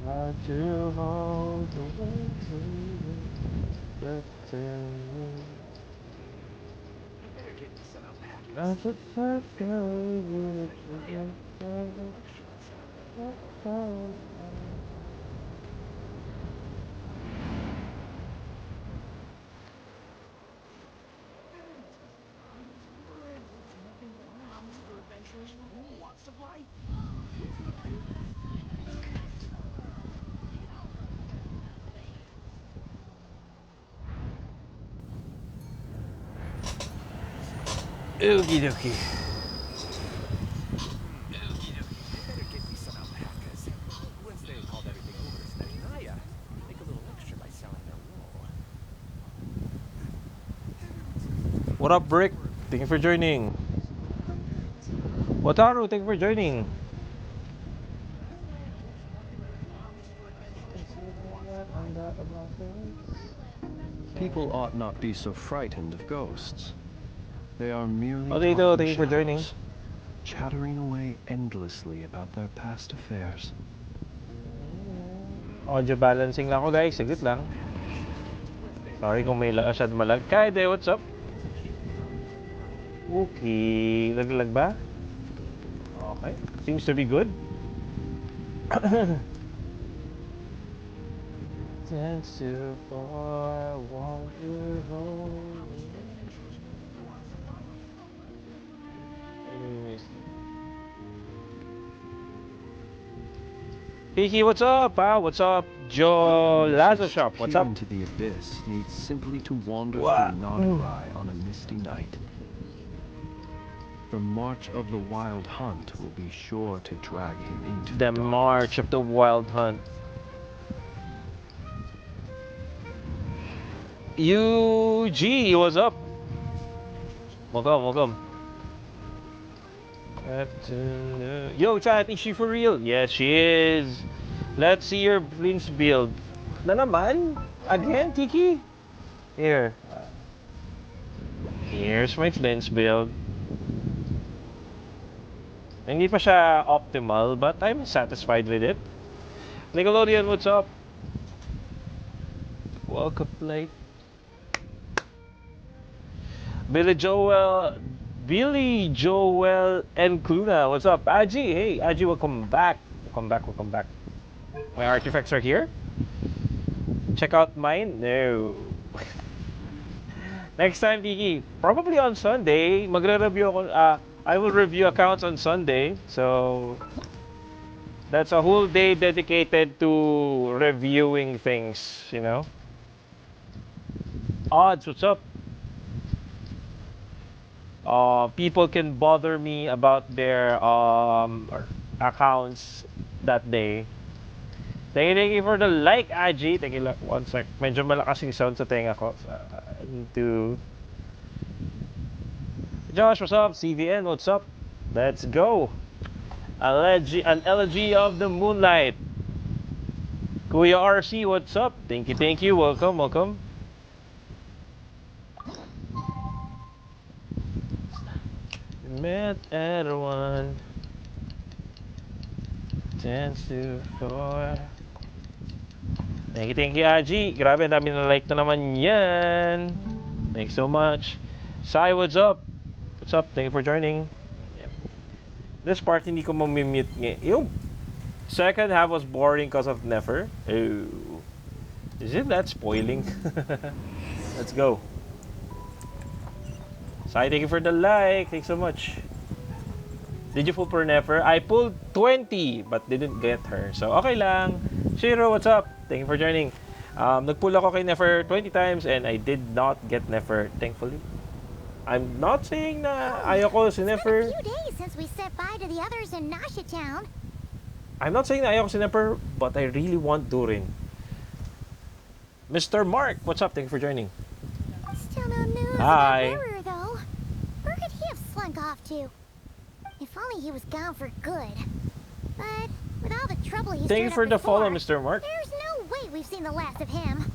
I do hold the way to you, but tell me that's a sad feeling. Okie dokie. What up, Brick? Thank you for joining. Wataru, thank you for joining. People ought not be so frightened of ghosts. They are merely Potato, talking thank you for joining. shadows, chattering away endlessly about their past affairs. Audio balancing lang ako guys, saglit lang. Sorry kung may masyad malag. Kaide, what's up? Okay, laglag ba? Okay, seems to be good. Dance to far, want you home. Kiki, what's up? What's up? Joe Lazo Shop, what's up? Into the abyss needs simply to wander Wow. through Nodrai on a misty night. The march of the wild hunt will be sure to drag him into The march of the wild hunt. UG, what's up? Welcome. Yo, chat, is she for real? Yes, she is. Let's see your Blins build. Na naman? Again, Tiki? Here. Here's my Flint's build. Hindi pa siya optimal, but I'm satisfied with it. Nickelodeon, what's up? Welcome late. Billy Joel, and Kluna, what's up? Aji, hey, Aji, welcome back. Welcome back. My artifacts are here. Check out mine. No. Next time, Kiki, probably on Sunday. Magre-review ako. I will review accounts on Sunday. So that's a whole day dedicated to reviewing things, you know. Odds, what's up? People can bother me about their accounts that day. Thank you for the like, Aji. Thank you. One sec. Medyo malakas yung sound sa tenga ko. So, I need to... Josh, what's up? CVN, what's up? Let's go. An elegy of the moonlight. Kuya RC, what's up? Thank you. Welcome. Met everyone. Dance to four. Thank you, Aji. Grabe, dami na like na naman yan. Thanks so much. Sai, what's up? What's up? Thank you for joining. This part, hindi ko mamimute nga. Yung second half was boring because of Nefer. Oh. Isn't that spoiling? Let's go. Sai, thank you for the like. Thanks so much. Did you pull for Nefer? I pulled 20 but didn't get her. So, okay lang. Shiro, what's up? Thank you for joining. Nagpull ako kay Nefer 20 times and I did not get Nefer, thankfully. I'm not saying na ayoko si Nefer. It's been a few days since we said bye to the others in Nasha Town. I'm not saying na ayoko si Nefer, but I really want Durin. Mr. Mark, what's up? Thank you for joining. Still no news Hi. about Mirror, though. Where could he have slunk off to? If only he was gone for good. But with all the trouble he's Thank you for the before, follow, Mr. Mark. there's no way we've seen the last of him.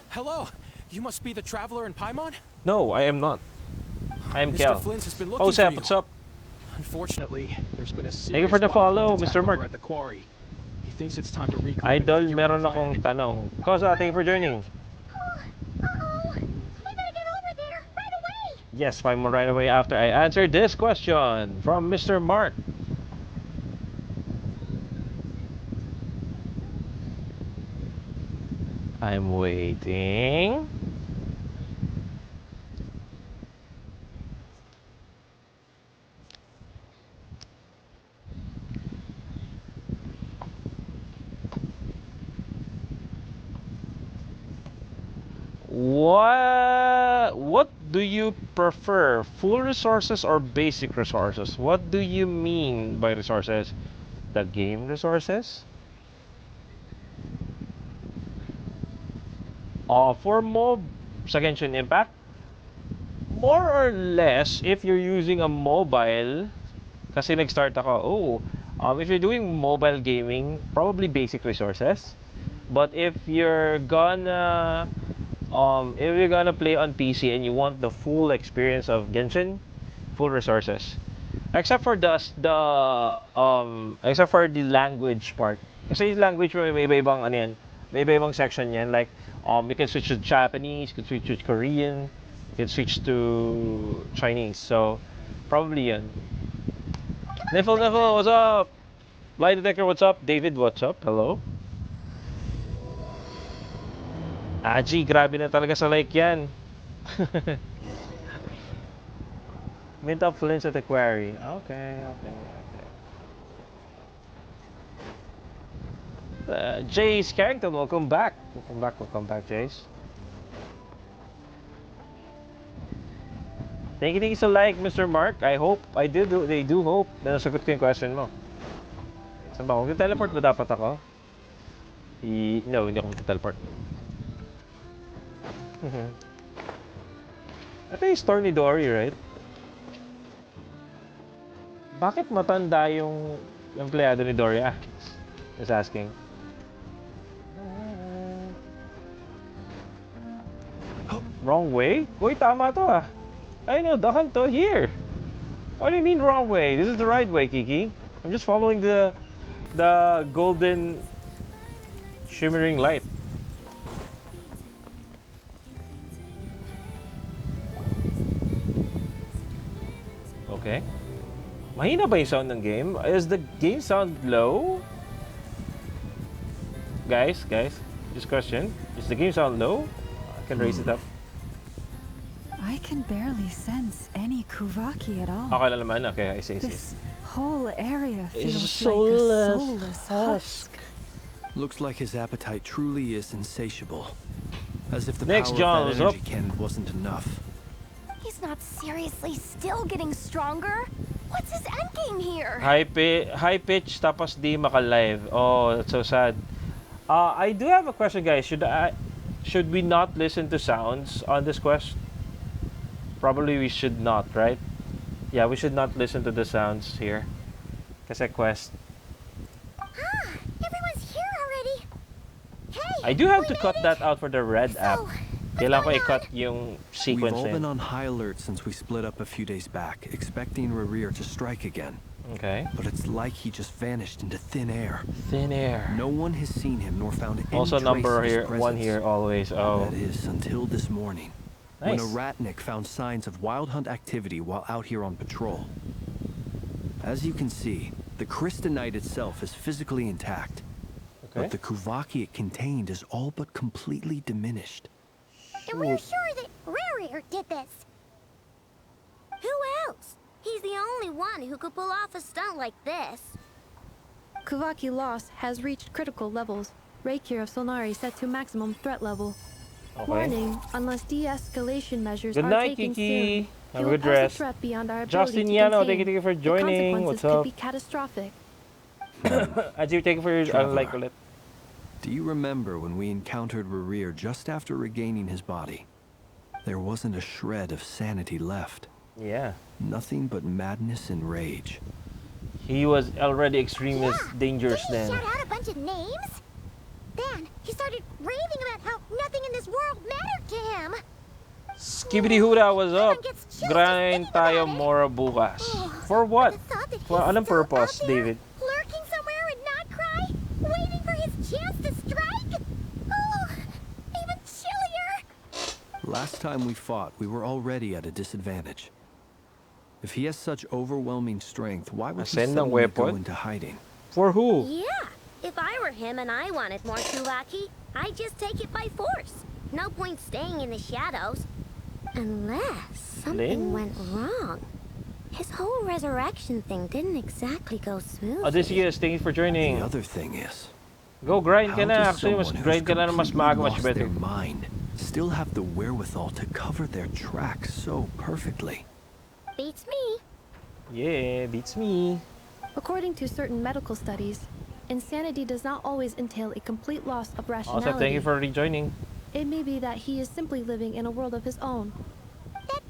Hello, you must be the traveler in Paimon? No, I am not. I am Mr. Kel. Flint has been looking Oh, for Sep, you. what's up? Unfortunately, there's been a Thank you for the follow, Mr. Mark. at the quarry. He thinks it's time to regroup. Idol, meron akong tanong. Kosa, thank you for joining. Uh-oh. We better get over there right away. Yes, I'm right away after I answer this question from Mr. Mark. I'm waiting. What do you prefer? Full resources or basic resources? What do you mean by resources? The game resources? For sa Genshin Impact, more or less, if you're using a mobile, kasi nag-start ako, if you're doing mobile gaming, probably basic resources. But if you're gonna play on PC and you want the full experience of Genshin, full resources. Except for except for the language part. Kasi yung language may iba-ibang ano yan, may iba-ibang section yan. Like, you can switch to Japanese, you can switch to Korean, you can switch to Chinese. So, probably yan. Niffle, what's up? Lie Detector, what's up? David, what's up? Hello? Aji, grabe na talaga sa like yan. Mint up flinch at the quarry. Okay. Jace Carrington, welcome back. Welcome back, Jace. Thank you sa like, Mr. Mark. They do hope na nasagot ko yung question mo. Saan ba? Kung teleport ba dapat ako? No, hindi ako teleport. Ito yung store ni Dory, right? Bakit matanda yung empleyado ni Dory? Just asking. Wrong way? Uy, tama to I know, dahan to here. What do you mean wrong way? This is the right way, Kiki. I'm just following the golden shimmering light. Okay. Mahina ba yung sound ng game? Is the game sound low? Guys, just question. Is the game sound low? I can raise it up. I can barely sense any Kuvaki at all. Okay lang naman. Okay, I see. This whole area feels like soulless a soulless husk. Looks like his appetite truly is insatiable. As if the Next, power John, of is that energy up. cannon wasn't enough. He's not seriously still getting stronger. What's his endgame here? High pitch tapos di maka-live. Oh, that's so sad. I do have a question, guys. Should we not listen to sounds on this quest? Probably we should not, right? Yeah, we should not listen to the sounds here. Kasi quest. Everyone's here already. Hey, I do have to we cut made that it. out for the red app. So, Kailangan ko what's i-cut going yung We've sequence all na been yun. on high alert since we split up a few days back, expecting Ravager to strike again. Okay. But it's like he just vanished into thin air. Thin air. No one has seen him nor found any Also trace number of his here, presence. one here always. Oh, That is, until this morning. nice. When a ratnik found signs of wild hunt activity while out here on patrol. As you can see, the Crystonite itself is physically intact, Okay. but the Kuvaki it contained is all but completely diminished. And we're sure that Ravager did this. Who else? He's the only one who could pull off a stunt like this. Kuvaki loss has reached critical levels. Reiki of Solnari set to maximum threat level. Okay. Warning, unless de-escalation measures Good are night, taken Kiki. soon, Have he a will good pose a rest. threat beyond our Justin ability to Yano, contain. thank you for The joining. consequences What's could up? be catastrophic. Ajib, thank you for your Traveler. like ulit. Do you remember when we encountered Ravager just after regaining his body? There wasn't a shred of sanity left. Yeah. Nothing but madness and rage. He was already extremely dangerous Didn't he then. shout out a bunch of names? Then he started raving about how nothing in this world mattered to him. Skibidi Huda, what's up? Everyone gets chills Grind just thinking tayo about it. mora bukas. Oh, For what? the thought that For he's anong still purpose, out there, David? lurking somewhere and not cry, waiting Last time we fought, we were already at a disadvantage. If he has such overwhelming strength, why would he Ascend ng suddenly go weapon? into hiding? For who? Yeah, if I were him and I wanted more Kuvaki, I'd just take it by force. No point staying in the shadows. Unless something went wrong. His whole resurrection thing didn't exactly go smooth. Odysseus, thank you for The joining. other thing is, Go grind ka how na. does Actually, mas someone who's grind ka na ng mas completely maaga, much lost better. their mind still have the wherewithal to cover their tracks so perfectly? Beats me. Yeah, beats me. According to certain medical studies, insanity does not always entail a complete loss of rationality. Also, thank you for rejoining. It may be that he is simply living in a world of his own. That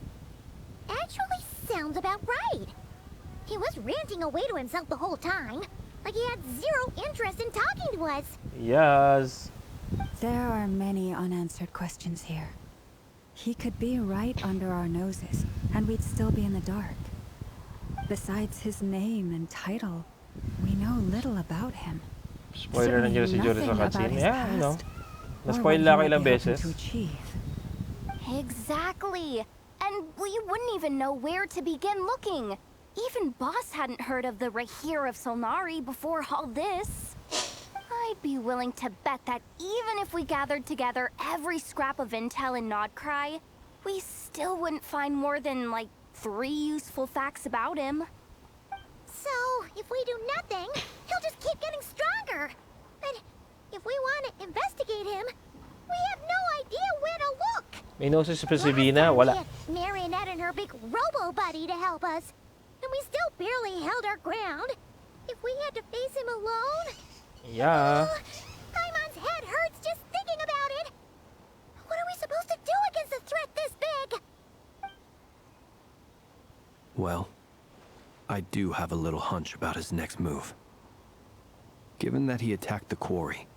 actually sounds about right. He was ranting away to himself the whole time. Like he had zero interest in talking to us. Yes. There are many unanswered questions here. He could be right under our noses, and we'd still be in the dark. Besides his name and title, we know little about him. Spoiler na dyan si Jory sa Nothing about cutscene. his Yeah, you know. past, or Na-spoil what lang ako he ilang might be hoping beses. to achieve. Exactly. And we wouldn't even know where to begin looking. Even Boss hadn't heard of the Ravager of Solnari before all this. I'd be willing to bet that even if we gathered together every scrap of intel in Nodcry, we still wouldn't find more than, like, 3 useful facts about him. So, if we do nothing, he'll just keep getting stronger. And if we want to investigate him, we have no idea where to look. May nosis pa si Last Vina, time we wala. had Marionette and her big robo-buddy to help us. And we still barely held our ground. If we had to face him alone... Yeah. Paimon's head hurts just thinking about it. What are we supposed to do against a threat this big? Well, I do have a little hunch about his next move. Given that he attacked the quarry,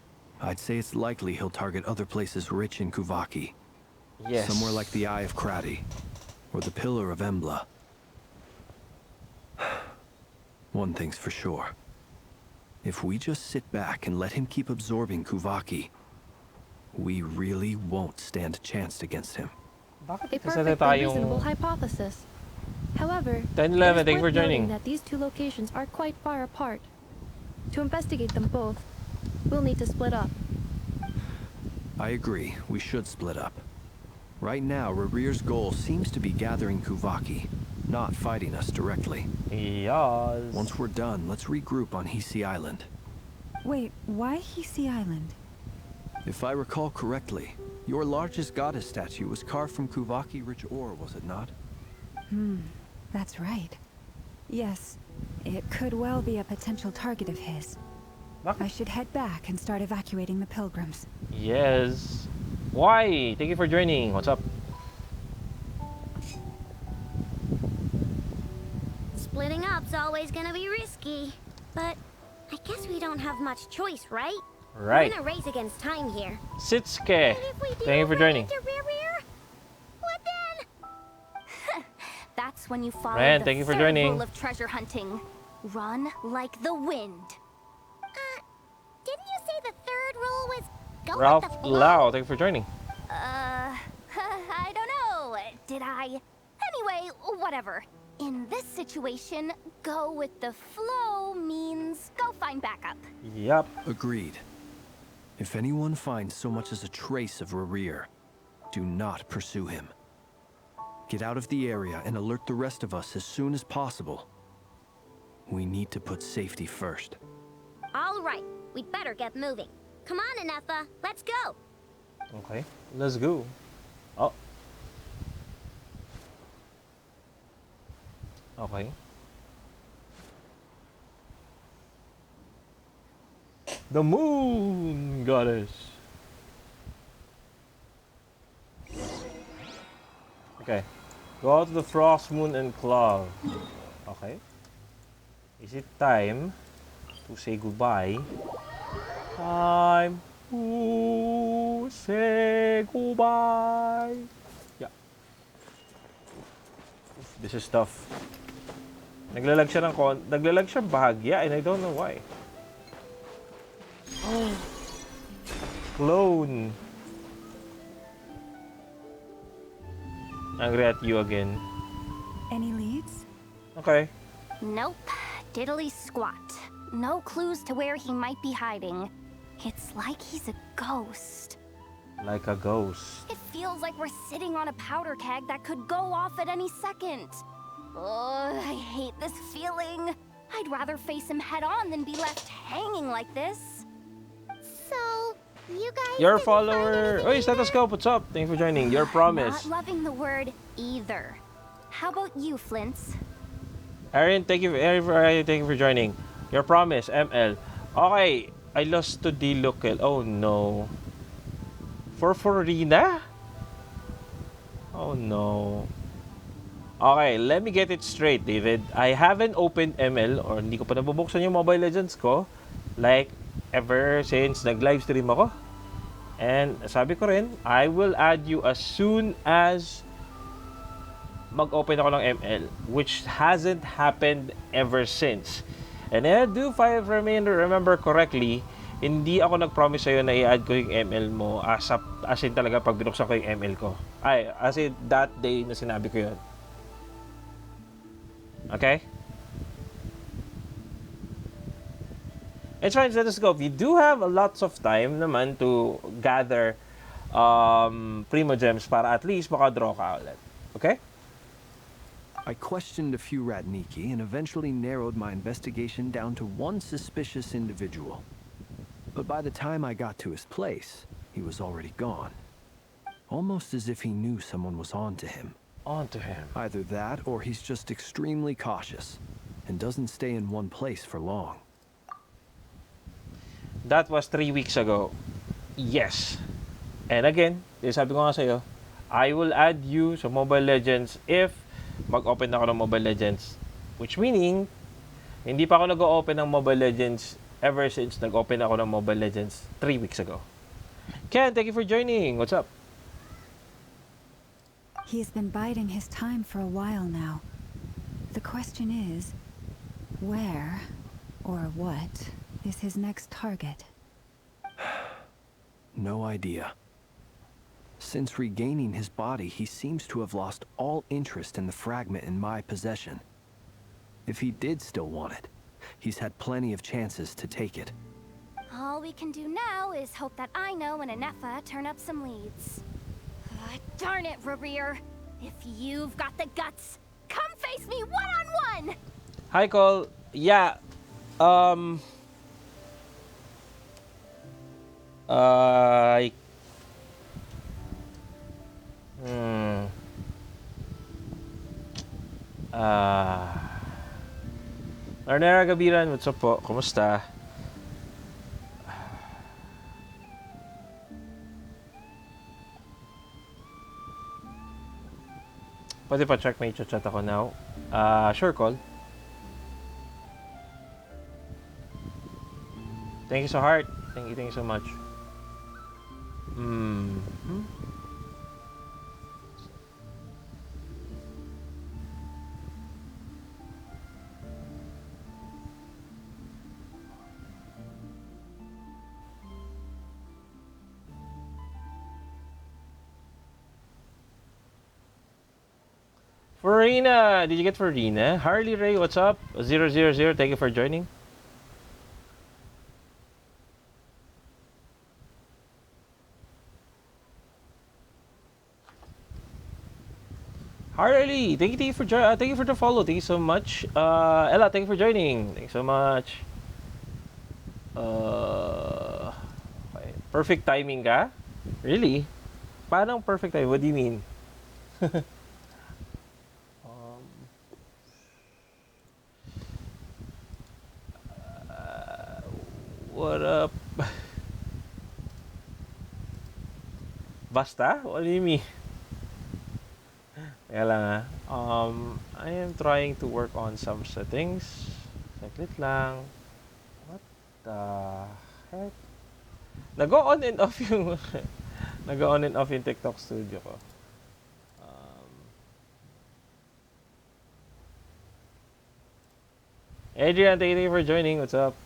I'd say it's likely he'll target other places rich in Kuvaki. Yes. Somewhere like the Eye of Krati, or the Pillar of Embla. One thing's for sure. If we just sit back and let him keep absorbing Kuvaki, we really won't stand a chance against him. Bakit A isa na perfectly tayong... reasonable hypothesis. However, 10-11, it thank you is for worth joining. noting that these two locations are quite far apart. To investigate them both, we'll need to split up. I agree, we should split up. Right now, Rarir's goal seems to be gathering Kuvaki, not fighting us directly. Yes. Once we're done, let's regroup on Hisi Island. Wait, why Hisi Island? If I recall correctly, your largest goddess statue was carved from Kuvaki-rich ore, was it not? That's right. Yes, it could well be a potential target of his. Bakit? I should head back and start evacuating the pilgrims. Yes. Why? Thank you for joining. What's up? Splitting up's always gonna be risky. But I guess we don't have much choice, right? Right. We're in a race against time here. Sitsuke. And if we do Thank you for run joining. into Rear, what then? That's when you follow Ren, the thank you for third joining. rule of treasure hunting. Run like the wind. Didn't you say the third rule was go Ralph with the flow? Lau, thank you for joining. I don't know. Did I? Anyway, whatever. In this situation, go with the flow means go find backup. Yup. Agreed. If anyone finds so much as a trace of Rarir, do not pursue him. Get out of the area and alert the rest of us as soon as possible. We need to put safety first. All right, we'd better get moving. Come on, Anefa, let's go. Okay. Let's go. Oh. Okay. The moon goddess. Okay. Go out to the frost moon and cloud. Okay. Is it time to say goodbye? Time to say goodbye. Yeah. This is tough. Naglalag siya naglalag siya bahagya and I don't know why. Oh. Clone. angry at you again. Any leads? Okay. Nope. Diddly squat. No clues to where he might be hiding. It's like he's a ghost. Like a ghost. It feels like we're sitting on a powder keg that could go off at any second. Ugh, I hate this feeling. I'd rather face him head on than be left hanging like this. So, you guys Your didn't find follower. anything Oy, either? Stethoscope, what's up? Thank you for joining. Your promise. Not loving the word either. How about you, Flints? Aaron, thank you for joining. Your promise, ML. Okay, I lost to Dilukel. Oh no. For Forina? Oh no. Okay, let me get it straight, David. I haven't opened ML or hindi ko pa nabubuksan yung Mobile Legends ko like ever since nag-livestream ako. And sabi ko rin, I will add you as soon as mag-open ako ng ML, which hasn't happened ever since. And I do, if I remember correctly, hindi ako nag-promise sa'yo na i-add ko yung ML mo as in talaga pag binuksan ko yung ML ko. Ay, as in that day na sinabi ko yun. Okay? It's fine, let us go. We do have lots of time naman to gather Primo Gems para at least makadraw ka ulit. Okay? I questioned a few Ratniki and eventually narrowed my investigation down to one suspicious individual. But by the time I got to his place, he was already gone. Almost as if he knew someone was on to him. On to him. Either that or he's just extremely cautious and doesn't stay in one place for long. That was 3 weeks ago. Yes. And again, sabi ko nga sa'yo, I will add you sa Mobile Legends if mag-open ako ng Mobile Legends. Which meaning, hindi pa ako nag-open ng Mobile Legends ever since nag-open ako ng Mobile Legends 3 weeks ago. Ken, thank you for joining. What's up? He's been biding his time for a while now. The question is, where or what is his next target? No idea. Since regaining his body, he seems to have lost all interest in the fragment in my possession. If he did still want it, he's had plenty of chances to take it. All we can do now is hope that Ino and Anefa turn up some leads. Darn it, Ravager. If you've got the guts, come face me one-on-one! Hi, Cole. Yeah. I... Arnera Gabiran, what's up po? Kumusta? Pwede pa check, may chat ako now. Sure, call. Thank you so heart. Thank you so much. Farina, did you get Farina? Harley Ray, what's up? 000, thank you for joining. Harley, thank you for thank you for the follow. Thank you so much. Ella, thank you for joining. Thank you so much. Okay. Perfect timing ka? Really? Paano perfect timing? What do you mean? What up? Basta? What do you mean? Kaya lang I am trying to work on some settings. Saglit lang. What the heck? Nag-on and off yung nag-on and off yung TikTok studio ko. Adrian, thank you for joining. What's up?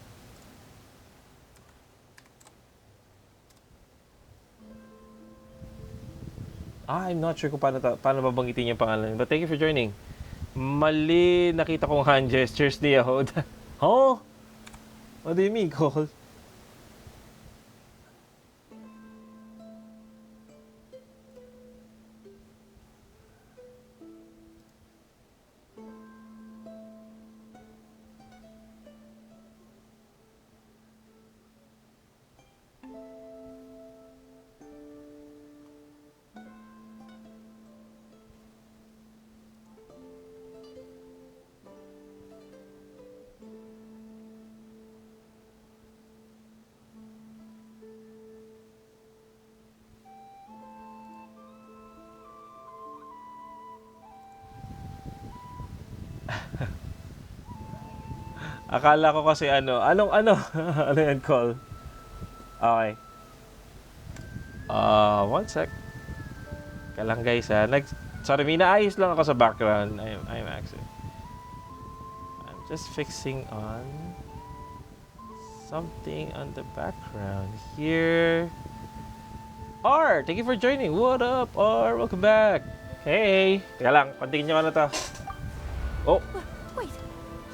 I'm not sure kung paano babanggitin yung pangalan. But thank you for joining. Mali nakita kong hand gestures ni Yahoda. Huh? What do you mean, Cole? Akala ko kasi ano ano yan, Call? Okay. One sec. Kailang guys ha. Sorry, may naayos lang ako sa background. I'm actually. I'm just fixing on something on the background here. R, thank you for joining. What up, R? Welcome back. Hey. Teka lang, continue ko na to. Oh. Wait,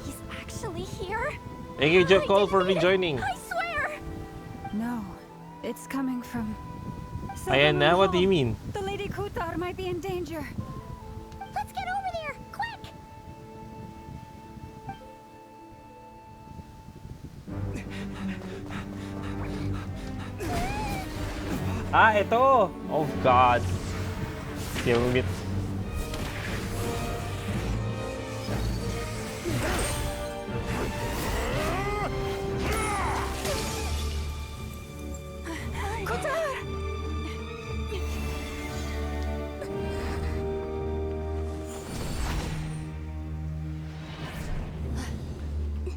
he's actually here? Thank you, Call, for rejoining. I swear! No, it's coming from... Ayan na, what do you mean? The Lady Kutar might be in danger. Let's get over there, quick! Ah, ito! Oh, God. Kill me.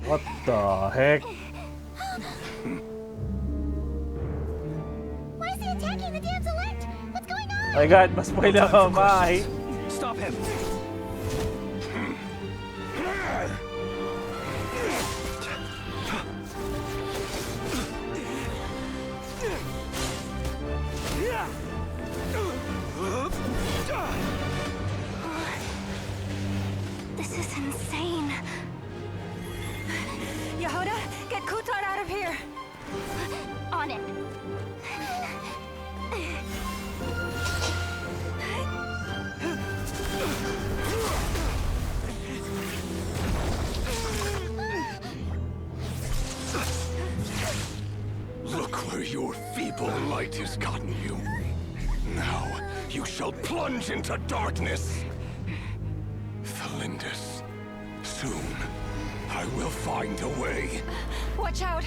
What the heck? Why is he attacking the damn select? What's going on? My God, mas spoil ako, bye! Stop him! This is insane. Yahoda, get Kutar out of here! On it. Look where your feeble light has gotten you. Now you shall plunge into darkness. Thalindus, soon I will find a way. Watch out!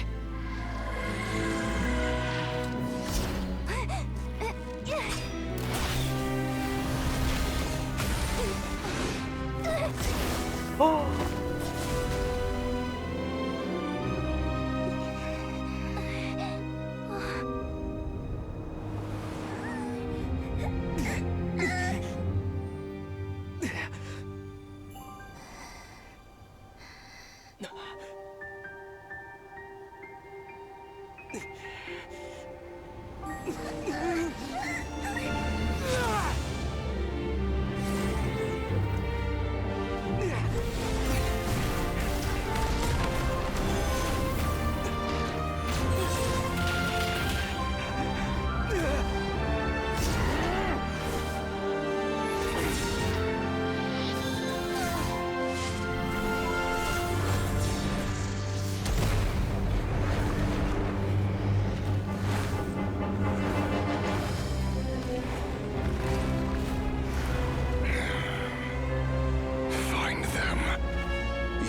Find them,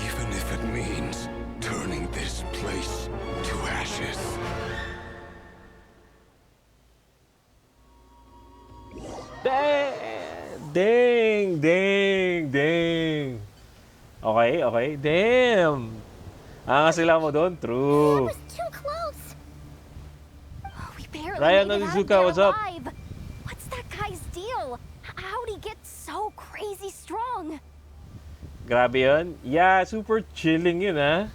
even if it means turning this place to ashes. Dang. Okay. Damn. Sila mo doon. True. That was too close. Oh, we barely Ryan made it out Onizuka, there what's up? alive. What's that guy's deal? How'd he get so crazy strong? Grabe yun. Yeah, super chilling yun, ha?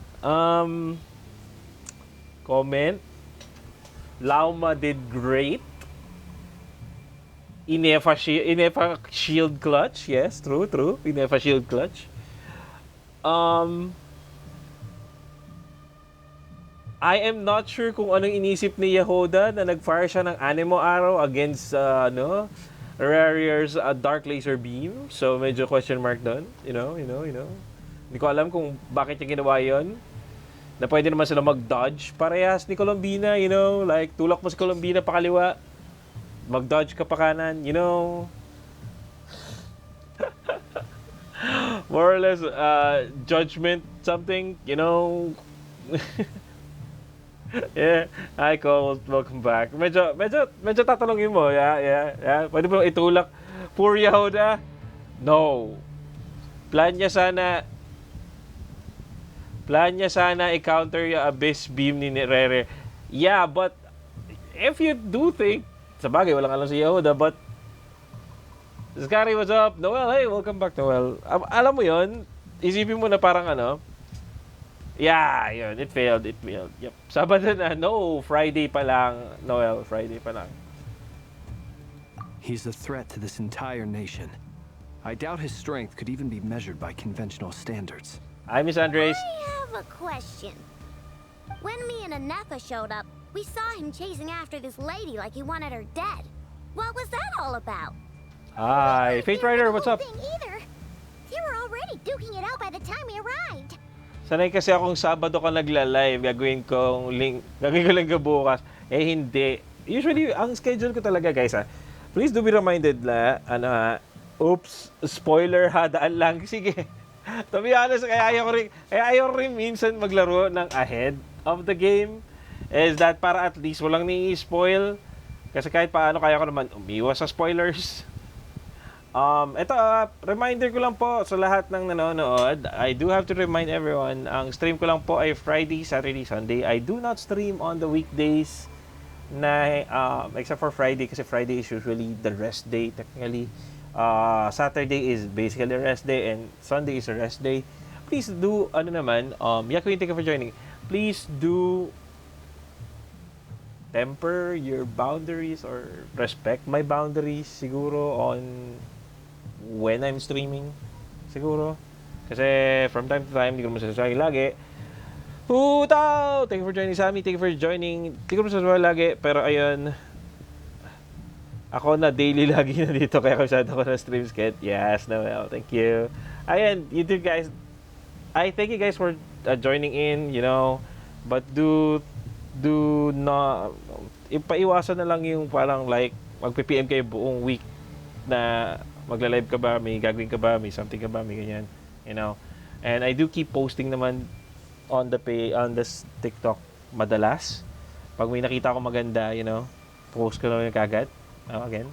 Comment. Lauma did great. Inefa shield clutch. Yes, true. Inefa shield clutch. I am not sure kung anong inisip ni Yehoda na nag-fire siya ng Anemo Arrow against Ravagers Dark Laser Beam. So medyo question mark doon. You know. Hindi ko alam kung bakit niya ginawa 'yon. Na pwede naman sila mag-dodge parehas ni Colombina, like tulak mo si Colombina pa kaliwa, mag-dodge ka pa kanan, more or less judgment something, Yeah, hi Cole, welcome back. Medyo tatanungin mo, yeah. Pwede mo itulak poor Yehoda? No. Plan niya sana i-counter yung Abyss Beam ni Rere. Yeah, but if you do think, sabagay, walang alam si Yehoda, but Scary, what's up? Noel, hey, welcome back, Noel. Alam mo yon, isipin mo na parang yeah, yun, it failed. Yep. Sabado na, no, Friday pa lang, Noel, Friday pa lang. He's a threat to this entire nation. I doubt his strength could even be measured by conventional standards. Hi, Miss Andres. I have a question. When me and Anefa showed up, we saw him chasing after this lady like he wanted her dead. What was that all about? Hi, Fate Rider, what's up? Either. They were already duking it out by the time we arrived. Sanay kasi akong Sabado ka nagla-live, gagawin ko lang bukas. Hindi. Usually, ang schedule ko talaga, guys, please do be reminded na, oops, spoiler daan lang. Sige. To be honest, kaya ayaw rin minsan maglaro ng ahead of the game, is that para at least walang ni-spoil. Kasi kahit paano, kaya ko naman umiwas sa spoilers. Ito, reminder ko lang po sa lahat ng nanonood. I do have to remind everyone, ang stream ko lang po ay Friday, Saturday, Sunday. I do not stream on the weekdays na, except for Friday, kasi Friday is usually the rest day, technically. Saturday is basically a rest day, and Sunday is a rest day. Please do, Yakuin, thank you for joining. Please do temper your boundaries or respect my boundaries siguro on when I'm streaming, siguro. Kasi from time to time, hindi ko naman sasasabi lagi. Putaw! Thank you for joining, Sammy. Thank you for joining. Hindi ko naman sasasabi lagi, pero ayun. Ako na daily lagi na dito, kaya kausado ko na stream skit. Yes, Noel. Thank you. Ayun, you two guys. I thank you guys for joining in, But do not, ipaiwasan na lang yung parang like, magpi-PM kayo buong week na magla-live ka ba, may gagawin ka ba, may something ka ba, may ganyan, And I do keep posting naman on the TikTok madalas. Pag may nakita ko maganda, post ko na yung kagad. Again.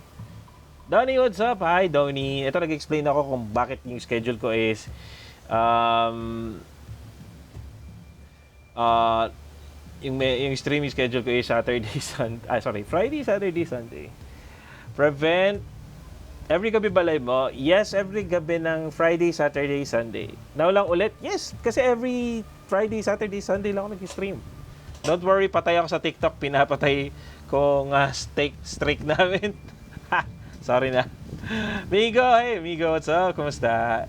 Donnie, what's up? Hi, Donnie. Ito, nag-explain ako kung bakit yung schedule ko is yung streaming schedule ko is Friday, Saturday, Sunday. Prevent every gabi ba live mo? Yes, every gabi ng Friday, Saturday, Sunday. Now lang ulit? Yes, kasi every Friday, Saturday, Sunday lang ako nag-stream. Don't worry, patay ako sa TikTok. Pinapatay ko nga streak namin. Sorry na. Migo, hey, Migo, what's up? Kumusta?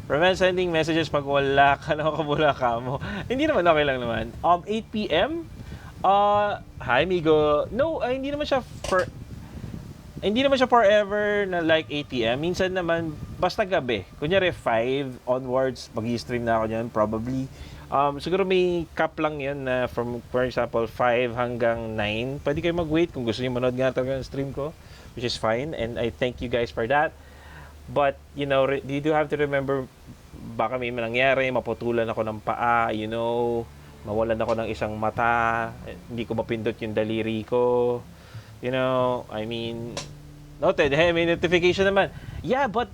Prevent sending messages pag wala ka na kabula ka mo. Hindi naman, okay lang naman. 8 p.m? Hi, Migo. No, hindi naman siya forever na like 8 p.m. Minsan naman, basta gabi. Kunyari, 5 onwards, mag-i-stream na ako niyan, probably. Siguro may cap lang yan na from, for example, 5 hanggang 9. Pwede kayo mag-wait kung gusto niyo manood nga talaga ng stream ko, which is fine. And I thank you guys for that. But, you do have to remember, baka may nangyari, maputulan ako ng paa, mawalan ako ng isang mata, hindi ko mapindot yung daliri ko. Noted. Hey, may notification naman. Yeah, but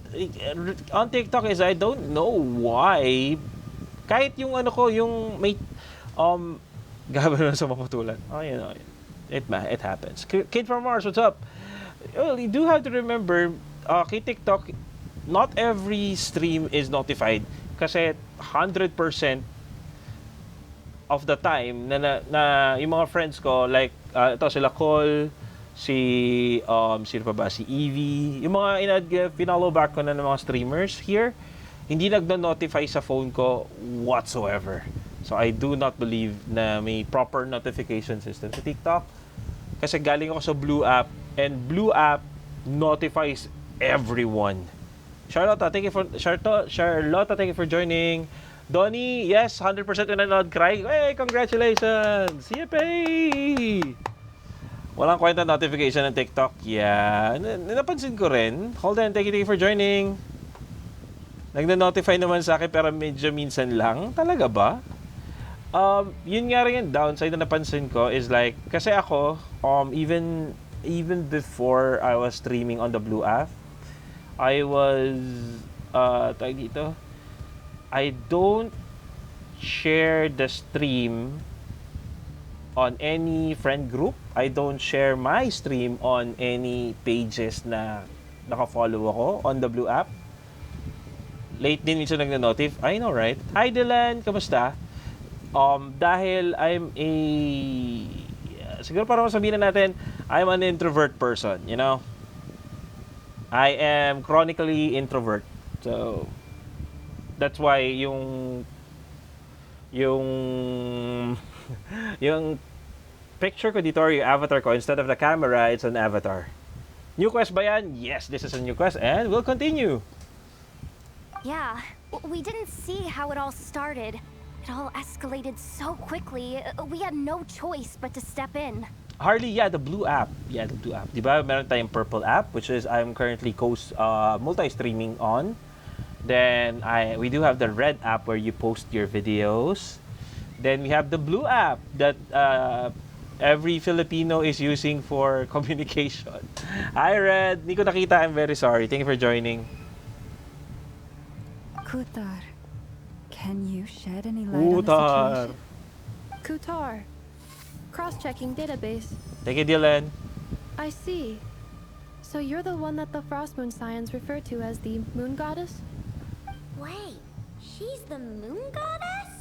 on TikTok is I don't know why. Kahit yung yung may gabay na sa maputulan. It happens. Kid from Mars, what's up? Well, you do have to remember, kay TikTok, not every stream is notified. Kasi 100% of the time na yung mga friends ko, like ito sila Cole, sino pa ba? Si Evie. Yung mga pinollow back ko na ng mga streamers here, hindi nagno-notify sa phone ko whatsoever. So I do not believe na may proper notification system sa TikTok. Kasi galing ako sa Blue app, and Blue app notifies everyone. Charlotte, thank you for joining. Donnie, yes, 100% nanonood, cry. Hey, congratulations! Yippee! Walang kwenta notification ng TikTok. Yeah, napansin ko rin. Hold on, thank you for joining. Nagna-notify naman sa akin pero medyo minsan lang. Talaga ba? Yun nga rin yung downside na napansin ko is like, kasi ako, even before I was streaming on the Blue app, I was, tawag dito, I don't share the stream on any friend group. I don't share my stream on any pages na naka-follow ako on the Blue app. Late din minsan nagna-notif. I know, right? Hi, Dylan. Kamusta? Dahil I'm a... siguro para masabihin na natin, I'm an introvert person, you know? I am chronically introvert. So, that's why yung picture ko dito or yung avatar ko, instead of the camera, it's an avatar. New quest ba yan? Yes, this is a new quest and we'll continue. Yeah, we didn't see how it all started. It all escalated so quickly, we had no choice but to step in. Harley, yeah, the Blue app. Yeah, the Blue app. Diba, meron tayong Purple app, which is I'm currently multi-streaming on. Then, we do have the Red app where you post your videos. Then, we have the Blue app that every Filipino is using for communication. Hi, Red. Hindi ko nakita. I'm very sorry. Thank you for joining. Kutar, can you shed any light on the situation? Kutar. Cross-checking database. Thank you, Dylan. I see. So you're the one that the Frost Moon Scions refer to as the Moon Goddess? Wait, she's the moon goddess?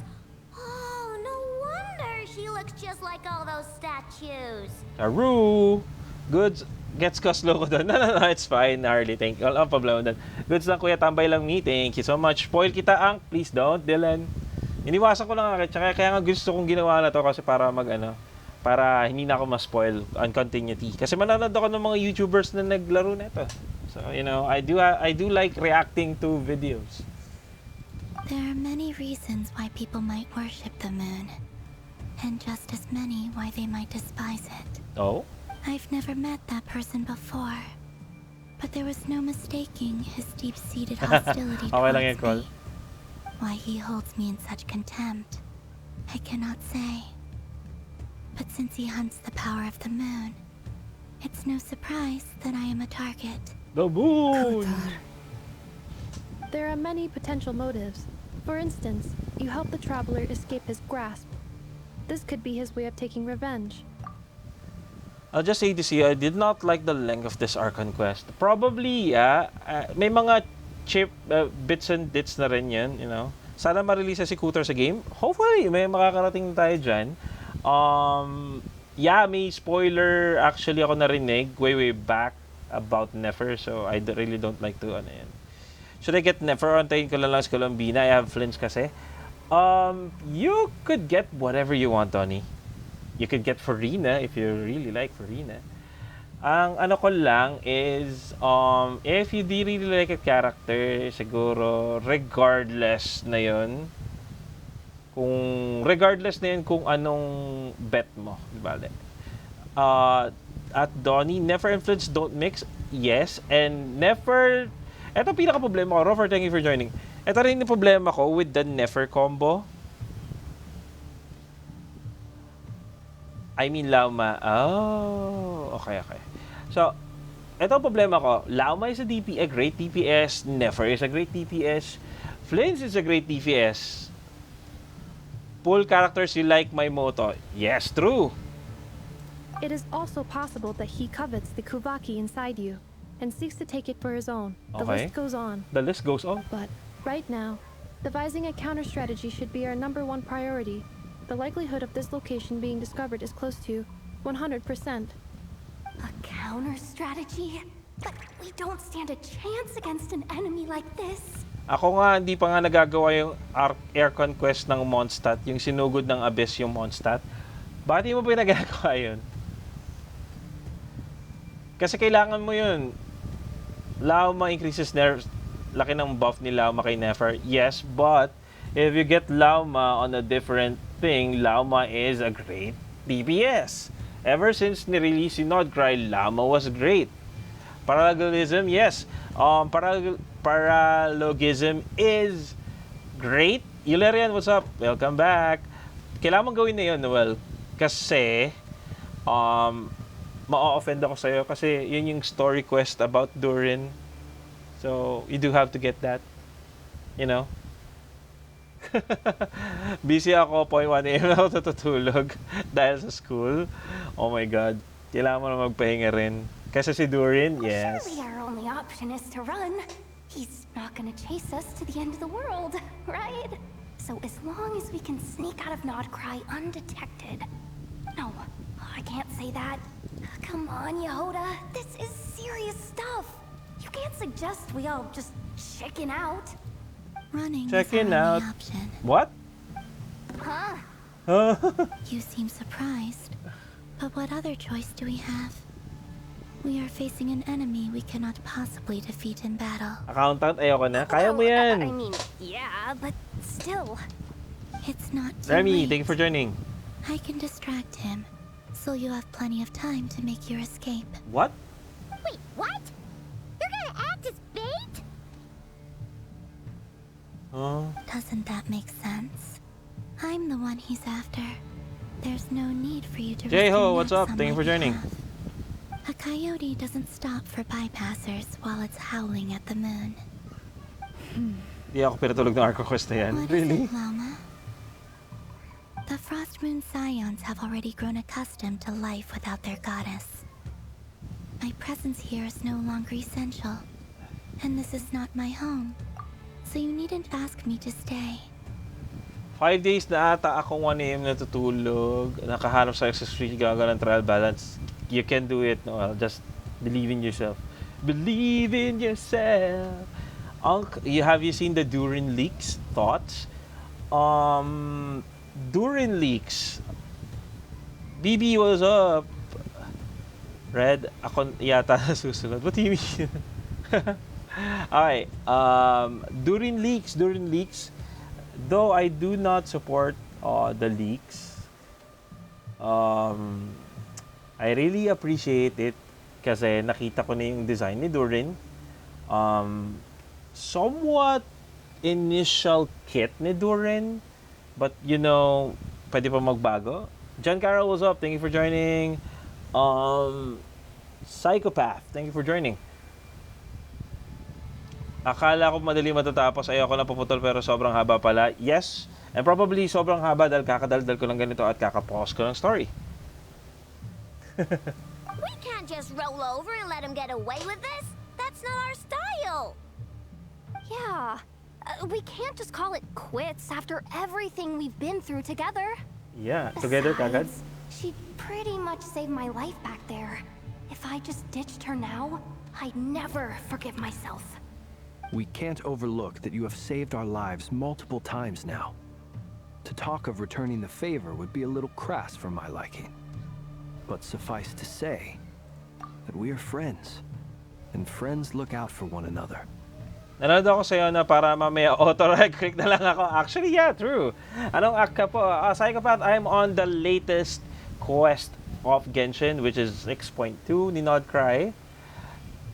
Oh, no wonder she looks just like all those statues. Aru! Goods. Gets ko slow ko doon. No, it's fine, Harley. Thank you. Walang problema doon. Goods lang, kuya. Tambay lang me. Thank you so much. Spoil kita, Ang. Please don't, Dylan. Iniwasan ko lang kaya nga gusto kong ginawa na to kasi para para hindi na ako ma-spoil on continuity. Kasi manonood ako ng mga YouTubers na naglaro nito. So, you know, I do like reacting to videos. There are many reasons why people might worship the moon, and just as many why they might despise it. Oh? I've never met that person before, but there was no mistaking his deep-seated hostility Okay towards me. Why he holds me in such contempt, I cannot say. But since he hunts the power of the moon, it's no surprise that I am a target. The moon! There are many potential motives. For instance, you help the traveler escape his grasp. This could be his way of taking revenge. I'll just say this here, I did not like the length of this Archon quest. Probably, yeah. May mga bits and bits na rin yan, you know. Sana ma-release si Kutar sa game. Hopefully, may makakarating tayo dyan. Yeah, may spoiler actually ako narinig way back about Nefer. So, I really don't like to, yan. Should I get Nefer? Antayin ko lang sa Colombina. I have flinch kasi. You could get whatever you want, Tony. You could get Farina if you really like Farina. Ang ano ko lang is, if you really like a character, siguro, regardless na yun, kung anong bet mo, bale. At Donnie, Nefer and Flinch don't mix, yes, and Nefer, eto pinaka-problema ko, Rover, thank you for joining. Eto rin yung problema ko with the Nefer combo. I mean, Lauma. Oh, okay. So, ito ang problema ko. Lauma is a great DPS. Nefer is a great DPS. Flinch is a great DPS. Pull characters you like my motto. Yes, true. It is also possible that he covets the Kuvaki inside you and seeks to take it for his own. The list goes on. The list goes on. But right now, devising a counter strategy should be our #1 priority. The likelihood of this location being discovered is close to 100%. A counter strategy, but we don't stand a chance against an enemy like this. Ako nga, hindi pa nga nagagawa yung air conquest ng Mondstadt, yung sinugod ng Abyss yung Mondstadt. Bakit di mo ba nagagawa yun? Kasi kailangan mo yun. Lauma increases nerfs. Laki ng buff ni Lauma kay Nefer. Yes, but if you get Lauma on a different thing, Lauma is a great DPS. Ever since ni-release si Nodcry, Lauma was great. Paralogism, yes. Paralogism is great. Yulerian, what's up? Welcome back. Kailangan mong gawin na yun, Noel. Kasi, ma-offend ako sa'yo kasi yun yung story quest about Durin. So, you do have to get that. You know? Busy ako, 1 AM na ako tutulog dahil sa school. Oh my God. Kailangan mo na magpahinga rin. Kasi si Durin, yes. Surely our only option is to run. He's not gonna chase us to the end of the world, right? So as long as we can sneak out of Nodcry undetected. No, I can't say that. Come on, Yehoda. This is serious stuff. You can't suggest we all just chicken out. Running Checking is our out. only option. What? Huh? You seem surprised. But what other choice do we have? We are facing an enemy we cannot possibly defeat in battle. Accountant, ayoko na. Kaya mo I yan. mean, yeah, but still. It's not too Remy, late. thank you for joining. I can distract him, so you have plenty of time to make your escape. What? Wait, what? You're gonna act as bait? Doesn't that make sense? I'm the one he's after. There's no need for you to risk J-Ho, your what's necks up? on Thank you my for joining. behalf. A coyote doesn't stop for bypassers while it's howling at the moon. Di ako pinatulog ng Arco Quest na yan. What Really? is it, Loma? The Frost Moon Scions have already grown accustomed to life without their goddess. My presence here is no longer essential, and this is not my home, so you needn't ask me to stay. 5 days na ata akong 1 AM natutulog. Nakahanap sa accessory gaga ng trial balance. You can do it, Noel. Just believe in yourself. Believe in yourself. Have you seen the Durin leaks? Thoughts? Durin leaks. BB, what's up? Red, ako yata susunod. What do you mean? Okay. Durin leaks. Though I do not support the leaks, I really appreciate it kasi nakita ko na yung design ni Durin. Somewhat initial kit ni Durin, but you know, pwede pa magbago. John Carroll, what's up? Thank you for joining. Psychopath, thank you for joining. Akala ko madali matatapos, ayoko na puputol pero sobrang haba pala. Yes, and probably sobrang haba dahil kakadaldal ko lang ganito at kakapause ko ng story. We can't just roll over and let him get away with this. That's not our style. Yeah. We can't just call it quits after everything we've been through together. Yeah, together kagad. Besides, she pretty much saved my life back there. If I just ditched her now, I'd never forgive myself. We can't overlook that you have saved our lives multiple times now. To talk of returning the favor would be a little crass for my liking. But suffice to say that we are friends, and friends look out for one another. Nanood ako sa'yo na para mamaya auto-click na lang ako. Actually, yeah, true. Anong act ka po? Psychopath, I'm on the latest quest of Genshin, which is 6.2 ni Nodcry.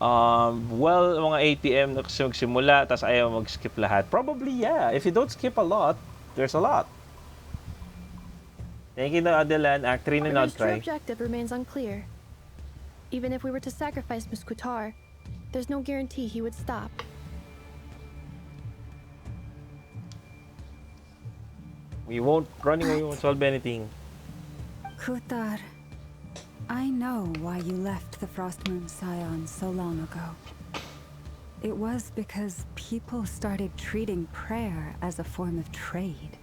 Well, mga 8 PM na kasi magsimula, tapos ayaw mag-skip lahat. Probably, yeah. If you don't skip a lot, there's a lot. Thank you, Adelan. Act 3 ni Rivers' true Nodcry. objective remains unclear. Even if we were to sacrifice Muskutar, there's no guarantee he would stop. Running away won't solve anything. Kutar, I know why you left the Frost Moon Scion so long ago. It was because people started treating prayer as a form of trade.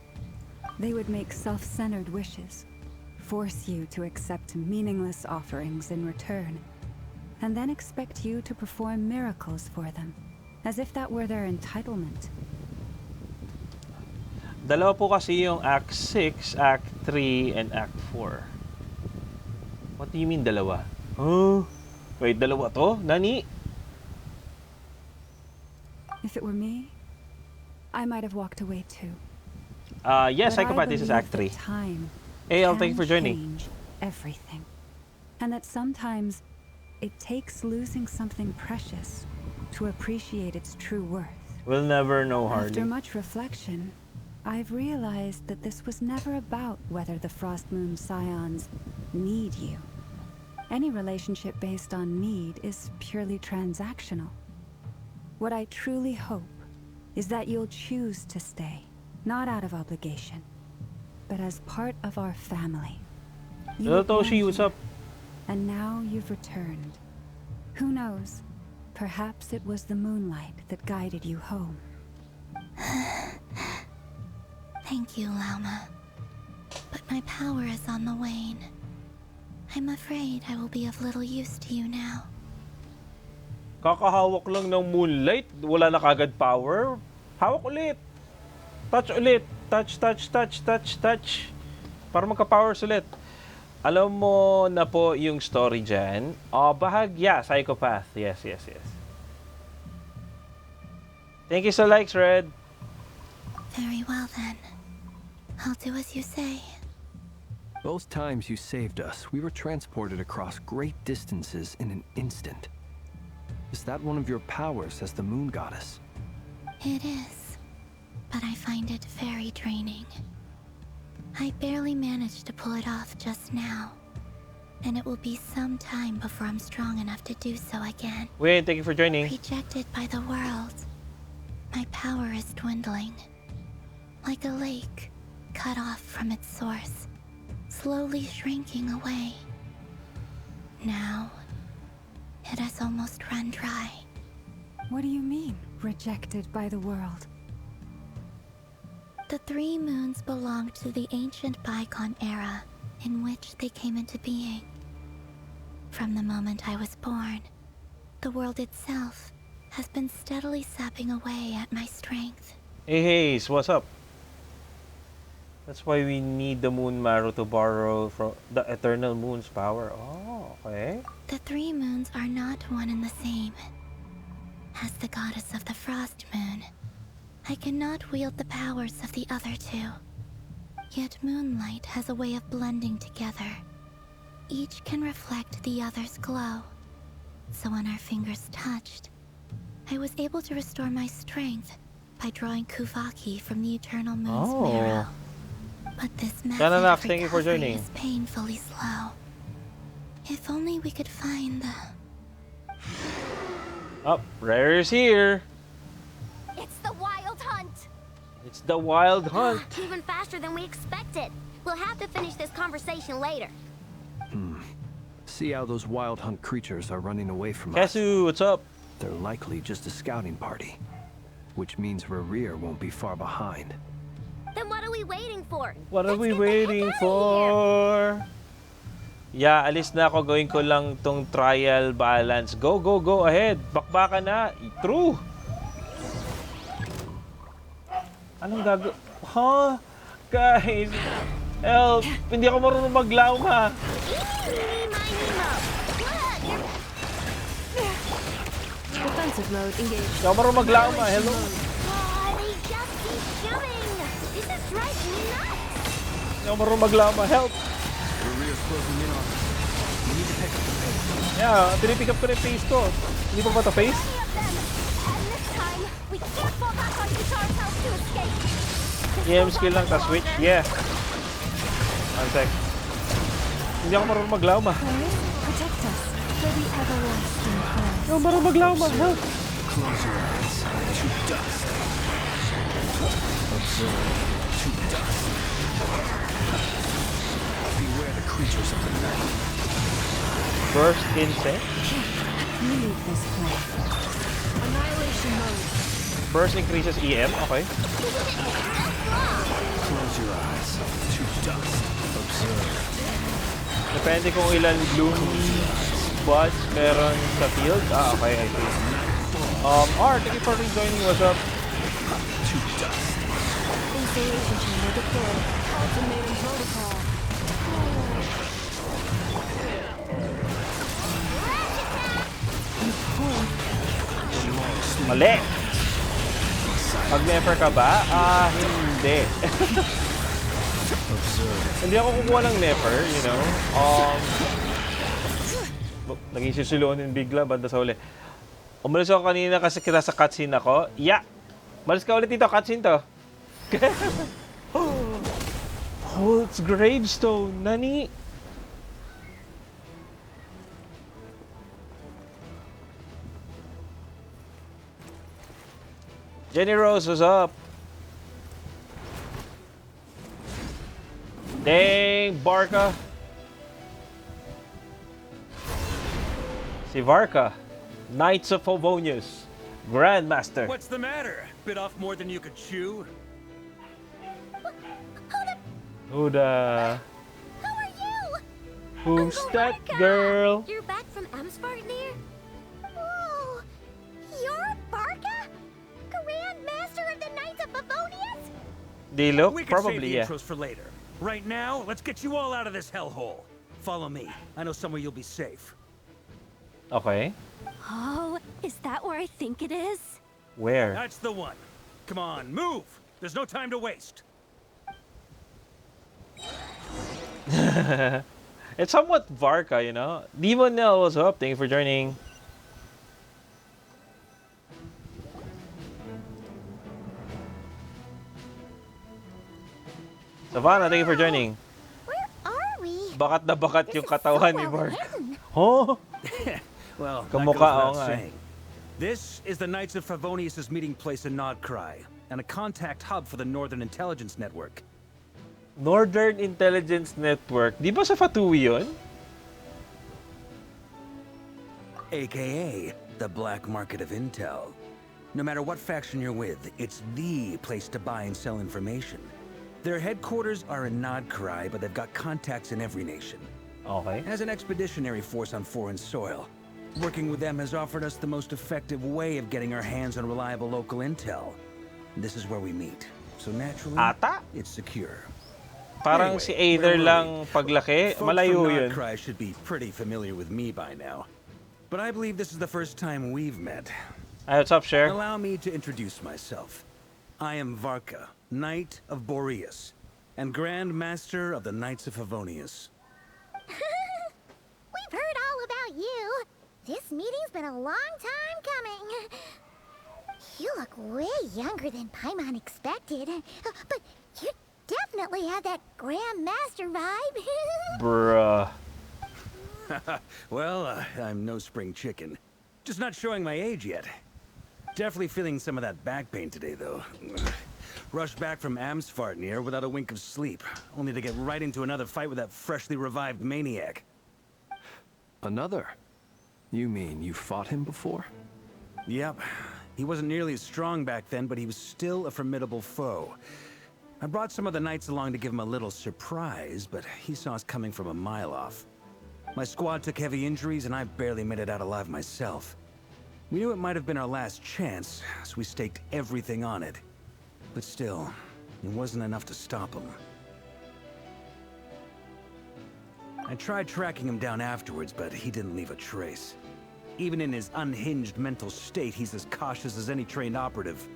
They would make self-centered wishes, force you to accept meaningless offerings in return, and then expect you to perform miracles for them, as if that were their entitlement. Dalawa po kasi yung Act 6, Act 3, and Act 4. What do you mean dalawa? Oh, wait, dalawa to? Nani? If it were me, I might have walked away too. Yes, But I Psychopath, this is Act 3. believe that time Hey, I'll can thank you for joining. change everything. And that sometimes it takes losing something precious to appreciate its true worth. We'll never know, After Harley. much reflection, I've realized that this was never about whether the Frost Moon Scions need you. Any relationship based on need is purely transactional. What I truly hope is that you'll choose to stay, not out of obligation, but as part of our family. You Hello, were born Toshi, what's here, up? and now you've returned. Who knows? Perhaps it was the moonlight that guided you home. Thank you, Lauma. But my power is on the wane. I'm afraid I will be of little use to you now. Kakahawak lang ng moonlight, wala na kagad power. Hawak ulit. Touch ulit. Touch, touch, touch, touch, touch. Para magka-powers ulit. Alam mo na po yung story dyan. Bahagya, Psychopath. Yes, yes, yes. Thank you sa likes, Red. Very well then. I'll do as you say. Both times you saved us, we were transported across great distances in an instant. Is that one of your powers as the moon goddess? It is, but I find it very draining. I barely managed to pull it off just now, and it will be some time before I'm strong enough to do so again. Wayne, thank you for joining. Rejected by the world, my power is dwindling. Like a lake, cut off from its source, slowly shrinking away. Now, it has almost run dry. What do you mean, rejected by the world? The 3 moons belonged to the ancient bygone era in which they came into being. From the moment I was born, the world itself has been steadily sapping away at my strength. Hey, Hayes, what's up? That's why we need the Moon Marrow to borrow from the Eternal Moon's power. Oh, okay. The 3 moons are not one and the same. As the goddess of the Frost Moon, I cannot wield the powers of the other 2. Yet moonlight has a way of blending together. Each can reflect the other's glow. So when our fingers touched, I was able to restore my strength by drawing Kuvaki from the Eternal Moon's marrow. But this method of thank you for recovery joining. is painfully slow. If only we could find the... Oh, Rare's here. It's the wild hunt! It's the wild hunt. Even faster than we expected. We'll have to finish this conversation later. See how those wild hunt creatures are running away from us. Kesu, what's up? They're likely just a scouting party, which means Ravager won't be far behind. Then what are we waiting for? What are Let's we get the heck waiting out of here. for? Yeah, alis na ako. Gawin ko lang tong trial balance. Go, go, go ahead. Bakbakan na. True. Anong gago... Huh? Guys, help. Hindi ako marunong maglaw ha. Defensive mode engaged. Hindi ako marunong maglaw ha. Hello. They just keep coming. This is driving me nuts. Hindi ako marunong maglaw ha. Help. Ravager's closing in on us. We need to pick up the pace. Yeah, pinipick up ko na yung face ko. Hindi pa ba ito face? Many of them! And this time, we can't fall back on Guitar's house to escape! EM skill lang, ta switch. Yeah. One sec. Hindi ako marunong maglaw ha. Protect us for the everlasting place. Hindi ako marunong maglaw ha. Help. Close your eyes to dust. Observe to dust. Beware the creatures of the night. Burst insect. Leave this place. Annihilation mode. Burst increases EM. Okay. Close your eyes to dust. Observe. Depende kung ilan bloom. robots meron sa field? Ah, okay, I see. R, thank you for rejoining. What's up? To dust. Installation chamber deployed. Ultimatum protocol. Mali! Mag-nefer ka ba? Ah, hindi. Hindi ako kukuha ng nefer, you know. Naging sisilunin bigla, banda sa huli. Umalis ako kanina kasi kita sa cutscene ako. Yeah! Malis ka ulit dito, cutscene to. Oh, it's gravestone. Nani? Jenny Rose, what's up? Dang, Barca. Si Varka, Knights of Favonius, Grandmaster. What's the matter? Bit off more than you could chew? Who the... Who are you? Who's Uncle that Barca! girl? You're back from Amsvartnir? Whoa! You're Barca? Grandmaster of the Knights of Favonius? They look? We can Probably, save the yeah. intros for later. Right now, let's get you all out of this hellhole. Follow me. I know somewhere you'll be safe. Okay. Oh, is that where I think it is? Where? That's the one. Come on, move! There's no time to waste. It's somewhat Varka, you know? Demon Nell, what's up? Thank you for joining. Savannah, thank you for joining. Where are we? Bakat na bakat This yung is so katawan ni well Mark. hidden. Huh? Well, that Kamukha, goes without oo nga eh. saying. This is the Knights of Favonius' meeting place in Nodcry, and a contact hub for the Northern Intelligence Network. Northern Intelligence Network. Di ba sa Fatui yun? AKA the black market of intel. No matter what faction you're with, it's the place to buy and sell information. Their headquarters are in Nodcry, but they've got contacts in every nation. Okay. As an expeditionary force on foreign soil, working with them has offered us the most effective way of getting our hands on reliable local intel. This is where we meet. So naturally, Ata? it's secure. Parang Anyway, si Aether where were lang we? paglaki. Folks Malayo from yun. Nodcry should be pretty familiar with me by now. But I believe this is the first time we've met. Hey, what's up, Cher? Allow me to introduce myself. I am Varka, Knight of Boreas, and Grand Master of the Knights of Favonius. We've heard all about you. This meeting's been a long time coming. You look way younger than Paimon expected. But you definitely have that Grandmaster vibe. Bruh. Well, I'm no spring chicken. Just not showing my age yet. Definitely feeling some of that back pain today, though. Rushed back from Amsvartnir without a wink of sleep, only to get right into another fight with that freshly revived maniac. Another? You mean you fought him before? Yep. He wasn't nearly as strong back then, but he was still a formidable foe. I brought some of the knights along to give him a little surprise, but he saw us coming from a mile off. My squad took heavy injuries, and I barely made it out alive myself. We knew it might have been our last chance, so we staked everything on it. But still, it wasn't enough to stop him. I tried tracking him down afterwards, but he didn't leave a trace. Even in his unhinged mental state, he's as cautious as any trained operative.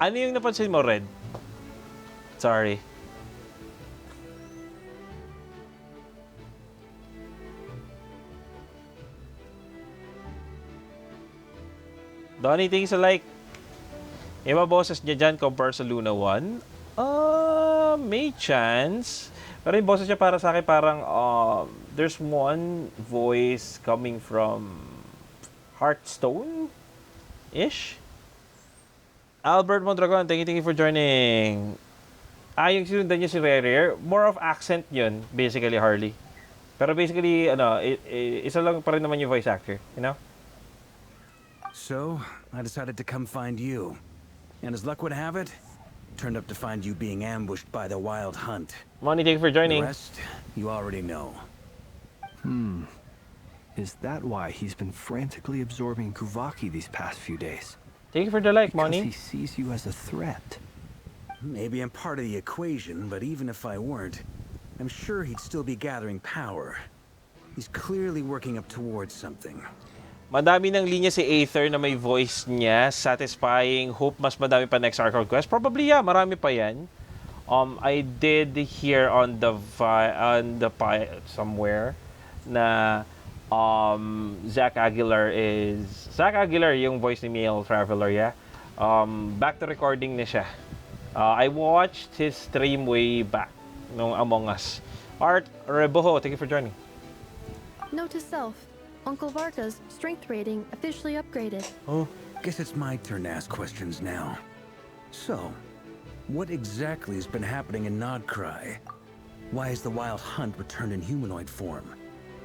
Ano yung napansin mo, Red? Sorry. Donnie, things like iba boses niya dyan compare sa Luna 1? May chance. Pero yung boses niya para sa akin parang there's one voice coming from Hearthstone-ish? Albert Mondragon, thank you for joining. Yung sinundan niya si Ravager, more of accent yun, basically, Harley. Pero basically, isa lang pa rin naman yung voice actor, you know? So, I decided to come find you. And as luck would have it, turned up to find you being ambushed by the Wild Hunt. Money, thank you for joining. The rest, you already know. Is that why he's been frantically absorbing Kuvaki these past few days? Thank you for the like, Because Money. he sees you as a threat. Maybe I'm part of the equation, but even if I weren't, I'm sure he'd still be gathering power. He's clearly working up towards something. Madami ng linya si Aether na may voice niya. Satisfying. Hope mas madami pa next Arc Quest. Probably, yeah. Marami pa yan. I did hear on the somewhere na Zach Aguilar yung voice ni Male Traveler, yeah. Back to recording na siya. I watched his stream way back nung Among Us. Art Reboho, thank you for joining. Note to self, Uncle Varka's strength rating officially upgraded. Oh. Guess it's my turn to ask questions now. So, what exactly has been happening in Nodcry? Why has the Wild Hunt returned in humanoid form?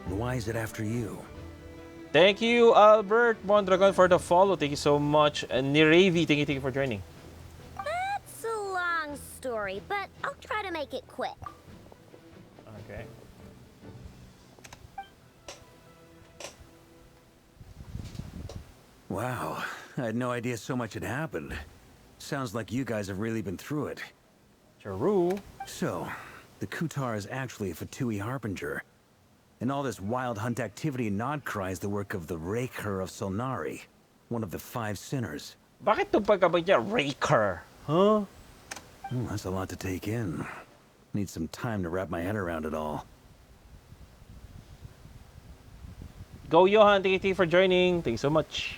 And why is it after you? Thank you, Albert Mondragon, for the follow. Thank you so much. Niravi, thank you for joining. That's a long story, but I'll try to make it quick. Okay. Wow, I had no idea so much had happened. Sounds like you guys have really been through it. True. So, the Kutar is actually a Fatui Harbinger. And all this Wild Hunt activity in Nodcry is the work of the Ravager of Solnari, one of the 5 sinners. Bakit itong pagkabag niya, Raker? Huh? That's a lot to take in. Need some time to wrap my head around it all. Go, Johan. Thank you for joining. Thank you so much.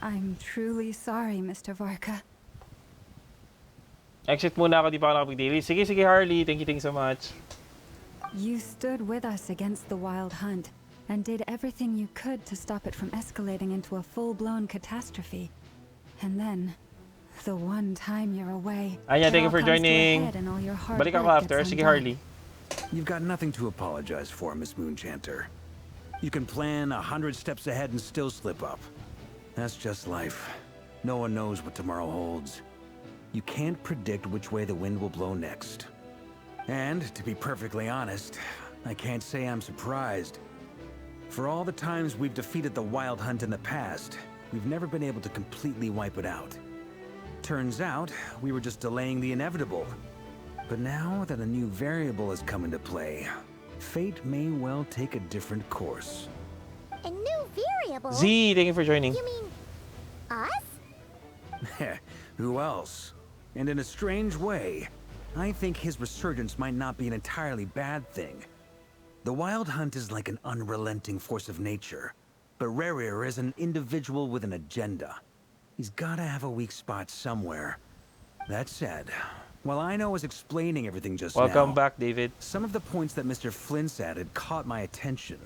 I'm truly sorry, Mr. Varka. Exit muna ako, di pa ako nakapag-daily. Sige, Harley. Thank you so much. You stood with us against the Wild Hunt and did everything you could to stop it from escalating into a full-blown catastrophe. And then, the one time you're away, Anya, thank you for joining. Balik ako after. Sige, Harley. You've got nothing to apologize for, Miss Moonchanter. You can plan 100 steps ahead and still slip up. That's just life. No one knows what tomorrow holds. You can't predict which way the wind will blow next. And, to be perfectly honest, I can't say I'm surprised. For all the times we've defeated the Wild Hunt in the past, we've never been able to completely wipe it out. Turns out, we were just delaying the inevitable. But now that a new variable has come into play, fate may well take a different course. A new variable? Z, thank you for joining. You mean us? Who else? And in a strange way, I think his resurgence might not be an entirely bad thing. The Wild Hunt is like an unrelenting force of nature, but Ravager is an individual with an agenda. He's gotta have a weak spot somewhere. That said, while I know I was explaining everything just now... Welcome back, David. Some of the points that Mr. Flint's added caught my attention.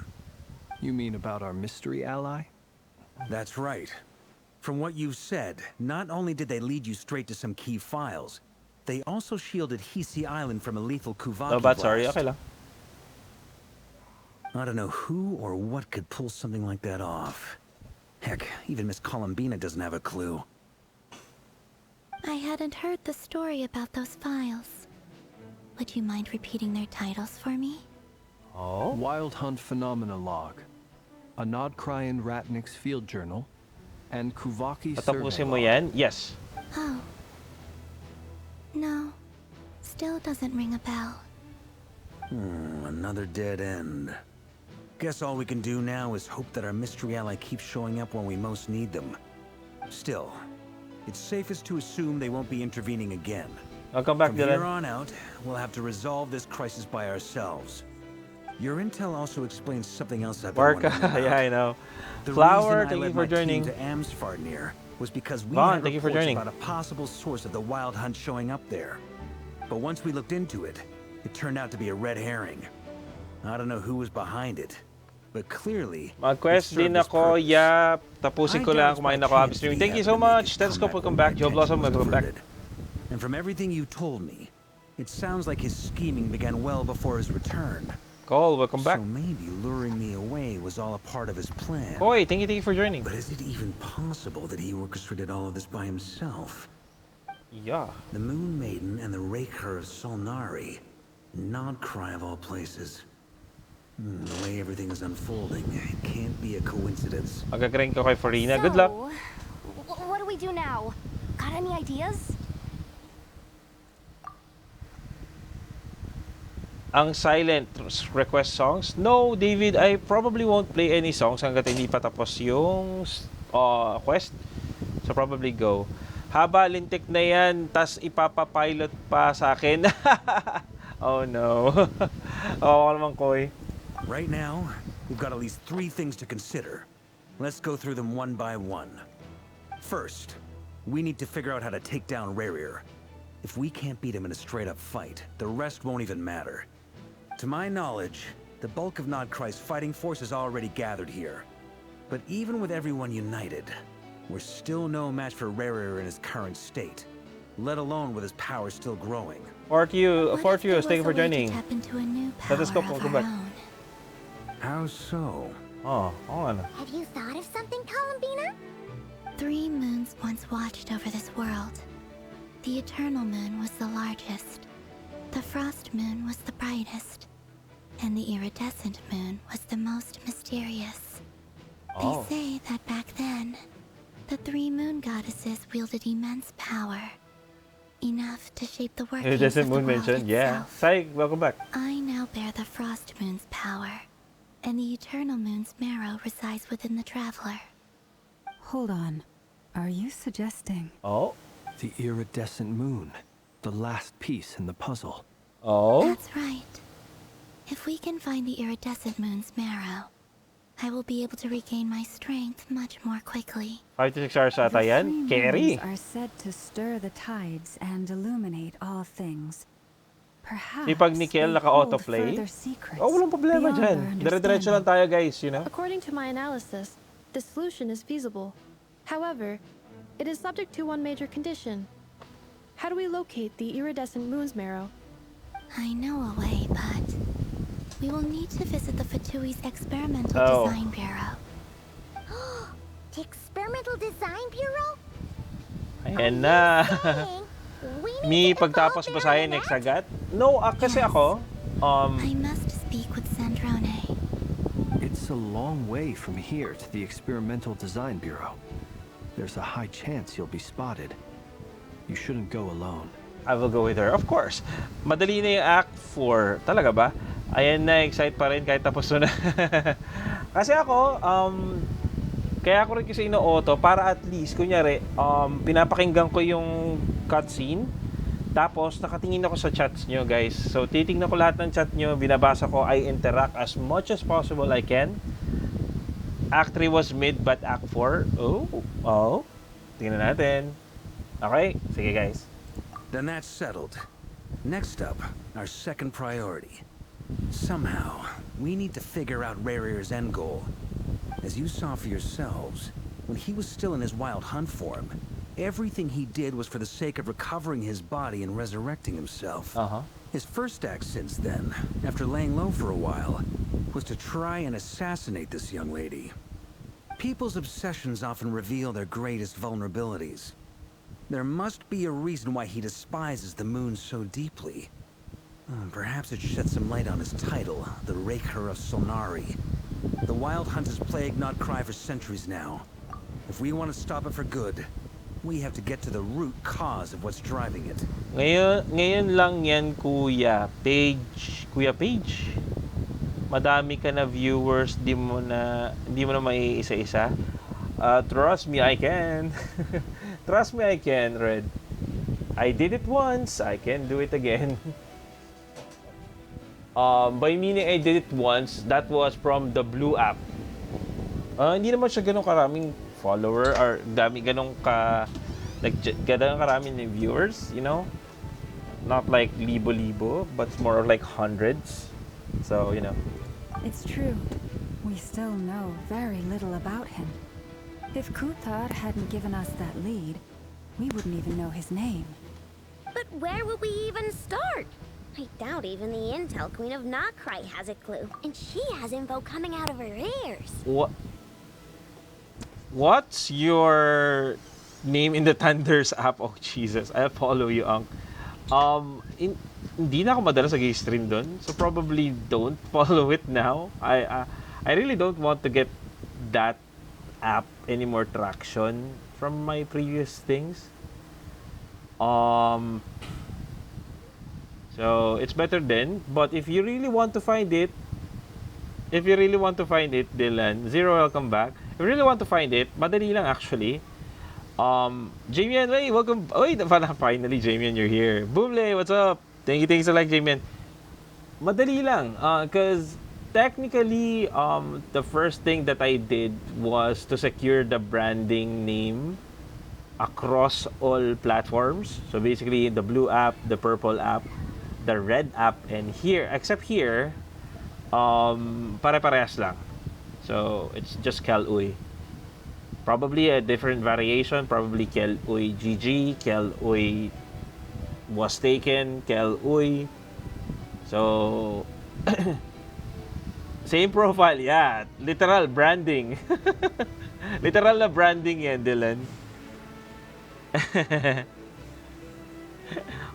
You mean about our mystery ally? That's right. From what you've said, not only did they lead you straight to some key files, they also shielded Hisi Island from a lethal Kuvaki No, but sorry, okay lang. I don't know who or what could pull something like that off. Heck, even Miss Columbina doesn't have a clue. I hadn't heard the story about those files. Would you mind repeating their titles for me? Oh? Wild Hunt Phenomena Log, a Nodcryan Ratnik's Field Journal, and Kuvaki Survey Patapusin mo Log. yan? Yes. Oh. No. Still doesn't ring a bell. Another dead end. Guess all we can do now is hope that our mystery ally keeps showing up when we most need them. Still, it's safest to assume they won't be intervening again. Welcome back, From here Dylan. on out, we'll have to resolve this crisis by ourselves. Your intel also explains something else I've been Barca, wondering about. yeah, I know. The Flower, reason I thank you led for my team joining. to Amsfarnir was because we Vaughn, had thank you for reports joining. about a possible source of the Wild Hunt showing up there. But once we looked into it, it turned out to be a red herring. I don't know who was behind it, but clearly Mag-quest it served din its ako, purpose. yap. Tapusin ko I lang, doubt kumain by ako chance upstream. the Thank you so Advent made much. me Telescope, come back welcome when my back. Joe attention Blossom, was welcome back. averted. And from everything you told me, it sounds like his scheming began well before his return. Cole, welcome back. So maybe luring me away was all a part of his plan. Koi, thank you for joining. But is it even possible that he orchestrated all of this by himself? Yeah. The Moon Maiden and the Ravager of Solnari. Nodcry of all places. The way everything is unfolding, it can't be a coincidence. Magagaling ko kay Farina. Good luck. What do we do now? Got any ideas? Ang silent request songs? No, David, I probably won't play any songs hanggat hindi pa tapos yung quest. So probably go. Haba, lintik na yan, tas ipapapilot pa sa akin. Oh no. Oo naman, Koy. Right now, we've got at least 3 things to consider. Let's go through them one by one. First, we need to figure out how to take down Ravager. If we can't beat him in a straight-up fight, the rest won't even matter. To my knowledge, the bulk of Nodcry's fighting force is already gathered here. But even with everyone united, we're still no match for Ravager in his current state, let alone with his power still growing. Fortius, thank you for joining. Tap into a new power Let us go, of go our back. own. How so? Oh, ano. Have you thought of something, Columbina? 3 moons once watched over this world. The Eternal Moon was the largest. The Frost Moon was the brightest. And the Iridescent Moon was the most mysterious. Oh. They say that back then, the 3 moon goddesses wielded immense power. Enough to shape the workings of the Moon world mentioned, yeah. itself. Sai, welcome back. I now bear the Frost Moon's power, and the Eternal Moon's marrow resides within the Traveler. Hold on. Are you suggesting? Oh. The iridescent moon. The last piece in the puzzle. Oh. That's right. If we can find the Iridescent Moon's marrow, I will be able to regain my strength much more quickly. 5 to 6 hours ata yan. Carry. Moons are said to stir the tides and illuminate all things. Perhaps Sipag ni Kel, they naka-autoplay. hold further secrets Oh, walang problema beyond our dyan. Dire-diretso lang tayo, guys, you know? According to my analysis, the solution is feasible. However, it is subject to one major condition. How do we locate the iridescent moon's marrow? I know a way, but we will need to visit the Fatui's Experimental Design Bureau. The Experimental Design Bureau? Ayan na. We Mi need to pagtapos involve basahin them in next that? agad? No, kasi Yes. ako, I must speak with Sandrone. It's a long way from here to the Experimental Design Bureau. There's a high chance you'll be spotted. You shouldn't go alone. I will go with her. Of course. Madali na yung Act 4. Talaga ba? Ayan na, excite pa rin kahit tapos na. Kasi ako, kaya ako rin kasi ino-auto para at least, kunyari, pinapakinggan ko yung cutscene. Tapos, nakatingin ako sa chats nyo, guys. So, titignan ko lahat ng chat nyo, binabasa ko, I interact as much as possible I can. Act 3 was mid, but Act 4, oh. Tingnan natin. Okay? Sige, guys. Then that's settled. Next up, our second priority. Somehow, we need to figure out Ravager's end goal. As you saw for yourselves, when he was still in his wild hunt form, everything he did was for the sake of recovering his body and resurrecting himself. His first act since then, after laying low for a while, was to try and assassinate this young lady. People's obsessions often reveal their greatest vulnerabilities. There must be a reason why he despises the moon so deeply. Perhaps it sheds some light on his title, the Ravager of Solnari. The Wild Hunt has plagued Nodcry for centuries now. If we want to stop it for good, we have to get to the root cause of what's driving it. Ngayon lang yan, Kuya Page. Madami ka na viewers, di mo na maiisa-isa. Trust me, I can. Trust me, I can, Red. I did it once, I can do it again. By meaning I did it once, that was from the Blue app. Hindi naman siya ganun karaming follower or ganun karaming viewers, you know? Not like libo-libo, but it's more like hundreds. So, you know. It's true. We still know very little about him. If Kuthar hadn't given us that lead, we wouldn't even know his name. But where would we even start? I doubt even the Intel Queen of Nodcry has a clue. And she has info coming out of her ears. What's your name in the Thunders app? Oh, Jesus. I'll follow you, Unc. hindi na ako madalas nag-stream doon. So probably don't follow it now. I really don't want to get that app any more traction from my previous things. So it's better then. But if you really want to find it, Dylan, Zero, welcome back. If you really want to find it, madali lang actually. Jamian, hey, welcome. Wait, finally, Jamian, you're here. Boomlay, what's up? Thank you so much, Jamian. Madali lang, cause technically, the first thing that I did was to secure the branding name across all platforms. So basically, the blue app, the purple app, the red app, and here, except here, pare-parehas lang. So it's just Kel Uy. Probably a different variation. Probably Kel Uy GG, Kel Uy was taken, Kel Uy. So same profile, yeah. Literal branding. Literal na branding yan, Dylan.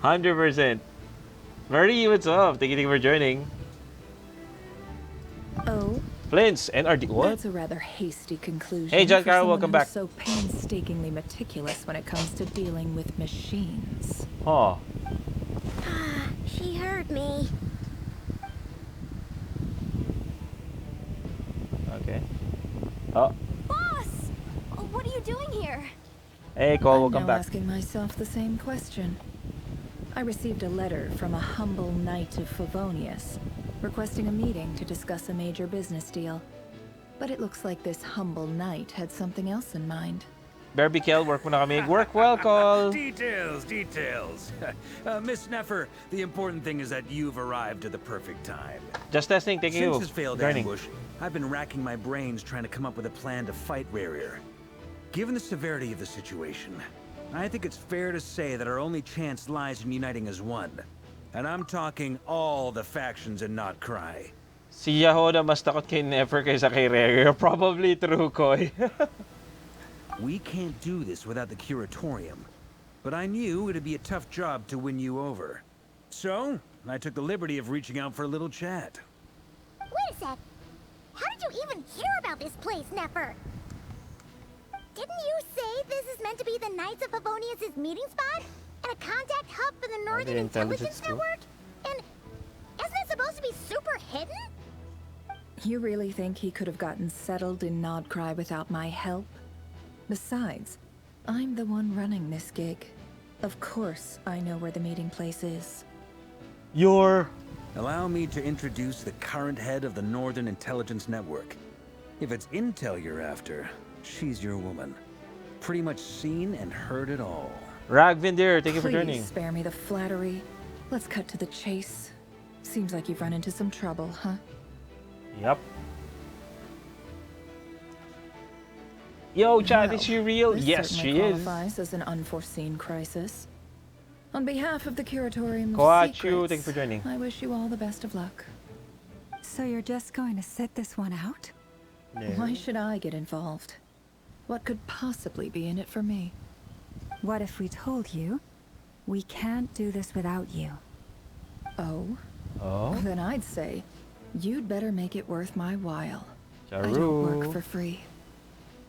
100%. Marie, what's up? Thank you for joining. Oh? Flint's NRD. What? That's a rather hasty conclusion. Hey, John for Carroll, someone welcome who's back. So painstakingly meticulous when it comes to dealing with machines. Oh. She heard me. Okay. Oh. Boss! What are you doing here? Hey, Cole, I'm welcome now back. asking myself the same question. I received a letter from a humble knight of Favonius, requesting a meeting to discuss a major business deal. But it looks like this humble knight had something else in mind. Barbie Kel, work mo na kami. Work well, Cole. Details. Miss Neffer, the important thing is that you've arrived at the perfect time. Just testing, thank you. Since his failed Joining. ambush, I've been racking my brains trying to come up with a plan to fight Ravager. Given the severity of the situation, I think it's fair to say that our only chance lies in uniting as one. And I'm talking all the factions and not Cry. Si Yahoda mas takot kay Nefer kaysa kay Ravager. Probably true, Koy. We can't do this without the Curatorium. But I knew it'd be a tough job to win you over. So, I took the liberty of reaching out for a little chat. Wait a sec. How did you even hear about this place, Nefer? Didn't you say this is meant to be the Knights of Favonius' meeting spot? And a contact hub for the Northern Intelligence Network? And isn't it supposed to be super hidden? You really think he could have gotten settled in Nodcry without my help? Besides, I'm the one running this gig. Of course I know where the meeting place is. Allow me to introduce the current head of the Northern Intelligence Network. If it's intel you're after, she's your woman. Pretty much seen and heard it all. Ragvindir, thank you for joining. Please spare me the flattery. Let's cut to the chase. Seems like you've run into some trouble, huh? Yep. Yo, Chad, Well, is she real? this Yes, certainly she is. qualifies as an unforeseen crisis. On behalf of the Curatorium of Koachu, Secrets, thank you for joining. I wish you all the best of luck. So you're just going to sit this one out? Why should I get involved? What could possibly be in it for me? What if we told you we can't do this without you? Oh? Oh? Then I'd say you'd better make it worth my while. I Charu. don't work for free.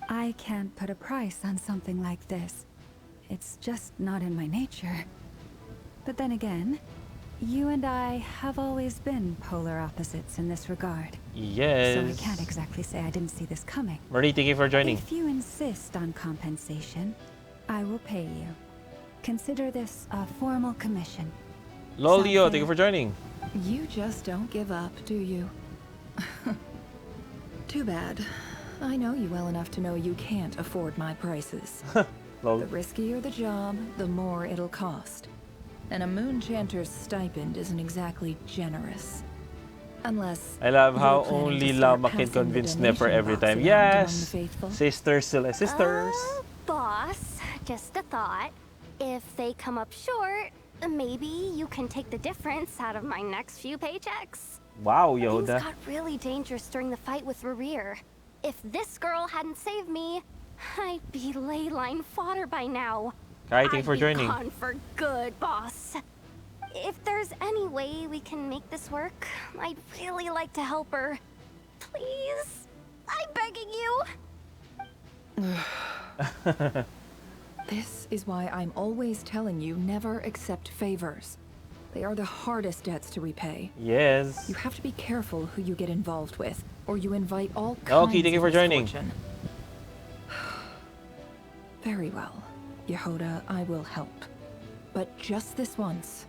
I can't put a price on something like this. It's just not in my nature. But then again, you and I have always been polar opposites in this regard. Yes. So I can't exactly say I didn't see this coming. Marie, thank you for joining. If you insist on compensation, I will pay you. Consider this a formal commission. Lolio, thank you for joining. You just don't give up, do you? Too bad. I know you well enough to know you can't afford my prices. Lol. The riskier the job, the more it'll cost. And a moon chanter's stipend isn't exactly generous. Unless I love how you're planning only to start Lama can passing the convince Nefer donation every box time. around Yes! among the faithful. Sisters still as sisters. Boss, just a thought. If they come up short, maybe you can take the difference out of my next few paychecks. Wow, Things Yoda. got really dangerous during the fight with Ravager. If this girl hadn't saved me, I'd be ley line fodder by now. Kai, thank you for I'd be joining. gone for good, boss. If there's any way we can make this work, I'd really like to help her. Please, I'm begging you. This is why I'm always telling you never accept favors. They are the hardest debts to repay. Yes. You have to be careful who you get involved with, or you invite all kinds Okay, thank you for of joining. misfortune. Very well. Yehoda, I will help. But just this once.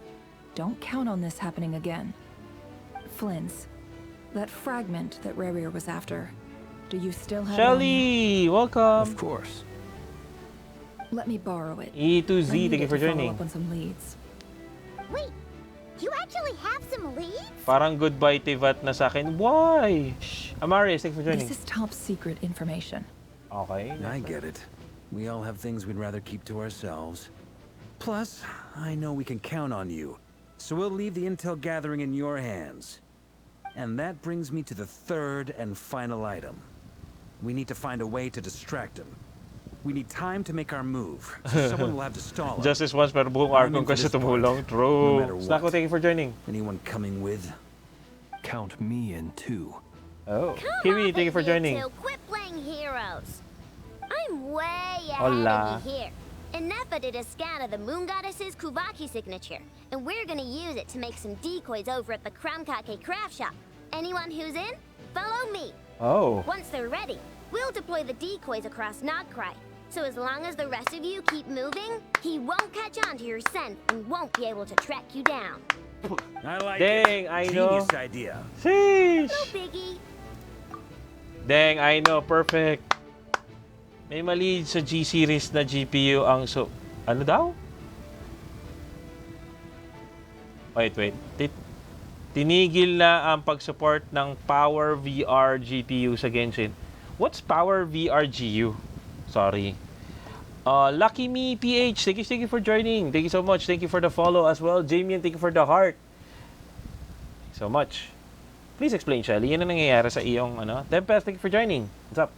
Don't count on this happening again. Flins, that fragment that Ravager was after, do you still have it on you? Shelly, welcome. Of course. Let me borrow it. E to I Z, need thank you it for to follow joining. up on some leads. Wait, you actually have some leads? Parang goodbye Tivat na sa akin. Why? Shh. Amarius, thank you for joining. This is top secret information. Okay. I get it. We all have things we'd rather keep to ourselves. Plus, I know we can count on you. So we'll leave the intel gathering in your hands. And that brings me to the third and final item. We need to find a way to distract him. We need time to make our move, so someone will have to stall him. Justice once, pero buong I'm arc in for kasi this tumulong. part, no matter True. what. Snako, thank you for joining. Anyone coming with? Count me in too. Oh. Come Kiwi, on, thank you for you joining. two. Quit playing heroes. I'm way ahead Hola. of you here. Ineppa did a scan of the Moon Goddess's Kuvaki signature, and we're gonna use it to make some decoys over at the Kramkake craft shop. Anyone who's in, follow me. Oh. Once they're ready, we'll deploy the decoys across Nogcry. So as long as the rest of you keep moving, he won't catch on to your scent and won't be able to track you down. I like Dang, it. I know. Genius idea. Sheesh. No biggie. Dang, I know. Perfect. May mali sa G-series na GPU ang Ano daw? Wait. Tinigil na ang pag-support ng Power VR GPU sa Genshin. What's Power VR GU? Sorry. Lucky Me PH, thank you for joining. Thank you so much. Thank you for the follow as well. Jamie, thank you for the heart. Thank you so much. Please explain, Shelly. Yan ang nangyayari sa iyong Tempest, thank you for joining. What's up?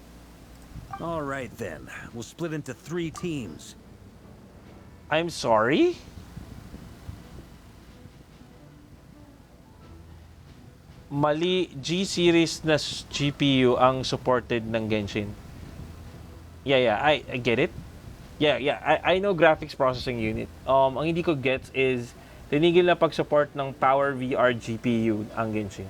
All right then. We'll split into 3 teams. I'm sorry? Mali G-series na GPU ang supported ng Genshin. Yeah, I get it. Yeah, I know graphics processing unit. Ang hindi ko gets is tinigil na pag-support ng Power VR GPU ang Genshin.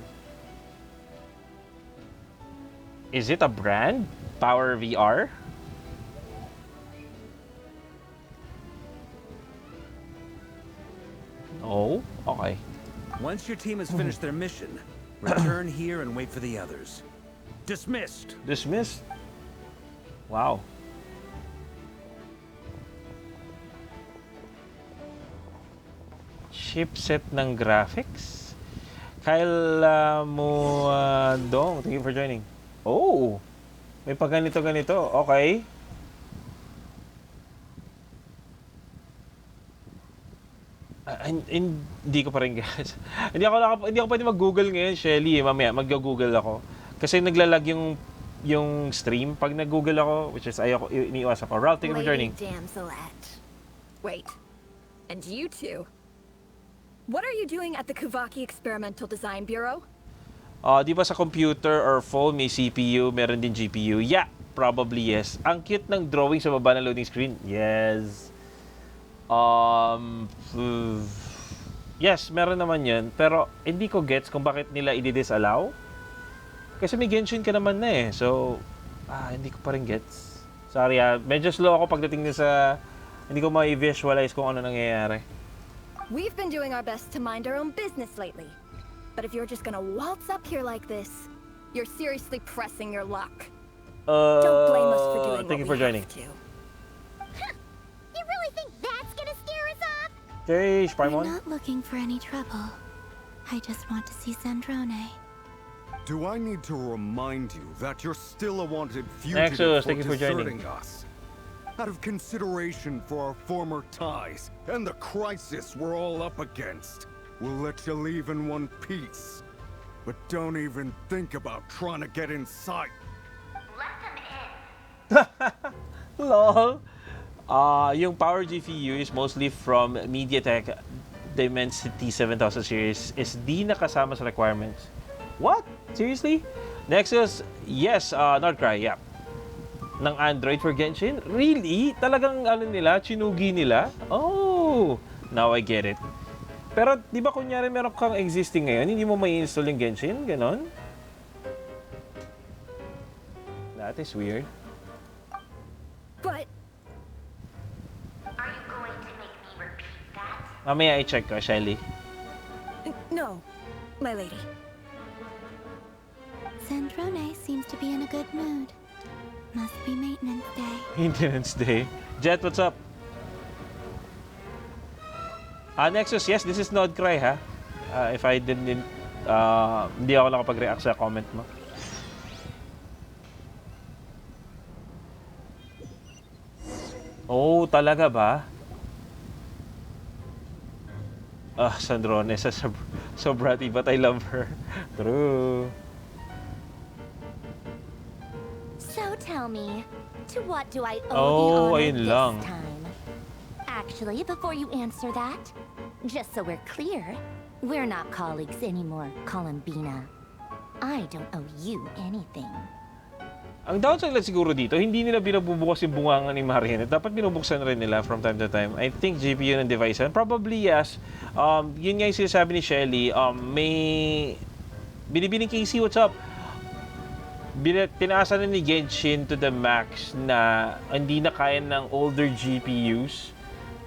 Is it a brand? Power VR? Oh, okay. Once your team has finished their mission, return here and wait for the others. Dismissed. Dismissed? Wow. Chipset ng graphics? Kyle Dong, thank you for joining. Oh! May pag ganito. Okay. Hindi ko pa rin guys. hindi ako pwede mag-Google ngayon, Shelly. Mamaya mag-Google ako. Kasi naglalag yung stream pag nag-Google ako, which is ayoko iniiwas ako. Ralph, thank you for joining. Damselette. Wait. And you two? What are you doing at the Kuvaki Experimental Design Bureau? Di ba sa computer or phone may CPU, meron din GPU? Yeah, probably yes. Ang cute ng drawing sa baba ng loading screen. Yes. Yes, meron naman yun. Pero hindi ko gets kung bakit nila i-disallow. Kasi may Genshin ka naman na eh. So, hindi ko pa rin gets. Sorry medyo slow ako pagdating sa hindi ko ma-visualize kung ano nangyayari. We've been doing our best to mind our own business lately. But if you're just gonna waltz up here like this, you're seriously pressing your luck. Don't blame us for doing thank you for joining. You really think that's gonna scare us off? Okay, We're Paimon. not looking for any trouble. I just want to see Zandrone. Do I need to remind you that you're still a wanted Nexus, fugitive thank you for joining. us? Out of consideration for our former ties and the crisis we're all up against, we'll let you leave in one piece. But don't even think about trying to get inside. Let them in. Lol. Yung Power GPU is mostly from MediaTek Dimensity 7000 series is di nakasama sa requirements. What? Seriously? Nexus, yes, Nordcry, yeah. Ng Android for Genshin? Really? Talagang ano nila, chinugi nila? Oh, now I get it. Pero di ba kunyari meron kang existing ngayon, hindi mo may install yung Genshin? Ganon? That is weird. But Are you going to make me repeat that? Mamaya i-check ko, Shelly. no, my lady. Sandrone seems to be in a good mood. Must be maintenance day. Maintenance day. Jet, what's up? Nexus, yes, this is Nodcry, ha? If I didn't, hindi ako nakapag-react sa comment mo. Oh, talaga ba? Sandrone, so bratty, but I love her. True. So tell me, to what do I owe Oh, the ayun honor lang. this time? Actually, before you answer that, just so we're clear, we're not colleagues anymore, Columbina. I don't owe you anything. Ang downside lang siguro dito, hindi nila binabubukas yung bungangan ni Marianne. Dapat binubuksan rin nila from time to time. I think GPU ng device. And probably yes. Yun nga yung sinasabi ni Shelly. May binibining Casey, what's up? Tinaasa na ni Genshin to the max na hindi na kaya ng older GPUs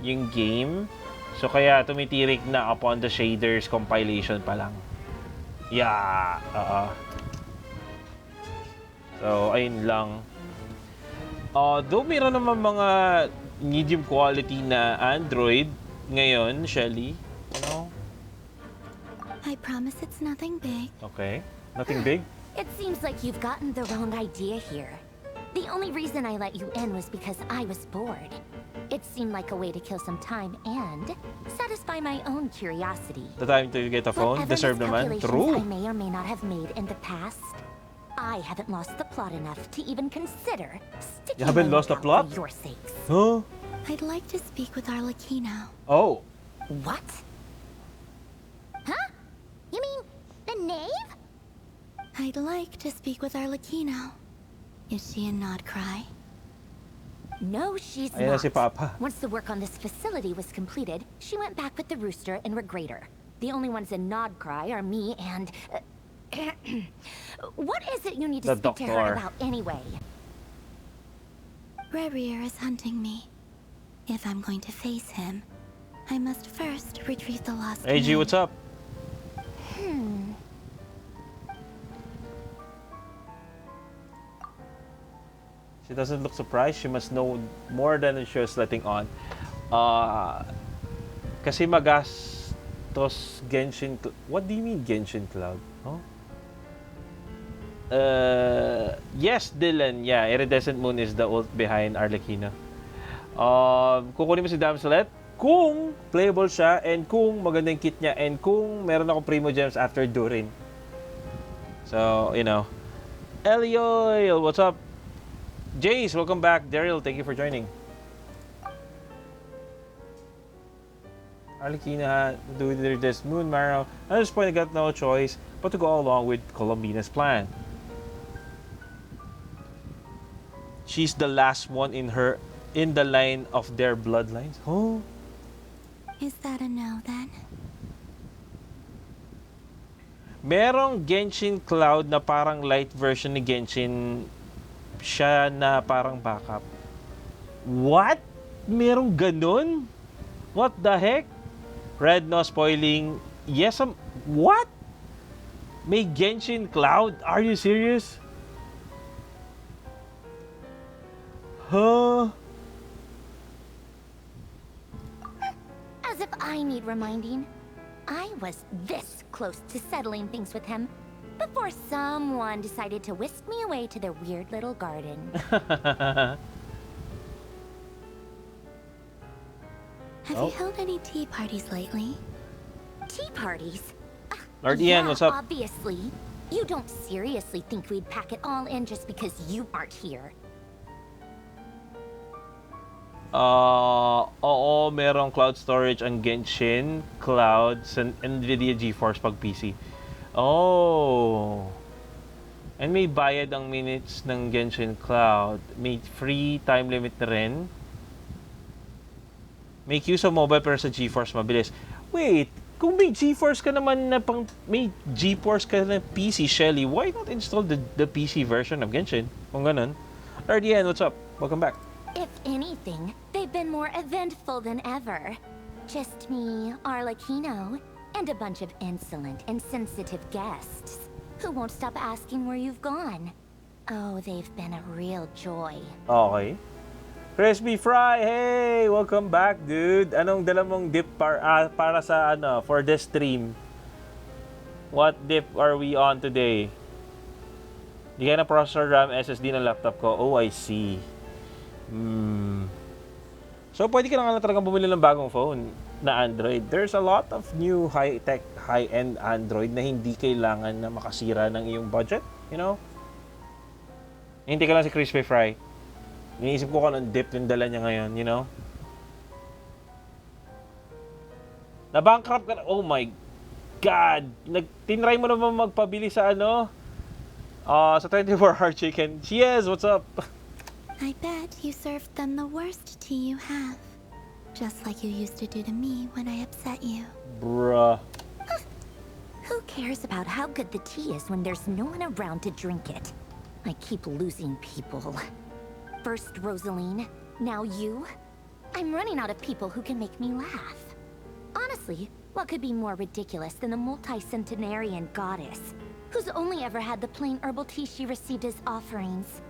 yung game. So kaya tumitirik na upon the shaders compilation pa lang. Yeah. So ayun lang. Though meron naman mga medium quality na Android ngayon, Shelly. You know? I promise it's nothing big. Okay. Nothing big? It seems like you've gotten the wrong idea here. The only reason I let you in was because I was bored. It seemed like a way to kill some time and satisfy my own curiosity. The time to get a phone? Whatever Deserve naman? miscalculations True. I may or may not have made in the past, I haven't lost the plot enough to even consider sticking You haven't my lost the neck plot? out for your sakes. Huh? I'd like to speak with Arlecchino. Oh. What? Huh? You mean the knave? I'd like to speak with Arlecchino. Is she in Nodcry? No, she's Ayan na not. si Papa. Once the work on this facility was completed, she went back with the Rooster and Regrator. The only ones in Nodcry are me and... what is it you need to The speak to her doctor. about anyway? Ravager is hunting me. If I'm going to face him, I must first retrieve the lost Hey G, moon. what's up? She doesn't look surprised. She must know more than she was letting on. Kasi magastos Genshin... What do you mean Genshin Cloud? Huh? Yes, Dylan. Yeah, Iridescent Moon is the ult behind Arlecchino. Kukunin mo si Damselet kung playable siya and kung maganda yung kit niya and kung meron ako Primo Gems after Durin. So, you know. Elioil, what's up? Jace, welcome back. Daryl, thank you for joining. Arlecchino had to do with this Moon Marrow. At this point, I got no choice but to go along with Columbina's plan. She's the last one in the line of their bloodlines. Oh. Is that a no then? Merong Genshin Cloud na parang light version ni Genshin. Siya na parang backup. What? Merong ganun? What the heck? Red no spoiling. Yes, what? May Genshin Cloud? Are you serious? Huh? As if I need reminding. I was this close to settling things with him before someone decided to whisk me away to their weird little garden. Have you held any tea parties lately? Tea parties? Lord Yeah, Ian, what's up? obviously. You don't seriously think we'd pack it all in just because you aren't here. Oo, merong cloud storage ang Genshin, Cloud, sa Nvidia GeForce pag PC. Oh. And may bayad ang minutes ng Genshin Cloud. May free time limit na rin. Make use of mobile pero sa GeForce mabilis. Wait, kung may GeForce ka naman na may GeForce ka na PC, Shelly, why not install the PC version of Genshin? Kung ganun. RDN, what's up? Welcome back. If anything, they've been more eventful than ever. Just me, Arlecchino, and a bunch of insolent and sensitive guests who won't stop asking where you've gone. Oh, they've been a real joy. Okay. Crispy Fry, hey! Welcome back, dude. Anong dala mong dip para sa for this stream? What dip are we on today? Di kaya na processor RAM SSD ng laptop ko. Oh, I see. So, pwede ka na nga talagang bumili ng bagong phone na Android. There's a lot of new high-tech, high-end Android na hindi kailangan na makasira ng iyong budget, you know? Hindi ka lang si Crispy Fry. Iniisip ko kung anong dip yung dala niya ngayon, you know? Na-bankrupt ka na. Oh my God! Tinry mo naman magpabili sa sa 24-hour chicken. Yes, what's up? I bet you served them the worst tea you have. Just like you used to do to me when I upset you. Bruh. Who cares about how good the tea is when there's no one around to drink it? I keep losing people. First Rosaline, now you. I'm running out of people who can make me laugh. Honestly, what could be more ridiculous than the multi-centenarian goddess, who's only ever had the plain herbal tea she received as offerings?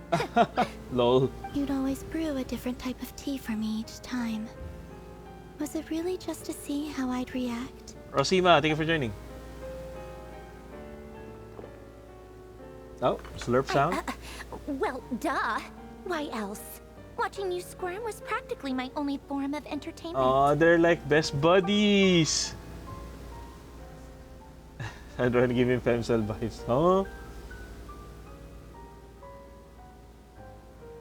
Lol. You'd always brew a different type of tea for me each time. Was it really just to see how I'd react? Rosima, thank you for joining. Oh, slurp sound? Well, duh. Why else? Watching you squirm was practically my only form of entertainment. Oh, they're like best buddies. I'm trying to give him femcel vibes. Huh?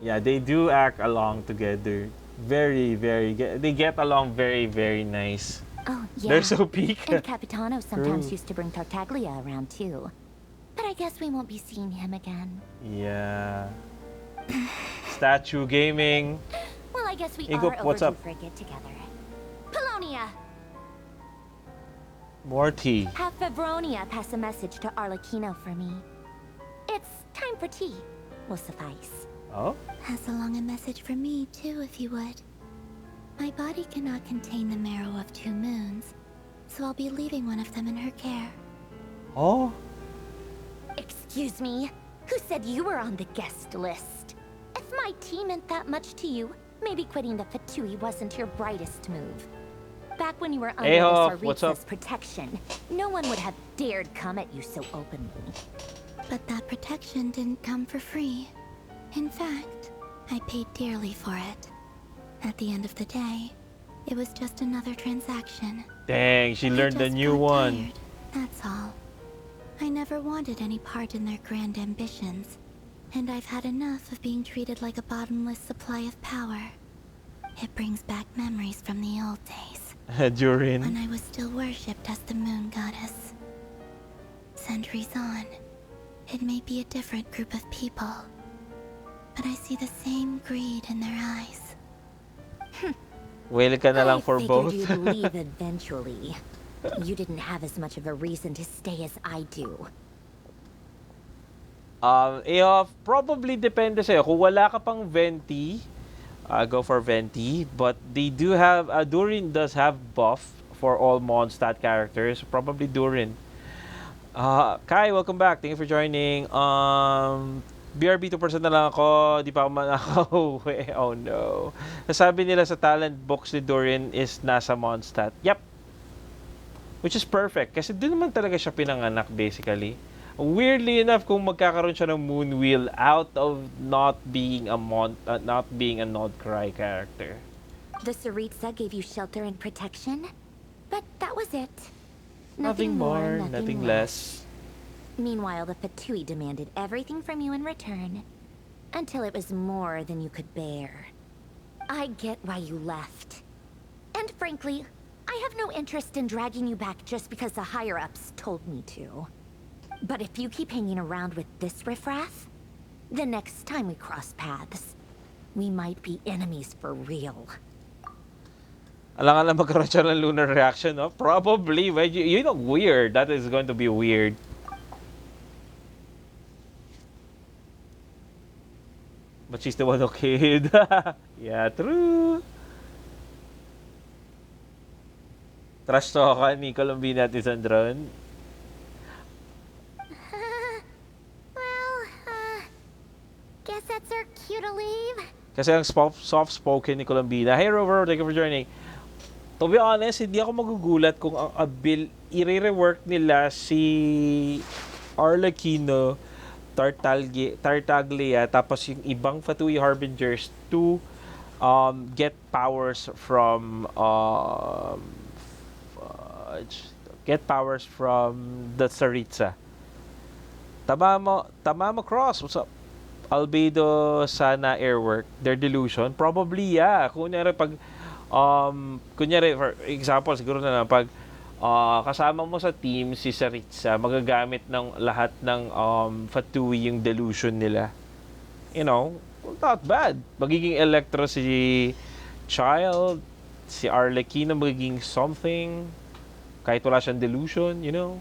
Yeah, they do act along together. They get along very, very nice. Oh, yeah. They're so peak. And Capitano sometimes used to bring Tartaglia around too. But I guess we won't be seeing him again. Yeah. Statue gaming. Well, I guess we Igop, are what's overdue up? for a get-together. Polonia! More tea. Have Favronia pass a message to Arlecchino for me. It's time for tea. Will suffice. Oh? Pass along a message for me, too, if you would. My body cannot contain the marrow of 2 moons, so I'll be leaving one of them in her care. Oh? Excuse me? Who said you were on the guest list? If my tea meant that much to you, maybe quitting the Fatui wasn't your brightest move. Back when you were under the Saritsa's protection, no one would have dared come at you so openly. But that protection didn't come for free. In fact, I paid dearly for it. At the end of the day, it was just another transaction. Dang, she learned a new one. Tired, that's all. I never wanted any part in their grand ambitions, and I've had enough of being treated like a bottomless supply of power. It brings back memories from the old days. Durin. When I was still worshipped as the moon goddess. Centuries on, it may be a different group of people, but I see the same greed in their eyes. Whale ka na lang for both. I figured you'd leave eventually. You didn't have as much of a reason to stay as I do. Probably depende sa'yo. Kung wala ka pang venti, go for venti. But they do have, Durin does have buff for all Mondstadt characters. Probably Durin. Kai, welcome back. Thank you for joining. BRB 2% na lang ako. Di pa ako manakauwi. Oh no. Sabi nila sa talent box ni Durin is nasa Mondstadt. Yep. Which is perfect. Kasi doon naman talaga siya pinanganak basically. Weirdly enough, kung magkakaroon siya ng Moon Wheel out of not being a Nodcry character. The Saritsa gave you shelter and protection, but that was it. Nothing more, nothing less. Meanwhile, the Fatui demanded everything from you in return, until it was more than you could bear. I get why you left. And frankly, I have no interest in dragging you back just because the higher-ups told me to. But if you keep hanging around with this riffraff, the next time we cross paths, we might be enemies for real. Alam ka na magkaroon siya ng lunar reaction, no? Probably. You know, weird. That is going to be weird. But she's the one who kid. Yeah, true. Trash talk ni Colombina at Isandron. Guess that's our cue to leave. Kasi ang soft-spoken ni Colombina. Hey, Rover, thank you for joining. To be honest, hindi ako magugulat kung ang i-rework nila si Arlecchino, Tartaglia, tapos yung ibang Fatui Harbingers to get powers from the Tsaritsa. Tamamo Cross, what's up? Albedo Sana Airwork, their delusion, probably yeah. Kunyari for example, siguro na pag kasama mo sa team si Tsaritsa, magagamit ng lahat ng Fatui yung delusion nila. You know, not bad. Magiging Electro si Child, si Arlecchino magiging something, kahit wala siyang delusion, you know.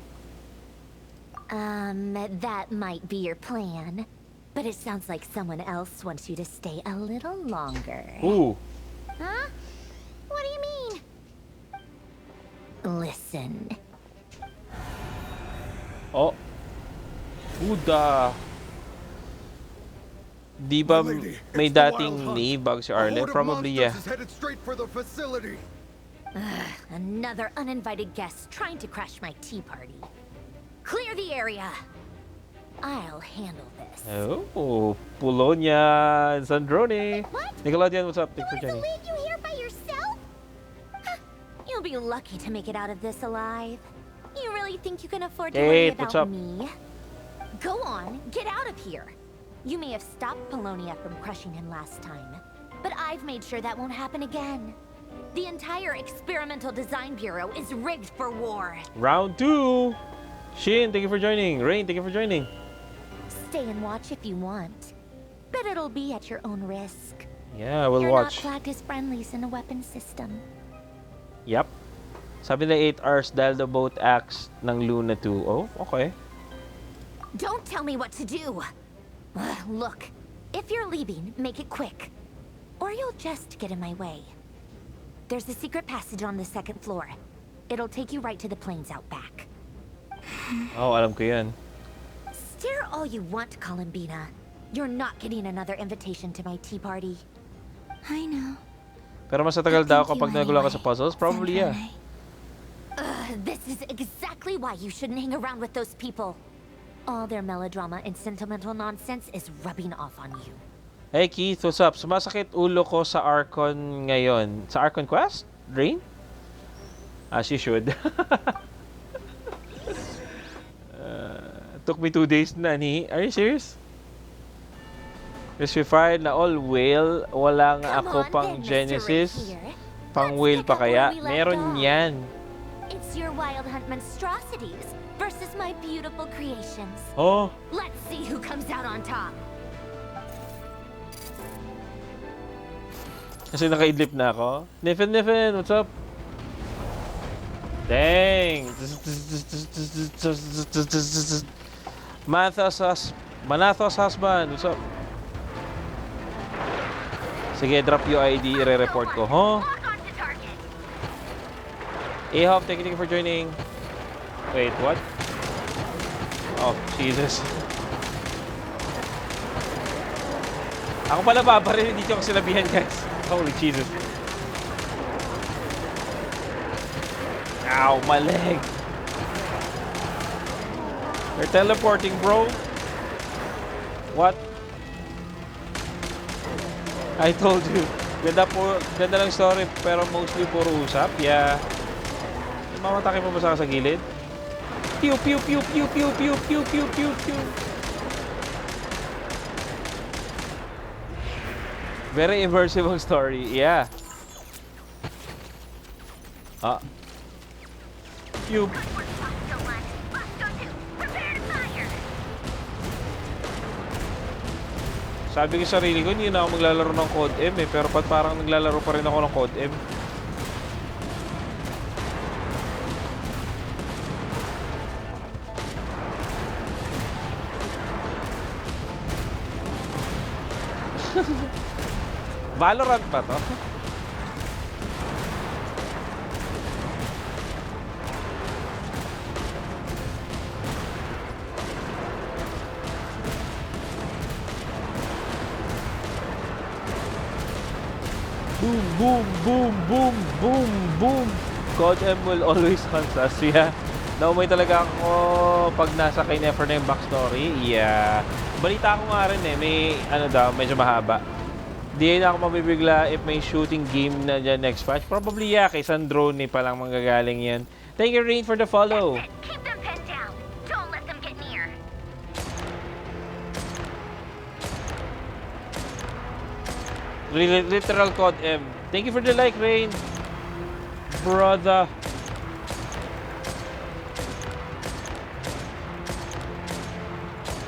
That might be your plan. But it sounds like someone else wants you to stay a little longer. Ooh. Huh? What do you mean? Listen. Oh. Uda. Di ba may dating nibag si Arlen? Probably, yeah. Another uninvited guest trying to crash my tea party. Clear the area. I'll handle this. Oh, Polonia and Sandrone. What? Nickelodeon, what's up? Thanks for You joining. want to leave you here by yourself? You'll be lucky to make it out of this alive. You really think you can afford to worry what's about up? me? Go on, get out of here. You may have stopped Polonia from crushing him last time, but I've made sure that won't happen again. The entire Experimental Design Bureau is rigged for war. Round 2. Shin, thank you for joining. Rain, thank you for joining. Stay and watch if you want, but it'll be at your own risk. Yeah, we'll You're watch. not flagged as friendlies in the weapon system. Yep. Sabi na 8 hours dahil the boat acts ng Luna 2. Oh, okay. Don't tell me what to do. Look, if you're leaving, make it quick, or you'll just get in my way. There's a secret passage on the 2nd floor. It'll take you right to the plains out back. Oh, alam ko yan. Stare all you want, Colombina. You're not getting another invitation to my tea party. I know. Pero mas matagal daw kapag nagulo ka sa puzzles? Probably, yeah. This is exactly why you shouldn't hang around with those people. All their melodrama and sentimental nonsense is rubbing off on you. Hey Keith, what's up? Sumasakit ulo ko sa Archon ngayon. Sa Archon Quest? Drain? As you should. Took me 2 days na ni. Are you serious? Crucified na all whale. Wala nga ako pang Genesis. Pang whale pa kaya? Meron yan. It's your wild hunt monstrosities versus my beautiful creations. Oh. Let's see who comes out on top. Kasi naka-idlip na ako. Niffin, what's up? Dang! Manathos husband, what's up? Sige, drop yung ID, i-report ko. Huh? Ahop, thank you for joining. Wait, what? Oh, Jesus. Ako pala babaril, hindi ko sinabihan, guys. Holy Jesus. Ow, my leg. They're teleporting, bro. What? I told you. Ganda ng story, pero mostly puro usap. Yeah. Mamatake pa ba sa gilid? Pew, pew, pew, pew, pew, pew, pew, pew, pew, pew. Very immersive ang story. Yeah. Ah. Cube. Sabi ko sa sarili ko, hindi na ako maglalaro ng Code M eh. Pero parang naglalaro pa rin ako ng Code M. Valorant ba to? Boom, boom, boom, boom, boom, boom. God M will always hunt us. Yeah. Naumay talaga ako pag nasa kay Nefer na yung backstory. Yeah. Balita ko nga rin eh. May ano daw, medyo mahaba. Di na ako mabibigla if may shooting game na dyan next patch. Probably yeah. Kay Sandrone palang manggagaling yan. Thank you, Rain, for the follow. Keep them pinned down. Don't let them get near. Literal Code M. Thank you for the like, Rain. Brother.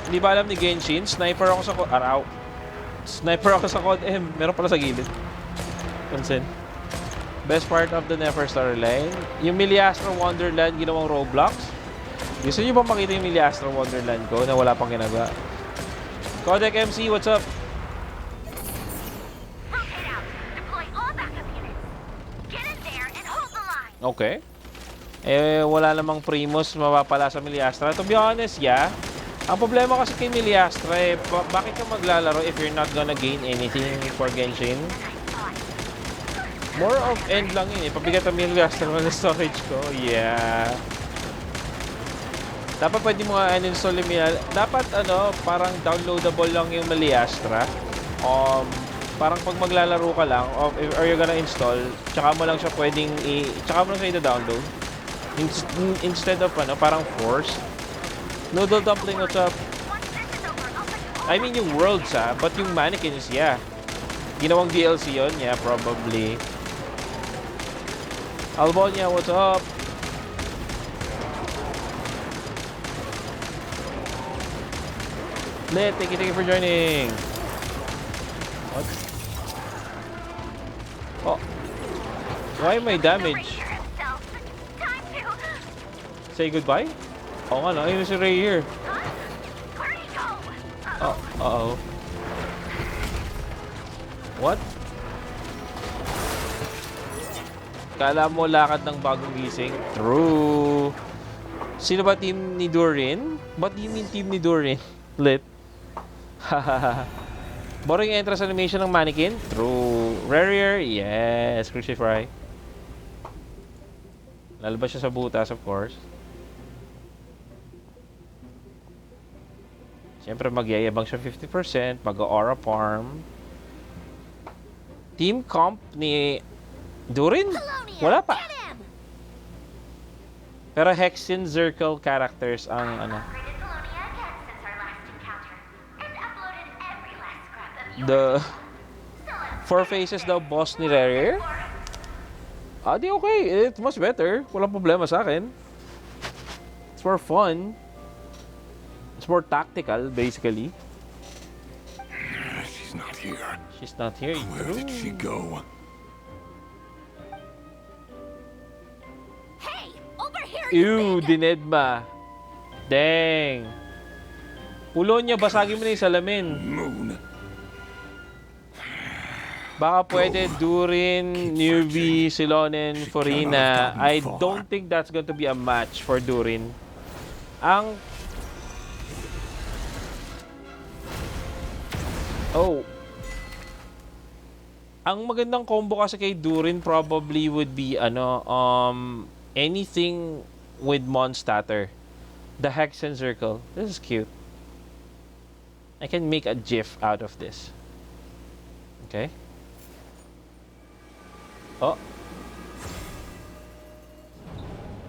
Hindi ba alam ni Genshin? Sniper ako sa araw. Sniper ako sa Code M. Meron pala sa gilid. Pansin. Best part of the Nefer storyline. Yung Miliastra Wonderland ginawang Roblox. Gusto niyo ba makita yung Miliastra Wonderland ko na wala pang ginagawa? Codec MC, what's up? Okay. Eh, wala namang Primus mapapala sa Miliastra. To be honest, yeah. Ang problema kasi kay Miliastra eh, bakit ka maglalaro if you're not gonna gain anything for Genshin? More of end lang yun eh. Pabigat ang Miliastra ng storage ko. Yeah. Dapat pwede mo nga uninstall yung dapat ano, parang downloadable lang yung Miliastra. Parang pag maglalaro ka lang, or you're gonna install, tsaka mo lang siya pwedeng tsaka mo lang siya i-download. Instead of ano, parang force. Noodle Dumpling, what's up? I mean yung worlds but yung mannequins, yeah. Ginawang DLC yun, yeah, probably. Albonia, what's up? Lit, thank you for joining. What? Oh. Why my damage? Say goodbye? Oo nga na, ayun si Ray here. Oh, uh-oh. What? Kala mo lakad ng bagong gising? True. Sino ba team ni Durin? What do you mean team ni Durin? Lit. Hahaha. Boring entrance animation ng mannequin? True. Rarier? Yes. Crucify. Lalabas siya sa butas, of course. Siyempre, magyayabang siya 50%. Mag-aura farm. Team comp ni Durin? Wala pa. Pero Hexen Circle characters ang ano. The Four Faces daw boss ni Rare. Di okay. It's much better. Walang problema sa akin. It's more fun. It's more tactical, basically. She's not here. She's not here. Where did she go? Hey, over here. Ew, dinedma. Dang. Ulo niya, basagin mo na yung salamin. Moon. Baka pwede Durin, Newbie, Silonen, Forina. I don't think that's going to be a match for Durin. Ang magandang combo kasi kay Durin probably would be anything with Monstatter. The Hexen Circle. This is cute. I can make a GIF out of this. Okay. Oh.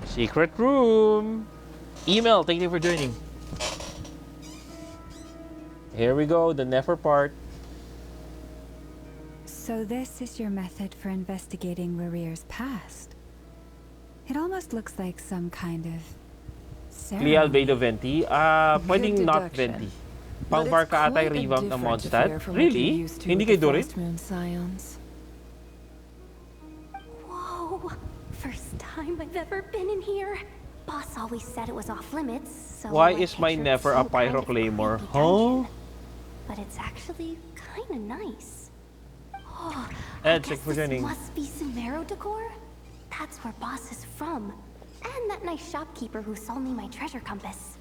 Secret room. Email, thank you for joining. Here we go, the Nefer part. So this is your method for investigating Rarir's past. It almost looks like some kind of Cleal ceremony. Bedo Venti? Pwedeng not Venti. Pang Barca ata yung revamp ng Mondstadt? Really? Hindi kay Dorit? Whoa, first time I've ever been in here. Boss always said it was off limits, so Why I is my pictured Nefer a some kind Pyro of Claymore? creepy Huh? dungeon. But it's actually kinda nice. Oh, I Ed, guess check for this joining. must be Sumero decor? That's where Boss is from. And that nice shopkeeper who sold me my treasure compass.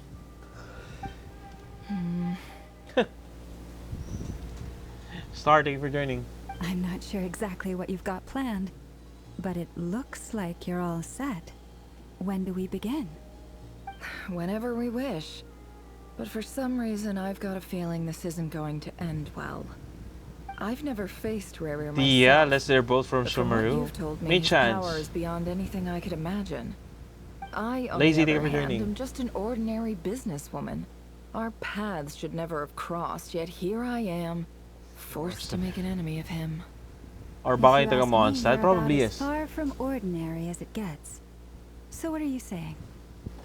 Starting for joining. I'm not sure exactly what you've got planned, but it looks like you're all set. When do we begin? Whenever we wish. But for some reason, I've got a feeling this isn't going to end well. I've never faced Rarir myself. Yeah, unless they're both from but from what Sumeru. you've told me, May his chance. power is beyond anything I could imagine. I, on Lazy the day other for hand, joining. am just an ordinary businesswoman. Our paths should never have crossed, yet here I am, forced to make an enemy of him. Or If baka you yung taga ask me, Mondstadt? you're Probably about yes. as far from ordinary as it gets. So what are you saying?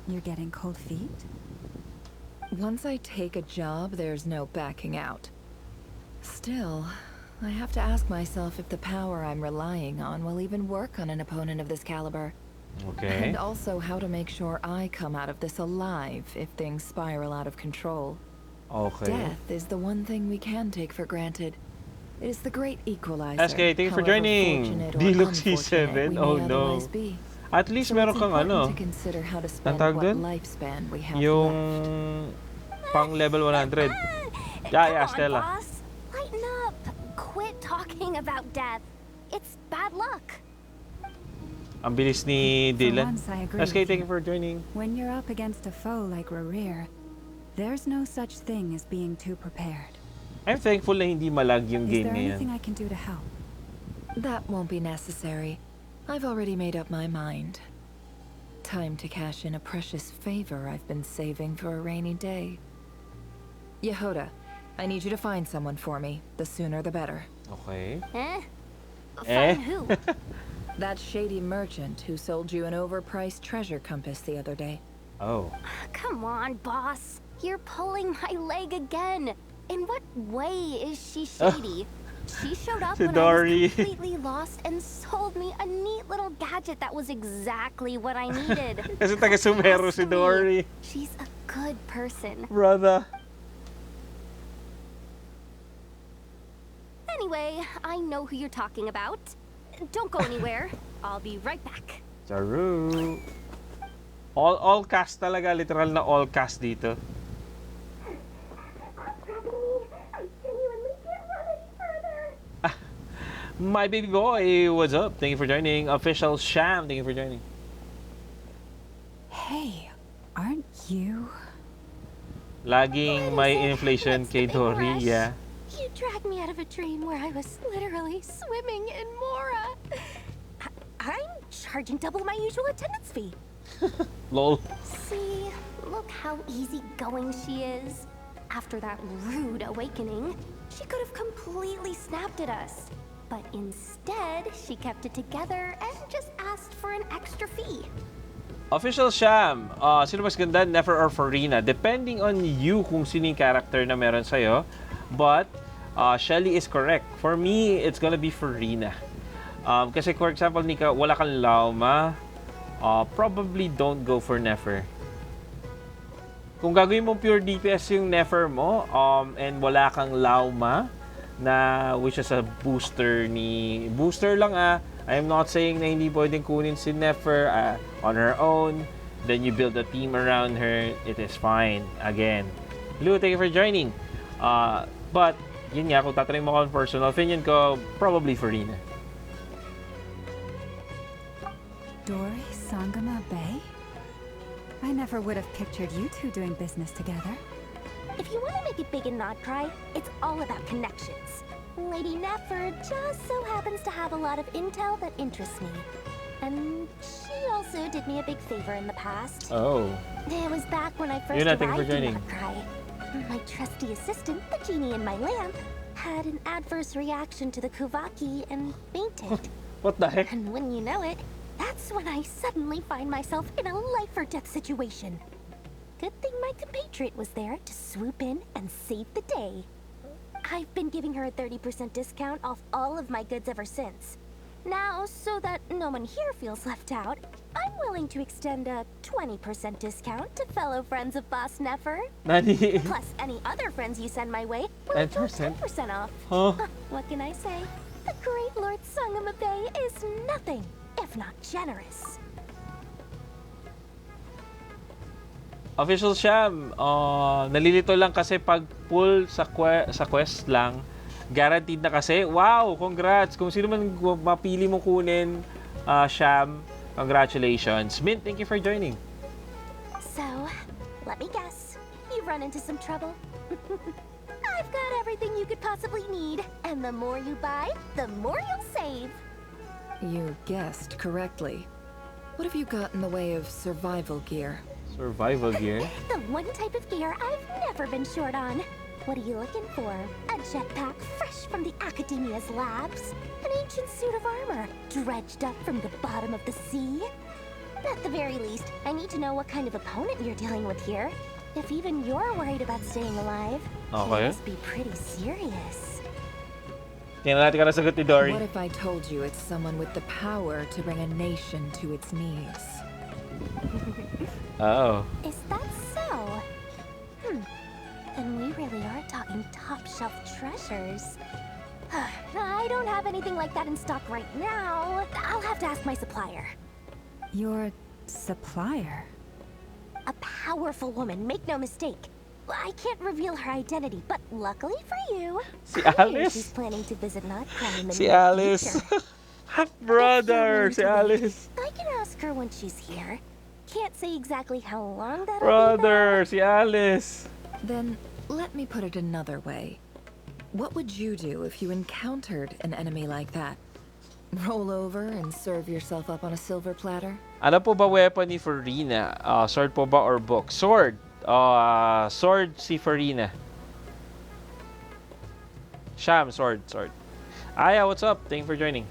You're getting cold feet? Once I take a job, there's no backing out. Still, I have to ask myself if the power I'm relying on will even work on an opponent of this caliber. Okay. And also how to make sure I come out of this alive if things spiral out of control. Okay. Death is the one thing we can take for granted. It is the great equalizer. SK, thank you for however joining. fortunate or Deluxe unfortunate C7? we Oh may no. otherwise be. At least So meron it's kang important ano. to consider how to spend Ang tawag what dun? lifespan we have Yung pang level 100. Come Yeah, on, Stella. Boss. Lighten up. Quit talking about death. It's bad luck. Ang bilis ni For Dylan. once, I agree SK, with thank you. you for joining. When you're up against a foe like Rarir, there's no such thing as being too prepared. I'm thankful na hindi malag yung Is game there ngayon. anything I can do to help? That won't be necessary. I've already made up my mind. Time to cash in a precious favor I've been saving for a rainy day. Yehoda, I need you to find someone for me. The sooner the better. Okay. Eh? Eh? Find who? That shady merchant who sold you an overpriced treasure compass the other day. Oh. Come on, boss. You're pulling my leg again. In what way is she shady? She showed up when I Sidori. was completely lost and sold me a neat little gadget that was exactly what I needed. Kasi taga Sumero si Trust me, Dory. She's a good person. Brother. Anyway, I know who you're talking about. Don't go anywhere. I'll be right back. Charu. All cast talaga, literal na all cast dito. My baby boy, what's up? Thank you for joining. Official Sham, thank you for joining. Hey, aren't you? Laging may inflation kay Dory, yeah. You dragged me out of a dream where I was literally swimming in Mora. I'm charging double my usual attendance fee. Lol. See, look how easygoing she is. After that rude awakening, she could have completely snapped at us. But instead, she kept it together and just asked for an extra fee. Official Sham, sino mas ganda, Nefer or Farina? Depending on you kung sino yung character na meron sa'yo. But, Shelly is correct. For me, it's gonna be Farina. Kasi for example, Nika, wala kang Lauma, probably don't go for Nefer. Kung gagawin mo pure DPS yung Nefer mo, and wala kang Lauma, na which is a booster lang I am not saying na hindi pwedeng kunin si Nefer on her own, then you build a team around her, it is fine. Again, Lou, thank you for joining. But yun nga, kung tatanungin mo ako personal opinion ko, probably Farina. Dory, Sangama, Bay? I never would have pictured you two doing business together. If you want to make it big and not cry, it's all about connections. Lady Nefer just so happens to have a lot of intel that interests me. And she also did me a big favor in the past. Oh. It was back when I first Yun na, thank you for arrived in joining. Not Cry. My trusty assistant, the genie in my lamp, had an adverse reaction to the Kuvaki and fainted. What the heck? And when you know it, that's when I suddenly find myself in a life or death situation. Good thing my compatriot was there to swoop in and save the day. I've been giving her a 30% discount off all of my goods ever since. Now, so that no one here feels left out, I'm willing to extend a 20% discount to fellow friends of Boss Nefer. Nani? Plus any other friends you send my way will enjoy 10% off. Huh? What can I say? The great Lord Sangamabe is nothing if not generous. Official Sham, nalilito lang kasi pag pull sa quest lang, guaranteed na kasi. Wow, congrats! Kung sino man mapili mong kunin, Sham, congratulations. Mint, thank you for joining. So, let me guess. You've run into some trouble? I've got everything you could possibly need. And the more you buy, the more you'll save. You guessed correctly. What have you got in the way of survival gear? Survival gear? The one type of gear I've never been short on. What are you looking for? A jetpack fresh from the Academia's labs? An ancient suit of armor dredged up from the bottom of the sea? At the very least, I need to know what kind of opponent you're dealing with here. If even you're worried about staying alive, Okay. it must be pretty serious. Tingnan natin ka na sagot ni Dory. What if I told you it's someone with the power to bring a nation to its knees? Oh. Is that so? Then we really are talking top-shelf treasures. I don't have anything like that in stock right now. I'll have to ask my supplier. Your supplier? A powerful woman, make no mistake. I can't reveal her identity, but luckily for you, Si I hear Alice? she's planning to visit Notcrime in the Si near Alice. future. Half-brother, si Alice. I can ask her when she's here. Can't say exactly how long that'll be, Brother, si Alice. Then let me put it another way. What would you do if you encountered an enemy like that? Roll over and serve yourself up on a silver platter? Ano po ba weapon ni Farina? Sword po ba or book? Sword. Sword si Farina. Sham, sword. Aya, what's up? Thank you for joining.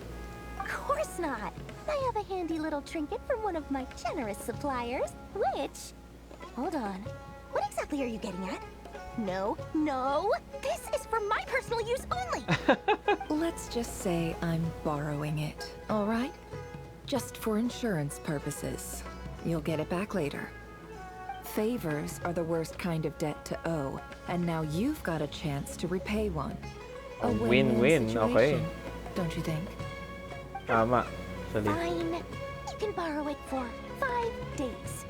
Of course not. I have a handy little trinket from one of my generous suppliers, which... Hold on. What exactly are you getting at? No. This is for my personal use only. Let's just say I'm borrowing it, all right? Just for insurance purposes. You'll get it back later. Favors are the worst kind of debt to owe, and now you've got a chance to repay one. A win-win, okay. situation, don't you think? Tama. Actually. Fine. You can borrow it for 5 days.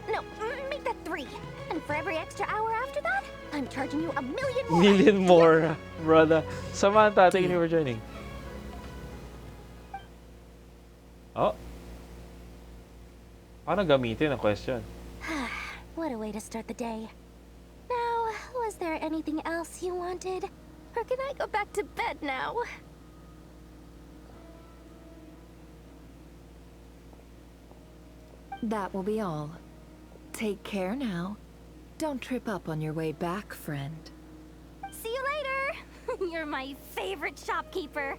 No, make that 3. And for every extra hour after that, I'm charging you 1,000,000 more. Million more, brother. Samantha, thank you for joining. Oh. Paano gamitin ang question? What a way to start the day. Now, was there anything else you wanted? Or can I go back to bed now? That will be all. Take care now. Don't trip up on your way back, friend. See you later! You're my favorite shopkeeper.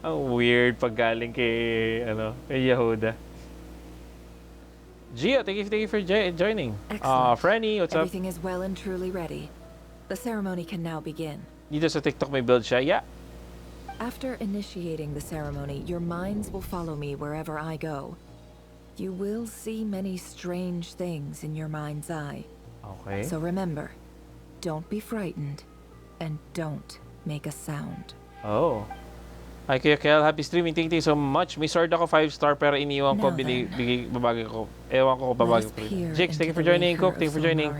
Ang weird pag galing kay Yehuda. Gio, thank you for joining. Excellent. Franny, what's up? Everything is well and truly ready. The ceremony can now begin. Dito sa TikTok may build siya. Yeah. After initiating the ceremony, your minds will follow me wherever I go. You will see many strange things in your mind's eye. Okay. So remember, don't be frightened, and don't make a sound. Oh. Hi, Kuya Kel. Happy streaming. Thank you so much. May sword ako 5-star pero iniwan ko, babagay ko. Ewan ko babagay ko. Jix, thank you for joining. Cook, thank you for joining.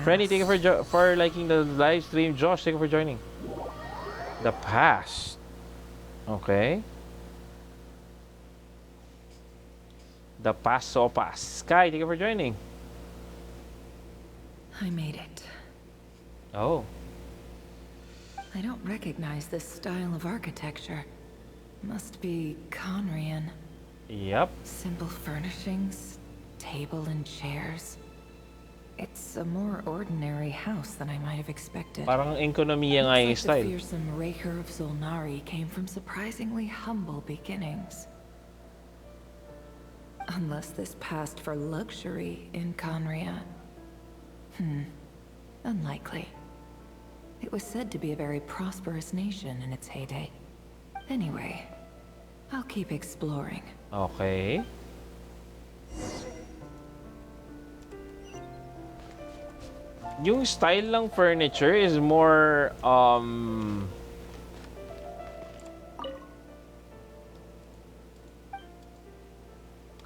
Frenny, thank you for liking the live stream. Josh, thank you for joining. The past. Okay. The past so past. Sky, thank you for joining. I made it. Oh. I don't recognize this style of architecture. Must be Conrian. Yep. Simple furnishings, table and chairs. It's a more ordinary house than I might have expected. Parang ekonomiya nga yung Looks like style. the fearsome Ravager of Solnari came from surprisingly humble beginnings. Unless this passed for luxury in Conria. Unlikely. It was said to be a very prosperous nation in its heyday. Anyway, I'll keep exploring. Okay. Yung style ng furniture is more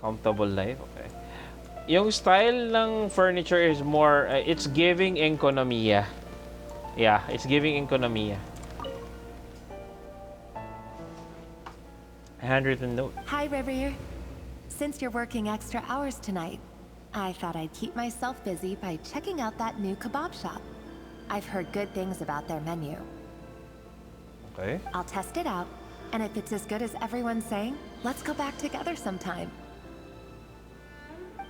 comfortable life. Okay. Yung style ng furniture is more it's giving ekonomiya. Yeah, it's giving ekonomiya. Handwritten note. Hi, Ravager. Since you're working extra hours tonight, I thought I'd keep myself busy by checking out that new kebab shop. I've heard good things about their menu. Okay. I'll test it out, and if it's as good as everyone's saying, let's go back together sometime.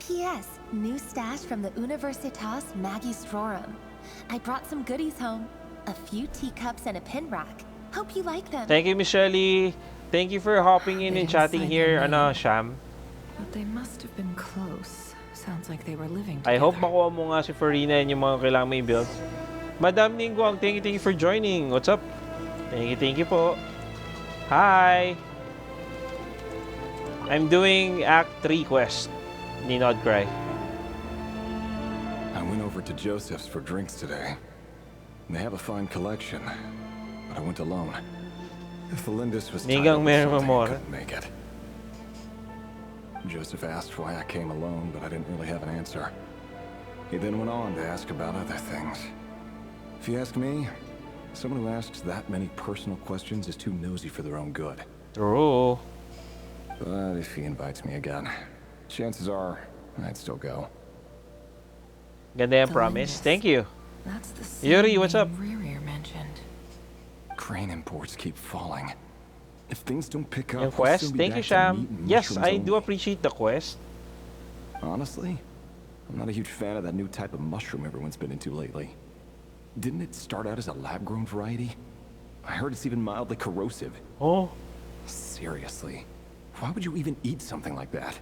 P.S. New stash from the Universitas Magistrorum. I brought some goodies home. A few teacups and a pin rack. Hope you like them. Thank you, Miss Shelley. Thank you for hopping in and chatting here, Sham. But they must have been close. Sounds like they were living I together. hope makuha mo nga si Farina and yung mga kailangan may builds. Madam Ningguang, thank you for joining. What's up? Thank you po. Hi! I'm doing Act 3 quest. Ninod Cry. I went over to Joseph's for drinks today. They have a fine collection, but I went alone. If Felindis was tied up with something, I couldn't make it. Joseph asked why I came alone, but I didn't really have an answer. He then went on to ask about other things. If you ask me, someone who asks that many personal questions is too nosy for their own good. True. But if he invites me again, chances are I'd still go. Ganda yung promise. Thank you. That's the Yuri, what's up? Ravager mentioned. Crane imports keep falling. If things don't pick up, Yung quest? Thank you, Sham. Yes, I do appreciate the quest. Honestly, I'm not a huge fan of that new type of mushroom everyone's been into lately. Didn't it start out as a lab-grown variety? I heard it's even mildly corrosive. Oh? Seriously, why would you even eat something like that?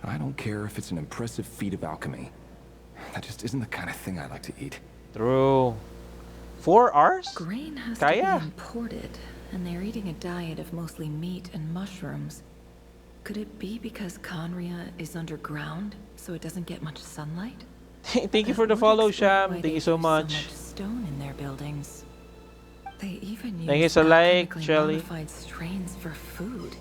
I don't care if it's an impressive feat of alchemy. That just isn't the kind of thing I like to eat. True. 4 hours? Grain has Kaya. to be imported, and they're eating a diet of mostly meat and mushrooms. Could it be because Conria is underground, so it doesn't get much sunlight? Thank you for the follow, Sham. Thank you so much. So much stone in their buildings. They even use Thank you so like, alchemically Shelly. modified strains for food.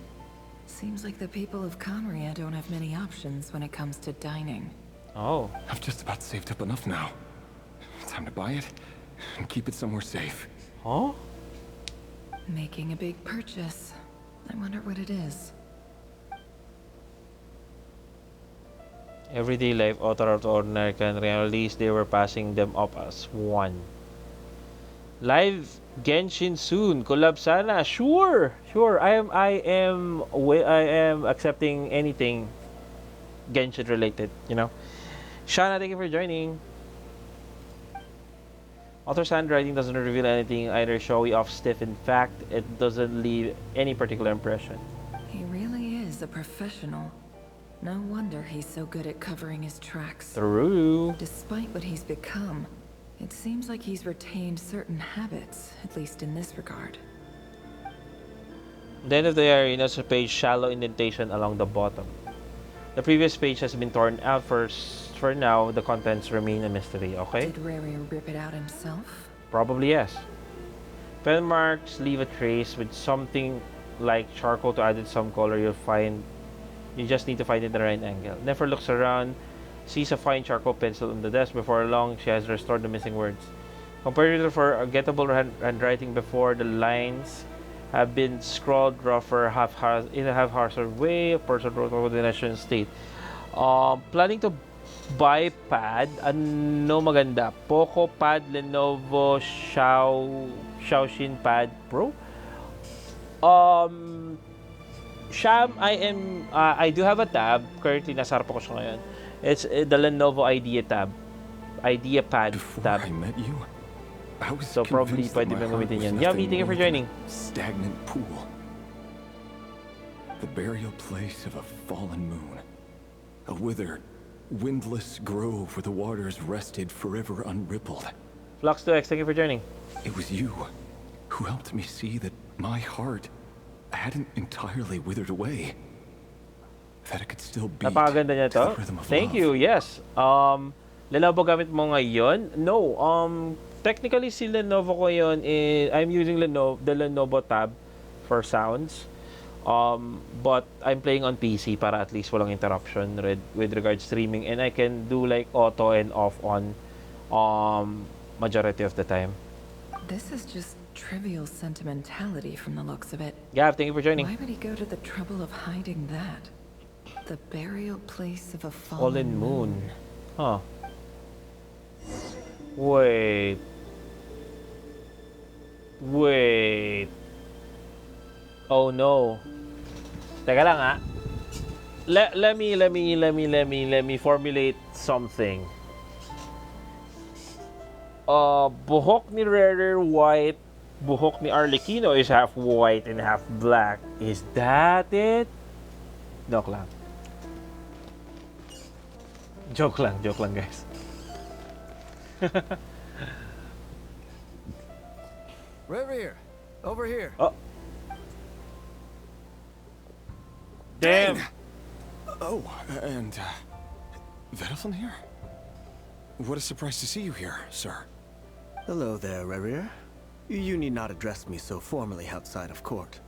Seems like the people of Conria don't have many options when it comes to dining. Oh. I've just about saved up enough now. Time to buy it and keep it somewhere safe. Huh? Making a big purchase. I wonder what it is. Everyday life, author of ordinary can release, they were passing them up as one. Live Genshin soon. Collab sana. Sure. I am accepting anything Genshin related, you know. Shana, thank you for joining. Author's handwriting doesn't reveal anything either showy or stiff. In fact, it doesn't leave any particular impression. He really is a professional. No wonder he's so good at covering his tracks. True. Despite what he's become, it seems like he's retained certain habits, at least in this regard. The end of the arena is a page shallow indentation along the bottom. The previous page has been torn out for now. The contents remain a mystery. Okay. Did Rary rip it out himself? Probably yes. Pen marks leave a trace with something like charcoal to add in some color. You just need to find it in the right angle. Never looks around, sees a fine charcoal pencil on the desk. Before long, she has restored the missing words. Compared to forgettable handwriting before, the lines have been scrawled rougher, in a haphazard way. A person wrote over the national state. Planning to buy pad. Ano maganda? Poco pad, Lenovo, Xiaoxin pad Pro. Sham, I do have a tab. Currently, nasa harap ko siya ngayon. It's the Lenovo Idea tab. Idea Pad tab. Before I met you, I was So probably convinced that pwede my bang heart gamitin was yan. Yummy, nothing thank you for more than joining. a stagnant pool. The burial place of a fallen moon. A withered, windless grove where the waters rested forever unrippled. Flux2X, thank you for joining. It was you who helped me see that my heart hadn't entirely withered away. That it could still beat Napakaganda niya to the to. rhythm of Thank love. you, yes. Lenovo gamit mo ngayon? No, technically si Lenovo ko yun, I'm using the Lenovo tab for sounds. But I'm playing on PC para at least walang interruption with regards streaming, and I can do like auto and off on majority of the time. This is just trivial sentimentality from the looks of it. Gav, thank you for joining. Why would he go to the trouble of hiding that? The burial place of a Fallen moon. Huh. Wait. Oh no. Teka lang ah. Let me formulate something. Buhok ni Ravager white, buhok ni Arlecchino is half white and half black. Is that it? Joke lang. Joke lang guys. Ravager, over here. Oh. Damn. Oh, and Vedaflin here? What a surprise to see you here, sir. Hello there, Ravager. You need not address me so formally outside of court.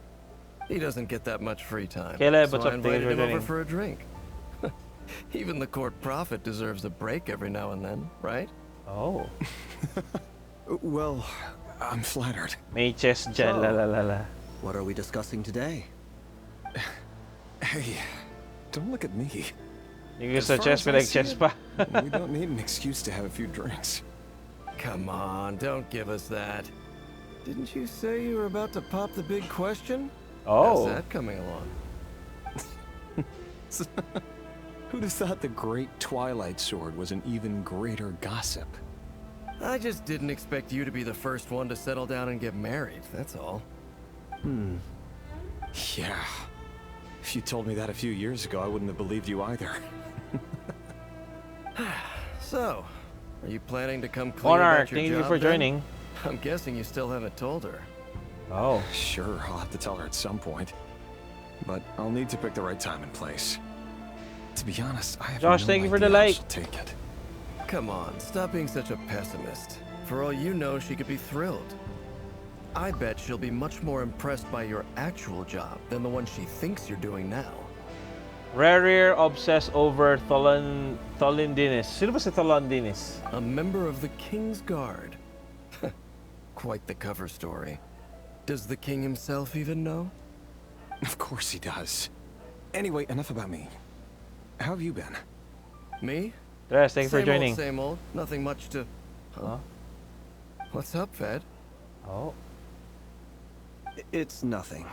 He doesn't get that much free time, Caleb, so what's I up? invited him over Doing? for a drink. Even the court prophet deserves a break every now and then, right? Oh. Well, I'm flattered. May chest dyan, la la la la. What are we discussing today? Hey, don't look at me. Yung As sa far chest, as I may see chest it, pa. We don't need an excuse to have a few drinks. Come on, don't give us that. Didn't you say you were about to pop the big question? Oh. How's that coming along? Who'd have thought the great Twilight Sword was an even greater gossip? I just didn't expect you to be the first one to settle down and get married, that's all. Yeah. If you told me that a few years ago, I wouldn't have believed you either. So, are you planning to come clean Monarch, about your thank you job for then? joining. I'm guessing you still haven't told her. Oh. Sure, I'll have to tell her at some point. But I'll need to pick the right time and place. To be honest, I have Josh, no thank you for the idea how like. she'll take it. Come on, stop being such a pessimist. For all you know, she could be thrilled. I bet she'll be much more impressed by your actual job than the one she thinks you're doing now. Ravager obsessed over Tholindinus. Sino ba si Tholindinus? A member of the King's Guard. Quite the cover story. Does the king himself even know? Of course he does. Anyway, enough about me. How have you been? Me? Yes, thank you for joining. Same old, nothing much to... Huh? What's up, Fed? Oh. It's nothing.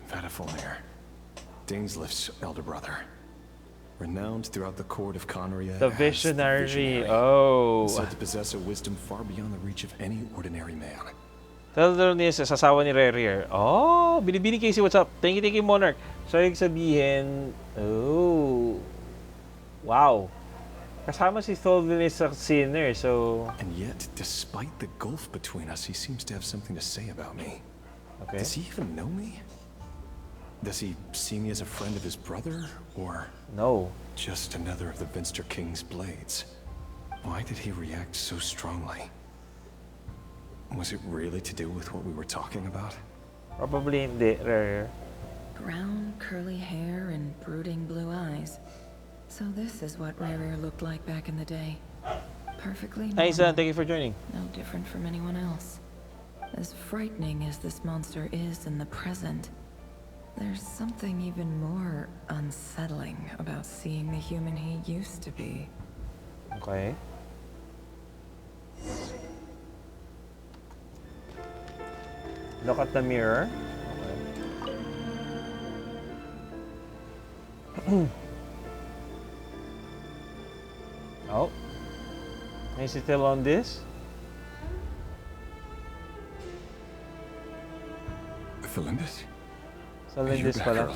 Vedaflin, Dainslift's elder brother. Renowned throughout the court of Conria. The as visionary. Oh. Said to possess a wisdom far beyond the reach of any ordinary man. Tholindinus is asawa ni Ravager. Oh, Binibini Casey, what's up? Thank you, Monarch. So, yung sabihin, oh. Wow. Kasama si Tholindinus sa Sinner, so... And yet, despite the gulf between us, he seems to have something to say about me. Okay. Does he even know me? Does he see me as a friend of his brother, or... No. Just another of the Vinster King's blades? Why did he react so strongly? Was it really to do with what we were talking about? Probably hindi, Ravager. Brown, curly hair and brooding blue eyes. So this is what Ravager looked like back in the day. Perfectly normal. Nice, thank you for joining. No different from anyone else. As frightening as this monster is in the present, there's something even more unsettling about seeing the human he used to be. Okay. Look at the mirror. Okay. Oh. Is it still on this? Felindis? Sa Lindis pala.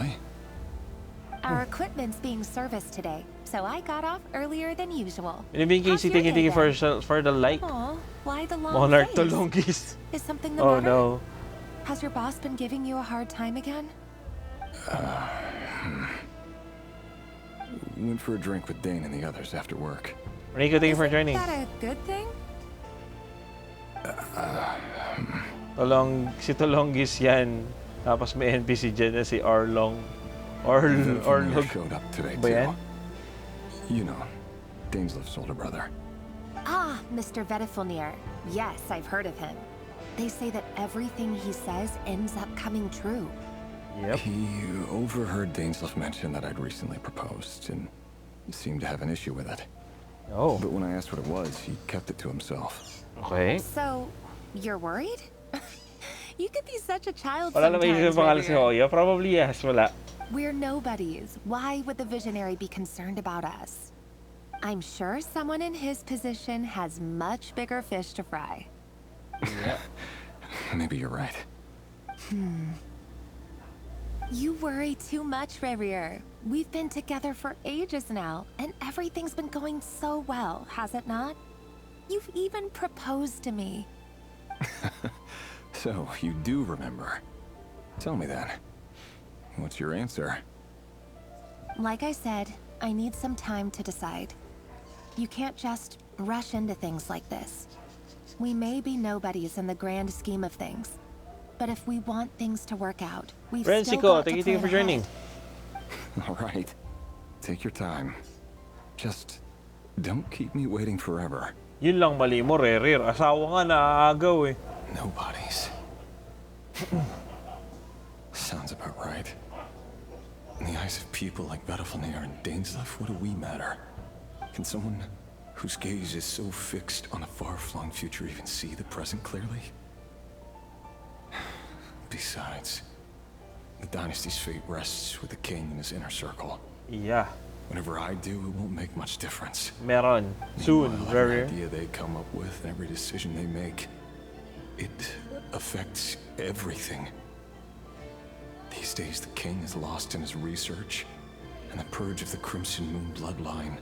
Our equipment's being serviced today, so I got off earlier than usual. Binibigyan Casey thank you for the like. Aw, why the long Monarch face? to longest. Is something the Oh matter? no. Has your boss been giving you a hard time again? Went for a drink with Dane and the others after work. Rico, thank you for joining. Is that a good thing? Si Tolongis yan. Tapos may NPC dyan na si Arlong. Orlog. Showed up today Ba yan? too. You know, Dainsleif's older brother. Ah, Mr. Vedifilnir. Yes, I've heard of him. They say that everything he says ends up coming true. Yep. He overheard Dainsleif mention that I'd recently proposed and seemed to have an issue with it. Oh. But when I asked what it was, he kept it to himself. Okay. So, you're worried? You could be such a child Wala naman sometimes, isip pangalan si Ravager. Hoya. Probably yes, wala. We're nobodies. Why would the Visionary be concerned about us? I'm sure someone in his position has much bigger fish to fry. Yeah. Maybe you're right. You worry too much, Ravager. We've been together for ages now, and everything's been going so well, has it not? You've even proposed to me. So, you do remember. Tell me then. What's your answer? Like I said, I need some time to decide. You can't just rush into things like this. We may be nobodies in the grand scheme of things, but if we want things to work out, we've still Francico, got to thank you for plan joining. ahead. All right. Take your time. Just don't keep me waiting forever. Yun lang mali mo, Rerir. Asawa nga naaagaw eh. Nobodies. Sounds about right. In the eyes of people like Vedifilnir and Dainsleif, what do we matter? Can someone whose gaze is so fixed on a far-flung future even see the present clearly? Besides, the dynasty's fate rests with the king and his inner circle. Yeah. Whatever I do, it won't make much difference. Meron. Soon, Meanwhile, Rerir. every idea they come up with, every decision they make, it affects everything. These days, the king is lost in his research, and the purge of the Crimson Moon bloodline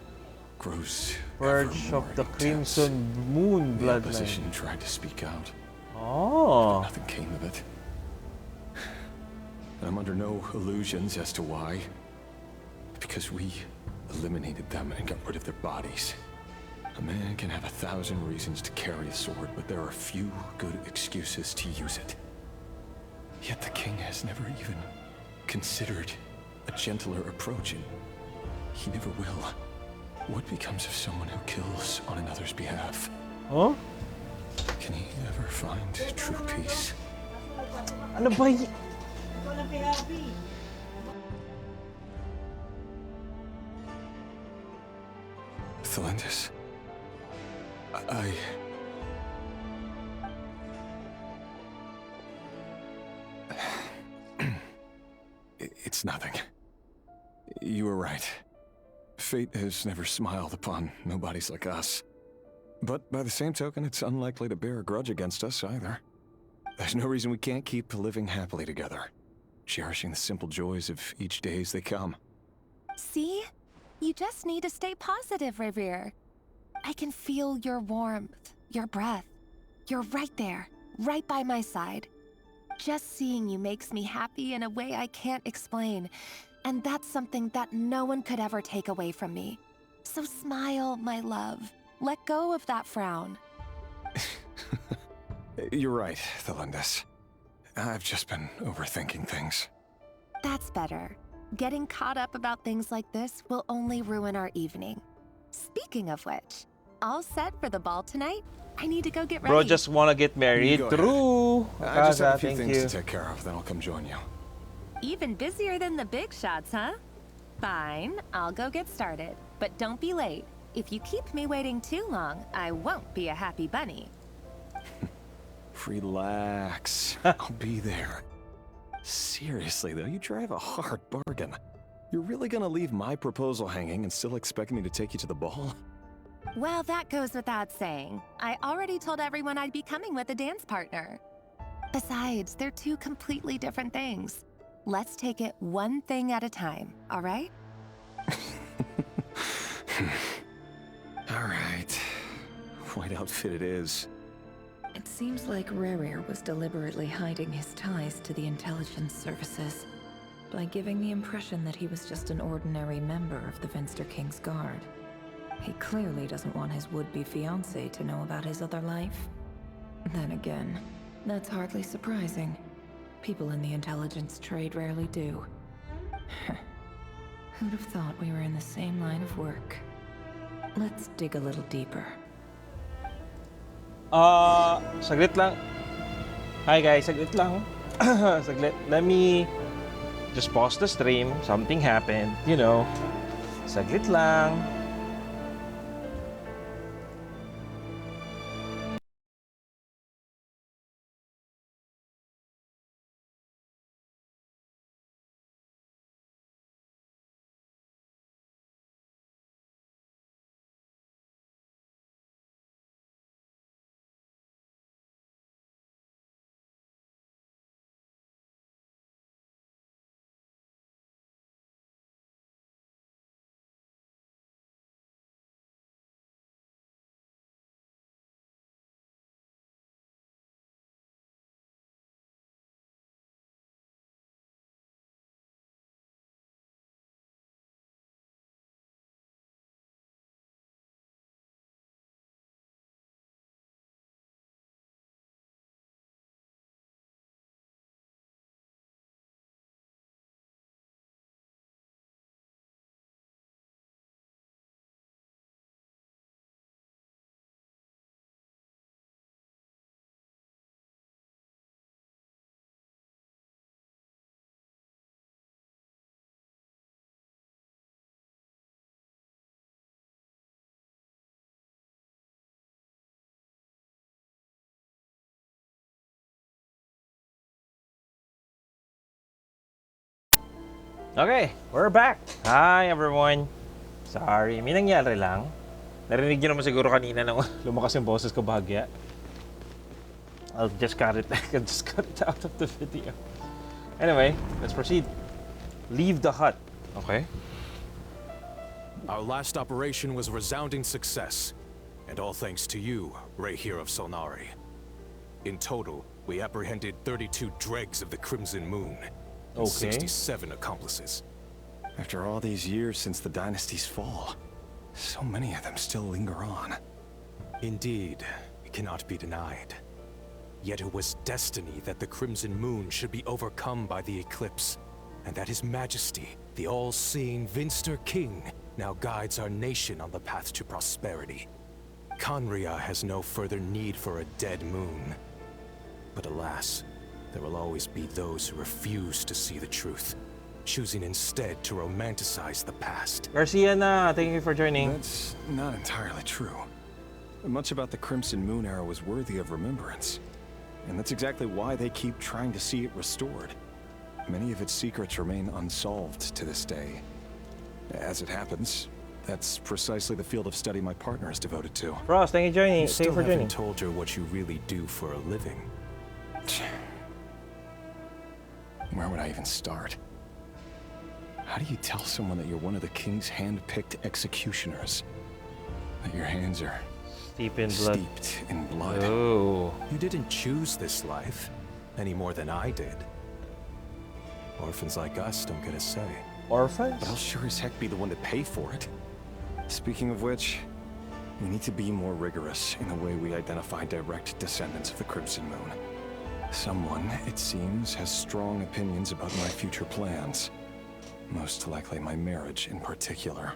grows Purge ever of more the intense. Crimson Moon The bloodline. opposition tried to speak out, Oh. but nothing came of it. And I'm under no illusions as to why. Because we eliminated them and got rid of their bodies. A man can have 1,000 reasons to carry a sword, but there are few good excuses to use it. Yet the king has never even considered a gentler approach, and he never will. What becomes of someone who kills on another's behalf? Huh? Can he ever find true peace? Ano ba y- Felindis, It's nothing. You were right. Fate has never smiled upon nobodies like us. But by the same token, it's unlikely to bear a grudge against us either. There's no reason we can't keep living happily together, cherishing the simple joys of each day as they come. See? You just need to stay positive, Ravager. I can feel your warmth, your breath. You're right there, right by my side. Just seeing you makes me happy in a way I can't explain. And that's something that no one could ever take away from me. So smile, my love. Let go of that frown. You're right, Felindis. I've just been overthinking things. That's better. Getting caught up about things like this will only ruin our evening. Speaking of which, all set for the ball tonight? I need to go get ready. Bro just wanna get married. Go ahead. True. I just have a few Thank things you. to take care of, then I'll come join you. Even busier than the big shots, huh? Fine, I'll go get started. But don't be late. If you keep me waiting too long, I won't be a happy bunny. Relax. I'll be there. Seriously, though, you drive a hard bargain. You're really gonna leave my proposal hanging and still expect me to take you to the ball? Well, that goes without saying. I already told everyone I'd be coming with a dance partner. Besides, they're two completely different things. Let's take it one thing at a time, all right? All right. White outfit it is. It seems like Ravager was deliberately hiding his ties to the intelligence services by giving the impression that he was just an ordinary member of the Finster King's Guard. He clearly doesn't want his would-be fiancée to know about his other life. Then again, that's hardly surprising. People in the intelligence trade rarely do. Who'd have thought we were in the same line of work? Let's dig a little deeper. Saglit lang. Hi guys, saglit lang. Saglit. Let me just pause the stream. Something happened, you know. Saglit lang. Okay, we're back. Hi everyone. Sorry, may nangyari lang. Narinig niyo naman siguro kanina nung lumakas yung boses ko bahagya. I'll just cut it out of the video. Anyway, let's proceed. Leave the hut. Okay. Our last operation was a resounding success, and all thanks to you, Ravager of Solnari. In total, we apprehended 32 dregs of the Crimson Moon. And 67 accomplices. After all these years since the dynasty's fall, so many of them still linger on. Indeed, it cannot be denied. Yet it was destiny that the Crimson Moon should be overcome by the eclipse, and that His Majesty, the all-seeing Finster King, now guides our nation on the path to prosperity. Conria has no further need for a dead moon. But alas, there will always be those who refuse to see the truth, choosing instead to romanticize the past. Garcia na, thank you for joining. That's not entirely true. Much about the Crimson Moon era was worthy of remembrance. And that's exactly why they keep trying to see it restored. Many of its secrets remain unsolved to this day. As it happens, that's precisely the field of study my partner is devoted to. Ross, thank you for joining. You still haven't told her what you really do for a living. Where would I even start? How do you tell someone that you're one of the king's hand-picked executioners? That your hands are steeped in blood. Oh. You didn't choose this life, any more than I did. Orphans like us don't get a say. Orphans? But I'll sure as heck be the one to pay for it. Speaking of which, we need to be more rigorous in the way we identify direct descendants of the Crimson Moon. Someone, it seems, has strong opinions about my future plans. Most likely my marriage in particular.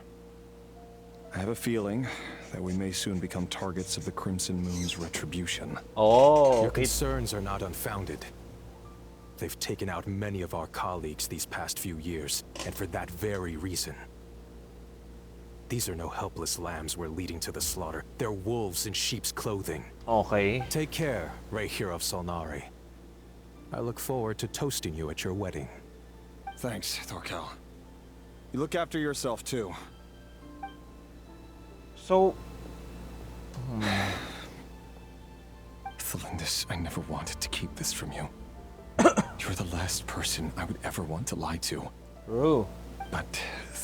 I have a feeling that we may soon become targets of the Crimson Moon's retribution. Oh, your concerns are not unfounded. They've taken out many of our colleagues these past few years, and for that very reason. These are no helpless lambs we're leading to the slaughter. They're wolves in sheep's clothing. Okay. Take care, Ravager of Solnari. I look forward to toasting you at your wedding. Thanks, Thorkel. You look after yourself, too. So... Thelindis, I never wanted to keep this from you. You're the last person I would ever want to lie to. True. But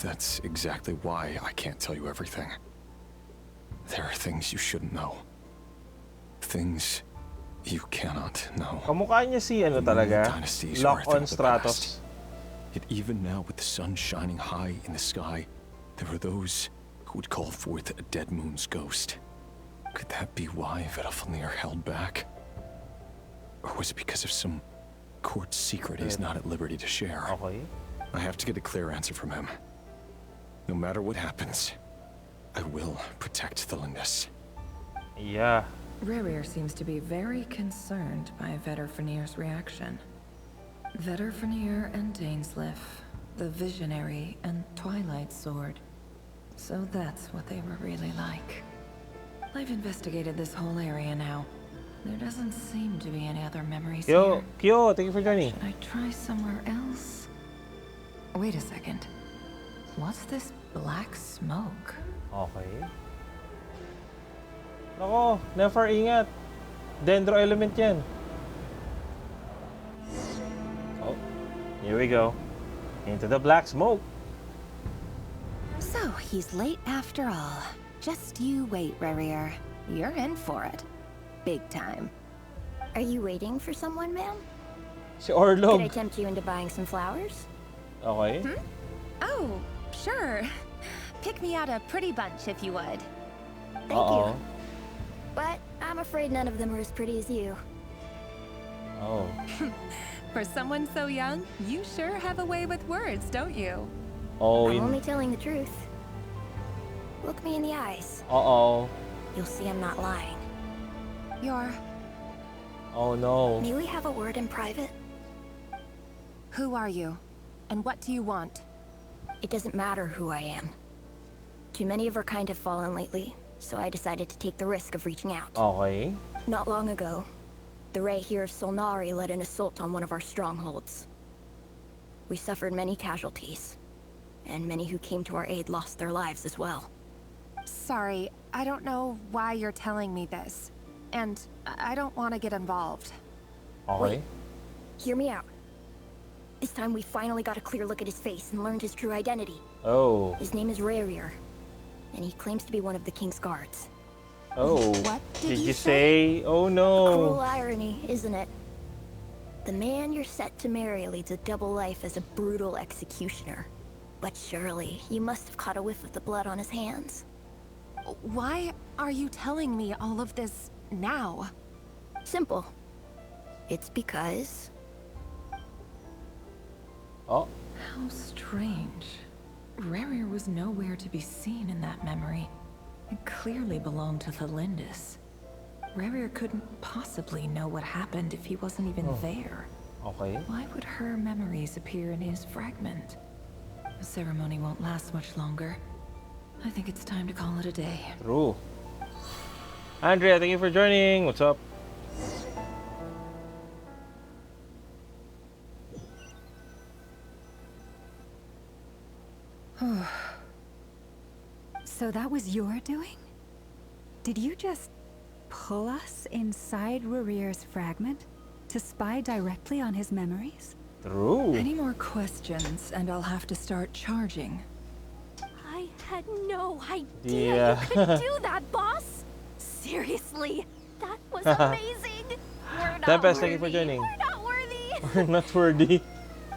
that's exactly why I can't tell you everything. There are things you shouldn't know. Things you cannot know. Kamukha niya si ano talaga? Lock on Stratos. Yet even now, with the sun shining high in the sky, there are those who would call forth a dead moon's ghost. Could that be why Vedalfnir held back? Or was it because of some court secret he's not at liberty to share? Okay. I have to get a clear answer from him. No matter what happens, I will protect Thelindis. Yeah. Ravager seems to be very concerned by Vedalfnir's reaction. Vedalfnir and Dainsleif, the Visionary and Twilight Sword. So that's what they were really like. I've investigated this whole area now. There doesn't seem to be any other memories here. Kyo, thank you for joining. Should I try somewhere else? Wait a second. What's this black smoke? Okay. Nako, never ingat. Dendro element yan. Oh, here we go. Into the black smoke. So, he's late after all. Just you wait, Ravager. You're in for it. Big time. Are you waiting for someone, ma'am? Si Orlog. Could I tempt you into buying some flowers? Okay. Oh, sure. Pick me out a pretty bunch if you would. Thank you. But I'm afraid none of them are as pretty as you. Oh. For someone so young, you sure have a way with words, don't you? Oh, I'm only telling the truth. Look me in the eyes. Uh-oh. You'll see I'm not lying. You're... Oh no. May we have a word in private? Who are you? And what do you want? It doesn't matter who I am. Too many of our kind have fallen lately, so I decided to take the risk of reaching out. Okay. Not long ago, the Ravager of Solnari led an assault on one of our strongholds. We suffered many casualties, and many who came to our aid lost their lives as well. Sorry, I don't know why you're telling me this. And I don't want to get involved. Okay. Wait, hear me out. This time we finally got a clear look at his face and learned his true identity. Oh. His name is Ravager, and he claims to be one of the King's guards. Oh. What did you say? Oh no. A cruel irony, isn't it? The man you're set to marry leads a double life as a brutal executioner. But surely, you must have caught a whiff of the blood on his hands. Why are you telling me all of this now? Simple. It's because... Oh. How strange. Ravager was nowhere to be seen in that memory. It clearly belonged to Thelindis. Ravager couldn't possibly know what happened if he wasn't even there. Okay. Why would her memories appear in his fragment? The ceremony won't last much longer. I think it's time to call it a day. True. Andrea, thank you for joining. What's up? So that was your doing? Did you just pull us inside Ravager's fragment to spy directly on his memories? True. Any more questions and I'll have to start charging. I had no idea Yeah. you could do that, boss. Seriously, that was amazing. We're not Tempest, thank you for worthy. joining. We're not worthy. We're not worthy.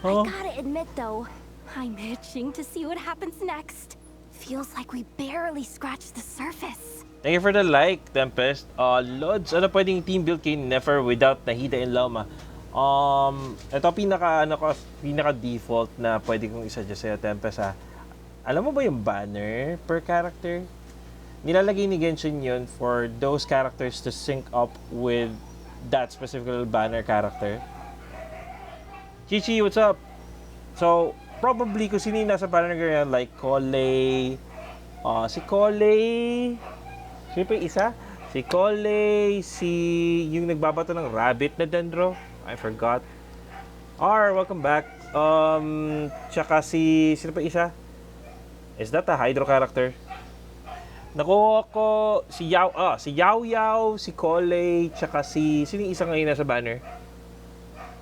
I gotta admit though, I'm itching to see what happens next. Feels like we barely scratched the surface. Thank you for the like, Tempest. Lods, ano pwedeng team build kay Nefer without Nahida and Loma? Ito pinaka default na pwede kong isa-suggest sa'yo, Tempest, ha. Alam mo ba yung banner per character? Nilalagay ni Genshin yun for those characters to sync up with that specific banner character. Chichi, what's up? So, probably kung sino yung nasa banner ganyan, like Collei, si Collei, sino pa yung isa? Si Collei, yung nagbabato ng rabbit na dendro, I forgot. R, welcome back. Tsaka sino pa yung isa? Is that a Hydro character? Nakuha ko si Yao Yao, si Collei, tsaka sino yung isang ngayon nasa banner?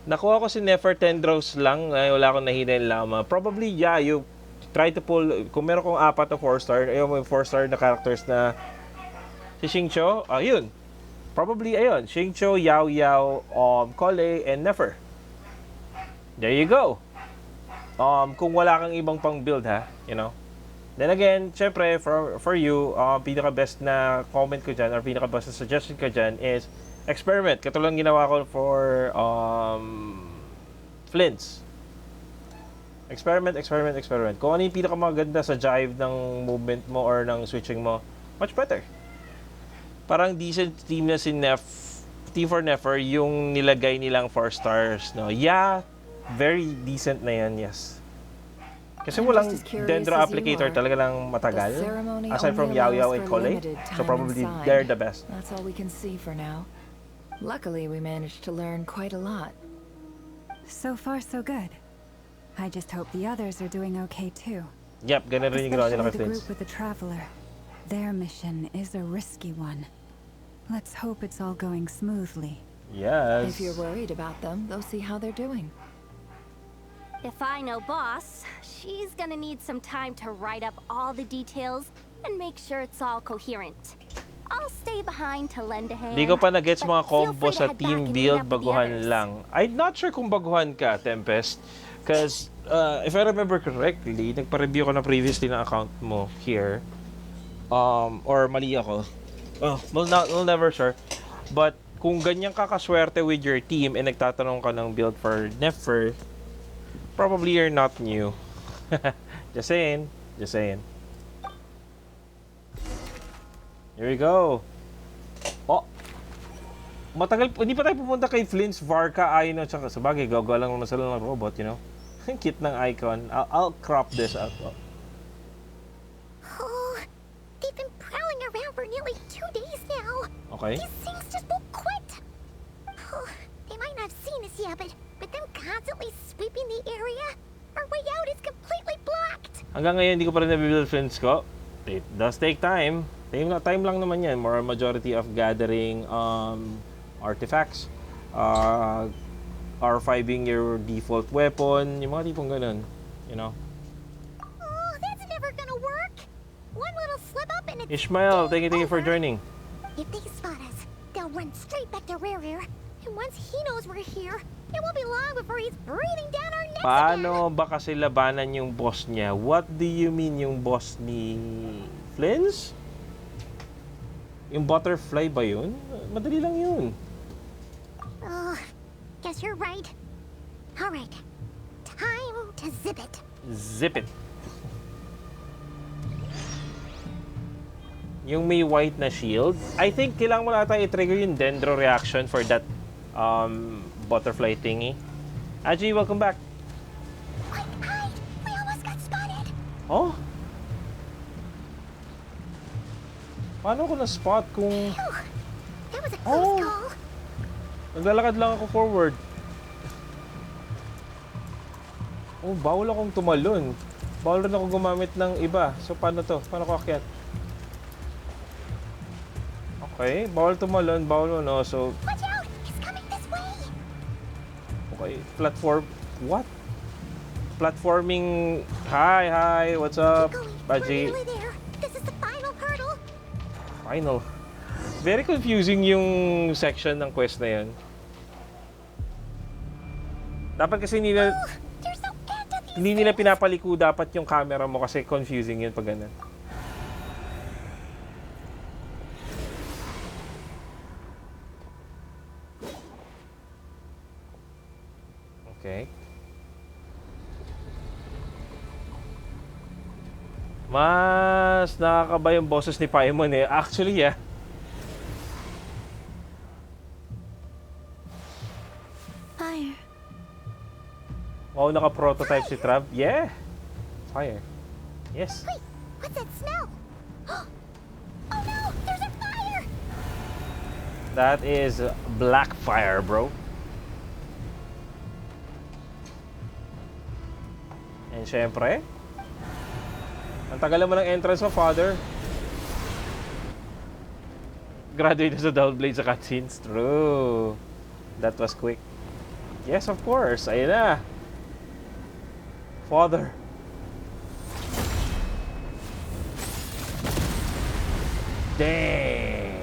Nakuha ko si Nefertendros lang, wala akong nahina yung llama. Probably, yeah, you try to pull, kung meron kong 4 na 4-star, ayun, may 4-star na characters na si Xingqiu, ayun. Probably, ayun, Xingqiu, Yao Yao, Collei, and Nefer. There you go. Kung wala kang ibang pang build, ha, you know. Then again, syempre, for you, pinaka-best na comment ko dyan, or pinaka-best na suggestion ko dyan is experiment. Katulad ginawa ko for Flints. Experiment. Kung ano yung pinakamaganda sa jive ng movement mo or ng switching mo, much better. Parang decent team na si Team for Nefer, yung nilagay nilang 4 stars, no? Yeah, very decent na yan, yes. Kasi walang Dendro applicator talaga lang matagal. Aside from Yao Yao and Collei. So probably they're the best. That's all we can see for now. Luckily, we managed to learn quite a lot. So far, so good. I just hope the others are doing okay too. Yep, ganun rin yung ginawa nila kay Especially the Flints. group with the Traveler. Their mission is a risky one. Let's hope it's all going smoothly. Yes. If you're worried about them, they'll see how they're doing. If I know Boss, she's gonna need some time to write up all the details and make sure it's all coherent. I'll stay behind to lend a hand. Di ko pa na-gets mga but feel combo free to sa head team back and meet build, up with the baguhan others. lang. I'm not sure kung baguhan ka, Tempest. Because, if I remember correctly, nagpa-review ko na previously ng account mo here. Or mali ako. We'll never sure. But, kung ganyan ka kaswerte with your team and nagtatanong ka ng build for Nefer, probably you're not new. Just saying. Here we go. Oh. Matagal, hindi pa tayo pupunta kay Flint's Varka Aino, tsaka sabagay, gagawa lang naman sila ng robot, you know? Ang cute ng icon. I'll crop this out. Oh, they've been prowling around for nearly 2 days now. Okay. These things just won't quit. Oh, they might not have seen us yet, but them constantly sweeping the area, our way out is completely blocked. Hanggang ngayon, hindi ko pa rin nabibuild Flint's ko. It does take time. Time lang naman yan. More majority of gathering artifacts. R5ing your default weapon. Yung mga tipong ganun. You know? Oh, that's never gonna work. One little slip up and it's Ishmael, thank you for joining. If they spot us, they'll run straight back to Ravager. And once he knows we're here, it won't be long before he's breathing down our necks Paano ba kasi labanan yung boss niya? What do you mean yung boss ni Flins? Yung butterfly ba yun? Madali lang yun. Oh, guess you're right. All right, time to zip it. Zip it. Yung may white na shield. I think kailangan mo nata i-trigger yung dendro reaction for that butterfly thingy. Aji, welcome back. We almost got spotted. Oh? Paano ko na-spot kung... That was a close call. Naglalakad lang ako forward. Oh, bawal akong tumalon. Bawal rin ako gumamit ng iba. So, paano to? Paano ko akyat? Okay, bawal tumalon, bawal ano. So, Watch out! He's coming this way. okay, platform... What? Platforming... Hi, what's up? Baji. Nearly there. This is the final hurdle. Final. Very confusing yung section ng quest na yan. Dapat kasi hindi nila pinapaliko dapat yung camera mo kasi confusing yun pag ganun. Okay. Mas nakakaba yung boses ni Paimon eh. Actually, yeah. Fire. Oh, naka-prototype si Trav. Yeah. Fire. Yes. Wait, what's that smell? Oh no, there's a fire! That is black fire, bro. And syempre, Ang tagal naman ng entrance mo, Father. Graduate na sa Double Blade sa cutscenes. True. That was quick. Yes, of course. Ayun na. Father. Dang.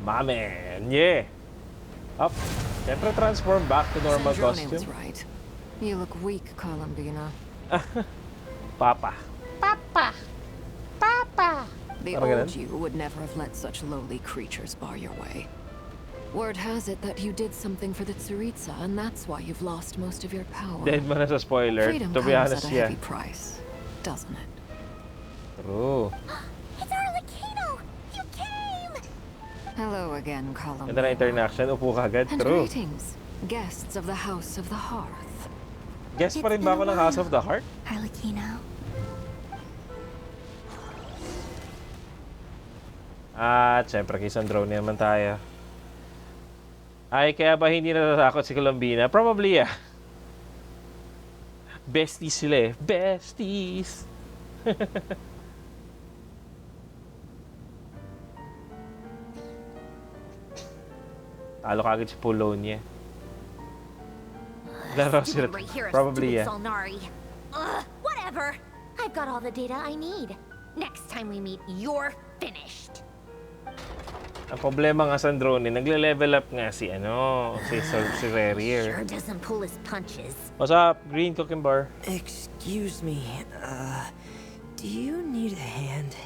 My man. Yeah. Up. Siyempre transform back to normal Sandrone was costume. right. You look weak, Columbina. Papa. Papa! Papa! The Parang old ganun. you would never have let such lowly creatures bar your way. Word has it that you did something for the Tsaritsa, and that's why you've lost most of your power. Dead mo na sa spoiler. Freedom To be comes honest, at a yeah. heavy price, doesn't it? True. It's Arlecchino! You came! Hello again, Columbina. Ganda na interaction. Upo ka agad. And True. greetings, guests of the House of the Hearth. Guess pa rin ba ako ng House of the Heart? Arlecchino. At syempre kay Sandrone naman tayo. Ay, kaya ba hindi natatakot si Columbina? Probably, yeah. Besties sila eh. Besties! Talo kagad si Polonia. Laro sila. Stupid right here, Probably, stupid yeah. Solnari. Ugh, whatever. I've got all the data I need. Next time we meet, you're finished. Ang problema nga sa Sandrone, nagle-level up nga si si Ravager. Sure doesn't pull his punches. What's up, Green Cooking Bar? Excuse me, do you need a hand?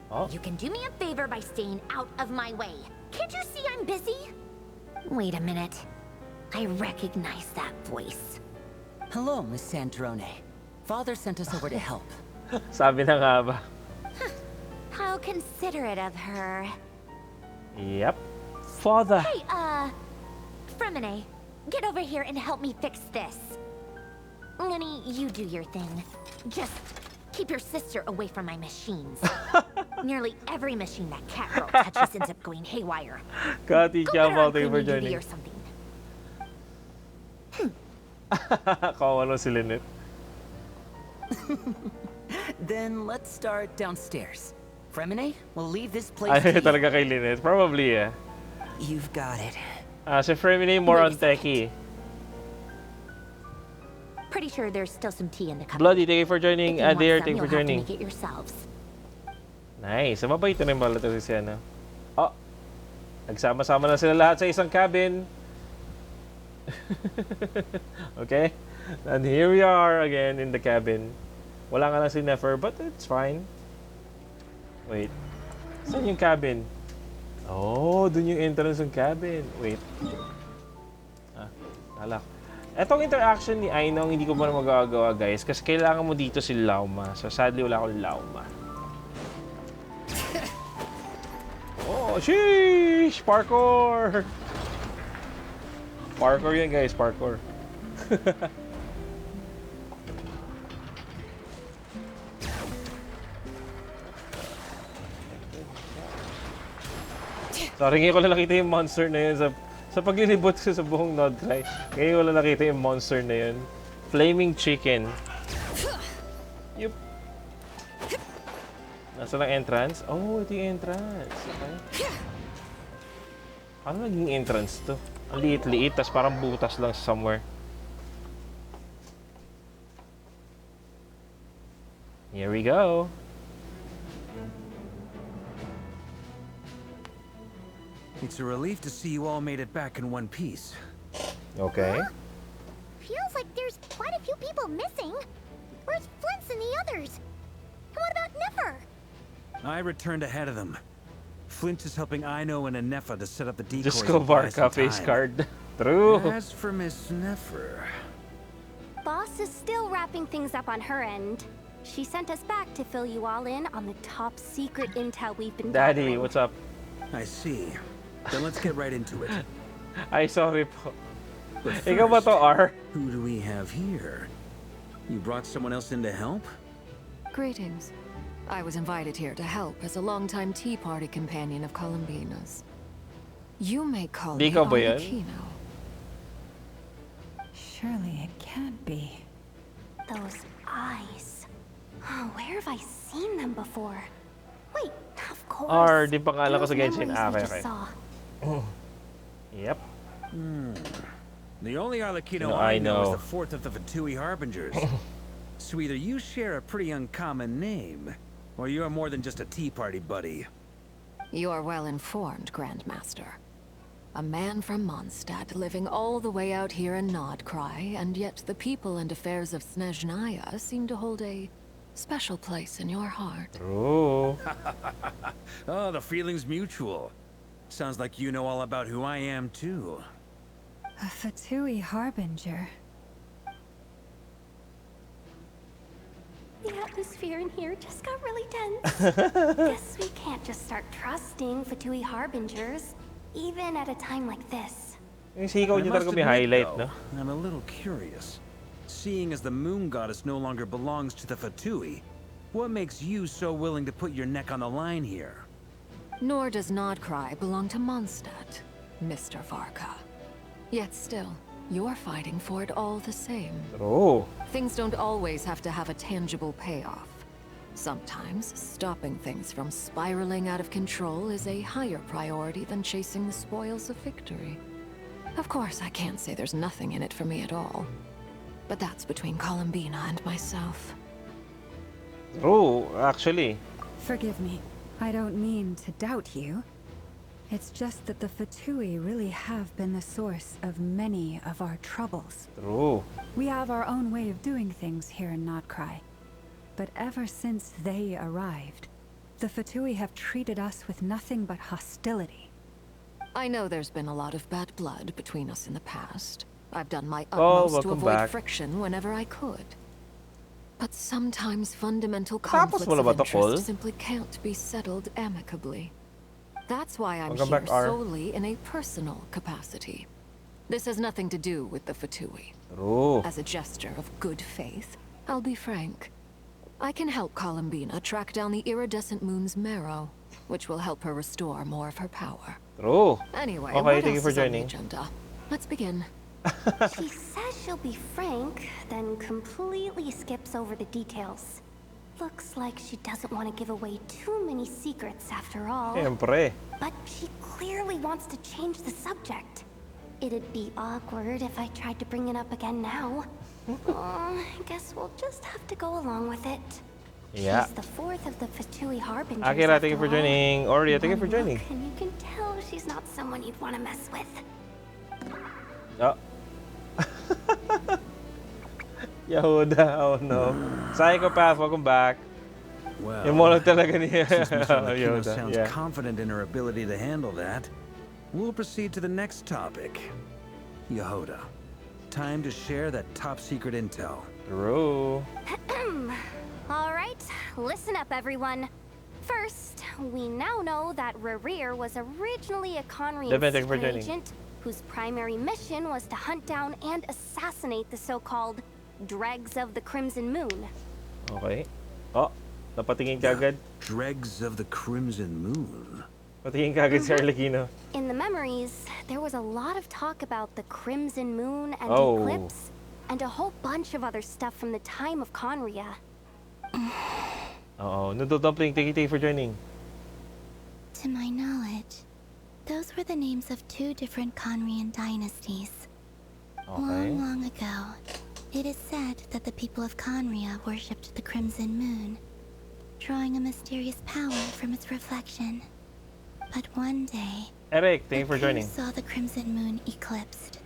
Oh. You can do me a favor by staying out of my way. Can't you see I'm busy? Wait a minute. I recognize that voice. Hello, Miss Sandrone. Father sent us over to help. Sabi na nga ba? How considerate of her. Yep. Father. Hey, Fremine, get over here and help me fix this. Lenny, you do your thing. Just keep your sister away from my machines. Nearly every machine that cat girl touches ends up going haywire. Kati Go Chow, put her on thank you for cleaning duty joining. or something. Kawa si Lynette. Then let's start downstairs. Fremine, we'll leave this place Ay, to you. talaga kay Lynette. Probably, yeah. You've got it. Si Fremine, more on techie. Pretty sure there's still some tea in the cupboard. Bloody, thank you for joining. If you want Adair, some, thank you for you'll have to joining. make it yourselves. Nice. Mabait na rin pala ito si Sienna. Oh. Nagsama-sama na sila lahat sa isang cabin. Okay? And here we are again in the cabin. Wala nga lang si Nefer, but it's fine. Wait. Saan yung cabin? Oh, dun yung entrance ng cabin. Wait. Nalak. Etong interaction ni Ainong hindi ko pa magagawa, guys, kasi kailangan mo dito si Lauma. So sadly wala akong Lauma. Oh, sheesh! Parkour! Parkour yan, guys, parkour. Sorry, ngayon ko lang nakita yung monster na yun sa paglilibot ko sa buong Nodcry. Ngayon ko lang nakita yung monster na yun. Flaming Chicken. Yup. Nasaan ang entrance? Oh, ito yung entrance. Okay. Ano naging entrance to? Ang liit-liit, tas parang butas lang somewhere. Here we go. It's a relief to see you all made it back in one piece. Okay. Feels like there's quite a few people missing. Where's Flint's and the others? And what about Nefer? I returned ahead of them. Flint is helping Aino and Anefa to set up the decoys. Just go and buy some Barca face time. card. True. As for Miss Nefer... Boss is still wrapping things up on her end. She sent us back to fill you all in on the top secret intel we've been Daddy, gathering. what's up? I see. Then let's get right into it. Ay, sorry po. But Ikaw ba to, R? Who do we have here? You brought someone else in to help? Greetings. I was invited here to help as a longtime Tea Party companion of Columbina's. You may call Di me ka ba yan? Arlecchino. Surely it can't be. Those eyes. Oh, where have I seen them before? Wait, of course. R, di pangalan ko Those sa Genshin. memories we Okay, just okay. saw. Yep. The only Arlecchino No, I I know is know. the fourth of the Fatui Harbingers. So either you share a pretty uncommon name, or you're more than just a tea party buddy. You are well informed, Grandmaster. A man from Mondstadt living all the way out here in Nodcry, and yet the people and affairs of Snezhnaya seem to hold a special place in your heart. Oh. Oh, the feeling's mutual. Sounds like you know all about who I am, too. A Fatui Harbinger. The atmosphere in here just got really tense. Guess we can't just start trusting Fatui Harbingers, even at a time like this. Yung sikaw I niya must talaga may admit, highlight, though, no? I'm a little curious. Seeing as the moon goddess no longer belongs to the Fatui, what makes you so willing to put your neck on the line here? Nor does Nodcry belong to Mondstadt, Mr. Varka. Yet still, you're fighting for it all the same. Oh. Things don't always have to have a tangible payoff. Sometimes, stopping things from spiraling out of control is a higher priority than chasing the spoils of victory. Of course, I can't say there's nothing in it for me at all. But that's between Columbina and myself. Oh, actually. Forgive me. I don't mean to doubt you. It's just that the Fatui really have been the source of many of our troubles. True. We have our own way of doing things here in Nodcry. But ever since they arrived, the Fatui have treated us with nothing but hostility. I know there's been a lot of bad blood between us in the past. I've done my Oh, utmost to welcome avoid back. friction whenever I could. But sometimes fundamental Tapos conflicts mo na of ba to, Cole? interest simply can't be settled amicably. That's why I'm Welcome here back, R. solely in a personal capacity. This has nothing to do with the Fatui. True. As a gesture of good faith, I'll be frank. I can help Columbina track down the iridescent moon's marrow, which will help her restore more of her power. True. Anyway, Okay, what thank you else for is on the joining. agenda? Let's begin. She says she'll be frank, then completely skips over the details. Looks like she doesn't want to give away too many secrets after all. Siyempre. But she clearly wants to change the subject. It'd be awkward if I tried to bring it up again now. I guess we'll just have to go along with it. Yeah. She's the fourth of the Fatui Harbingers. Akira, thank you after for all. joining. Aurea, thank you for One joining. look And you can tell she's not someone you'd want to mess with. Oh. Yehuda, oh no. Psychopath, welcome back. Well, Yung monologue talaga ni since Miss Arlecchino Yehuda. sounds Yeah. confident in her ability to handle that, we'll proceed to the next topic. Yehuda, time to share that top-secret intel. True. All right, listen up, everyone. First, we now know that Ravager was originally a Conrian Devin, thank you for secret joining. agent whose primary mission was to hunt down and assassinate the so-called Dregs of the Crimson Moon. Okay. Oh, napatingin ka agad. Dregs of the Crimson Moon. Patingin ka agad si Arlecchino. In the memories, there was a lot of talk about the Crimson Moon and Oh. Eclipse, and a whole bunch of other stuff from the time of Conria. Oo. Noodle Dumpling, thank you for joining. To my knowledge, those were the names of two different Conrian dynasties. Okay. Long ago, it is said that the people of Conria worshipped the Crimson Moon, drawing a mysterious power from its reflection. But one day, Eric, thank you for the crew joining. saw the Crimson Moon eclipsed,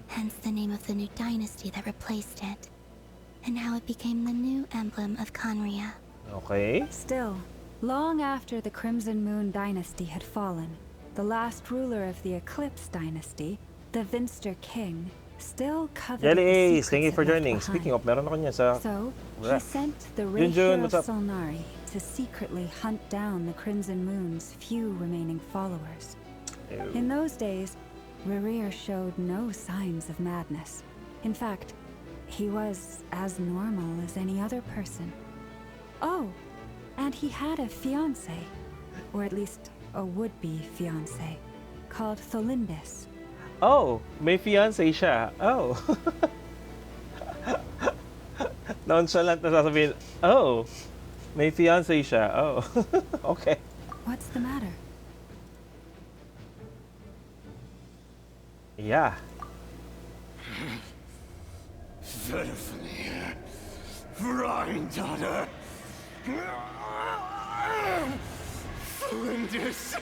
hence the name of the new dynasty that replaced it, and how it became the new emblem of Conria. Okay. Still, long after the Crimson Moon dynasty had fallen, the last ruler of the Eclipse dynasty, the Vinster King, still coveted Jelly the Ace, thank you secrets for it left joining. behind. Speaking of, meron ako niya sa... So, Wala. he sent the Jun Jun, Ravager what's of up? Solnari to secretly hunt down the Crimson Moon's few remaining followers. Ew. In those days, Ravager showed no signs of madness. In fact, he was as normal as any other person. Oh, and he had a fiancé, or at least a would-be fiancé, called Tholindis. Oh, may fiancé siya. Oh. Nonchalant na sasabihin, oh, may fiancé siya. Oh, okay. What's the matter? Yeah. Verfnir, Rheindaughter, Flinders.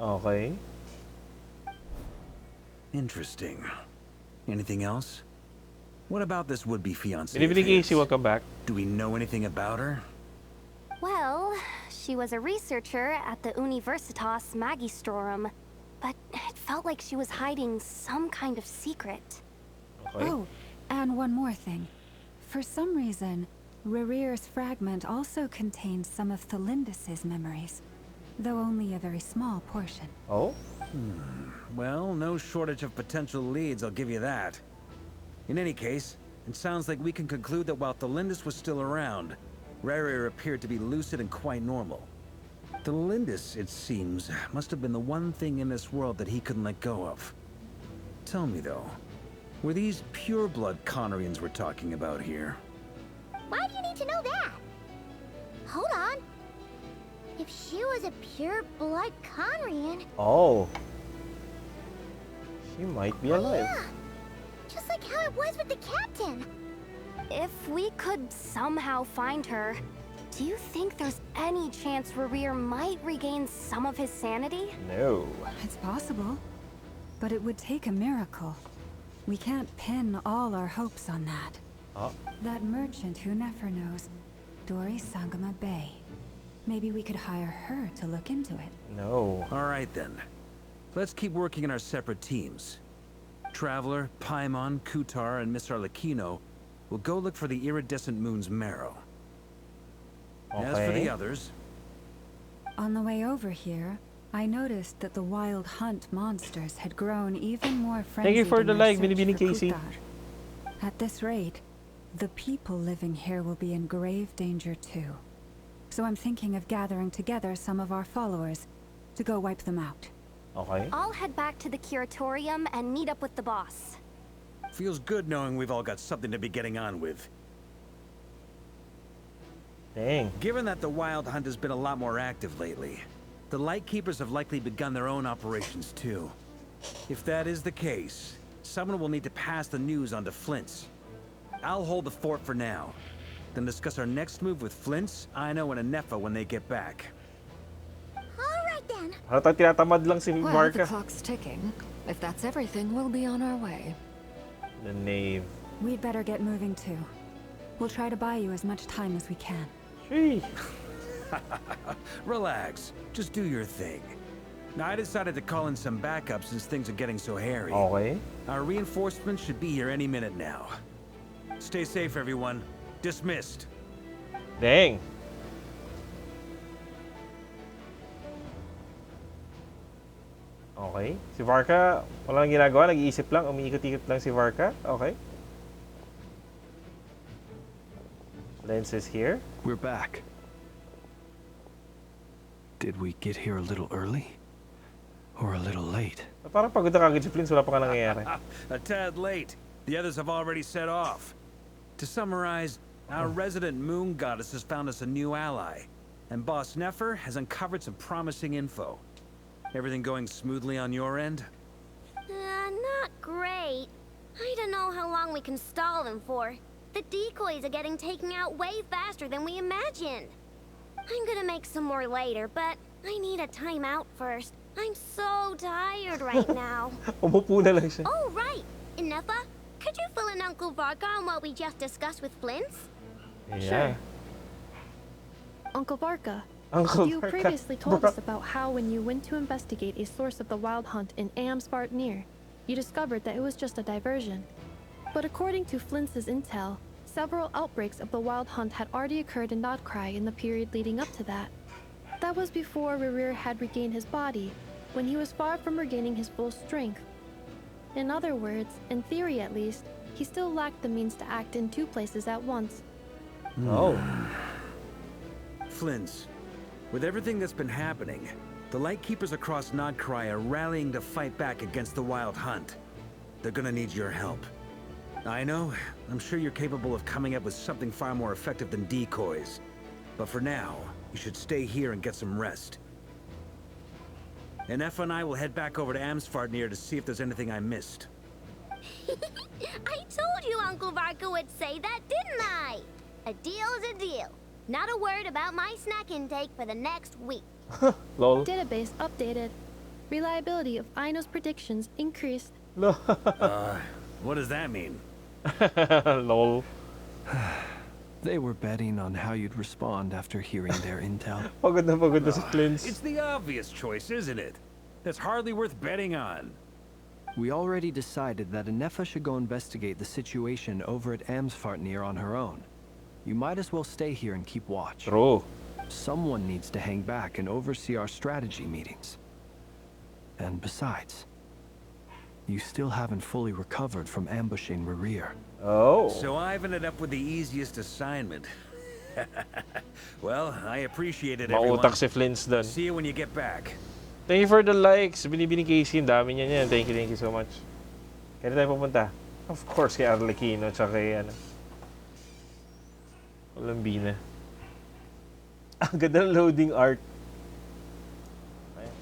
Okay. Interesting. Anything else? What about this would-be fiancée? Binibini Casey, welcome back. Do we know anything about her? Well, she was a researcher at the Universitas Magistrorum, but it felt like she was hiding some kind of secret. Okay. Oh, and one more thing. For some reason, Rerear's fragment also contains some of Thelindis' memories, though only a very small portion. Oh? Well, no shortage of potential leads, I'll give you that. In any case, it sounds like we can conclude that while Thelindis was still around, Rerear appeared to be lucid and quite normal. Thelindis, it seems, must have been the one thing in this world that he couldn't let go of. Tell me though, were these pure-blood Conorians we're talking about here? Why do you need to know that? Hold on. If she was a pure-blood Conrian... Oh. She might be alive. Yeah. Just like how it was with the captain. If we could somehow find her, do you think there's any chance Rerear might regain some of his sanity? No. It's possible, but it would take a miracle. We can't pin all our hopes on that. Oh. That merchant who never knows, Dori Sangama Bay. Maybe we could hire her to look into it. No. All right then. Let's keep working in our separate teams. Traveler, Paimon, Kutar, and Miss Arlecchino will go look for the iridescent moon's marrow. Okay. As for the others... On the way over here, I noticed that the wild hunt monsters had grown even more frenzied. Thank you for in the their like, search Binibini for Casey. Kutar. At this rate, the people living here will be in grave danger too. So I'm thinking of gathering together some of our followers to go wipe them out. Okay. I'll head back to the curatorium and meet up with the boss. Feels good knowing we've all got something to be getting on with. Dang. Given that the Wild Hunt has been a lot more active lately, the Lightkeepers have likely begun their own operations too. If that is the case, someone will need to pass the news on to Flint's. I'll hold the fort for now, then discuss our next move with Flint's, Aino, and Anefa when they get back. Alright then. Halata tinatamad lang si Well, the Marka. clock's ticking. If that's everything, we'll be on our way. The knave. We'd better get moving too. We'll try to buy you as much time as we can. Sheesh. Relax. Just do your thing. Now, I decided to call in some backup since things are getting so hairy. Okay. Our reinforcements should be here any minute now. Stay safe, everyone. Dismissed. Dang. Okay. Si Varka, walang ginagawa. Nag-iisip lang. Umiikot-ikot lang si Varka. Okay. Lens is here. We're back. Did we get here a little early? Or a little late? Parang pagod na kagad si Flint. Wala pa nga nangyayari. A tad late. The others have already set off. To summarize, our resident moon goddess has found us a new ally, and Boss Nefer has uncovered some promising info. Everything going smoothly on your end? Not great. I don't know how long we can stall them for. The decoys are getting taken out way faster than we imagined. I'm gonna make some more later, but I need a timeout first. I'm so tired right now. Umupo na lang siya. Oh, right. Inefa, could you fill in Uncle Varka on what we just discussed with Flint's? Yeah. Uncle Varka, Uncle you Varka. previously told us about how when you went to investigate a source of the wild hunt in Amsbartnir, you discovered that it was just a diversion. But according to Flint's intel, several outbreaks of the wild hunt had already occurred in Notcry in the period leading up to that. That was before Rerear had regained his body, when he was far from regaining his full strength. In other words, in theory at least, he still lacked the means to act in two places at once. Oh. Flint's, with everything that's been happening, the Lightkeepers across Notcry are rallying to fight back against the Wild Hunt. They're gonna need your help. I know. I'm sure you're capable of coming up with something far more effective than decoys. But for now, you should stay here and get some rest. And Effa and I will head back over to Amsfartnir to see if there's anything I missed. I told you Uncle Varka would say that, didn't I? A deal is a deal. Not a word about my snack intake for the next week. Lol. Database updated. Reliability of Aino's predictions increased. What does that mean? Lol. They were betting on how you'd respond after hearing their intel. Pagod na si Clint. It's the obvious choice, isn't it? That's hardly worth betting on. We already decided that Anefa should go investigate the situation over at Amsfartnir on her own. You might as well stay here and keep watch. True. Someone needs to hang back and oversee our strategy meetings. And besides, you still haven't fully recovered from ambushing Ravager. Oh. So I've ended up with the easiest assignment. Well, I appreciate it, everyone. Mautak si Flints dun. See you when you get back. Thank you for the likes. Binibini Casey, ang dami niya niyan. Thank you so much. Kaya tayo pupunta? Of course, kay Arlecchino, tsaka kay ano. Olambina. Ang ganda ng loading art.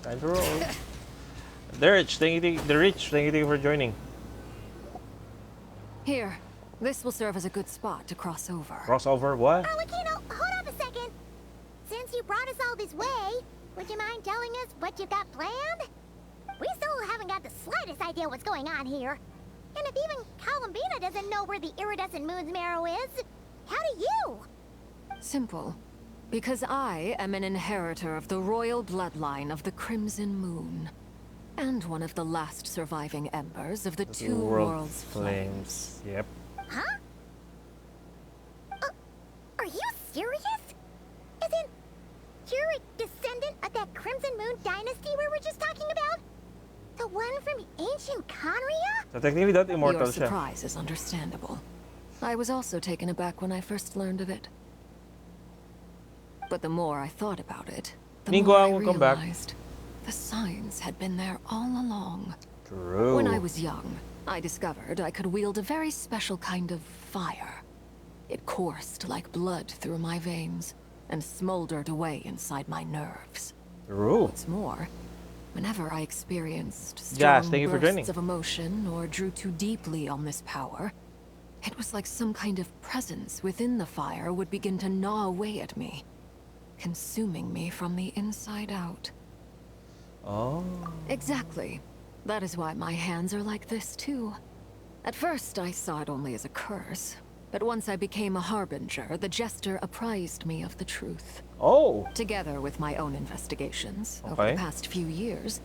Time to roll. The Rich, thank you for joining. Here, this will serve as a good spot to cross over. Crossover, what? Arlecchino, hold up a second. Since you brought us all this way, would you mind telling us what you got planned? We still haven't got the slightest idea what's going on here. And if even Columbina doesn't know where the iridescent moon's marrow is, how do you? Simple. Because I am an inheritor of the royal bloodline of the Crimson Moon. And one of the last surviving embers of the Two Worlds Flames. Yep. Huh? Are you serious? Isn't you're a descendant of that Crimson Moon dynasty we were just talking about? The one from ancient Conria? So technically that immortal Your siya. surprise is understandable. I was also taken aback when I first learned of it. But the more I thought about it, the more I realized the signs had been there all along. True. When I was young, I discovered I could wield a very special kind of fire. It coursed like blood through my veins and smoldered away inside my nerves. True. What's more, whenever I experienced Yes, strong thank you for joining. bursts of emotion or drew too deeply on this power, it was like some kind of presence within the fire would begin to gnaw away at me, consuming me from the inside out. Oh. Exactly. That is why my hands are like this too. At first, I saw it only as a curse, but once I became a harbinger, the jester apprised me of the truth. Oh. Together with my own investigations over Okay. the past few years,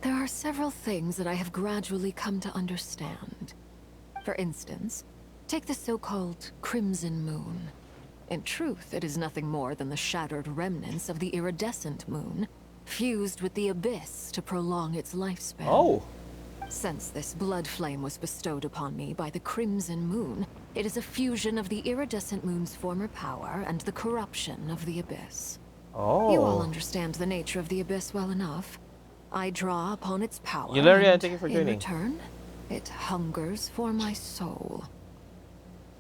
there are several things that I have gradually come to understand. For instance, take the so-called Crimson Moon. In truth, it is nothing more than the shattered remnants of the iridescent moon, fused with the abyss to prolong its lifespan. Oh. Since this blood flame was bestowed upon me by the Crimson Moon, it is a fusion of the iridescent moon's former power and the corruption of the abyss. Oh. You all understand the nature of the abyss well enough. I draw upon its power, Ilaria, and thank you for in joining. return, it hungers for my soul.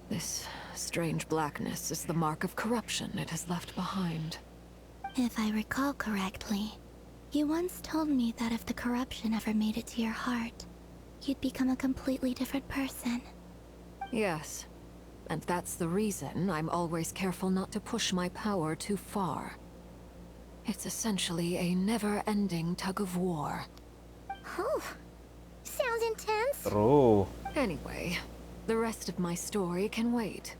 This strange blackness is the mark of corruption it has left behind. If I recall correctly, you once told me that if the corruption ever made it to your heart, you'd become a completely different person. Yes, and that's the reason I'm always careful not to push my power too far. It's essentially a never-ending tug of war. Oh, sounds intense. True. Anyway, the rest of my story can wait.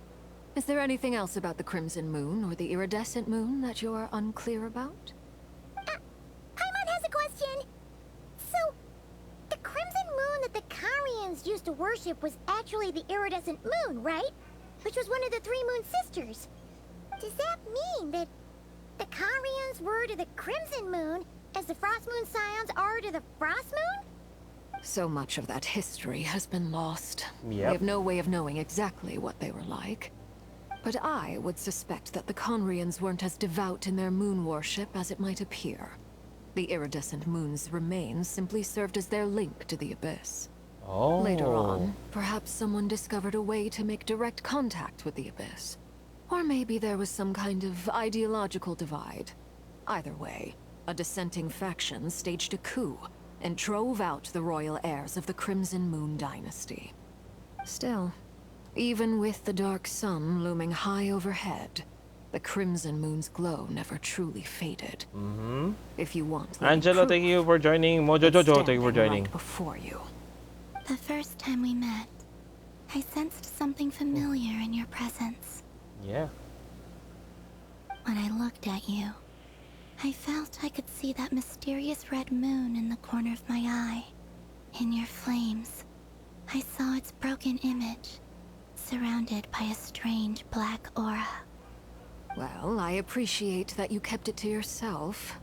Is there anything else about the Crimson Moon or the Iridescent Moon that you're unclear about? Paimon has a question. So, the Crimson Moon that the Carians used to worship was actually the Iridescent Moon, right? Which was one of the three Moon Sisters. Does that mean that the Carians were to the Crimson Moon as the Frost Moon Scions are to the Frost Moon? So much of that history has been lost. Yep. We have no way of knowing exactly what they were like. But I would suspect that the Conrians weren't as devout in their moon worship as it might appear. The iridescent moon's remains simply served as their link to the abyss. Later on, perhaps someone discovered a way to make direct contact with the Abyss. Or maybe there was some kind of ideological divide. Either way, a dissenting faction staged a coup and drove out the royal heirs of the Crimson Moon dynasty. Still, even with the dark sun looming high overhead, the Crimson Moon's glow never truly faded. If you want, Angelo, thank you for joining. Mojo Jojo, thank you for joining. Right before you. The first time we met, I sensed something familiar in your presence. Yeah. When I looked at you, I felt I could see that mysterious red moon in the corner of my eye. In your flames, I saw its broken image, surrounded by a strange black aura. Well, I appreciate that you kept it to yourself.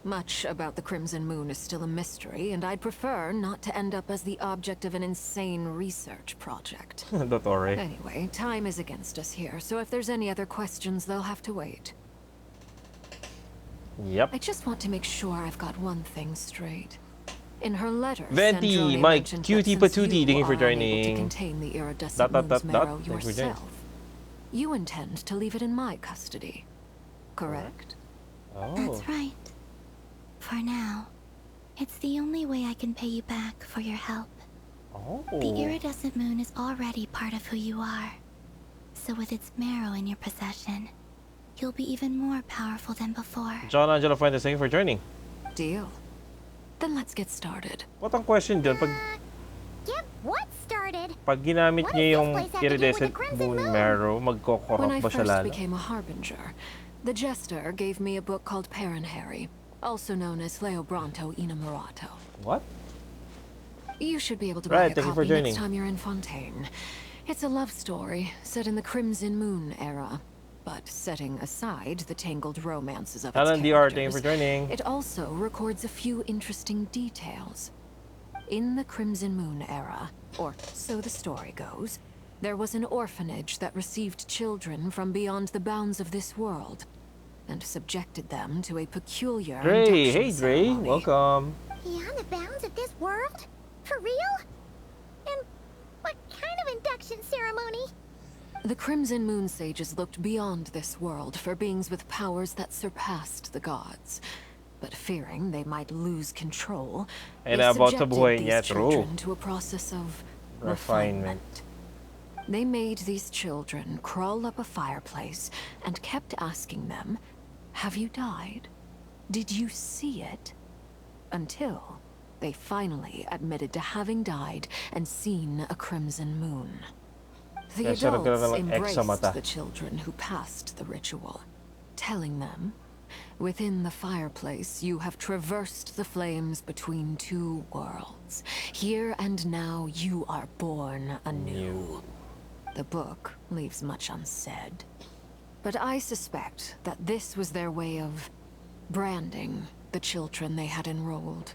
Much about the Crimson Moon is still a mystery, and I'd prefer not to end up as the object of an insane research project. Dottore. Anyway, time is against us here, so if there's any other questions, they'll have to wait. Yep. I just want to make sure I've got one thing straight. In her letter, Venti, Sandrone Mike, mentioned Cutie that since Patootie, thank you for are unable joining. to contain the iridescent moon's marrow yourself, you intend to leave it in my custody, correct? That's right. For now, it's the only way I can pay you back for your help. The iridescent moon is already part of who you are. So with its marrow in your possession, you'll be even more powerful than before. John Angelo Fuentes, thank you for joining. Deal. Then let's get started. What ang question dyan? Get what started? Pag ginamit niya yung iridescent moon marrow, When magkokorrupt I ba siya first lalo? became a harbinger, the Jester gave me a book called Harry, also known as Leobranto Innamorato. What? You should be able to buy a thank you for copy joining. next time you're in Fontaine. It's a love story set in the Crimson Moon era, but setting aside the tangled romances of its Alan DR, thank you for characters, joining. it also records a few interesting details. In the Crimson Moon era, or so the story goes, there was an orphanage that received children from beyond the bounds of this world and subjected them to a peculiar Dre, induction hey Dre, ceremony. welcome. Beyond the bounds of this world? For real? And what kind of induction ceremony? The Crimson Moon sages looked beyond this world for beings with powers that surpassed the gods. But fearing they might lose control, Ay, they naabot sa subjected buhay these niya, children true. to a process of Refinement. They made these children crawl up a fireplace and kept asking them, "Have you died? Did you see it?" Until they finally admitted to having died and seen a crimson moon. The Kaya siya nagkaroon adults ng X sa mata. embraced the children who passed the ritual, telling them, "Within the fireplace, you have traversed the flames between two worlds. Here and now, you are born anew." The book leaves much unsaid. But I suspect that this was their way of branding the children they had enrolled,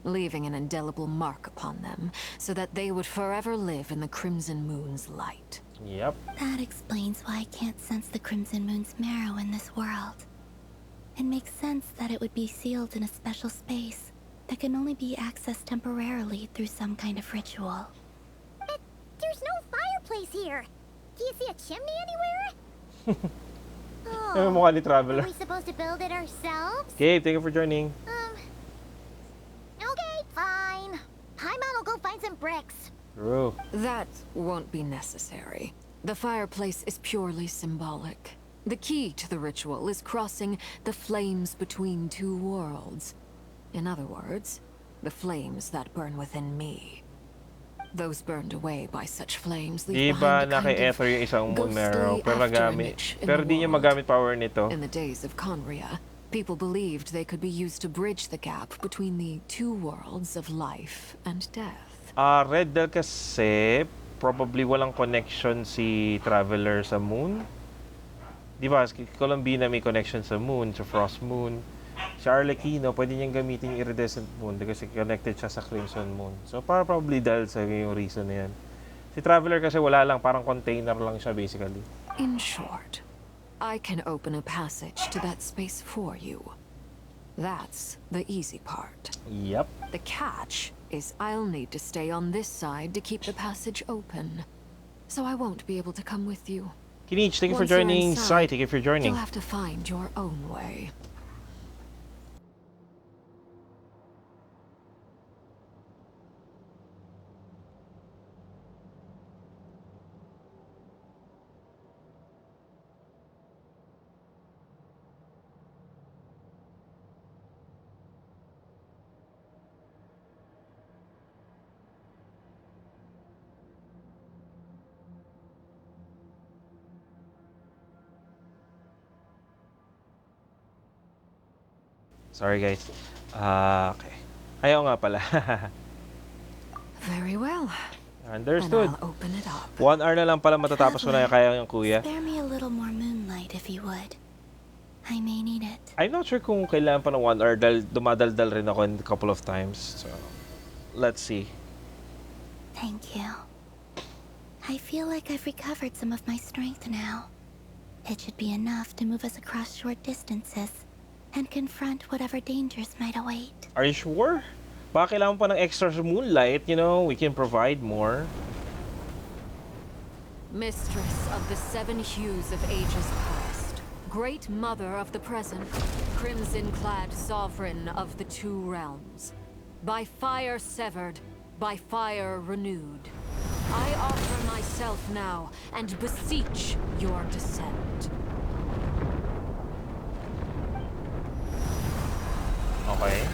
leaving an indelible mark upon them so that they would forever live in the Crimson Moon's light. Yep. That explains why I can't sense the Crimson Moon's marrow in this world. It makes sense that it would be sealed in a special space that can only be accessed temporarily through some kind of ritual. But there's no fireplace here. Do you see a chimney anywhere? Yung mukha ni Are Traveler. we supposed to build it ourselves? Gabe, thank you for joining. Okay, fine. Paimon will go find some bricks. True. That won't be necessary. The fireplace is purely symbolic. The key to the ritual is crossing the flames between two worlds. In other words, the flames that burn within me. Those burned away by such flames leave Diba behind a kind naki-ether yung isang of moon marrow, ghostly pero nagamit. afterimage in Pero the di niya world. magamit power nito. In the days of Conria, people believed they could be used to bridge the gap between the two worlds of life and death. Red Del kasi, probably walang connection si Traveler sa moon. Di ba? Si Colombina may connection sa moon, sa Frost Moon. Si Arlecchino, pwede niyang gamitin yung Iridescent Moon kasi connected siya sa Crimson Moon. So, probably dahil sa yung reason na yan. Si Traveler kasi wala lang, parang container lang siya basically. In short, I can open a passage to that space for you. That's the easy part. Yep. The catch is I'll need to stay on this side to keep the passage open. So I won't be able to come with you. Kinich, thank you for Once you're joining. inside, Sai, thank you for joining. You'll have to find your own way. Sorry guys. Okay. Ayaw nga pala. Very well. Understood. And I'll open it up. 1 hour na lang pala matatapos ko na kaya yung kuya. Spare me a little more moonlight if you would. I may need it. I'm not sure kung kailangan pa ng 1 hour dahil dumadaldal rin ako a couple of times. So, let's see. Thank you. I feel like I've recovered some of my strength now. It should be enough to move us across short distances and confront whatever dangers might await. Are you sure? Baka kailangan pa ng extra moonlight, you know, we can provide more. Mistress of the 7 hues of ages past, great mother of the present, crimson-clad sovereign of the 2 realms, by fire severed, by fire renewed, I offer myself now and beseech your descent. Okay.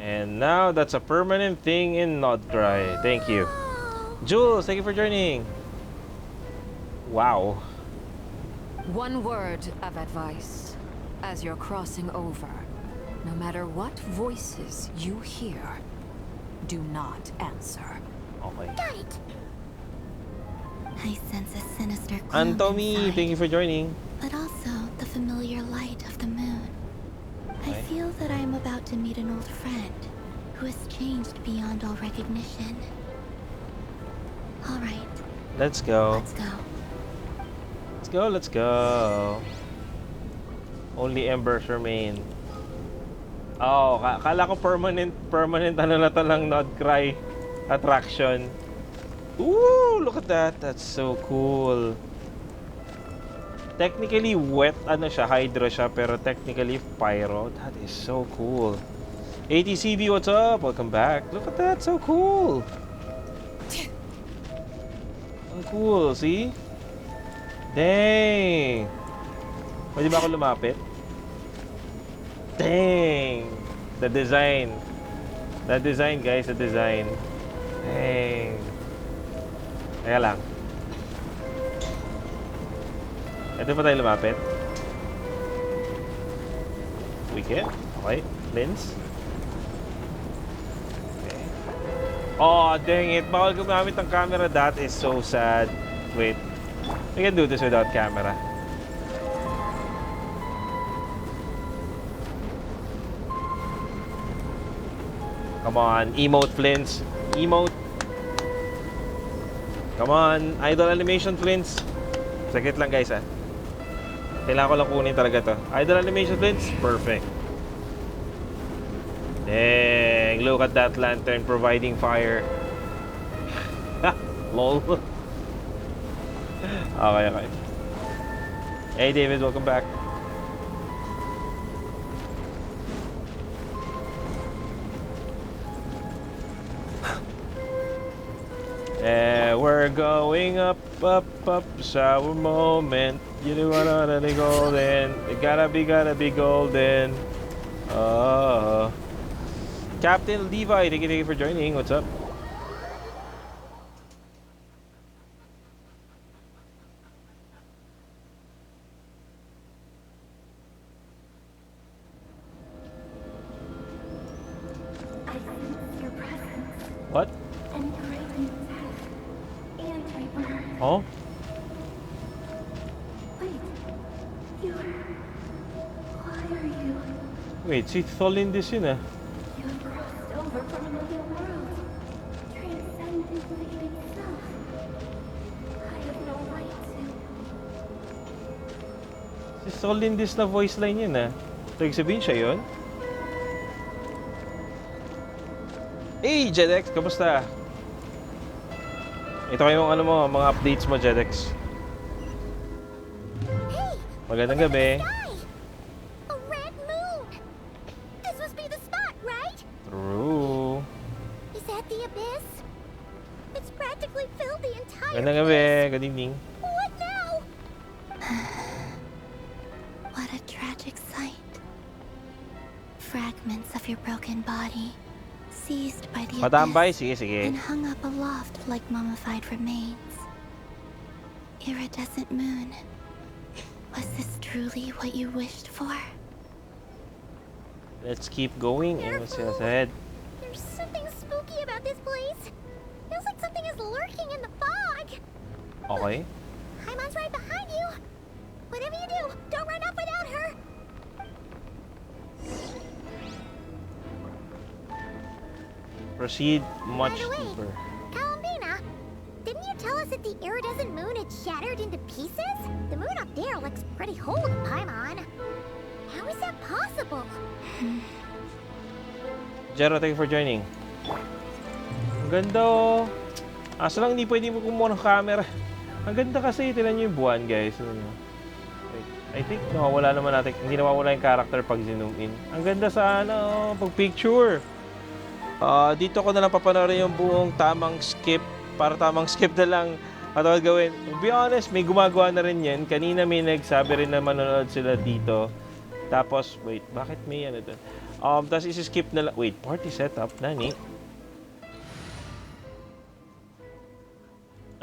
And now that's a permanent thing in Nodcry. Thank you. Jules, thank you for joining. Wow. One word of advice. As you're crossing over, no matter what voices you hear, do not answer. Okay. Got it. I sense a sinister gloom Antomi, inside, thank you for joining. but also the familiar light of the moon. I Okay. feel that I am about to meet an old friend who has changed beyond all recognition. All right, Let's go. let's go. Let's go, let's go. Only embers remain. Oh, kala ko permanent ano na to lang Nodcry attraction. Ooh, look at that. That's so cool. Technically wet ano siya, hydro siya, pero technically pyro. That is so cool. ATCB, what's up? Welcome back. Look at that, so cool. Ang cool, see? Dang. Pwede ba ako lumapit? Dang. The design. The design, guys, the design. Dang. Teka lang. Ito pa tayo lumapit. We can. Okay. Lens. Okay. Oh, dang it. Bawal gumamit ng camera. That is so sad. Wait. We can do this without camera. Come on. Emote, Flins. Emote. Come on, idol animation Flins. Saglit lang guys Kailangan ko lang kunin talaga to. Idol animation Flins, perfect. Dang, look at that lantern providing fire. Lol. Okay. Hey David, welcome back. We're going up, sour moment. You know what I be golden. It gotta be golden. Captain Levi, thank you for joining. What's up? What? Oh? Wait, si Tholindis yun You have crossed over from another world, transcended living itself. I have no right to. Si Solindis na voice line yun ah. Ibig sabihin siya yun? Hey, Jedex! Kamusta? Ito kayong ano mo, mga updates mo, Jedex. Magandang gabi. A red moon! This must be the spot, right? True. Is that the abyss? It's practically filled the entire Magandang gabi. Good evening. What now? What a tragic sight. Fragments of your broken body, seized by the Matambay? abyss Sige, sige. and hung up aloft like mummified remains. Iridescent moon. Was this truly what you wished for? Let's keep going and let's see what's ahead. There's something spooky about this place. Feels like something is lurking in the fog. Okay. Paimon's right behind you. Whatever you do, don't run up without her. Proceed much By the way, deeper. Columbina, didn't you tell us that the iridescent moon had shattered into pieces? The moon up there looks pretty whole to Paimon. How is that possible? Jero, thank you for joining. Ang ganda oh. Asa lang hindi pwede mo kumuha ng camera. Ang ganda kasi, tinan nyo yung buwan guys. Wait, I think nawawala naman natin, hindi nawawala yung character pag zoom in. Ang ganda sa ano, pag picture. Dito ko na lang papanoorin yung buong tamang skip. Para tamang skip na lang at gawin. To be honest, may gumagawa na rin yan. Kanina may nagsabi rin na manonood sila dito. Tapos, wait, bakit may ano doon? Tapos isi-skip na lang. Wait, party setup, nani?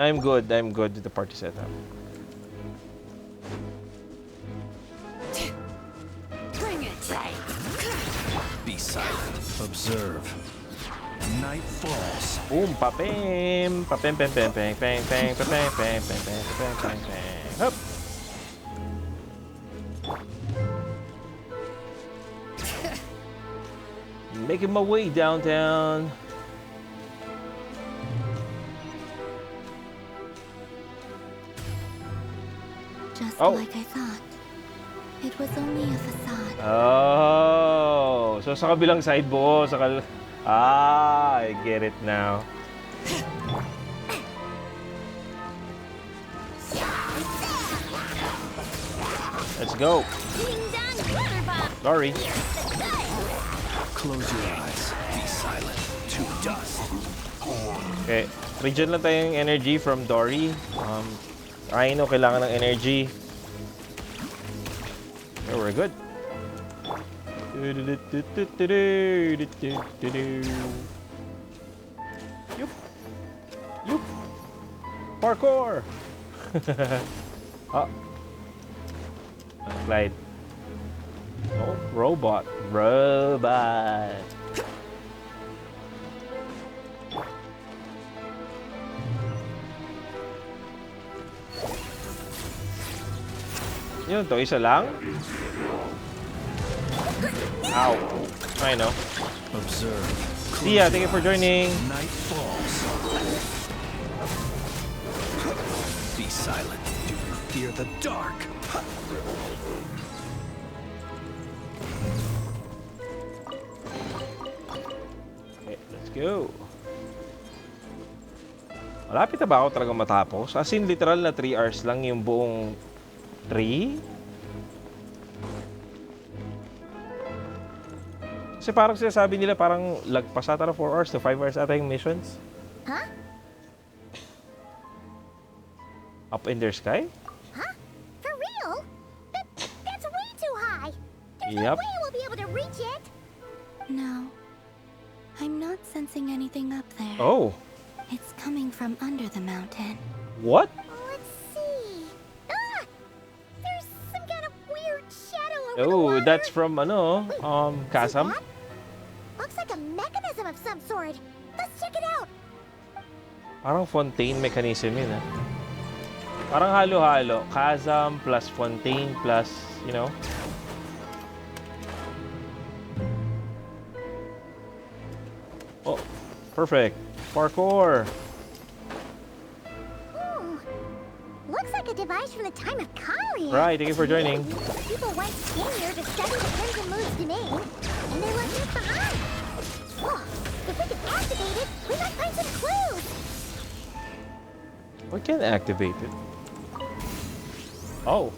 I'm good with the party setup. Bring it. Be silent. Observe. Night falls. Boom, papem, papem, pem, pem, pem, pem, pem, pem, pem, pem, pem, pem, pem, pem. Hup. Making my way downtown. Just Oh. like I thought. It was only a facade. Oh, so sa kabilang side buo, I get it now. Let's go. Sorry. Close your eyes. Be silent. To dust. Okay, regen lang tayong energy from Dory. I know kailangan ng energy. So we're good. Yup. Yup. Parkour. Glide. Oh, robot. Robot. Yun to, isa lang. Ow. I know. Observe. Sia, thank you for joining. Night falls. Be silent. Do you fear the dark? Okay, let's go. Malapit na ba ako talaga matapos? As in, literal na 3 hours lang yung buong 3? Kasi parang sinasabi nila parang lagpas ata na 4 hours to 5 hours ata yung missions. Huh? Up in their sky? Huh? For real? That's way too high. There's Yep. no way we'll be able to reach it. No. I'm not sensing anything up there. Oh. It's coming from under the mountain. What? Let's see. Ah! There's some kind of weird shadow over the Oh, water. that's from ano? Chasm? Looks like a mechanism of some sort. Let's check it out. Parang fontaine mechanism yun ah. Parang halo-halo. Chasm plus fontaine plus, you know. Oh, perfect. Parkour. Looks like a device from the time of Kali. Right, thank you for joining. People once came here to study the Crimson Moon's domain, and they left us behind. Oh, if we can activate it, we might find some clues. We can activate it. Oh.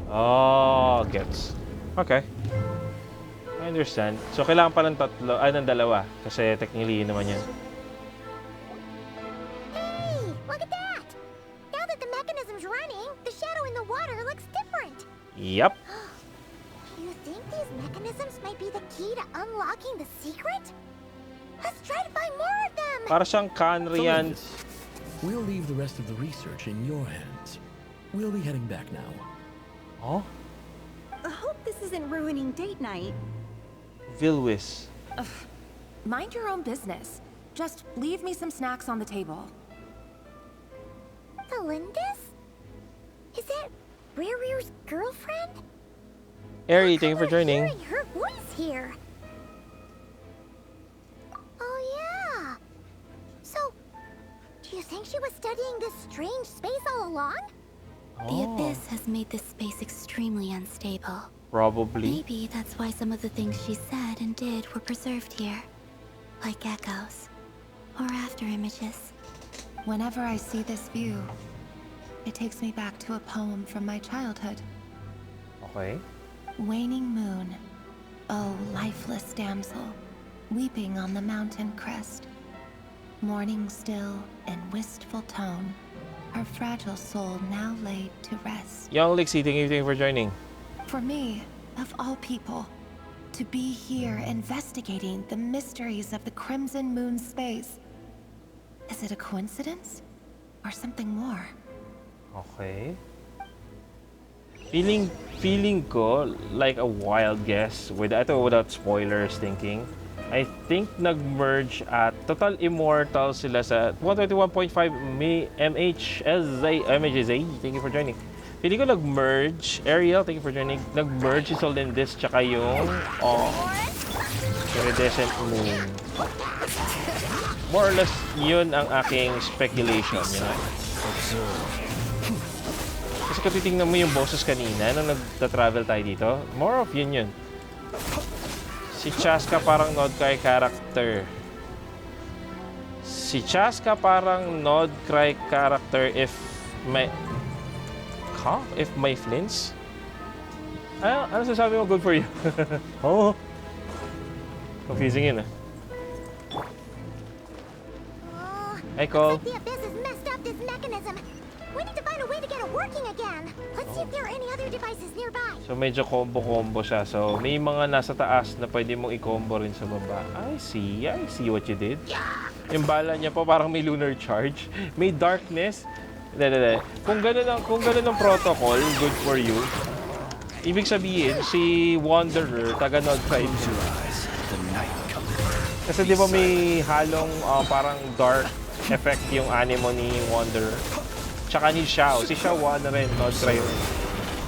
Oh, gets. Okay. I understand. So, kailangan pa ng tatlo, ng dalawa. Kasi technically, yun naman yan. Hey, look at that! Now that the mechanism's running, the shadow in the water looks different. Yep. Do you think these mechanisms might be the key to unlocking the secret? Let's try to find more of them! Para siyang Canrian. We'll leave the rest of the research in your hands. We'll be heading back now. Oh? I hope this isn't ruining date night. Vilwis. Mind your own business. Just leave me some snacks on the table. Felindis? Is that Rear's girlfriend? Eri, thank you for joining. Hearing her voice here. Oh yeah. So, do you think she was studying this strange space all along? The Abyss has made this space extremely unstable. Probably. Maybe that's why some of the things she said and did were preserved here. Like echoes. Or after images. Whenever I see this view, it takes me back to a poem from my childhood. Okay. Waning moon, oh lifeless damsel, weeping on the mountain crest. Mourning still in wistful tone, her fragile soul now laid to rest. Young Lixie, thank you for joining. For me, of all people, to be here investigating the mysteries of the Crimson Moon space. Is it a coincidence? Or something more? Okay. Feeling ko like a wild guess without spoilers thinking. I think nag-merge at Total Immortal sila sa 121.5 MHSA. Thank you for joining. Feeling ko nag-merge. Ariel, thank you for joining. Nag-merge si Solindis tsaka yung Iridescent Moon. More or less, yun ang aking speculation, you know? Kasi kung titingnan mo yung boses kanina nung nagta-travel tayo dito, more of yun. Si Chaska parang Nodcry character. Si Chaska parang Nodcry character if may flints? Ano sasabi mo? Good for you. Oh. Confusing yun, Hey, Cole. The Abyss has messed up this mechanism. We need to find a way to get it working again. Let's see if there are any other devices nearby. So medyo combo siya. So may mga nasa taas na pwede mong i-combo rin sa baba. I see what you did. Yung bala niya po parang may lunar charge. May darkness. Kung ganun ang protocol, good for you. Ibig sabihin, si Wanderer, taga Nodcry. Kasi di ba may halong parang dark effect yung animo ni Wanderer. Tsaka ni Xiao. Si Xiao na rin, Nodcry.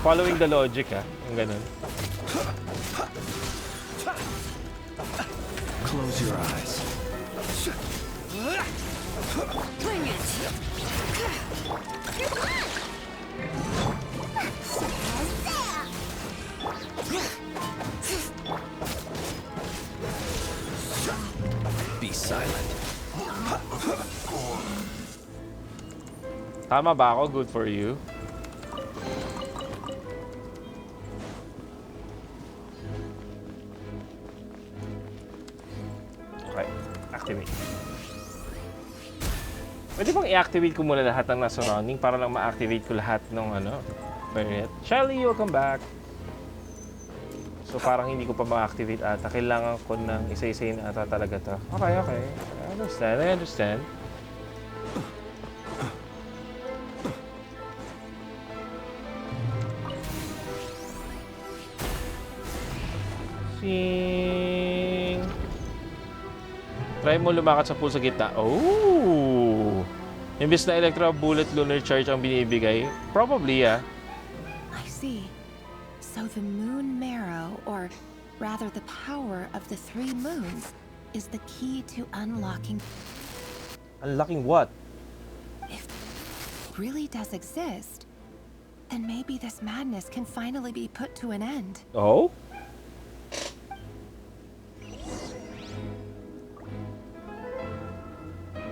Following the logic, yung ganun. Close your eyes. Bring it. Be silent. Tama ba ako? Good for you. Okay. Activate. Pwede bang i-activate ko muna lahat ng nasa surrounding para lang ma-activate ko lahat ng Barret? Shelly, welcome back! So parang hindi ko pa ma-activate ata. Kailangan ko ng isa-isayin ata talaga to. Okay. I understand. Sing! Try mo lumakad sa pool sa gitna. Oh! Imbis na Electro Bullet Lunar Charge ang binibigay. Probably, I see. So the moon marrow, or rather the power of the three moons, is the key to unlocking... Unlocking what? really does exist, then maybe this madness can finally be put to an end. Oh?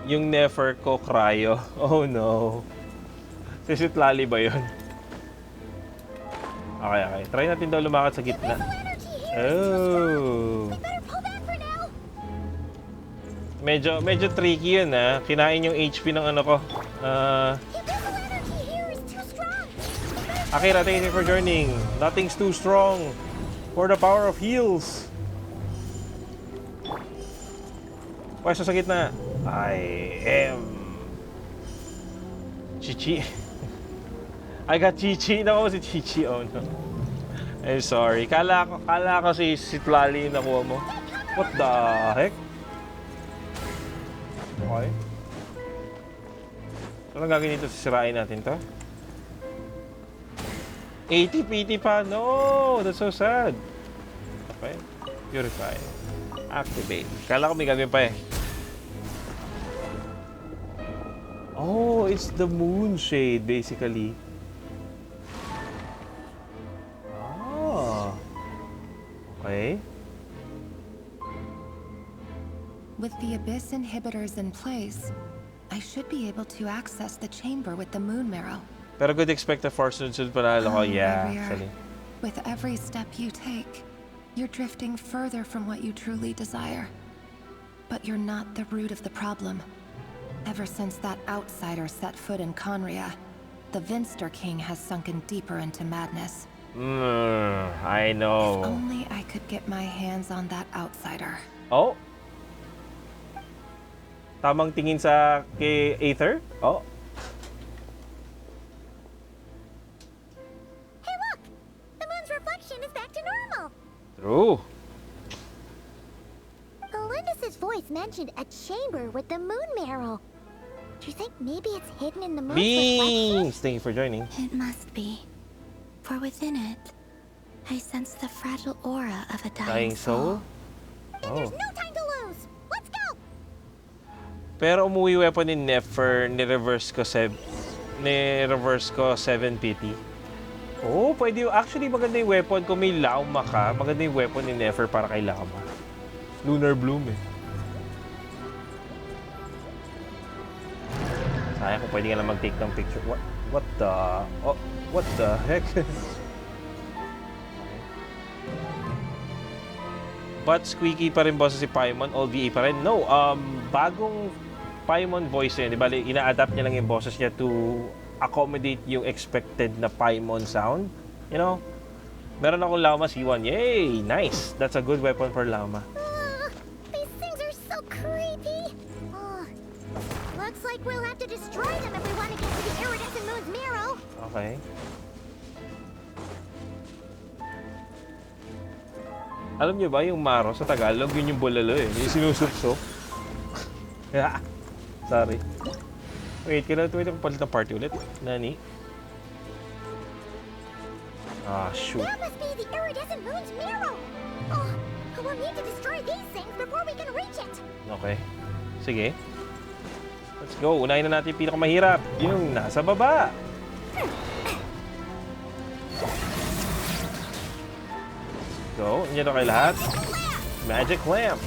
Yung never ko cryo. Oh no. Si Citlali ba yun? Okay, okay. Try natin daw lumakad sa gitna. Oh. Medyo tricky yun, ha. Kinain yung HP ng ano ko. Akira, thank you for joining. Nothing's too strong for the power of heals. Pwesto sa gitna. I am Chichi. I got Chichi. Nakuha si Chichi. Oh no. I'm sorry. Kala ko si Citlali yung nakuha mo. What the heck? Okay. So, anong gagawin dito? Sisirain natin to? 80 PT pa? No! That's so sad. Okay. Purify. Activate. Kala ko may gagawin pa eh. Oh, it's the moon shade basically. Oh. Okay. With the Abyss inhibitors in place, I should be able to access the chamber with the moon marrow. Pero good expect the force sunod panalo ko. Yeah, actually. With every step you take, you're drifting further from what you truly desire. But you're not the root of the problem. Ever since that outsider set foot in Conria, the Vinster King has sunken deeper into madness. I know. If only I could get my hands on that outsider. Oh? Tamang tingin sa kay Aether? Oh? Hey look! The moon's reflection is back to normal! True. Elendis' voice mentioned a chamber with the moon marrow. Do you think maybe it's hidden in the moon's Beans! Thank you for joining. It must be. For within it, I sense the fragile aura of a dying soul. Oh. There's no time to lose! Let's go! Pero umuwi weapon ni Nefer, ni-reverse ko 7 PT. Oh, pwede yung, actually maganda yung weapon kung may Lauma ka. Maganda yung weapon ni Nefer para kay Lauma. Lunar Bloom eh. Sayang kung pwede ka na mag-take ng picture. What the... Oh, what the heck? But squeaky pa rin boses si Paimon, all VA pa rin. No, bagong Paimon voice yun. Diba, ina-adapt niya lang yung boses niya to accommodate yung expected na Paimon sound. You know? Meron akong Lauma C1. Yay! Nice! That's a good weapon for Lauma. These things are so creepy! Looks like we'll have to destroy them if we want to get to the iridescent moon's marrow. Okay. Alam niyo ba yung maro sa Tagalog, yun yung bulalo eh. Yung sinusupsop. Sorry. Wait, kailangan ko palit ng party ulit. Nani? Ah, shoot. That must be the iridescent moon's marrow! Oh, we'll need to destroy these things before we can reach it! Okay. Sige. Let's go. Unahin na natin yung pinakamahirap. Yung nasa baba. Go. Nandiyan na kayo lahat. Magic lamp.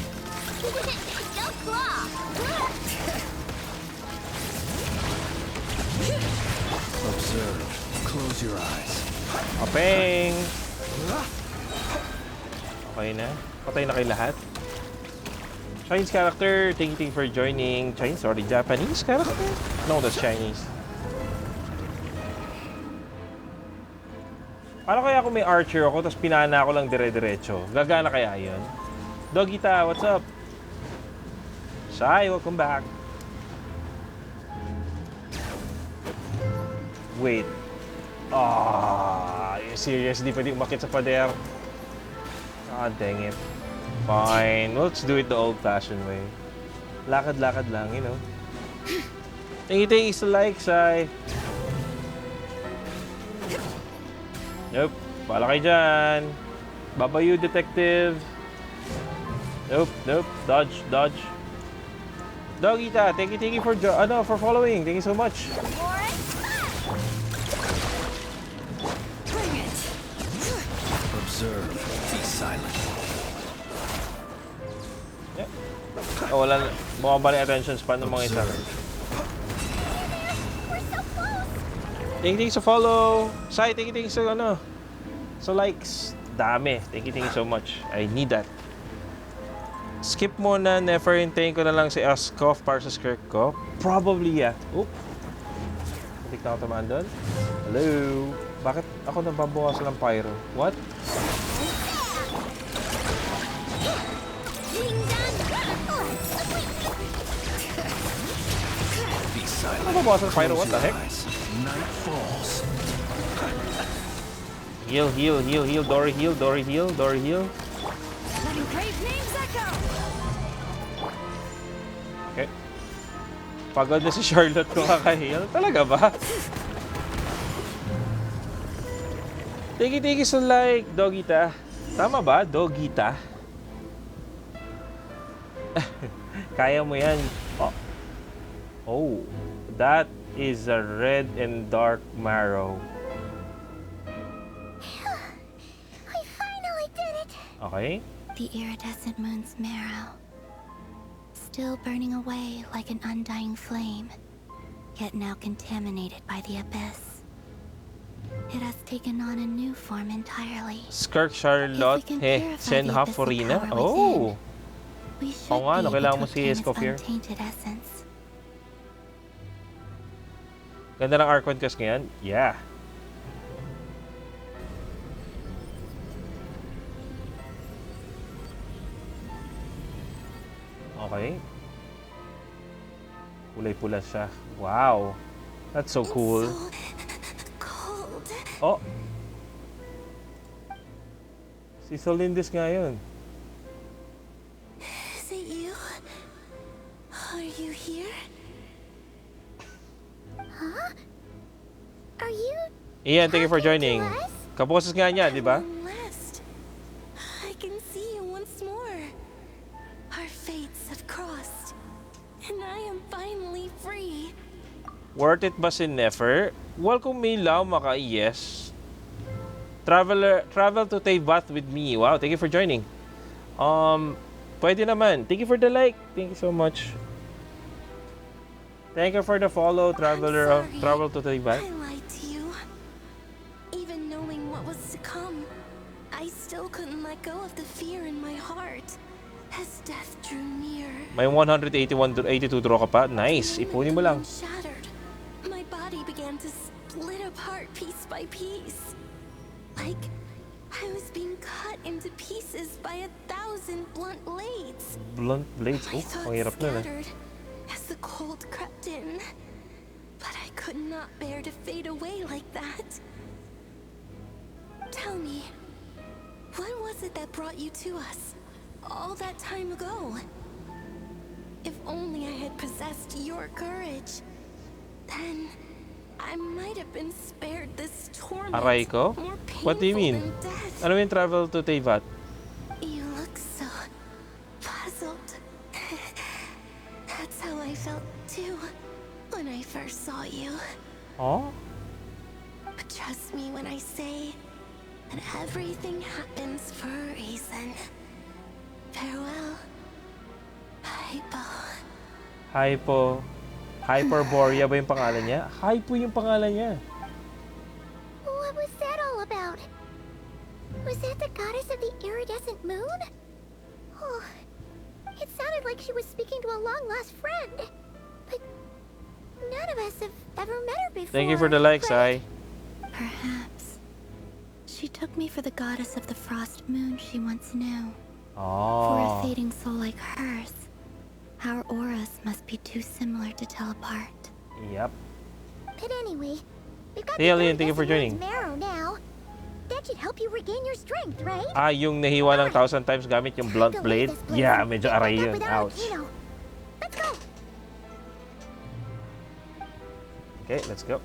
Observe. Close your eyes. Apeng. Okay na. Patay na kayo lahat. Chinese character, thank you for joining. Chinese, sorry, Japanese character? No, that's Chinese. Paano kaya kung may archer ako, tapos pinana ko lang dire-diretso? Gagana kaya yun? Dogita, what's up? Sai, welcome back. Wait. Ah, you serious? Di pwede umakit sa pader. Ah, dang it. Fine. Let's do it the old-fashioned way. Lakad-lakad lang, you know. Thank you sa like, Sai. Nope. Bala kayo dyan. Babayu, detective. Nope, nope. Dodge, dodge. Dogita, thank you for following. Thank you so much. Observe. Be silent. Yeah. Oh, wala na. Mukhang ba attention span ng mga isa. Thank you sa follow. Sai, thank you sa ano. So likes. Dami. Thank you so much. I need that. Skip muna. Never hintayin ko na lang si Askov para sa skirt ko. Probably, yeah. Oop. Matik na ako tamaan doon. Hello. Bakit ako nababawas ng pyro? What? Nababawas ng pyro? What the heck? Night falls. Heal, heal, heal, heal. Dory heal, Dory heal, Dory heal. Letting brave names echo. Okay. Pagod na si Charlotte kung kaka-heal. Talaga ba? Tiki sa like, Dogita. Tama ba? Dogita? Kaya mo yan. Oh. Oh. That is a red and dark marrow. I finally did it. Okay. The iridescent moon's marrow. Still burning away like an undying flame, yet now contaminated by the abyss. It has taken on a new form entirely. Skirk Charlotte Sen Haforina. Oh! Oo nga, no, kailangan mo si Escoffier. Ganda ng Archon Quest ngayon? Yeah. Okay. Kulay-pula siya. Wow. That's so cool. Oh. Si Solindis nga yun. Is it you? Are you here? Huh? Are you? Ian, thank you for joining. Kaboses nga niya, di ba? I can see you once more. Our fates have crossed, and I am finally free. Worth it ba si Nefer? Welcome me Lau Maka, yes. Travel to Teyvat with me. Wow, thank you for joining. Pwede naman. Thank you for the like. Thank you so much. Thank you for the follow, Traveler. Travel to Teyvat. I lied to you. Even knowing what was to come, I still couldn't let go of the fear in my heart as death drew near. May 182 draw ka pa. Nice. Ipunin mo lang. Shattered. My body began to split apart piece by piece. Like I was being cut into pieces by 1,000 blunt blades. Blunt blades? Oh, ang hirap na. As the cold crept in. But I could not bear to fade away like that. Tell me, what was it that brought you to us all that time ago? If only I had possessed your courage, then I might have been spared this torment. Aray ko? What do you mean? Ano yung travel to Teyvat? You look so puzzled. That's how I felt too when I first saw you. Oh? But trust me when I say that everything happens for a reason. Farewell, Hypo. Hyperborea ba yung pangalan niya? Hypo yung pangalan niya. What was that all about? Was that the goddess of the iridescent moon? Oh, it sounded like she was speaking to a long-lost friend. But none of us have ever met her before. Thank you for the likes, Sai. Perhaps she took me for the goddess of the frost moon she once knew. Oh. For a fading soul like hers, our auras must be too similar to tell apart. Yep. But anyway, we've got Hey, Alien, thank you for joining. marrow now. That should help you regain your strength, right? Ah, yung nahiwa ng 1,000 times gamit yung blunt blade? Yeah, medyo aray yun. Ouch. Let's go. Okay, let's go.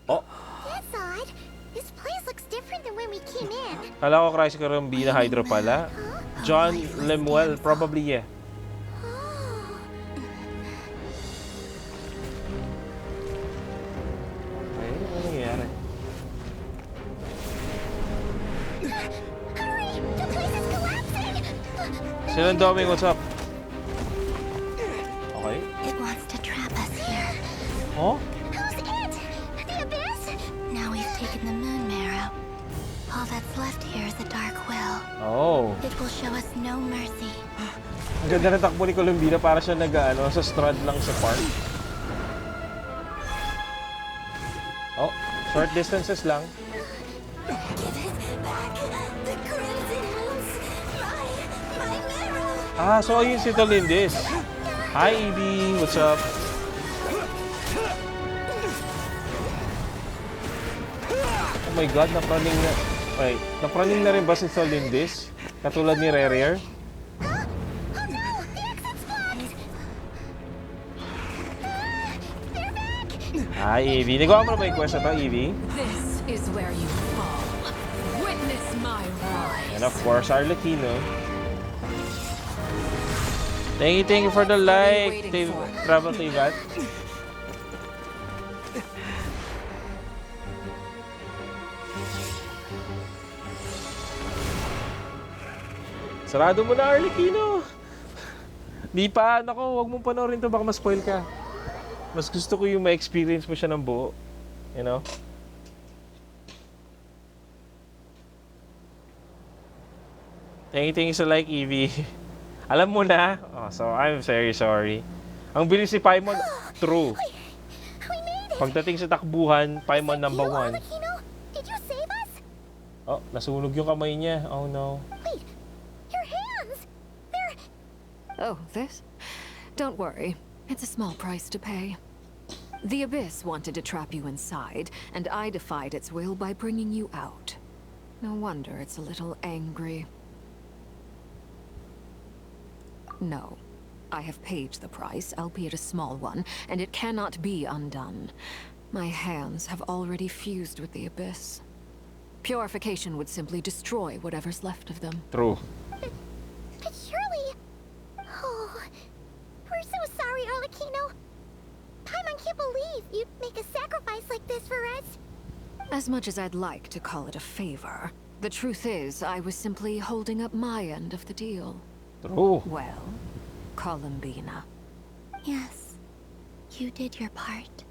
Oh. That's odd. This place looks different than when we came in. Kala ko Chrysler yung Bina Hydro pala. John Lemuel, probably yeah. Okay, ano nangyayari? Silang Doming, what's up? Okay. It wants to trap us here. Oh? Who's it? The Abyss? Now we've taken the moon marrow. All that's left here is a dark will. Oh. It will show us no mercy. Ang ganda ng takbo ni Columbina, para siya nag-ano, sa strad lang sa park. Oh, short distances lang. Ah, so ayun si Tolindis. Hi, Evie. What's up? Oh my God, napraning na... Wait, napraning na rin ba si Tolindis? Katulad ni Ravager? Hi, Evie. Nagawa mo na ba yung quest na to, Evie? This is where you fall. Witness my rise. And of course, Arlecchino. Thank you for the like, Travel Tivat. Sarado mo na, Arlecchino. Di pa, nako, wag mong panoorin to, baka ma-spoil ka. Mas gusto ko yung ma-experience mo siya ng buo. You know? Thank you sa like, Evie. Alam mo na. Oh, so, I'm very sorry. Ang bilis si Paimon, true. Pagdating sa takbuhan, Paimon number 1. Did you save us? Oh, nasunog yung kamay niya. Oh no. Wait, your hands! They're... Oh, this? Don't worry. It's a small price to pay. The Abyss wanted to trap you inside, and I defied its will by bringing you out. No wonder it's a little angry. No. I have paid the price, albeit a small one, and it cannot be undone. My hands have already fused with the Abyss. Purification would simply destroy whatever's left of them. True. But surely... Oh... We're so sorry, Arlecchino. Paimon can't believe you'd make a sacrifice like this for us. As much as I'd like to call it a favor, the truth is I was simply holding up my end of the deal. True. Well, Columbina. Yes, you did your part.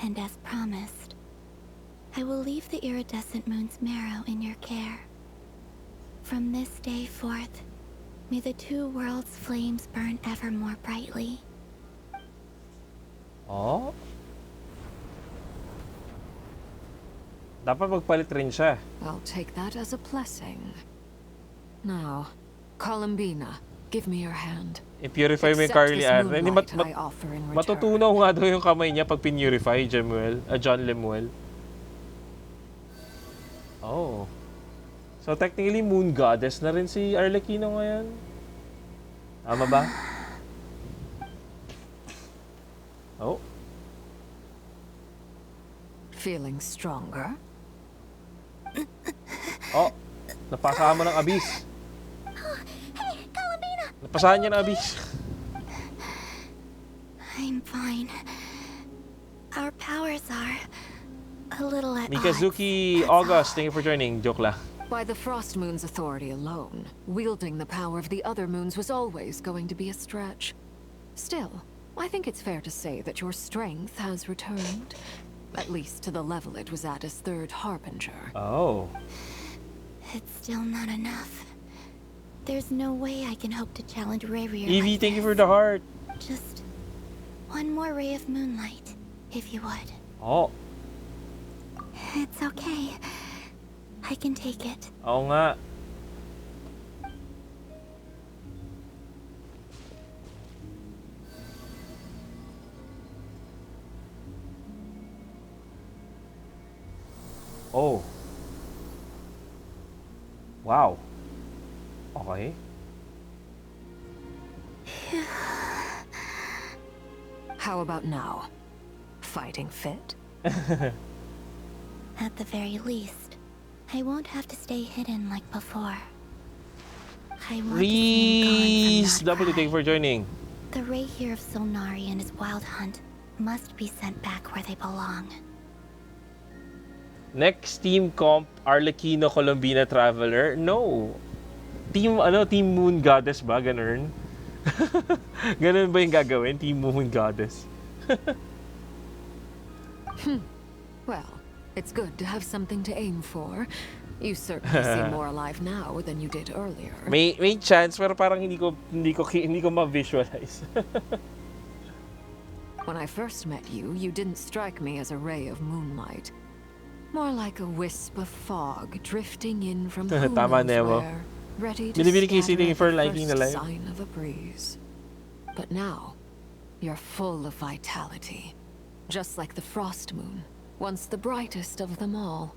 And as promised, I will leave the iridescent moon's marrow in your care. From this day forth, may the two worlds' flames burn ever more brightly. Oh? Dapat magpalit rin siya. I'll take that as a blessing. Now, Columbina, give me your hand. I-purify mo yung Carly Ann. Matutunaw nga daw yung kamay niya pag pinurify, John Lemuel. Oh. So technically, Moon Goddess na rin si Arlecchino ngayon. Tama ba? Oh. Feeling stronger? Oh, napasahan mo ng abyss. Hey, Columbina! Napasahan niya ng abyss. I'm fine. Our powers are a little at Mikazuki August, thank you for joining. Joke lang. By the Frost Moon's authority alone, wielding the power of the other moons was always going to be a stretch. Still, I think it's fair to say that your strength has returned. At least to the level it was at as Third Harbinger. Oh. It's still not enough. There's no way I can hope to challenge Ravager. Evie, thank you for the heart. Just one more ray of moonlight, if you would. Oh. It's okay. I can take it. Oo nga. Oh. Wow. Okay. How about now? Fighting fit? At the very least, I won't have to stay hidden like before. I want Reese, double thank you for joining. The Ravager of Solnari and his wild hunt must be sent back where they belong. Next team comp, Arlecchino, Columbina, Traveler? No. Team Moon Goddess ba? Ganun? Ganun ba yung gagawin? Team Moon Goddess? Well, it's good to have something to aim for. You certainly seem more alive now than you did earlier. May chance pero parang hindi ko ma-visualize. When I first met you, you didn't strike me as a ray of moonlight. More like a wisp of fog drifting in from who Tama, knows Nemo. where, ready to Binibili kay scatter Siling at for the lighting the first light. sign of a breeze. But now, you're full of vitality, just like the frost moon, once the brightest of them all.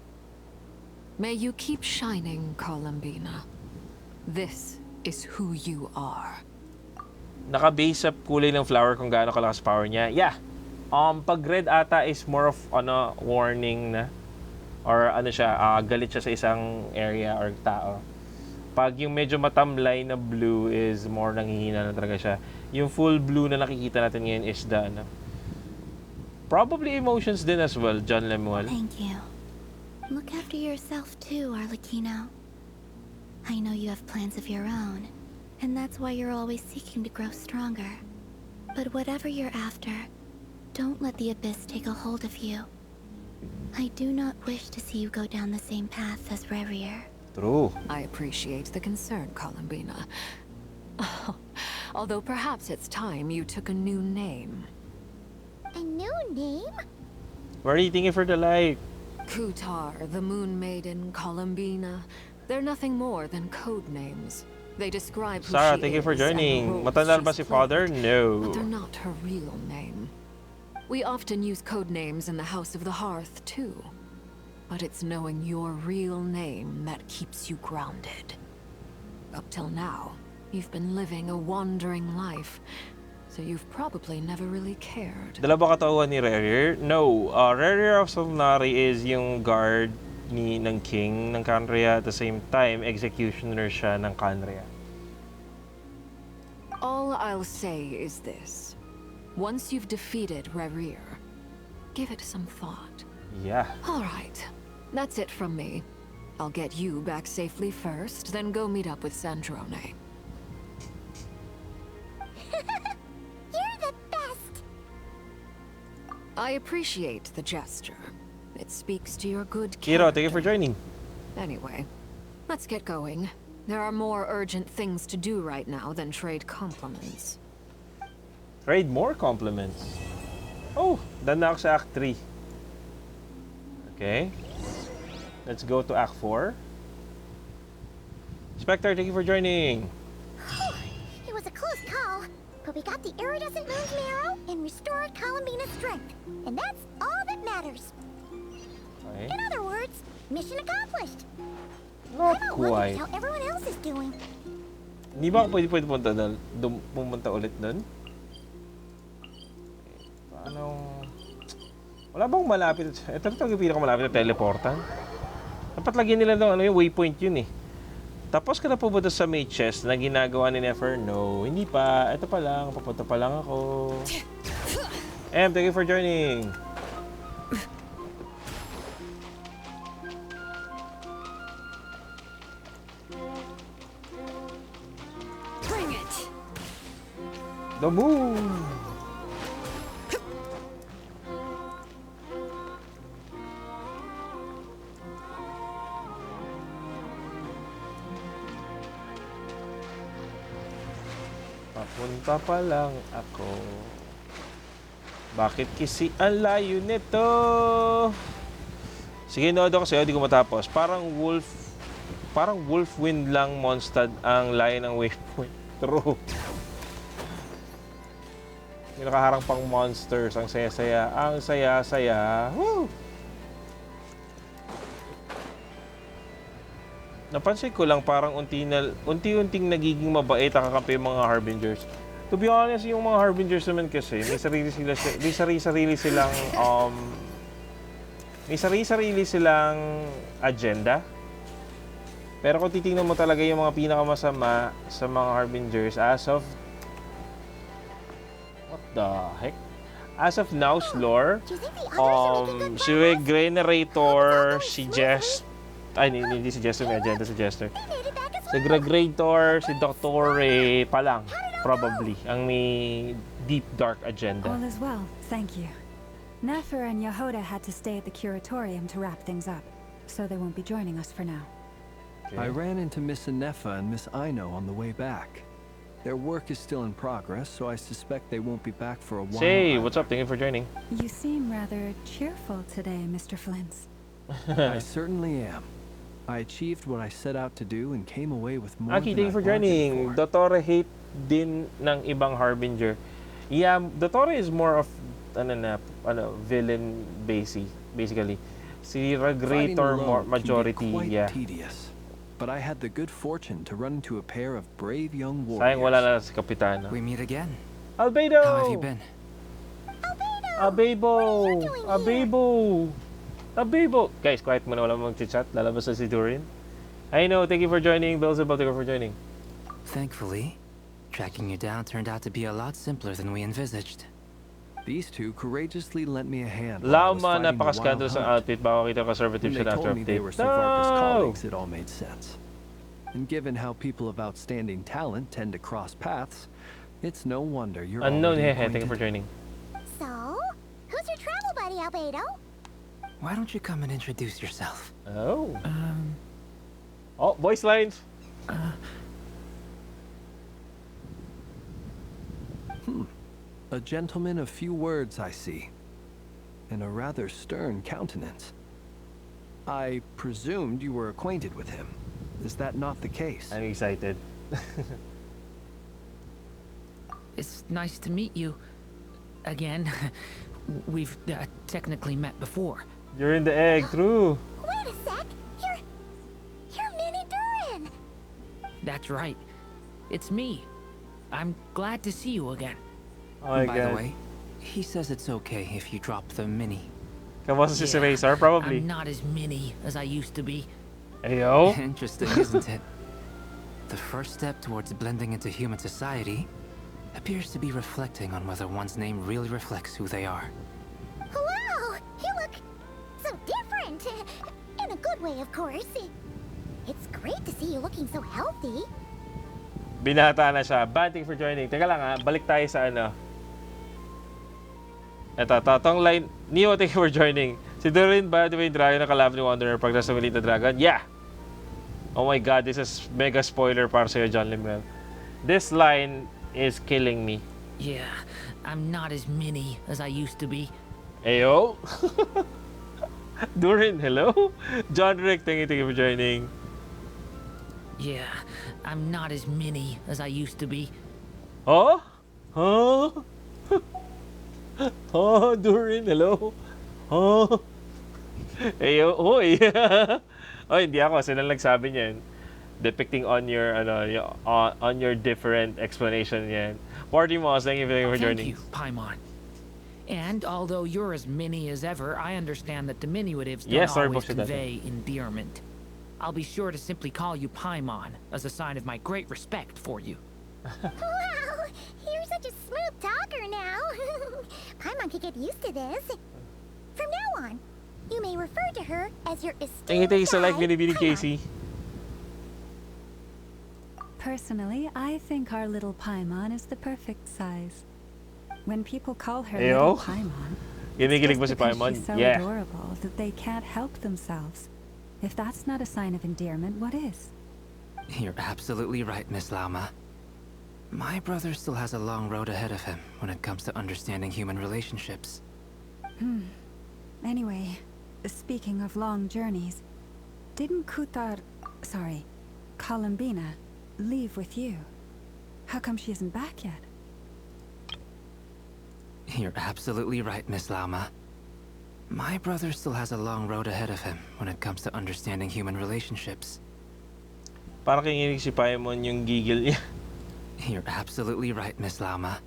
May you keep shining, Columbina. This is who you are. Naka-base up kulay ng flower kung gaano kalakas power niya. Yeah. Pag red ata is more of warning na. Or siya, galit siya sa isang area or tao. Pag yung medyo matamlay na blue is more nanghihina na talaga siya. Yung full blue na nakikita natin ngayon is the probably emotions din as well, John Lemuel. Thank you. Look after yourself too, Arlecchino. I know you have plans of your own, and that's why you're always seeking to grow stronger. But whatever you're after, don't let the abyss take a hold of you. I do not wish to see you go down the same path as Ravager. True. I appreciate the concern, Columbina. Although perhaps it's time you took a new name. A new name? Where are you thinking for the light? Kutar, the Moon Maiden, Columbina. They're nothing more than code names. They describe who Sarah, she thank you for is and the joining. roles Matanda ba she's si Father? played, No. But they're not her real name. We often use code names in the House of the Hearth, too. But it's knowing your real name that keeps you grounded. Up till now, you've been living a wandering life, so you've probably never really cared. Dala ba katawan ni Ravager? No. Ravager of Solnari is yung guard ng king ng Canria, at the same time executioner siya ng Canria. All I'll say is this. Once you've defeated Ravager, give it some thought. Yeah. All right. That's it from me. I'll get you back safely first, then go meet up with Sandrone. You're the best! I appreciate the gesture. It speaks to your good Kiro, character. thank you for joining. Anyway, let's get going. There are more urgent things to do right now than trade compliments. Trade more compliments. Oh, done na ako sa Act 3. Okay. Let's go to Act 4. Spectre, thank you for joining. It was a close call, but we got the iridescent moon's marrow and restored Columbina's strength. And that's all that matters. Okay. In other words, mission accomplished. Not I'm quite. how everyone else is doing. Hindi ba ako pwede pumunta ulit doon? Paano? Wala bang malapit? Ito yung pinakamalapit na teleportan. Dapat lagyan nila yung waypoint yun eh. Tapos ka na pupunta sa may chest na ginagawa ni Nefer. No, hindi pa. Ito pa lang. Papunta pa lang ako. Thank you for joining. Bring it. The moon. Papunta pa lang ako. Bakit kasi ang layo nito? Sige, nood ako sa'yo, di ko matapos. Parang wolf wind lang Mondstadt ang layo ng waypoint. True. Yung nakaharang pang monsters, ang saya-saya. Ang saya-saya. Woo! Napansin ko lang parang unti-unting nagiging mabait ang kakampi yung mga Harbingers. To be honest, yung mga Harbingers naman kasi, may sarili-sarili silang agenda. Pero kung titingnan mo talaga yung mga pinakamasama sa mga Harbingers as of what the heck? As of now's lore, si Generator, si Jest, ay, hindi si Jester, may agenda si Jester. Si Gregator, si Dottore pa lang, probably, ang may deep dark agenda. All is well, thank you. Nefer and Yehoda had to stay at the curatorium to wrap things up, so they won't be joining us for now. Okay. I ran into Miss Anefa and Miss Aino on the way back. Their work is still in progress, so I suspect they won't be back for a while. Say, what's up? Thank you for joining. You seem rather cheerful today, Mr. Flintz. I certainly am. I achieved what I set out to do and came away with more Aki, than thank you for I bargained joining. for. Dottore hate din ng ibang Harbinger. Yeah, Dottore is more of villain basically. Si Gregator more majority, yeah. Tedious, but I had the good fortune to run into a pair of brave young warriors. Sayang wala na si Kapitano. We meet again. Albedo! How have you been? Abebo! Guys, quiet muna, wala mag-chat. Lalabas na si Durin. I know, thank you for joining. Beelzebub, thank you for joining. Thankfully, tracking you down turned out to be a lot simpler than we envisaged. These two courageously lent me a hand. Lama, napaka-scandalous ang outfit. Baka kita conservative siya after update. They were Savarka's colleagues, it all made sense. And given how people of outstanding talent tend to cross paths, it's no wonder you're unknown. Hey, thank you for joining. So, who's your travel buddy, Albedo? Why don't you come and introduce yourself? Oh. Oh, voice lines. A gentleman of few words, I see. And a rather stern countenance. I presumed you were acquainted with him. Is that not the case? I'm excited. It's nice to meet you. Again. We've technically met before. You're in the egg, true. Wait a sec. You're Minnie Durin. That's right. It's me. I'm glad to see you again. Oh my By God. the way, he says it's okay if you drop the mini. Kamusta si Razor, probably. I'm not as mini as I used to be. Ayo. Interesting, isn't it? The first step towards blending into human society appears to be reflecting on whether one's name really reflects who they are. Wow, you look so different. In a good way, of course. It's great to see you looking so healthy. Binata na siya. Thank you for joining. Teka lang ha, balik tayo sa ano. Ito, tong line. Neo, thank you for joining. Si Durin ba, di ba yung dragon na kalaban ni Wanderer pag nasa maliit na dragon? Yeah! Oh my God, this is mega spoiler para sa'yo, John Limrel. This line is killing me. Yeah, I'm not as mini as I used to be. Ayo! Durin, hello? John Rick, thank you for joining. Yeah, I'm not as mini as I used to be. Huh? Huh? Oh, Durin, hello? Oh. Ayo, hoy. Oh, hindi ako. Sila nagsabi niyan. Depicting on your on your different explanation yan. Marty Moss, thank you for joining. Thank you, Paimon. And although you're as mini as ever, I understand that diminutives don't always convey endearment. I'll be sure to simply call you Paimon as a sign of my great respect for you. Wow, you're such a smooth talker now. Paimon could get used to this. From now on, you may refer to her as your esteemed Thank you sa like, guide, Binibini Paimon. Casey. Personally, I think our little Paimon is the perfect size. When people call her Ayo. little Paimon, Kinikilig mo si because Paimon? she's so Yeah. adorable that they can't help themselves. If that's not a sign of endearment, what is? You're absolutely right, Miss Lama. My brother still has a long road ahead of him when it comes to understanding human relationships. Anyway, speaking of long journeys, didn't Columbina, leave with you? How come she isn't back yet? You're absolutely right, Miss Lama. My brother still has a long road ahead of him when it comes to understanding human relationships. Para kinginig si Paimon yung gigil niya. You're absolutely right, Miss Lama.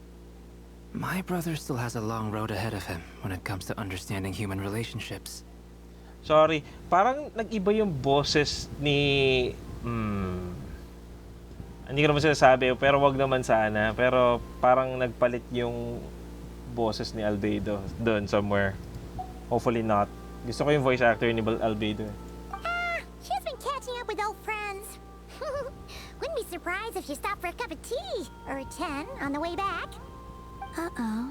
My brother still has a long road ahead of him when it comes to understanding human relationships. Sorry, parang nag-iba yung boses ni... Hindi ko naman sinasabi, pero wag naman sana. Pero parang nagpalit yung boses ni Albedo doon somewhere. Hopefully not. Gusto ko yung voice actor ni Albedo. She's been catching up with old friends. surprised if you stopped for a cup of tea or 10 on the way back. Uh-oh.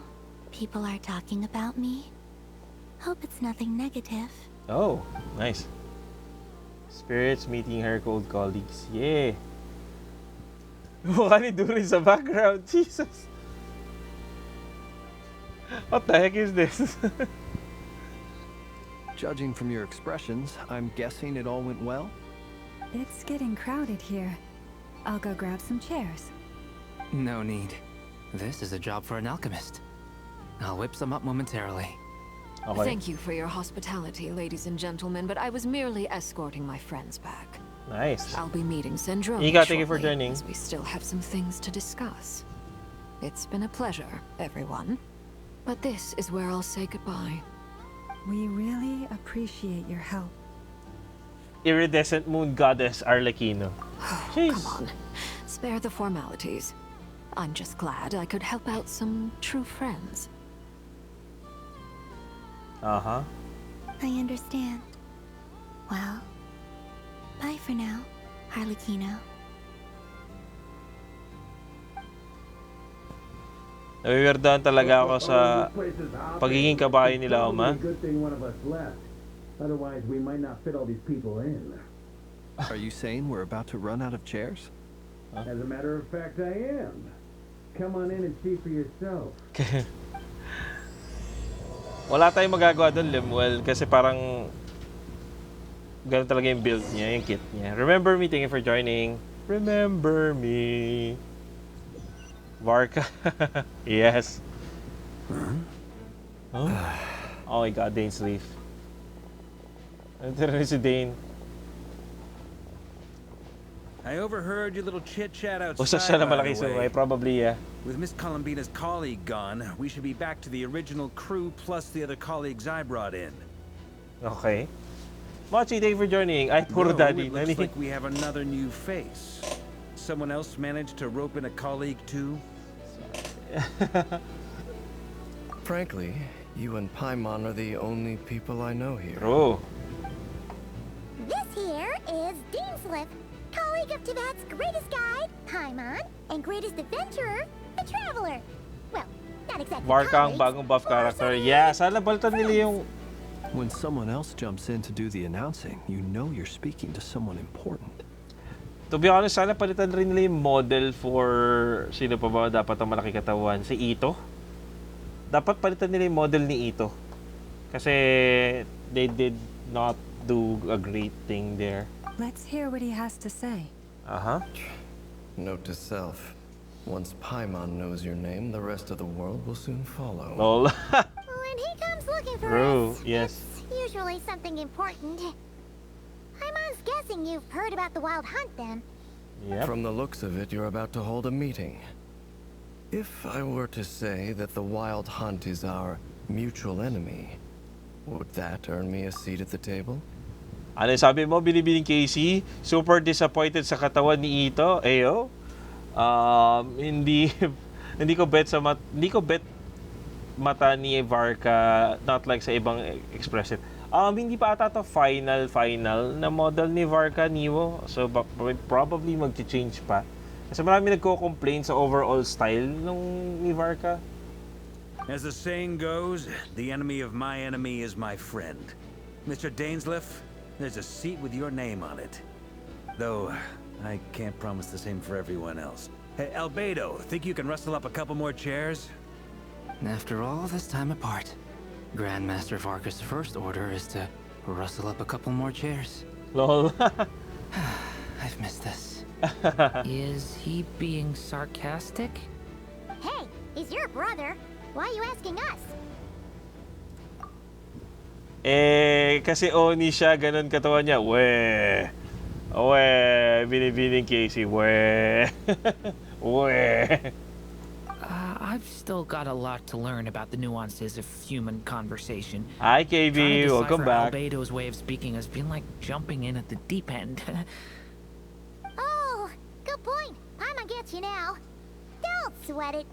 People are talking about me. Hope it's nothing negative. Oh, nice. Spirits meeting her old colleagues. Yeah. Mukha ni Durin sa background. Jesus. What the heck is this? Judging from your expressions, I'm guessing it all went well? It's getting crowded here. I'll go grab some chairs. No need. This is a job for an alchemist. I'll whip some up momentarily. Okay. Thank you for your hospitality, ladies and gentlemen, but I was merely escorting my friends back. Nice. I'll be meeting Syndrome Thank you for shortly, joining. as we still have some things to discuss. It's been a pleasure, everyone. But this is where I'll say goodbye. We really appreciate your help. Iridescent moon goddess Arlecchino. Come on, spare the formalities. I'm just glad I could help out some true friends. Uh-huh. I understand. Well, bye for now, Harlequino. Nawiwerdahan talaga ako sa pagiging kabayo nila, Oma. Good thing one of us left. Otherwise, we might not fit all these people in. Are you saying we're about to run out of chairs? As a matter of fact, I am. Come on in and see for yourself. Wala tayong magagawa doon, Lemuel, kasi parang ganun talaga yung build niya, yung kit niya. Remember me, thank you for joining. Remember me. Varka. Yes. Huh? Oh my god, Dane's leaf. Nandito rin si Dane. I overheard your little chit-chat outside. Usa siya na by malaki the way. sumay, probably, yeah. With Miss Columbina's colleague gone, we should be back to the original crew plus the other colleagues I brought in. Okay. Mochi, thank you for joining. Ay, puro No, daddy. it looks like we have another new face. Someone else managed to rope in a colleague too? Frankly, you and Paimon are the only people I know here. Oh. This here is Deanslip, colleague of Tibet's greatest guide, Paimon, and greatest adventurer, the Traveler. Well, not exactly Varka ang colleagues. bagong buff character. Yeah, sana balitan nila yung... When someone else jumps in to do the announcing, you know you're speaking to someone important. To be honest, sana palitan rin nila yung model for... Sino pa ba dapat ang malaki katawan? Si Ito? Dapat palitan nila yung model ni Ito. Kasi they did not do a great thing there. Let's hear what he has to say. Uh-huh. Note to self. Once Paimon knows your name, the rest of the world will soon follow. Lol. When he comes looking for True, us, yes. it's usually something important. Paimon's guessing you've heard about the Wild Hunt, then. Yep. From the looks of it, you're about to hold a meeting. If I were to say that the Wild Hunt is our mutual enemy, would that earn me a seat at the table? Ano yung sabi mo, binibining Casey? Super disappointed sa katawan ni Ito. Ayo. Hindi ko bet mata ni Varka, not like sa ibang expressive. Hindi pa ata to final na model ni Varka Niwo. So probably magche-change pa. Kasi marami nagko-complain sa overall style nung ni Varka. As the saying goes, the enemy of my enemy is my friend. Mr. Dainsleif, there's a seat with your name on it. Though, I can't promise the same for everyone else. Hey, Albedo, think you can rustle up a couple more chairs? After all this time apart, Grandmaster Varka's first order is to rustle up a couple more chairs. Lol. I've missed this. Is he being sarcastic? Hey, he's your brother. Why are you asking us? Kasi Oni siya, ganun katawan niya. We, binibining Casey. We. I've still got a lot to learn about the nuances of human conversation. Hi, KB. Welcome back. Albedo's way of speaking has been like jumping in at the deep end. Oh, good point. Paimon gets you now. Don't sweat it.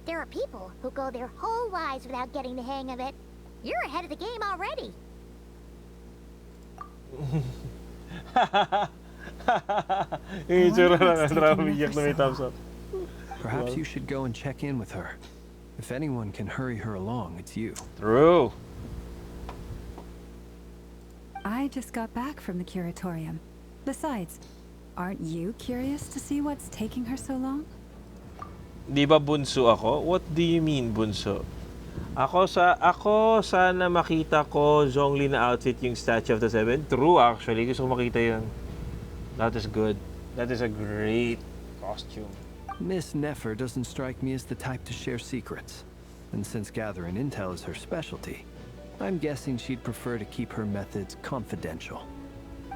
There are people who go their whole lives without getting the hang of it. You're ahead of the game already. Yung itsura ng Ravager na may thumbs up. Perhaps you should go and check in with her. If anyone can hurry her along, it's you. True. I just got back from the curatorium. Besides, aren't you curious to see what's taking her so long? Di ba bunso ako? What do you mean bunso? Ako sana makita ko Zhongli na outfit yung Statue of the Seven. True actually, gusto ko makita yun. That is good. That is a great costume. Miss Nefer doesn't strike me as the type to share secrets. And since gathering intel is her specialty, I'm guessing she'd prefer to keep her methods confidential.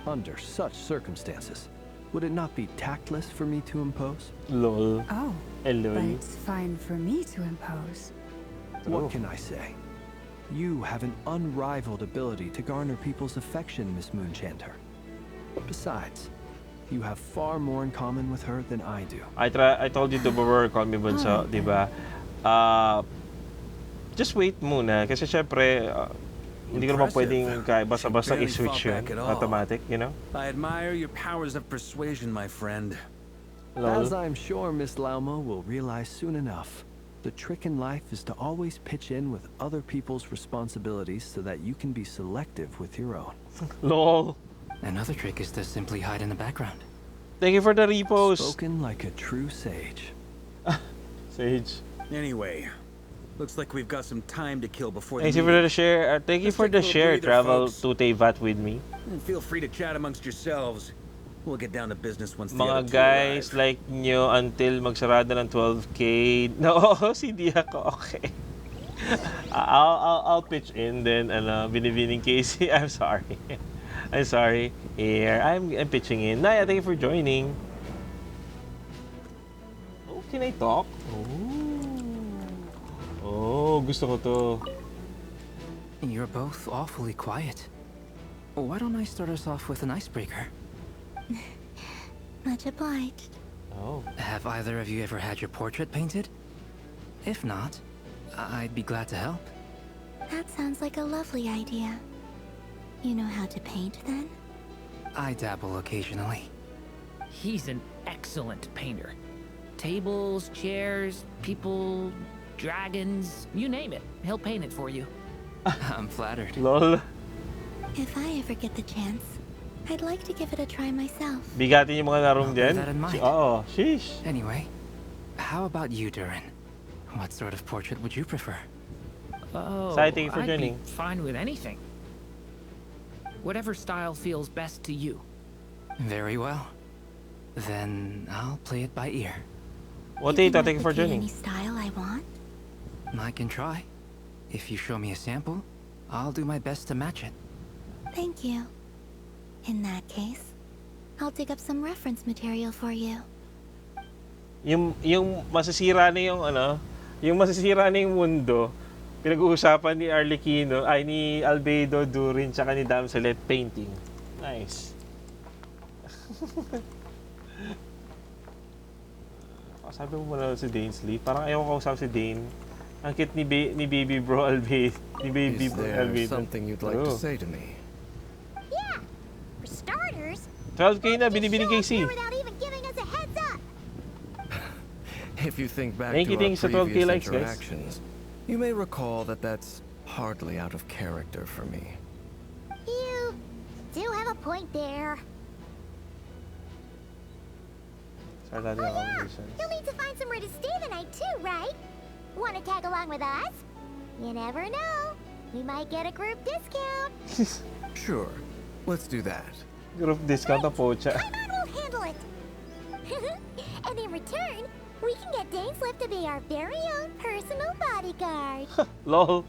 Under such circumstances, would it not be tactless for me to impose? Lol. Oh, hello. but it's fine for me to impose. What can I say? You have an unrivaled ability to garner people's affection, Miss Moonchanter. Besides, you have far more in common with her than I do. I told you to call me bunso, di ba? Just wait muna kasi syempre hindi ko naman pwedeng basta-basta i-switch yun automatic, you know? I admire your powers of persuasion, my friend. As I'm sure Miss Lauma will realize soon enough, the trick in life is to always pitch in with other people's responsibilities so that you can be selective with your own. Lol. Another trick is to simply hide in the background. Thank you for the repost. Spoken like a true sage. Sage. Anyway, looks like we've got some time to kill before the Thank you for the share. Thank you for the share. Travel to Teyvat with me. And feel free to chat amongst yourselves. We'll get down to business once the Mga other two guys arrive. like nyo until magsarado ng 12K. No, hindi ako. Okay. I'll pitch in then binibining Casey. I'm sorry. I'm sorry. Here, I'm pitching in. Naya, thank you for joining. Oh, can I talk? Oh, gusto ko to. You're both awfully quiet. Why don't I start us off with an icebreaker? Much obliged. Oh. Have either of you ever had your portrait painted? If not, I'd be glad to help. That sounds like a lovely idea. You know how to paint, then? I dabble occasionally. He's an excellent painter. Tables, chairs, people, dragons, you name it. He'll paint it for you. I'm flattered. Lol. If I ever get the chance, I'd like to give it a try myself. Bigatin yung mga larong dyan. That in mind. Oo, sheesh. Anyway, how about you, Durin? What sort of portrait would you prefer? Oh, Exciting for I'd joining. be fine with anything. Whatever style feels best to you. Very well. Then I'll play it by ear. What thank you for joining. Any style I want? I can try. If you show me a sample, I'll do my best to match it. Thank you. In that case, I'll dig up some reference material for you. Yung masisira na yung yung masisira na yung mundo, pinag-uusapan ni Arlecchino, ay ni Albedo Durin, tsaka ni Damselet painting. Nice. Sabi mo muna si Dane Sleep. Parang ayaw ko kausap si Dane. Ang cute ni baby bro Albedo. Ni baby Is bro there Albedo. something you'd like to say to me? Yeah. For starters, 12K na binibini Casey. without even giving us a heads up. If you think back Thank to you, our thanks sa 12K previous likes, guys. interactions, you may recall that that's hardly out of character for me. You do have a point there. You'll need to find somewhere to stay the night too, right? Want to tag along with us? You never know. We might get a group discount. Sure, let's do that. Group discount na po siya. We'll handle it. And in return, we can get Dainslift to be our very own personal bodyguard. Lol.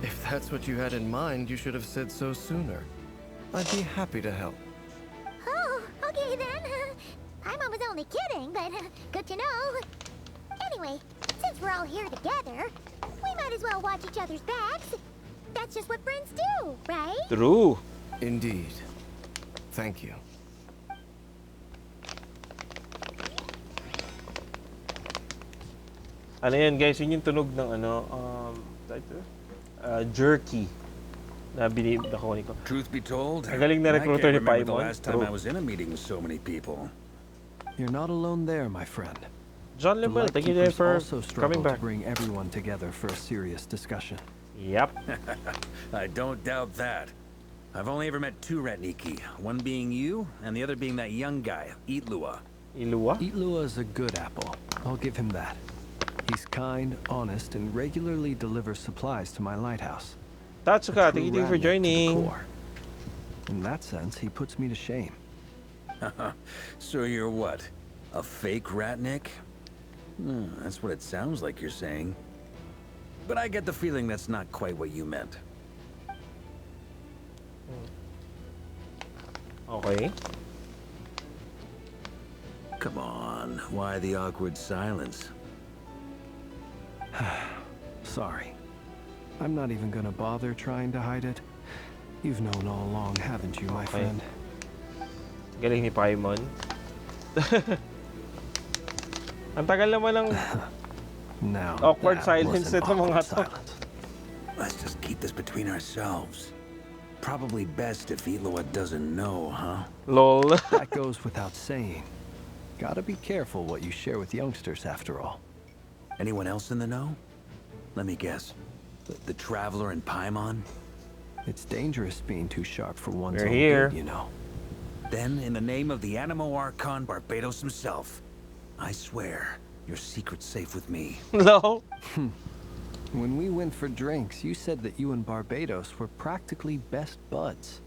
If that's what you had in mind, you should have said so sooner. I'd be happy to help. Oh, okay then. I was only kidding, but good to know. Anyway, since we're all here together, we might as well watch each other's backs. That's just what friends do, right? True. Indeed. Thank you. Ano yan guys, yun yung tunog ng jerky Nabilib na ko. Truth be told, Ang galing na I recruiter can't ni remember the Paimon. last time I was in a meeting with so many people. You're not alone there, my friend. John The Lemuel, thank you there Lightkeepers for also struggle coming back. to bring everyone together for a serious discussion. Yep. I don't doubt that. I've only ever met two Ratniki, one being you, and the other being that young guy, Itlua. Ilua? Itlua is a good apple. I'll give him that. He's kind, honest, and regularly delivers supplies to my lighthouse. Tatsuka, thank you for Ratnik to the joining. core. In that sense, he puts me to shame. So you're what? A fake Ratnik? That's what it sounds like you're saying. But I get the feeling that's not quite what you meant. Okay. Come on, why the awkward silence? Sorry. I'm not even gonna bother trying to hide it. You've known all along, haven't you, my friend? Galing ni Paimon. Ang tagal naman ng Now, awkward that silence was an nito mga awkward to. silence. Let's just keep this between ourselves. Probably best if Itlua doesn't know, huh? Lol. That goes without saying. Gotta be careful what you share with youngsters, after all. Anyone else in the know? Let me guess. The Traveler and Paimon? It's dangerous being too sharp for one's We're own here. good, you know. Then, in the name of the Animo Archon Barbados himself, I swear, your secret's safe with me. No. When we went for drinks, you said that you and Barbados were practically best buds.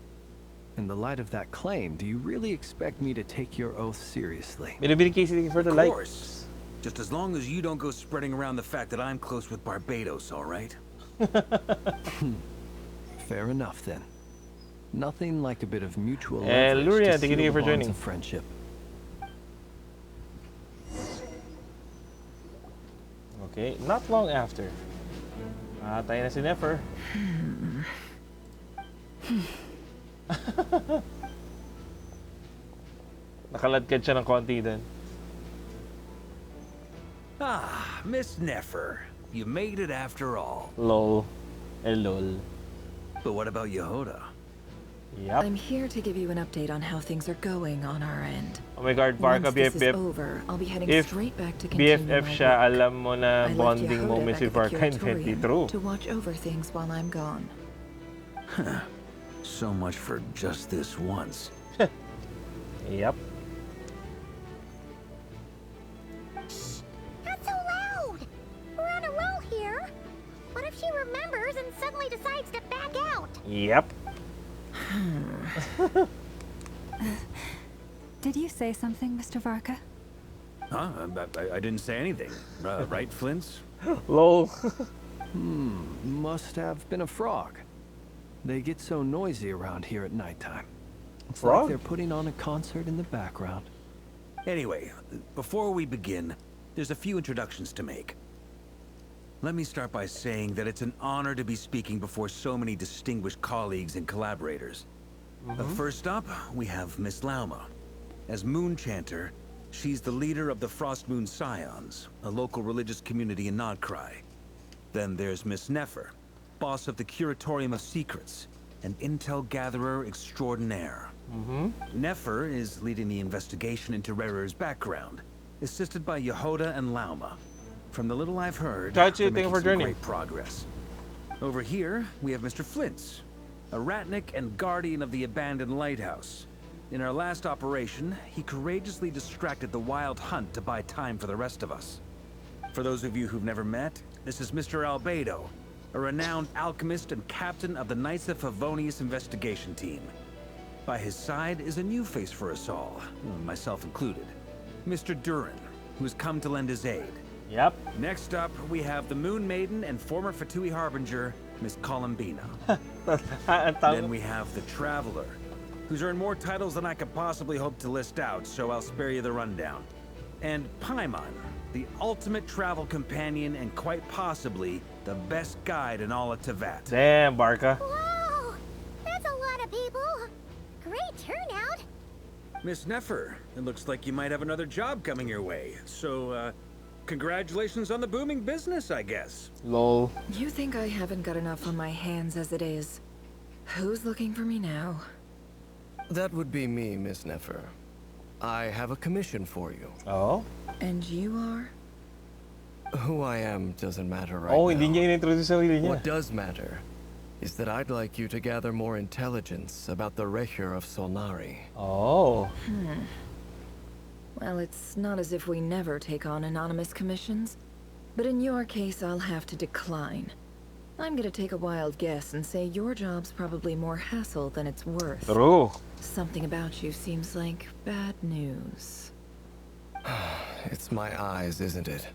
In the light of that claim, do you really expect me to take your oath seriously? Binibili Casey for the Of like. course. Just as long as you don't go spreading around the fact that I'm close with Barbados, all right? Fair enough, then. Nothing like a bit of mutual And leverage Luria, to thank you seal for bonds joining. of friendship. Okay, not long after. Tayo na si Nefer. Nakaladkad siya ng konti din. Ah, Miss Nefer. You made it after all. Lol. Lol. But what about Yehoda? Yep. I'm here to give you an update on how things are going on our end. Oh my god, Barca, Once this is BFF. over, I'll be heading If straight back to continue BFF my siya, work. alam mo na I left bonding Yehoda moments back with at the Barca and Fenty. Curatorium True. to watch over things while I'm gone. So much for just this once. Yep. Not so loud! We're on a roll here. What if she remembers and suddenly decides to back out? Yep. Did you say something, Mr. Varka? Huh? I didn't say anything. Right, Flints? Lol. Must have been a frog. They get so noisy around here at nighttime. It's Frog? like they're putting on a concert in the background. Anyway, before we begin, there's a few introductions to make. Let me start by saying that it's an honor to be speaking before so many distinguished colleagues and collaborators. First up, we have Miss Lauma. As Moon Chanter, she's the leader of the Frost Moon Scions, a local religious community in Nodcry. Then there's Miss Nefer, boss of the Curatorium of Secrets, an intel gatherer extraordinaire. Nefer is leading the investigation into Rarer's background, assisted by Yehoda and Lauma. From the little I've heard, Got you, they're thank you making for some joining. great progress. Over here, we have Mr. Flints, a Ratnik and guardian of the abandoned lighthouse. In our last operation, he courageously distracted the Wild Hunt to buy time for the rest of us. For those of you who've never met, this is Mr. Albedo, a renowned alchemist and captain of the Knights of Favonius investigation team. By his side is a new face for us all, myself included, Mr. Durin, who's come to lend his aid. Yep. Next up, we have the Moon Maiden and former Fatui Harbinger, Miss Columbina. Then we have the Traveler, who's earned more titles than I could possibly hope to list out, so I'll spare you the rundown. And Paimon, the ultimate travel companion and quite possibly the best guide in all of Tevat. Damn, Barca. Whoa! That's a lot of people. Great turnout. Miss Nefer, it looks like you might have another job coming your way, so, congratulations on the booming business, I guess. Lol. You think I haven't got enough on my hands as it is? Who's looking for me now? That would be me, Miss Nefer. I have a commission for you. Oh? And you are? Who I am doesn't matter right Oh, now. hindi niya in-introduce sarili niya. What does matter is that I'd like you to gather more intelligence about the Ravager of Solnari. Oh. Well, it's not as if we never take on anonymous commissions. But in your case, I'll have to decline. I'm gonna take a wild guess and say your job's probably more hassle than it's worth. True. Something about you seems like bad news. It's my eyes, isn't it?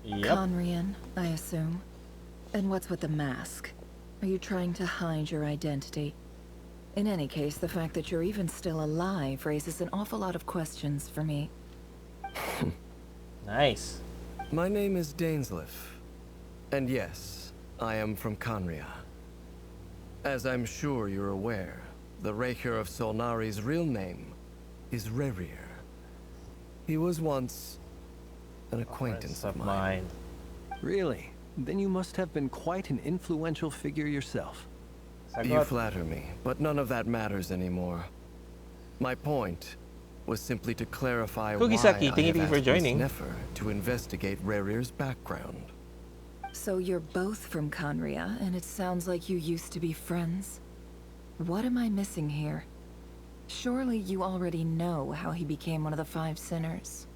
Yep. Conrian, I assume. And what's with the mask? Are you trying to hide your identity? In any case, the fact that you're even still alive raises an awful lot of questions for me. Nice. My name is Dainsleif. And yes, I am from Conria. As I'm sure you're aware, the Ravager of Solnari's real name is Ravager. He was once an acquaintance of mine. Really? Then you must have been quite an influential figure yourself. Sagot. You flatter me, but none of that matters anymore. My point was simply to clarify why Kugisaki, I thank you have for asked joining. Miss Nefer to investigate Ravager's background. So you're both from Conria, and it sounds like you used to be friends. What am I missing here? Surely you already know how he became one of the Five Sinners.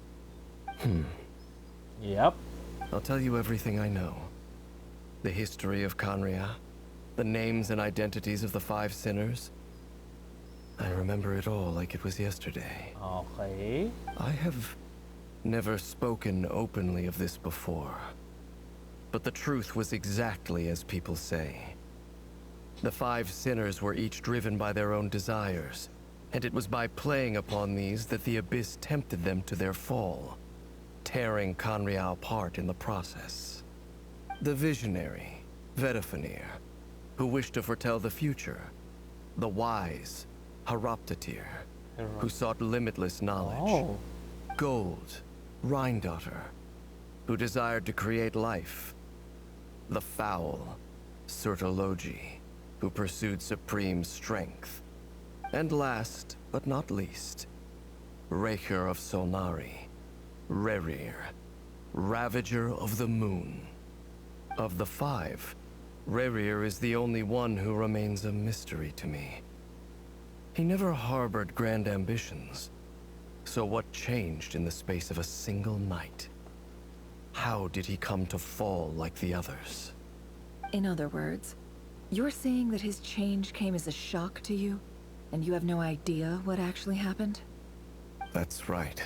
Yep. I'll tell you everything I know. The history of Conria, the names and identities of the Five Sinners. I remember it all like it was yesterday. Okay. I have never spoken openly of this before. But the truth was exactly as people say. The Five Sinners were each driven by their own desires, and it was by playing upon these that the Abyss tempted them to their fall, tearing Conria apart in the process. The visionary, Vedifenir, who wished to foretell the future. The wise, Haroptatir, who sought limitless knowledge. Oh. Gold, Rheindotter, who desired to create life. The foul, Sertologi, who pursued supreme strength. And last, but not least, Ravager of Solnari, Ravager, Ravager of the Moon. Of the five, Ravager is the only one who remains a mystery to me. He never harbored grand ambitions. So what changed in the space of a single night? How did he come to fall like the others? In other words, you're saying that his change came as a shock to you, and you have no idea what actually happened? That's right.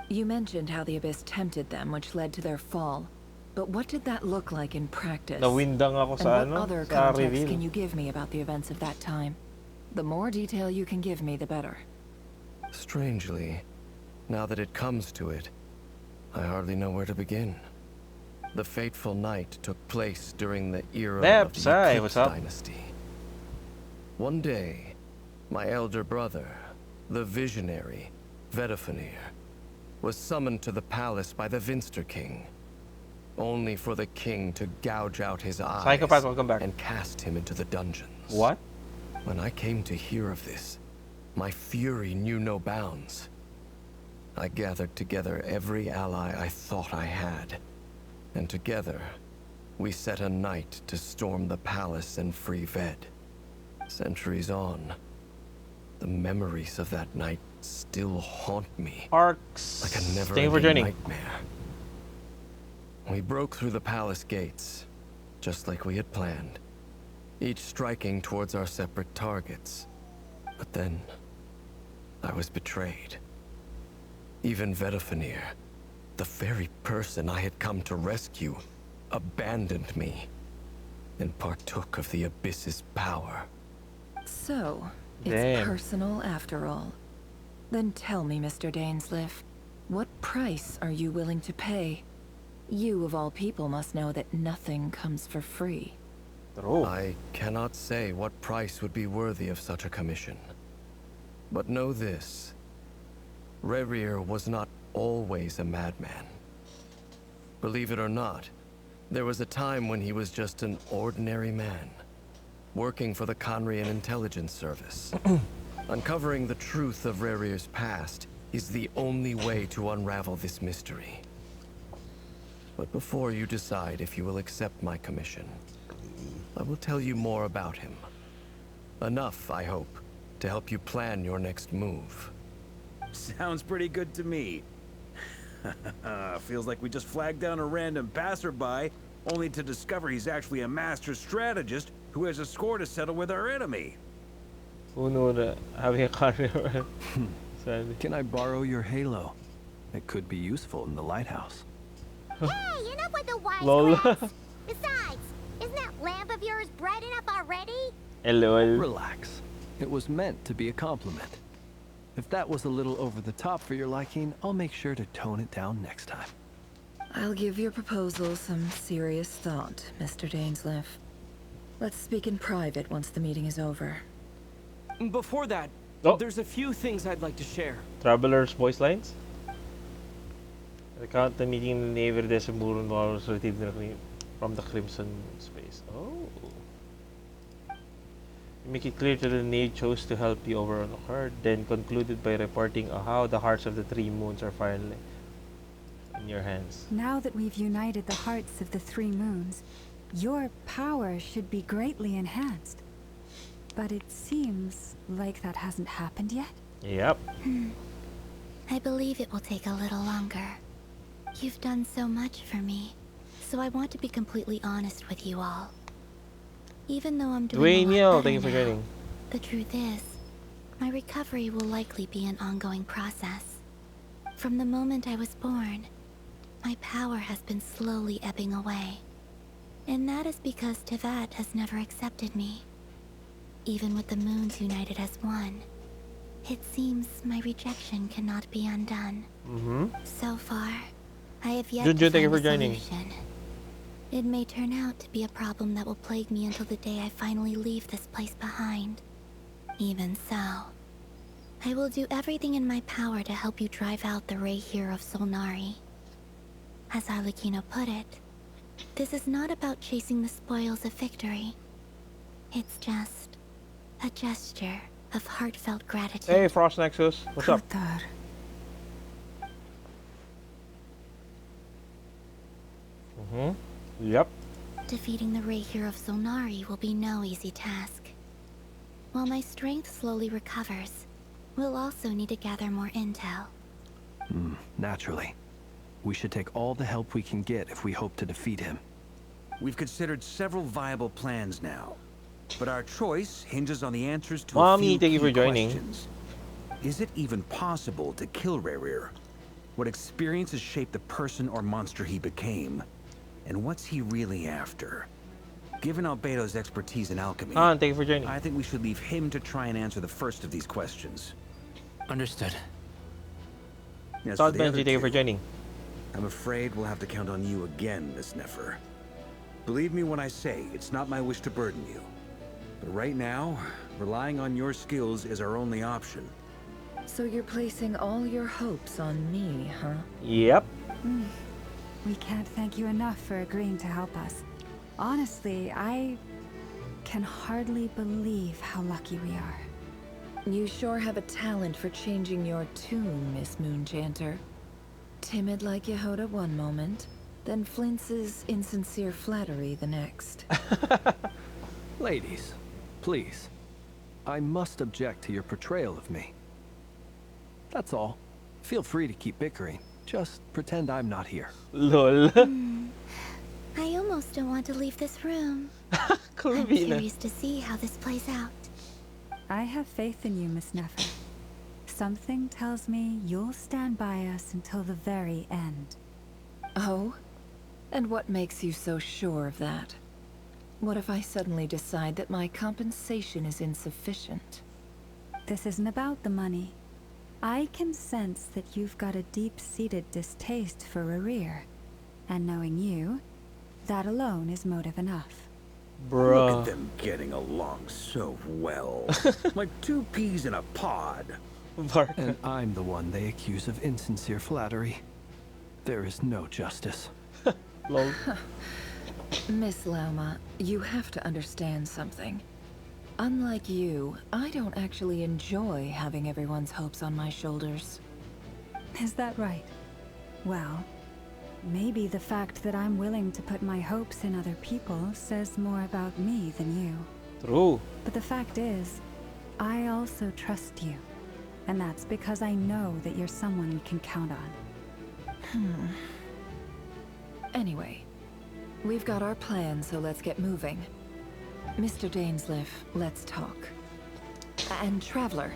You mentioned how the Abyss tempted them, which led to their fall. But what did that look like in practice? Nawindang ako And sa what ano, other sa context reveal. can you give me about the events of that time? The more detail you can give me, the better. Strangely, now that it comes to it, I hardly know where to begin. The fateful night took place during the era of the Sai, Eclipse what's up? Dynasty. One day, my elder brother, the visionary, Vedifenir, was summoned to the palace by the Vinster King, only for the king to gouge out his eyes Psychopath, welcome back. and cast him into the dungeons. What? When I came to hear of this, my fury knew no bounds. I gathered together every ally I thought I had, and together, we set a night to storm the palace and free Ved. Centuries on, the memories of that night still haunt me. Arcs. Like a Thank you for never-ending joining. nightmare. We broke through the palace gates, just like we had planned, each striking towards our separate targets. But then, I was betrayed. Even Vedifenir, the very person I had come to rescue, abandoned me and partook of the Abyss's power. So, it's Damn. personal after all. Then tell me, Mr. Dainsleif, what price are you willing to pay? You, of all people, must know that nothing comes for free. I cannot say what price would be worthy of such a commission. But know this. Ravager was not always a madman. Believe it or not, there was a time when he was just an ordinary man. working for the Conrian Intelligence Service. Uncovering the truth of Rarir's past is the only way to unravel this mystery. But before you decide if you will accept my commission, I will tell you more about him. Enough, I hope, to help you plan your next move. Sounds pretty good to me. Feels like we just flagged down a random passerby, only to discover he's actually a master strategist who has a score to settle with our enemy. Can I borrow your halo? It could be useful in the lighthouse. Hey, enough with the wisecracks! Besides, isn't that lamp of yours bright enough already? Relax. It was meant to be a compliment. If that was a little over the top for your liking, I'll make sure to tone it down next time. I'll give your proposal some serious thought, Mr. Dainsleif. Let's speak in private once the meeting is over. Before that, there's a few things I'd like to share. Traveler's voice lines? Recount the meeting in the Navy Decimurun was retrieved from the Crimson Space. Oh. Make it clear that the Navy chose to help you overrun the herd, then concluded by reporting how the hearts of the three moons are finally in your hands. Now that we've united the hearts of the three moons, your power should be greatly enhanced. But it seems like that hasn't happened yet. Yep. I believe it will take a little longer. You've done so much for me, so I want to be completely honest with you all. Even though I'm doing a lot better now, the truth is, my recovery will likely be an ongoing process. From the moment I was born, my power has been slowly ebbing away. And that is because Tevat has never accepted me. Even with the moons united as one, it seems my rejection cannot be undone. So far, I have yet to find a solution. It may turn out to be a problem that will plague me until the day I finally leave this place behind. Even so, I will do everything in my power to help you drive out the Ravager of Solnari. As Arlecchino put it, this is not about chasing the spoils of victory. It's just a gesture of heartfelt gratitude. Hey, Frost Nexus, what's up? Yep. Defeating the Ravager of Solnari will be no easy task. While my strength slowly recovers, we'll also need to gather more intel. Naturally. We should take all the help we can get if we hope to defeat him. We've considered several viable plans now, but our choice hinges on the answers to Mommy, a few thank you for key joining. questions. Is it even possible to kill Rarir? What experiences shaped the person or monster he became? And what's he really after? Given Albedo's expertise in alchemy, thank you for joining. I think we should leave him to try and answer the first of these questions. Understood. As Todd for the other Benji, thank you for two, joining. I'm afraid we'll have to count on you again, Miss Nefer. Believe me when I say it's not my wish to burden you. But right now, relying on your skills is our only option. So you're placing all your hopes on me, huh? Yep. We can't thank you enough for agreeing to help us. Honestly, I can hardly believe how lucky we are. You sure have a talent for changing your tune, Miss Moonchanter. Timid like Yehoda one moment, then flinches insincere flattery the next. Ladies, please. I must object to your portrayal of me. That's all. Feel free to keep bickering. Just pretend I'm not here. Lol. I almost don't want to leave this room. I'm curious to see how this plays out. I have faith in you, Miss Nefer. Something tells me you'll stand by us until the very end. Oh? And what makes you so sure of that? What if I suddenly decide that my compensation is insufficient? This isn't about the money. I can sense that you've got a deep-seated distaste for Rarir. And knowing you, that alone is motive enough. Look at them getting along so well. Like two peas in a pod. And I'm the one they accuse of insincere flattery. There is no justice. Lol. Miss Lauma, you have to understand something. Unlike you, I don't actually enjoy having everyone's hopes on my shoulders. Is that right? Well, maybe the fact that I'm willing to put my hopes in other people says more about me than you. True. But the fact is, I also trust you. And that's because I know that you're someone you can count on. Anyway, we've got our plan, so let's get moving. Mr. Dainsleif, let's talk. And Traveler,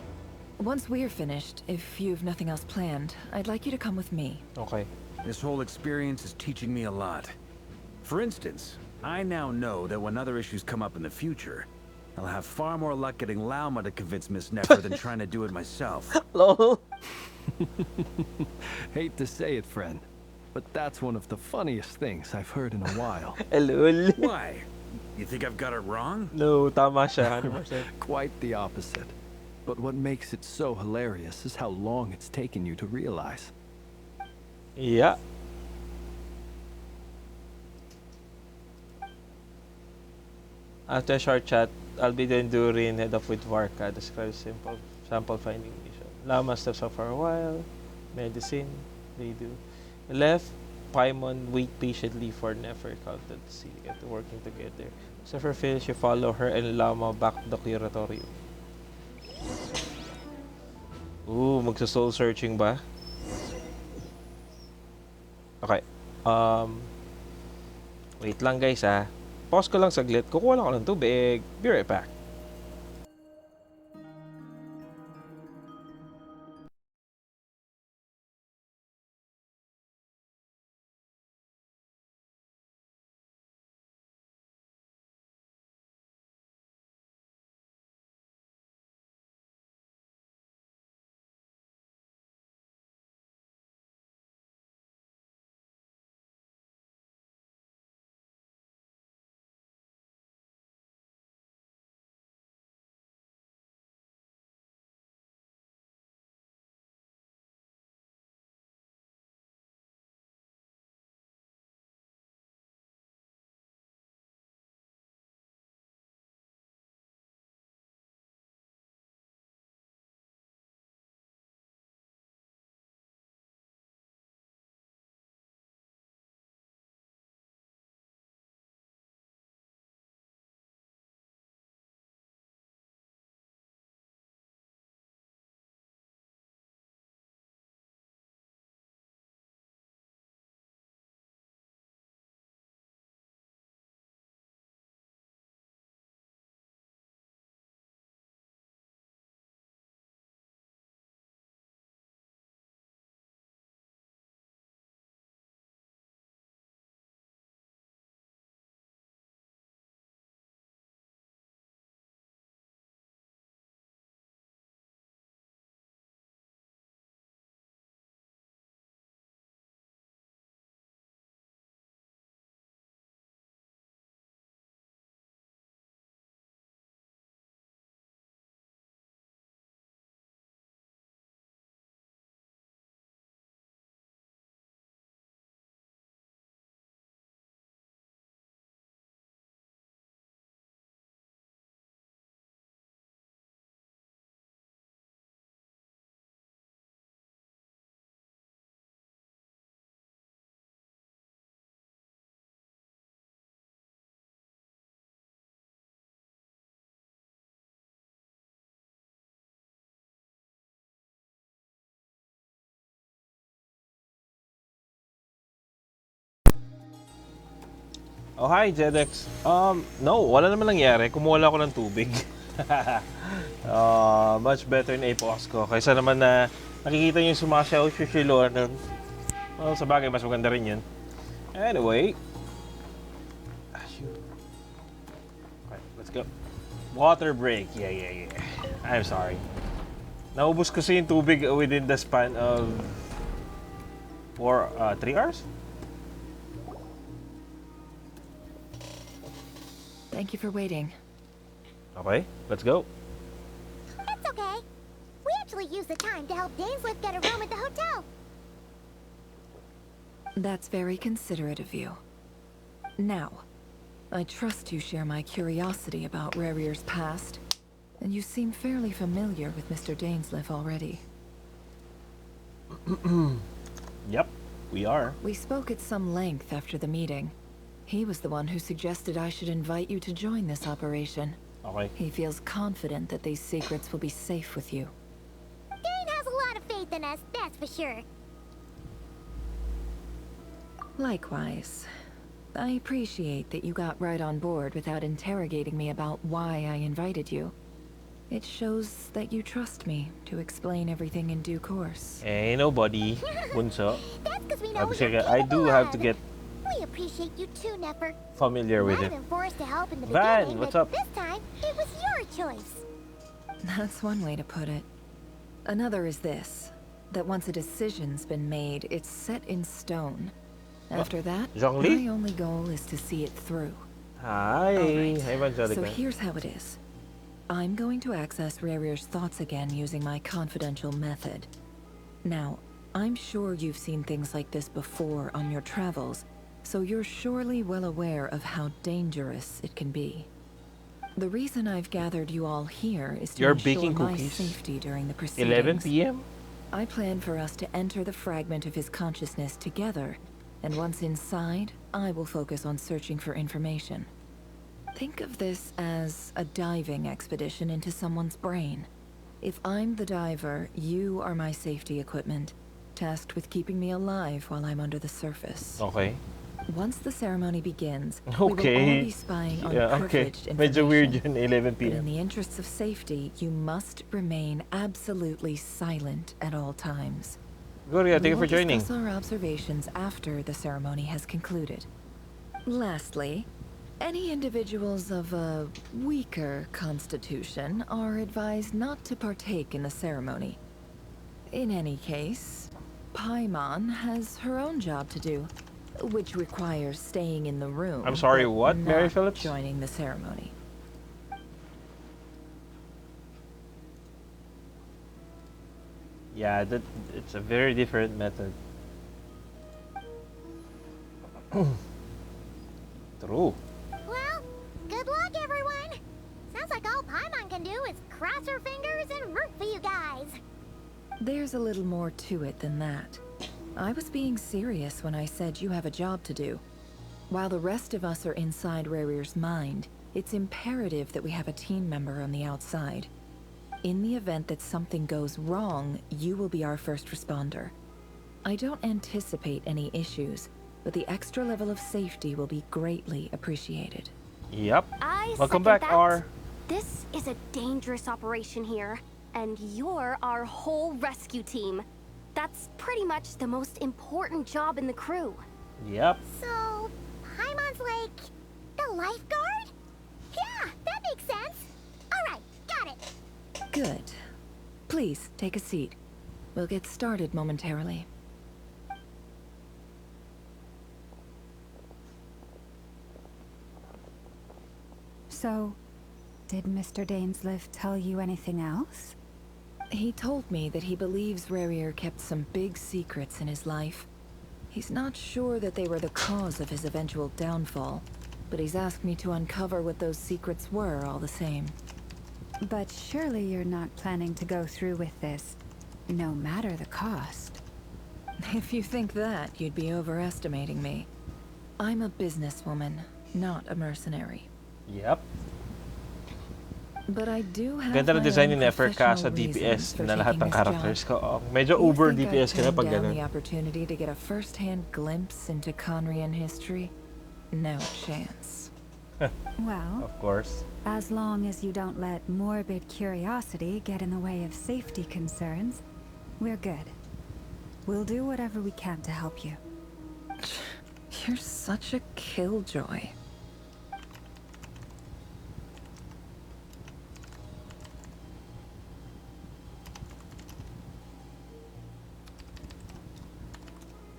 once we're finished, if you've nothing else planned, I'd like you to come with me. Okay. This whole experience is teaching me a lot. For instance, I now know that when other issues come up in the future, I'll have far more luck getting Lauma to convince Miss Nefer than trying to do it myself. Lol. Hate to say it, friend, but that's one of the funniest things I've heard in a while. Lol. Why? You think I've got it wrong? No, tama siya, 100%. Quite the opposite. But what makes it so hilarious is how long it's taken you to realize. Yeah. After a short chat, I'll be doing Durin, head off with Varka, describe simple sample finding mission. Lama steps up for a while. Medicine, they do. Left, Paimon wait patiently for Nefer counted to see get working together. Nefer fails, you follow her and Lama back to the curatorium. Ooh, magsa-soul searching ba? Okay. Wait lang guys ah. Pause ko lang saglit. Kukuha lang ako ng tubig. Be right back. Oh, hi, Jedex. No, wala naman nangyari. Kumuha lang ako ng tubig. Much better in A-pause ko. Kaysa naman na nakikita nyo yung sumasyaw-shushilo. Well, sa bagay, mas maganda rin yun. Anyway. Okay, let's go. Water break. Yeah. I'm sorry. Naubos kasi yung tubig within the span of 3 hours? Thank you for waiting. Okay, let's go. It's okay. We actually used the time to help Dainsleif get a room at the hotel. That's very considerate of you. Now, I trust you share my curiosity about Rarier's past, and you seem fairly familiar with Mr. Dainsleif already. Yep, we are. We spoke at some length after the meeting. He was the one who suggested I should invite you to join this operation. Okay. He feels confident that these secrets will be safe with you. Dane has a lot of faith in us, that's for sure. Likewise. I appreciate that you got right on board without interrogating me about why I invited you. It shows that you trust me to explain everything in due course. Ain't nobody. Bunso. That's because we know Obviously, you're I do have to get We appreciate you too, Nefer. familiar with it. Been forced to help in the Van, beginning, what's but up? This time, it was your choice. That's one way to put it. Another is this, that once a decision's been made, it's set in stone. After that, Zhongli? my only goal is to see it through. Hi. Alright, Hi, Evangelica. so here's how it is. I'm going to access Rarier's thoughts again using my confidential method. Now, I'm sure you've seen things like this before on your travels, so you're surely well aware of how dangerous it can be. The reason I've gathered you all here is to You're ensure baking my cookies? safety during the proceedings. 11 p.m.? I plan for us to enter the fragment of his consciousness together, and once inside, I will focus on searching for information. Think of this as a diving expedition into someone's brain. If I'm the diver, you are my safety equipment, tasked with keeping me alive while I'm under the surface. Okay. Once the ceremony begins, we will all Okay. be spying on Yeah, okay. privileged Medyo weird information. yun, 11 But in p.m. the interests of safety, you must remain absolutely silent at all times. Gloria, thank you for We will joining. discuss our observations after the ceremony has concluded. Lastly, any individuals of a weaker constitution are advised not to partake in the ceremony. In any case, Paimon has her own job to do, which requires staying in the room. I'm sorry, but what, Mary not Phillips? joining the ceremony. Yeah, it's a very different method. True. Well, good luck, everyone. Sounds like all Paimon can do is cross her fingers and root for you guys. There's a little more to it than that. I was being serious when I said you have a job to do. While the rest of us are inside Rarier's mind, it's imperative that we have a team member on the outside. In the event that something goes wrong, you will be our first responder. I don't anticipate any issues, but the extra level of safety will be greatly appreciated. Yep. I Welcome second back, that. R. This is a dangerous operation here, and you're our whole rescue team. That's pretty much the most important job in the crew. Yep. So, Paimon's like the lifeguard? Yeah, that makes sense. All right, got it. Good. Please, take a seat. We'll get started momentarily. So, did Mr. Dainsleif tell you anything else? He told me that he believes Rarier kept some big secrets in his life. He's not sure that they were the cause of his eventual downfall, but he's asked me to uncover what those secrets were all the same. But surely you're not planning to go through with this, no matter the cost. If you think that, you'd be overestimating me. I'm a businesswoman, not a mercenary. Yep. But I do have Ganda na my design ni own Nefer ka sa professional DPS reasons for na lahat taking ng this characters job. ko. Oh, medyo You uber think DPS ka na I'd pag turn down ganun. the opportunity to get a first-hand glimpse into Conrian history? No chance. Well, Of course. as long as you don't let morbid curiosity get in the way of safety concerns, we're good. We'll do whatever we can to help you. You're such a killjoy.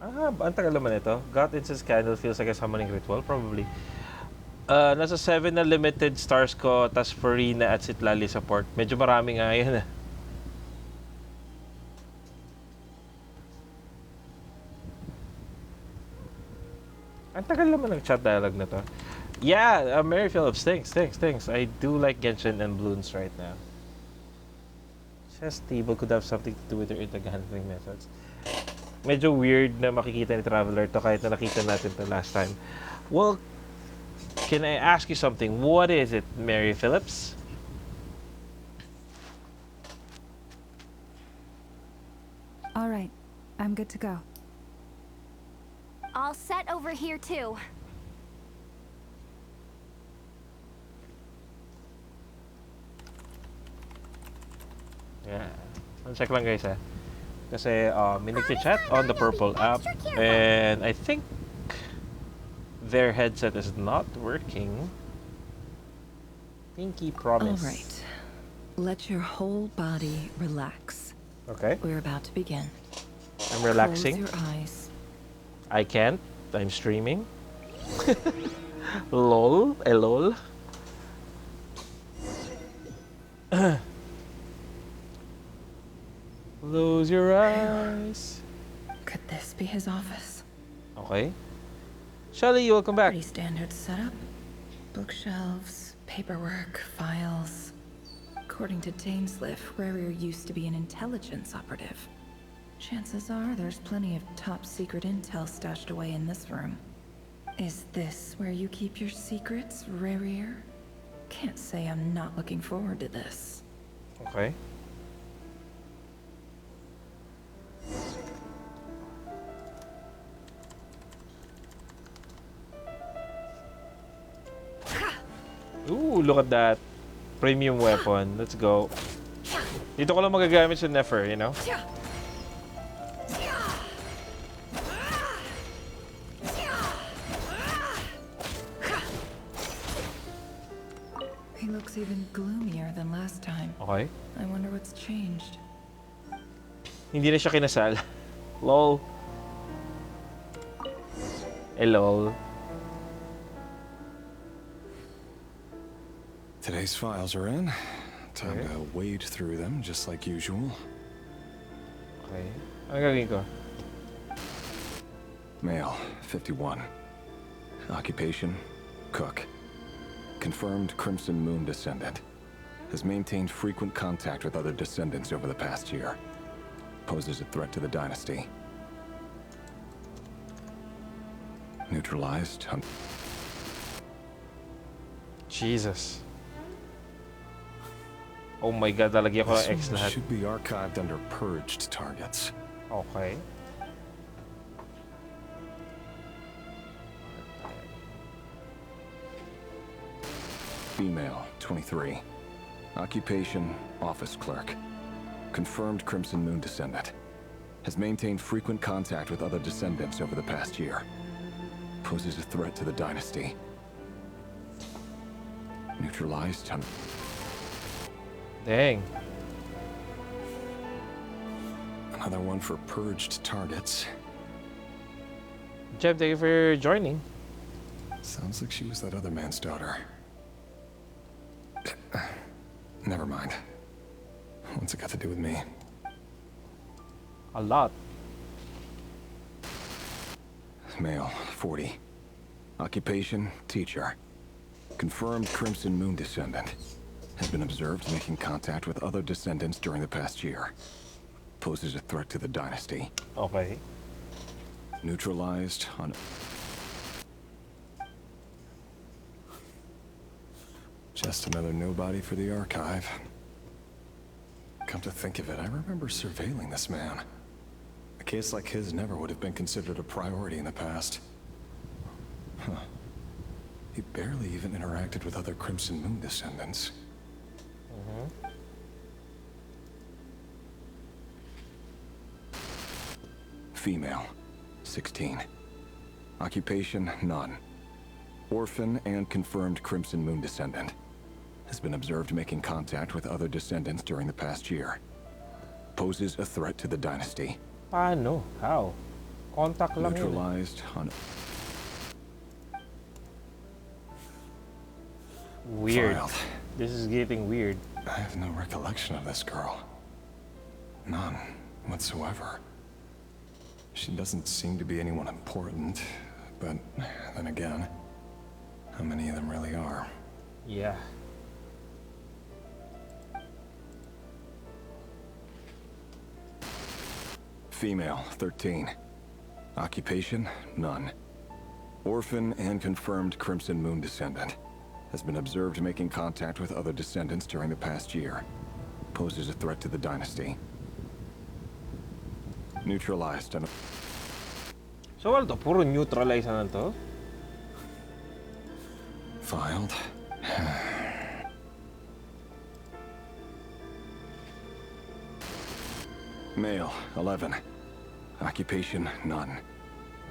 Ang tagal naman ito. God Incense Candle feels like a summoning ritual, probably. Nasa 7 na limited stars ko, tas Farina at Citlali support. Medyo marami nga yan. Ang tagal naman ng chat dialogue na to. Yeah, Mary Phillips, thanks. I do like Genshin and Bloons right now. Says Table could have something to do with their handling methods. Medyo weird na makikita ni Traveler to kahit na nakita natin to last time. Well, can I ask you something? What is it, Mary Phillips? All right, I'm good to go. All set over here too. Yeah. Check lang guys ha. Kasi may nag-chat on the purple app and I think their headset is not working. Pinky promise. All right. Let your whole body relax. Okay. We're about to begin. I'm relaxing. Close your eyes. I can't. I'm streaming. Lol. Lol. Close your eyes. Could this be his office? Okay. Shelly, welcome back. Pretty standard setup. Bookshelves, paperwork, files. According to Dainsliff, Ravager used to be an intelligence operative. Chances are there's plenty of top secret intel stashed away in this room. Is this where you keep your secrets, Ravager? Can't say I'm not looking forward to this. Okay. Ooh, look at that. Premium weapon. Let's go. Dito ko lang magagamit sa Nefer, you know? He looks even gloomier than last time. Okay. I wonder what's changed. Hindi na siya kinasal. Lol. Lol. Today's files are in. Time to wade through them just like usual. Okay. Ano gagawin ko? Male, 51. Occupation, cook. Confirmed Crimson Moon descendant. Has maintained frequent contact with other descendants over the past year. Poses a threat to the dynasty. Neutralized. Jesus. Oh my god, lalagyan ko This X one lahat. should be archived under purged targets. Okay. Female, 23. Occupation, office clerk. Confirmed Crimson Moon descendant. Has maintained frequent contact with other descendants over the past year. Poses a threat to the dynasty. Neutralized. Dang. Another one for purged targets. Jeff, thank you for joining. Sounds like she was that other man's daughter. Never mind. What's it got to do with me? A lot. Male, 40. Occupation, teacher. Confirmed Crimson Moon descendant. Has been observed making contact with other descendants during the past year. Poses a threat to the dynasty. Okay. Neutralized on... Just another nobody for the archive. Come to think of it, I remember surveilling this man. A case like his never would have been considered a priority in the past. Huh. He barely even interacted with other Crimson Moon descendants. Female, 16. Occupation, none. Orphan and confirmed Crimson Moon descendant. Has been observed making contact with other descendants during the past year. Poses a threat to the dynasty. Paano? How? Contact lang yun. Neutralized on... Weird. Filed. This is getting weird. I have no recollection of this girl. None whatsoever. She doesn't seem to be anyone important, but then again, how many of them really are. Yeah. Female, 13. Occupation, none. Orphan and confirmed Crimson Moon descendant. Has been observed making contact with other descendants during the past year. Poses a threat to the dynasty. Neutralized and... So ano to? Puro neutralize na to? Filed. Male, 11. Occupation, none.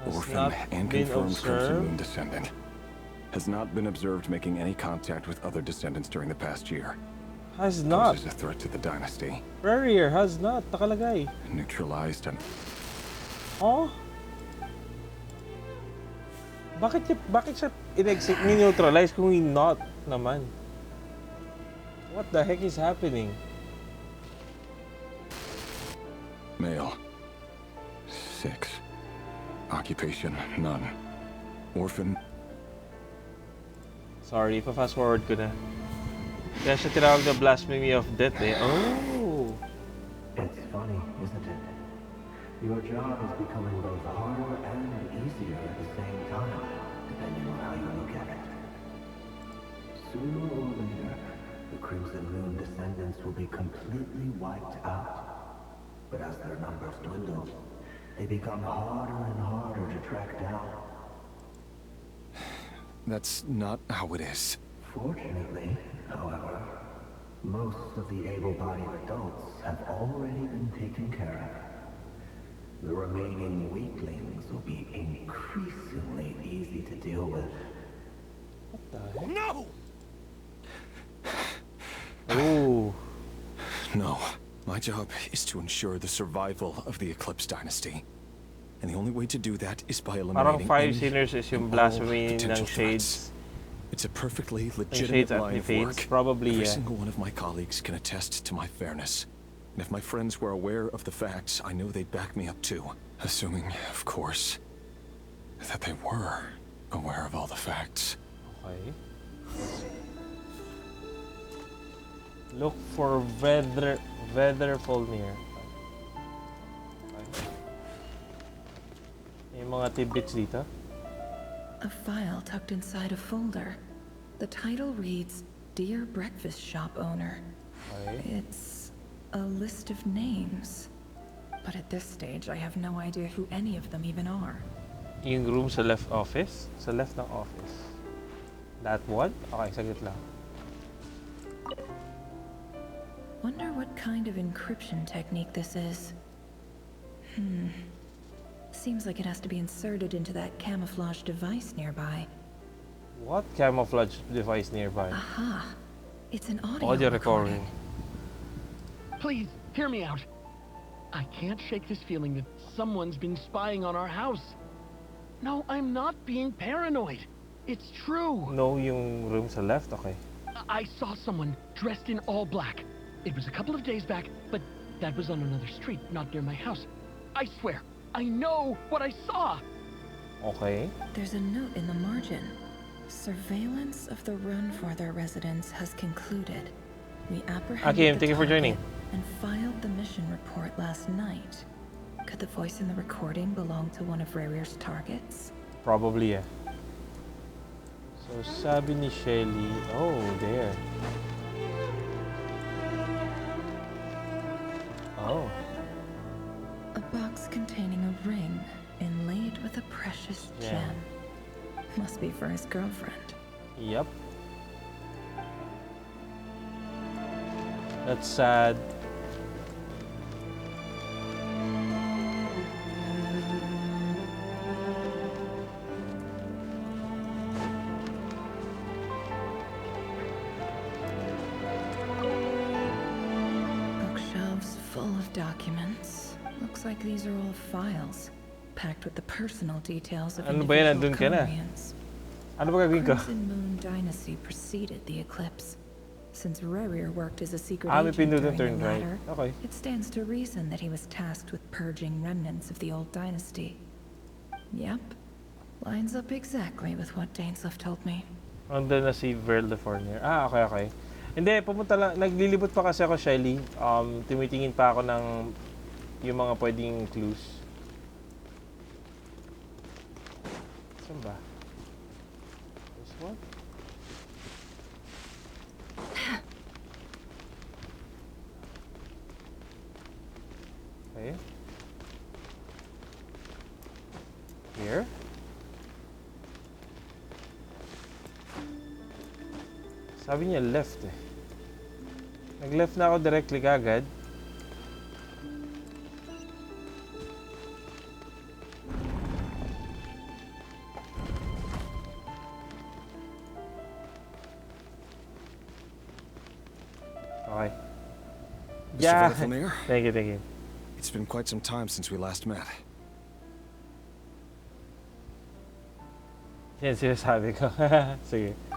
Orphan and confirmed Crimson Moon descendant. Has not been observed making any contact with other descendants during the past year. Has not. Poses a threat to the dynasty. Ravager has not. Nakalagay. Neutralized and... Oh? Bakit siya ni-neutralize kung not naman? What the heck is happening? Male, 6. Occupation, none. Orphan. Sorry, pa-fast forward ko na. Kaya siya tinawag na blasphemy of death eh. Oh! It's funny, isn't it? Your job is becoming both harder and easier at the same time, depending on how you look at it. Sooner or later, the Crimson Moon descendants will be completely wiped out. But as their numbers dwindle, they become harder and harder to track down. That's not how it is. Fortunately, however, most of the able-bodied adults have already been taken care of. The remaining weaklings will be increasingly easy to deal with. What the heck? No! Ooh. No. My job is to ensure the survival of the Eclipse Dynasty. And the only way to do that is by eliminating Parang 5 sinners is yung blasphemy ng Shades. It's a perfectly legitimate line of work. Probably, Every yeah. single one of my colleagues can attest to my fairness. And if my friends were aware of the facts, I know they'd back me up too. Assuming, of course, that they were aware of all the facts. Okay. Look for Weatherfall near. Okay. May mga tidbits dito. A file tucked inside a folder. The title reads, Dear Breakfast Shop Owner. Okay. It's a list of names. But at this stage, I have no idea who any of them even are. Yung room sa left office? Sa left ng office. That one? Okay, saglit lang. Wonder what kind of encryption technique this is. Seems like it has to be inserted into that camouflage device nearby. What camouflage device nearby? Aha! It's an audio recording. Please, hear me out. I can't shake this feeling that someone's been spying on our house. No, I'm not being paranoid. It's true. No, yung room sa left? Okay. I saw someone dressed in all black. It was a couple of days back, but that was on another street, not near my house. I swear, I know what I saw. Okay. There's a note in the margin. Surveillance of the run for their residence has concluded. We apprehended thank you for joining. And filed the mission report last night. Could the voice in the recording belong to one of Ravager's targets? Probably, yeah. So, sabi ni Shelly, oh, there. Oh. A box containing a ring inlaid with a precious gem. Must be for his girlfriend. Yep. That's sad. Bookshelves full of documents. Looks like these are all files, packed with the personal details of individual Cumbrians. Ano ba gagawin ko? Crimson Moon Dynasty preceded the eclipse. Since Ravager worked as a secret may agent pindutin during the right. latter, Okay. it stands to reason that he was tasked with purging remnants of the old dynasty. Yep. Lines up exactly with what Dainsleif told me. Andun na si Verl de Fournier. Ah, okay. Hindi, pumunta lang. Naglilibot pa kasi ako, Shelly. Tumitingin pa ako ng yung mga pwedeng clues. Saan ba? This one? Okay. Here? Sabi niya left eh. Nag-left na ako directly kagad. Okay. Yeah. Mr. Vandermeer? Thank you. It's been quite some time since we last met.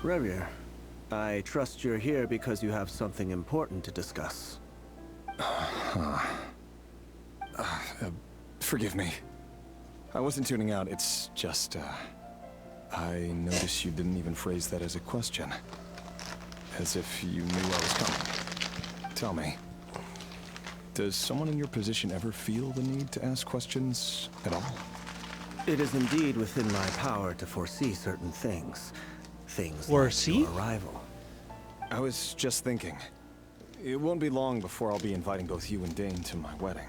Ravager, I trust you're here because you have something important to discuss. Forgive me. I wasn't tuning out, it's just, I noticed you didn't even phrase that as a question. As if you knew I was coming. Tell me, does someone in your position ever feel the need to ask questions at all? It is indeed within my power to foresee certain things. Things Foresee? like your arrival. I was just thinking. It won't be long before I'll be inviting both you and Dane to my wedding.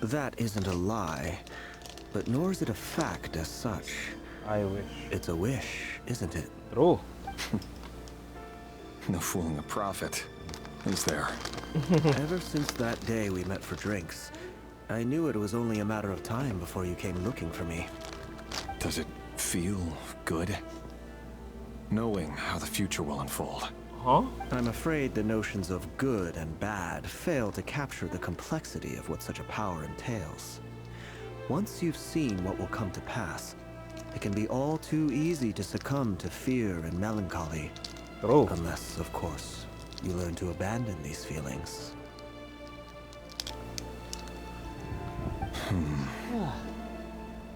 That isn't a lie, but nor is it a fact as such. I wish. It's a wish, isn't it? True. No fooling a prophet, is there? Ever since that day we met for drinks, I knew it was only a matter of time before you came looking for me. Does it feel good? Knowing how the future will unfold. Huh? I'm afraid the notions of good and bad fail to capture the complexity of what such a power entails. Once you've seen what will come to pass, it can be all too easy to succumb to fear and melancholy. True. Unless, of course, you learn to abandon these feelings.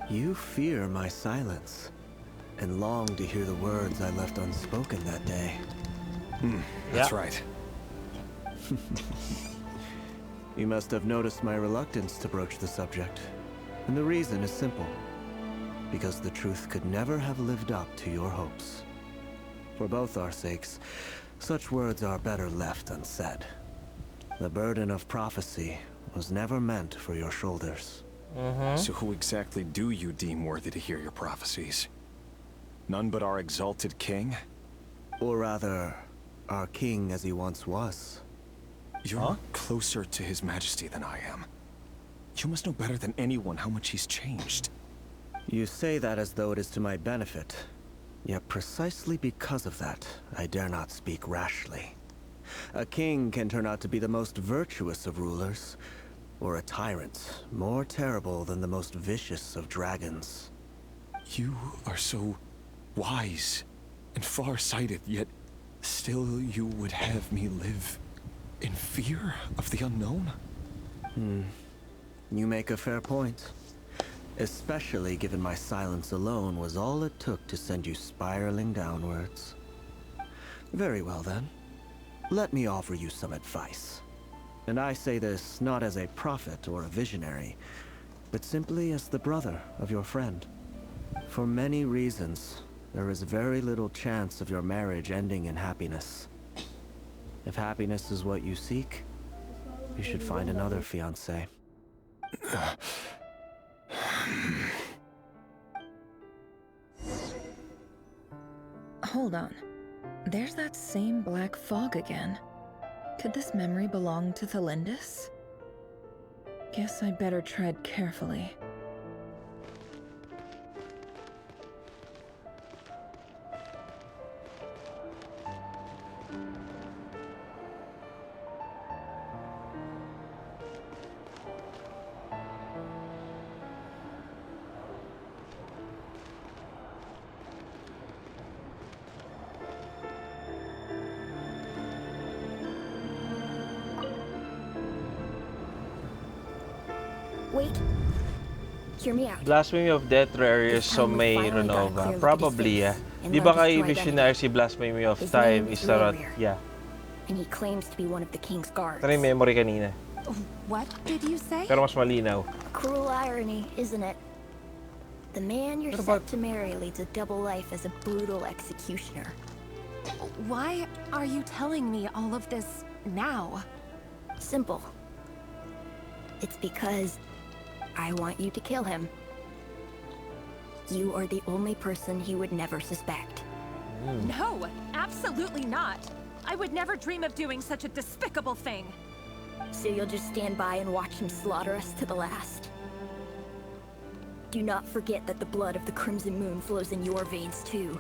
You fear my silence, and long to hear the words I left unspoken that day. That's right. You must have noticed my reluctance to broach the subject. And the reason is simple. Because the truth could never have lived up to your hopes. For both our sakes, such words are better left unsaid. The burden of prophecy was never meant for your shoulders. So who exactly do you deem worthy to hear your prophecies? None but our exalted king? Or rather, our king as he once was. You're closer to his majesty than I am. You must know better than anyone how much he's changed. You say that as though it is to my benefit. Yet precisely because of that, I dare not speak rashly. A king can turn out to be the most virtuous of rulers, or a tyrant more terrible than the most vicious of dragons. You are so wise and far-sighted, yet still you would have me live in fear of the unknown? You make a fair point. Especially given my silence alone was all it took to send you spiraling downwards. Very well then. Let me offer you some advice. And I say this not as a prophet or a visionary, but simply as the brother of your friend. For many reasons, there is very little chance of your marriage ending in happiness. If happiness is what you seek, you should find another fiancé. Hold on. There's that same black fog again. Could this memory belong to Thelindis? Guess I'd better tread carefully. Wait. Hear me out. Blasphemy of Death rare areas, so may finally got Renova. a clear look at his Probably, face. yeah. And Di ba they'll kay destroy them. Visionary si Blasphemy of His Time name's is Sarat? Ravager. Yeah. And he claims to be one of the king's guards. Try memory kanina. What did you say? Pero mas malinaw. Cruel irony, isn't it? The man you're set to marry leads a double life as a brutal executioner. Why are you telling me all of this now? Simple. It's because I want you to kill him. You are the only person he would never suspect. No, absolutely not. I would never dream of doing such a despicable thing. So you'll just stand by and watch him slaughter us to the last. Do not forget that the blood of the Crimson Moon flows in your veins too.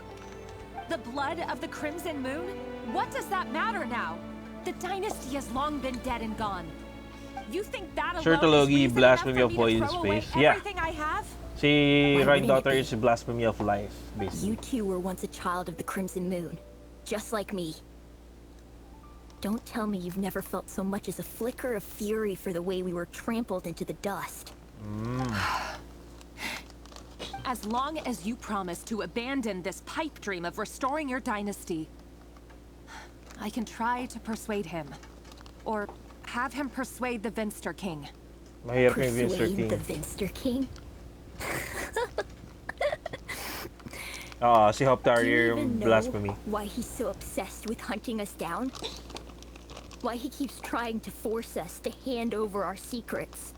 The blood of the Crimson Moon? What does that matter now? The dynasty has long been dead and gone. You think that alone Sure, is Tologi, reason enough Blasphemy for of me to Poison throw away Space. Yeah. everything I have? Si Why Right wouldn't it Daughter be? is Blasphemy of Life, basically. You two were once a child of the Crimson Moon, just like me. Don't tell me you've never felt so much as a flicker of fury for the way we were trampled into the dust. As long as you promise to abandon this pipe dream of restoring your dynasty, I can try to persuade him. Or have him persuade the Vinster King. Mahirap yung Vinster Persuade King. the Vinster King? Si Hop Do you Tarrier even yung know Blasphemy. why he's so obsessed with hunting us down? Why he keeps trying to force us to hand over our secrets?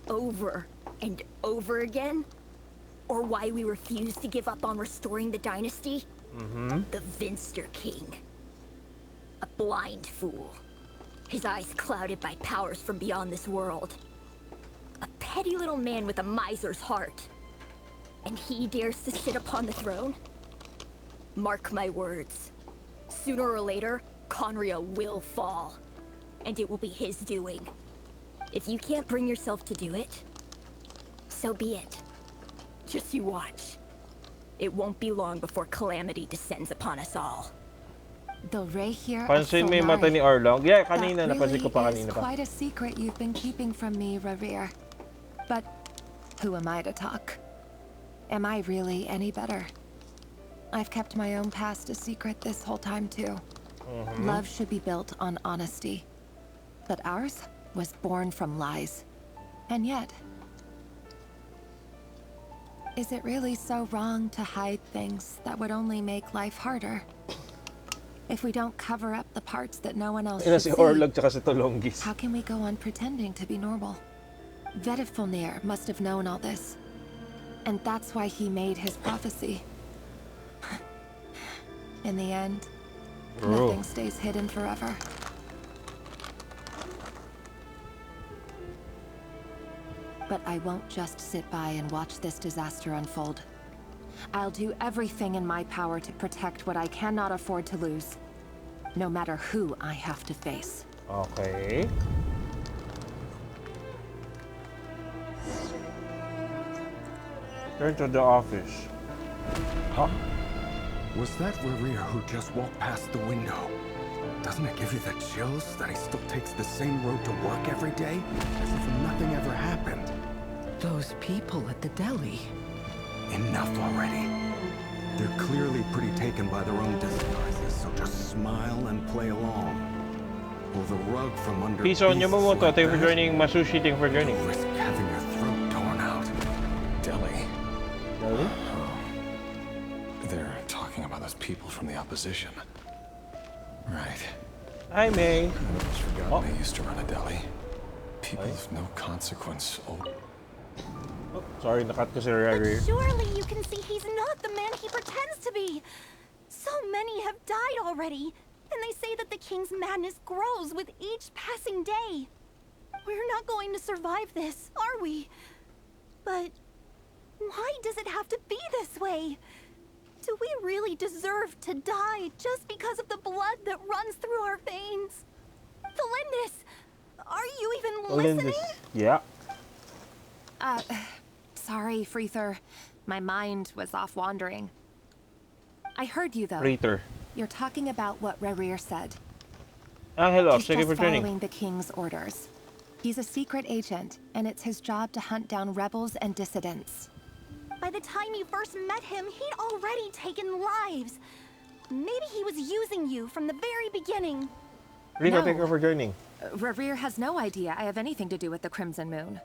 Over and over again? Or why we refuse to give up on restoring the dynasty? The Vinster King. A blind fool. His eyes clouded by powers from beyond this world. A petty little man with a miser's heart. And he dares to sit upon the throne? Mark my words. Sooner or later, Conria will fall. And it will be his doing. If you can't bring yourself to do it, so be it. Just you watch. It won't be long before calamity descends upon us all. The Ravager of Pansin mo yung mata Solari. ni Arlong? Yeah, kanina. That Napansin ko pa really kanina is pa. quite a secret you've been keeping from me, Ravager. But who am I to talk? Am I really any better? I've kept my own past a secret this whole time too. Love should be built on honesty. But ours was born from lies. And yet, is it really so wrong to hide things that would only make life harder? If we don't cover up the parts that no one else Ina should si see, Orlog tsaka si Tolongis. how can we go on pretending to be normal? Vedifulnir must have known all this. And that's why he made his prophecy. In the end, nothing stays hidden forever. But I won't just sit by and watch this disaster unfold. I'll do everything in my power to protect what I cannot afford to lose. No matter who I have to face. Okay. Turn to the office. Huh? Was that Ravager who just walked past the window? Doesn't it give you the chills that he still takes the same road to work every day? As if nothing ever happened. Those people at the deli. Enough already. They're clearly pretty taken by their own disguises, so just smile and play along. Pull the rug from under Peace on beasts Yamamoto. like Thank you for that. joining. Masushi, thank you for joining. Don't risk having your throat torn out. Deli. Deli? They're talking about those people from the opposition. Right. Hi, May. I almost forgot they used to run a deli. People of no consequence. Oh, sorry, nakat ko si Ravager. Surely you can see he's not the man he pretends to be. So many have died already, and they say that the king's madness grows with each passing day. We're not going to survive this, are we? But why does it have to be this way? Do we really deserve to die just because of the blood that runs through our veins? Felindis, are you even listening? Yeah. Sorry, Freether. My mind was off wandering. I heard you, though. Freether. You're talking about what Ravager said. Hello. He's Thank you just for joining. following the king's orders. He's a secret agent, and it's his job to hunt down rebels and dissidents. By the time you first met him, he'd already taken lives. Maybe he was using you from the very beginning. Rico, thank you for joining. Ravager has no idea I have anything to do with the Crimson Moon.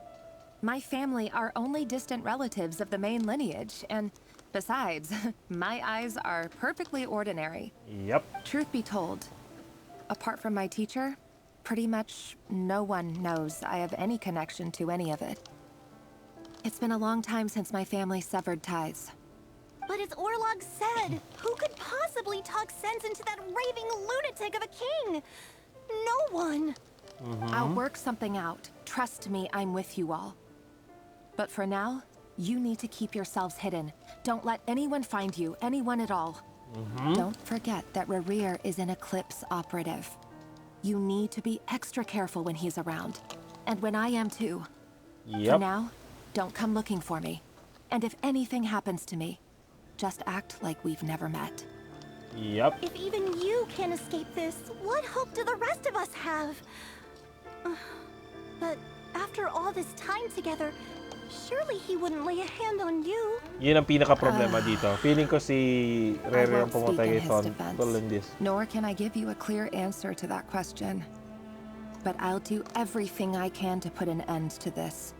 My family are only distant relatives of the main lineage, and besides, my eyes are perfectly ordinary. Yep. Truth be told, apart from my teacher, pretty much no one knows I have any connection to any of it. It's been a long time since my family severed ties. But as Orlog said, who could possibly talk sense into that raving lunatic of a king? No one. I'll work something out. Trust me, I'm with you all. But for now, you need to keep yourselves hidden. Don't let anyone find you, anyone at all. Don't forget that Ravager is an Eclipse operative. You need to be extra careful when he's around. And when I am too. For now, don't come looking for me. And if anything happens to me, just act like we've never met. Yep. If even you can't escape this, what hope do the rest of us have? But after all this time together, surely he wouldn't lay a hand on you. Yun ang pinaka-problema dito. Feeling ko si Rere ang pumatay kay Tol in this. Nor can I give you a clear answer to that question. But I'll do everything I can to put an end to this.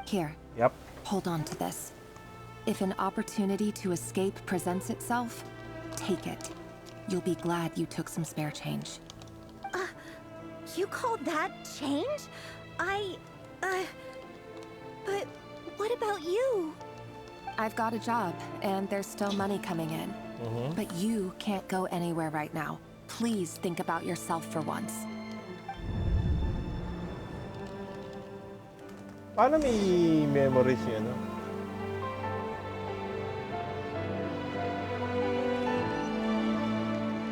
Here. Yep. Hold on to this. If an opportunity to escape presents itself, take it. You'll be glad you took some spare change. You call that change? But what about you? I've got a job, and there's still money coming in. But you can't go anywhere right now. Please think about yourself for once. Paano may memories yun, no?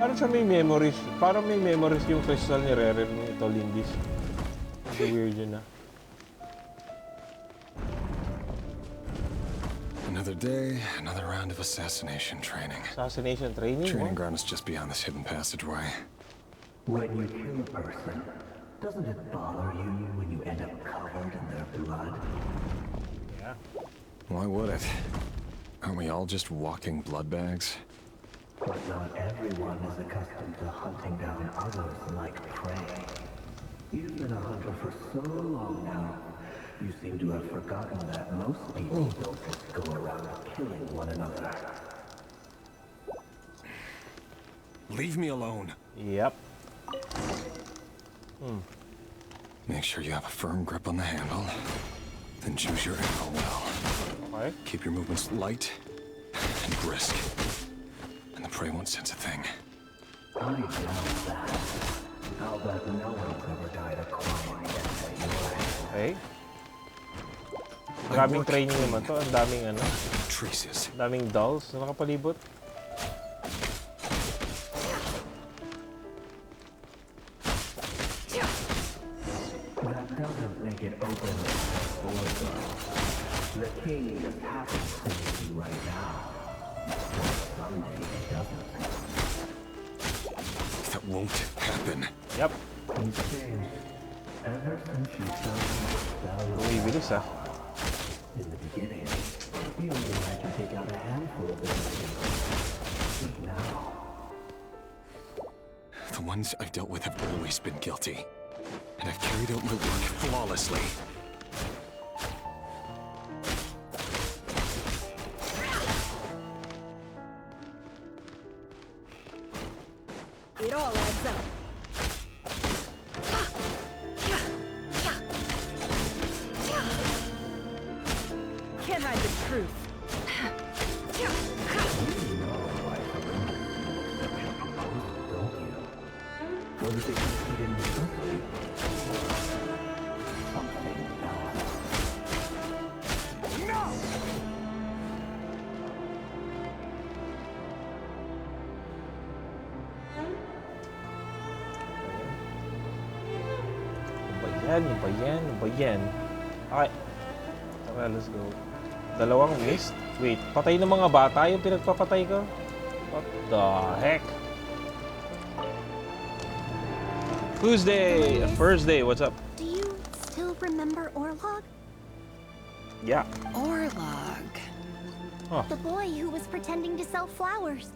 Parang sa may memories. Parang may memories yung crystal ni Rere nito, Lindis. Ang weird yun, ah. Another day, another round of assassination training. Assassination training? Training ground is just beyond this hidden passageway. When you kill a person, doesn't it bother you when you end up covered in their blood? Yeah. Why would it? Aren't we all just walking blood bags? But not everyone is accustomed to hunting down others like prey. You've been a hunter for so long now, you seem to have forgotten that most people don't just go around killing one another. Leave me alone. Yep. Make sure you have a firm grip on the handle. Then choose your ammo well. Okay. Keep your movements light and brisk. And the prey won't sense a thing. I doubt that. I'll bet no one's ever died a quiet death at your hand. Okay. Maraming training naman to. Ang daming ano. Traces. Daming dolls na nakapalibot. That doesn't make it open or the king just happens to be right now. Someday it doesn't. That won't happen. Yep. He's changed. Ever since you started Bumibilis, ah. in the beginning, he only had to take out a handful of them. Now, The ones I've dealt with have always been guilty. And I've carried out my work flawlessly. It all adds up. Can't hide the truth. or is it just he didn't trust you? Something else. No! Ano ba yan? Okay. Tara, let's go. Dalawang mist? Wait, patay ng mga bata yung pinagpapatay ko? What the heck? Tuesday! First day, what's up? Do you still remember Orlog? Yeah. Orlog. The boy who was pretending to sell flowers.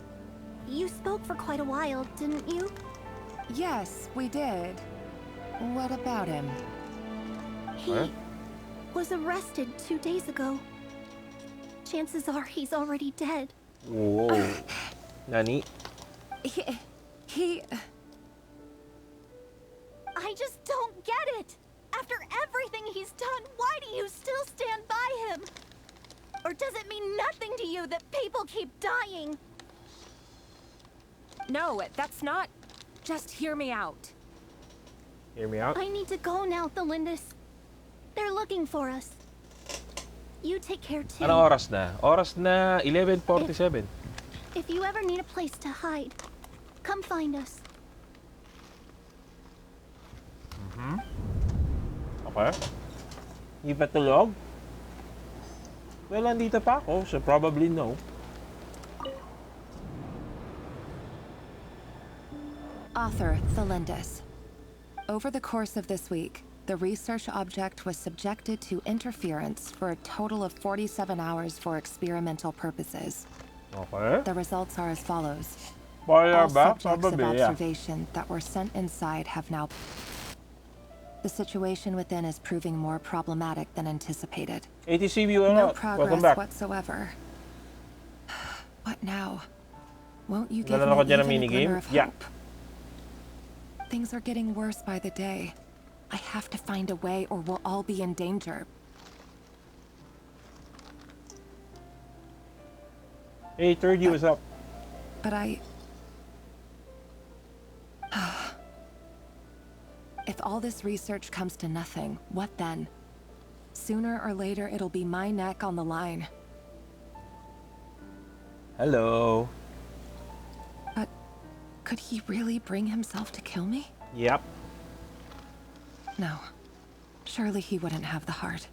You spoke for quite a while, didn't you? Yes, we did. What about him? He was arrested 2 days ago. Chances are he's already dead. Whoa. Nani? He... I just don't get it. After everything he's done, why do you still stand by him? Or does it mean nothing to you that people keep dying? No, that's not... Just hear me out. Hear me out? I need to go now, Thelindis. They're looking for us. You take care too. Anong oras na? Oras na 11:47. If you ever need a place to hide, come find us. Okay. Hindi pa tulog? Well, nandito pa ako, so probably no. Author Thelindis. Over the course of this week, the research object was subjected to interference for a total of 47 hours for experimental purposes. Okay. The results are as follows. All subjects of observation that were sent inside have now... The situation within is proving more problematic than anticipated. ATC viewer, No welcome progress back. whatsoever. What now? Won't you give me Nalala ko dyan even ang a minigame? glimmer of Yeah. hope? Things are getting worse by the day. I have to find a way or we'll all be in danger. Hey, 30, what's up? But if all this research comes to nothing, what then? Sooner or later, it'll be my neck on the line. Hello. But could he really bring himself to kill me? Yep. No. Surely he wouldn't have the heart.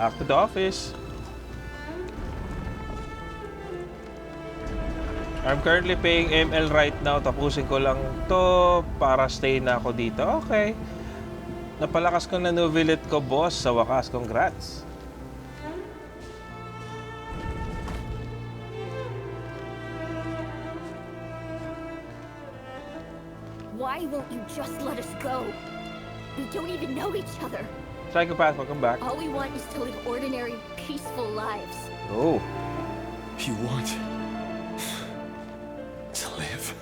Back to the office. I'm currently paying ML right now. Tapusin ko lang to para stay na ako dito. Okay. Napalakas ko na novelet ko, boss. Sa wakas, congrats. Why won't you just let us go? We don't even know each other. Psychopath, welcome back. All we want is to live ordinary, peaceful lives. Oh. You want to live?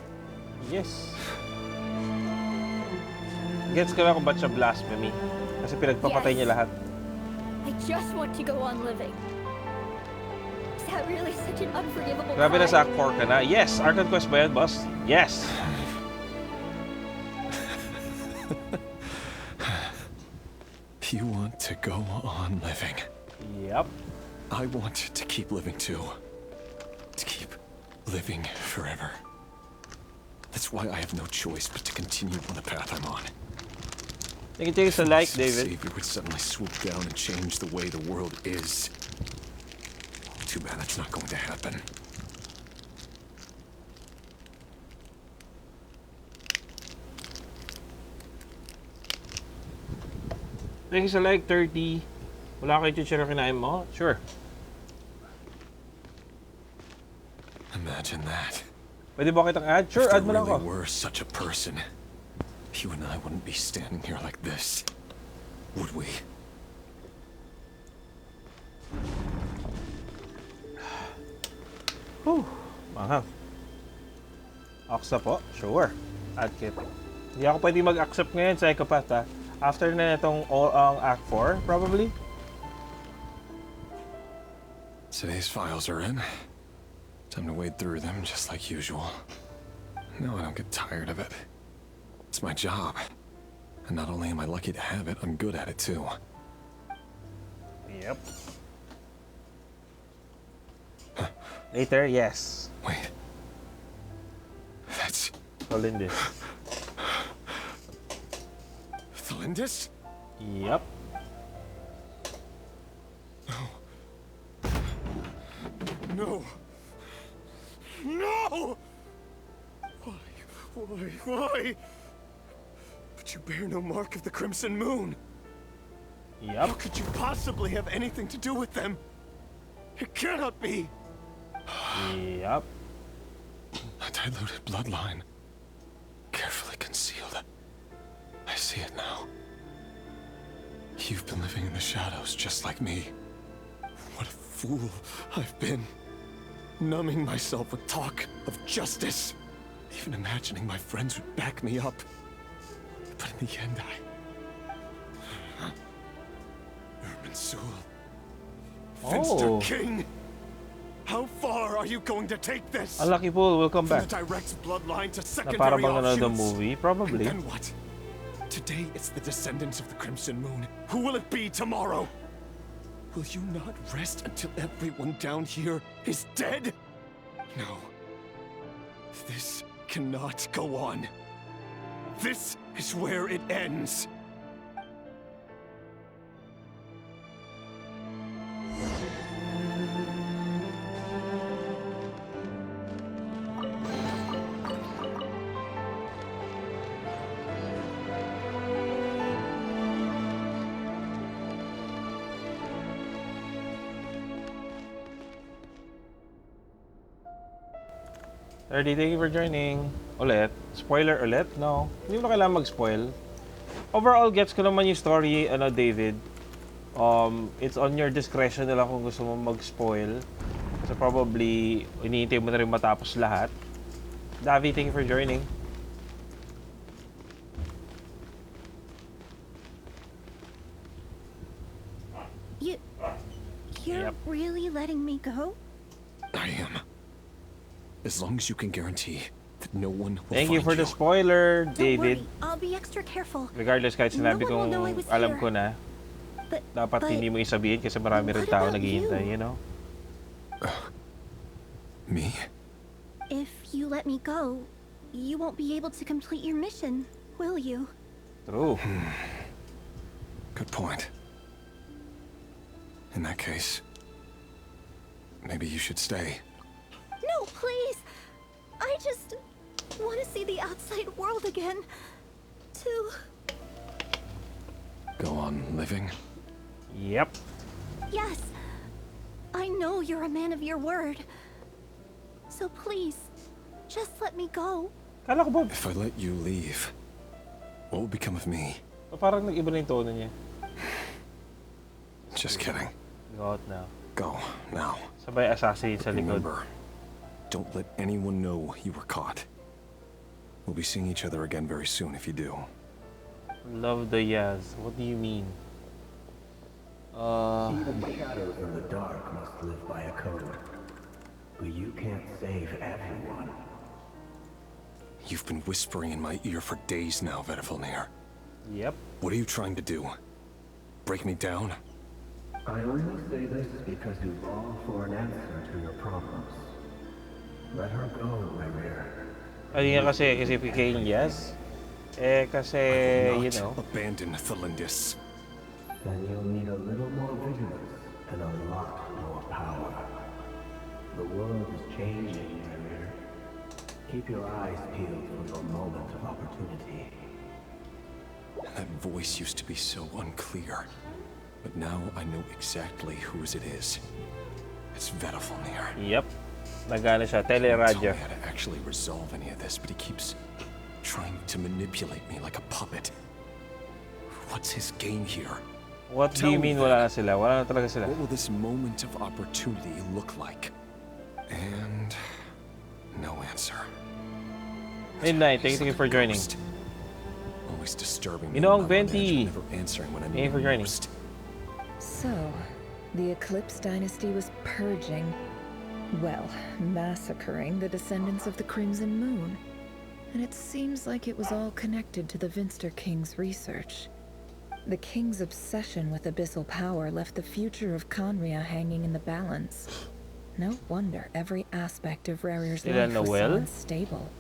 Yes. Gets ko na kung ba't siya blasphemy. Kasi pinagpapatay niya lahat. I just want to go on living. Is that really such an unforgivable Grabe na crime? sa Act 4 ka na. Yes! Arc Quest ba yan, boss? Yes! You want to go on living? Yep. I want to keep living too. To keep living forever. That's why I have no choice but to continue on the path I'm on. Thank you, take us a like, David. Savior would suddenly swoop down and change the way the world is. Too bad that's not going to happen. Thank you sa like, 30. Wala kayo chichiro kinain mo? Sure. Imagine that. Pwede ba kitang add? Sure, If add mo there lang really ako. were such a person, you and I wouldn't be standing here like this, would we? Whew. Mahal. Aksa po? Sure. Add kit. Hindi ako pwede mag-accept ngayon, Psychopath, ha? After na itong Act 4, probably? Today's files are in. Time to wade through them just like usual. No, I don't get tired of it. It's my job. And not only am I lucky to have it, I'm good at it too. Yep. Later, yes. Wait. That's... Thelindis. Thelindis? Yep. No. Why? But you bear no mark of the Crimson Moon. Yep. How could you possibly have anything to do with them? It cannot be. Yep. A diluted bloodline. Carefully concealed. I see it now. You've been living in the shadows just like me. What a fool I've been. Numbing myself with talk of justice. Even imagining my friends would back me up. But in the end, Mansul. Finster King! How far are you going to take this? Unlucky Fool will come back. From the direct bloodline to Na secondary para bang nanonood ng offshoots. movie? Probably. And then what? Today it's the descendants of the Crimson Moon. Who will it be tomorrow? Will you not rest until everyone down here is dead? No. This cannot go on. This is where it ends. Thank you for joining. Ulit. Spoiler ulit? No. Hindi mo na kailangan mag-spoil. Overall, gets ko naman yung story, David. It's on your discretion nila kung gusto mo mag-spoil. So probably, iniintay mo na rin matapos lahat. Davi, thank you for joining. You're really letting me go? I am. As long as you can guarantee that no one will Thank you find for the spoiler, David. I'll be extra careful. Regardless, kahit sinabi No one will kong know I was alam here. ko na, dapat hindi mo isabihin kasi marami rin tao naghihintay, you know? Me? If you let me go, you won't be able to complete your mission, will you? True. Good point. In that case, maybe you should stay. No, please! I just want to see the outside world again. To... Go on living? Yep. Yes. I know you're a man of your word. So please, just let me go. If I let you leave, what will become of me? Parang nag-iba na yung tono niya. Just kidding. Go out now. Go, now. Sabay assassin sa likod. Remember, don't let anyone know you were caught. We'll be seeing each other again very soon if you do. Love the Yaz. What do you mean? Even shadows in the dark must live by a code. But you can't save everyone. You've been whispering in my ear for days now, Vedifilnir. Yep. What are you trying to do? Break me down? I only say this because you long for an answer to your problems. Let her go, Ravager. Ay nga kasi PK yes. Kasi, you know. Abandon Thalindis. Then you'll need a little more vigilance and a lot more power. The world is changing, Ravager. Keep your eyes peeled for your moment of opportunity. That voice used to be so unclear. But now I know exactly whose it is. It's Vedifilnir. Yep. Nagana siya, He told teleradyo. me how to actually resolve any of this, but he keeps trying to manipulate me like a puppet. What's his game here? What do you mean wala na sila? Wala na talaga sila. What will this moment of opportunity look like? And no answer. Midnight, thank you for joining. Always disturbing me. Inoong when I'm on edge, 20. never answering when I Thank you need for him joining. most. So, the Eclipse dynasty was purging, well, massacring the descendants of the Crimson Moon. And it seems like it was all connected to the Finster King's research. The King's obsession with abyssal power left the future of Conria hanging in the balance. No wonder every aspect of Ravager's life was so unstable.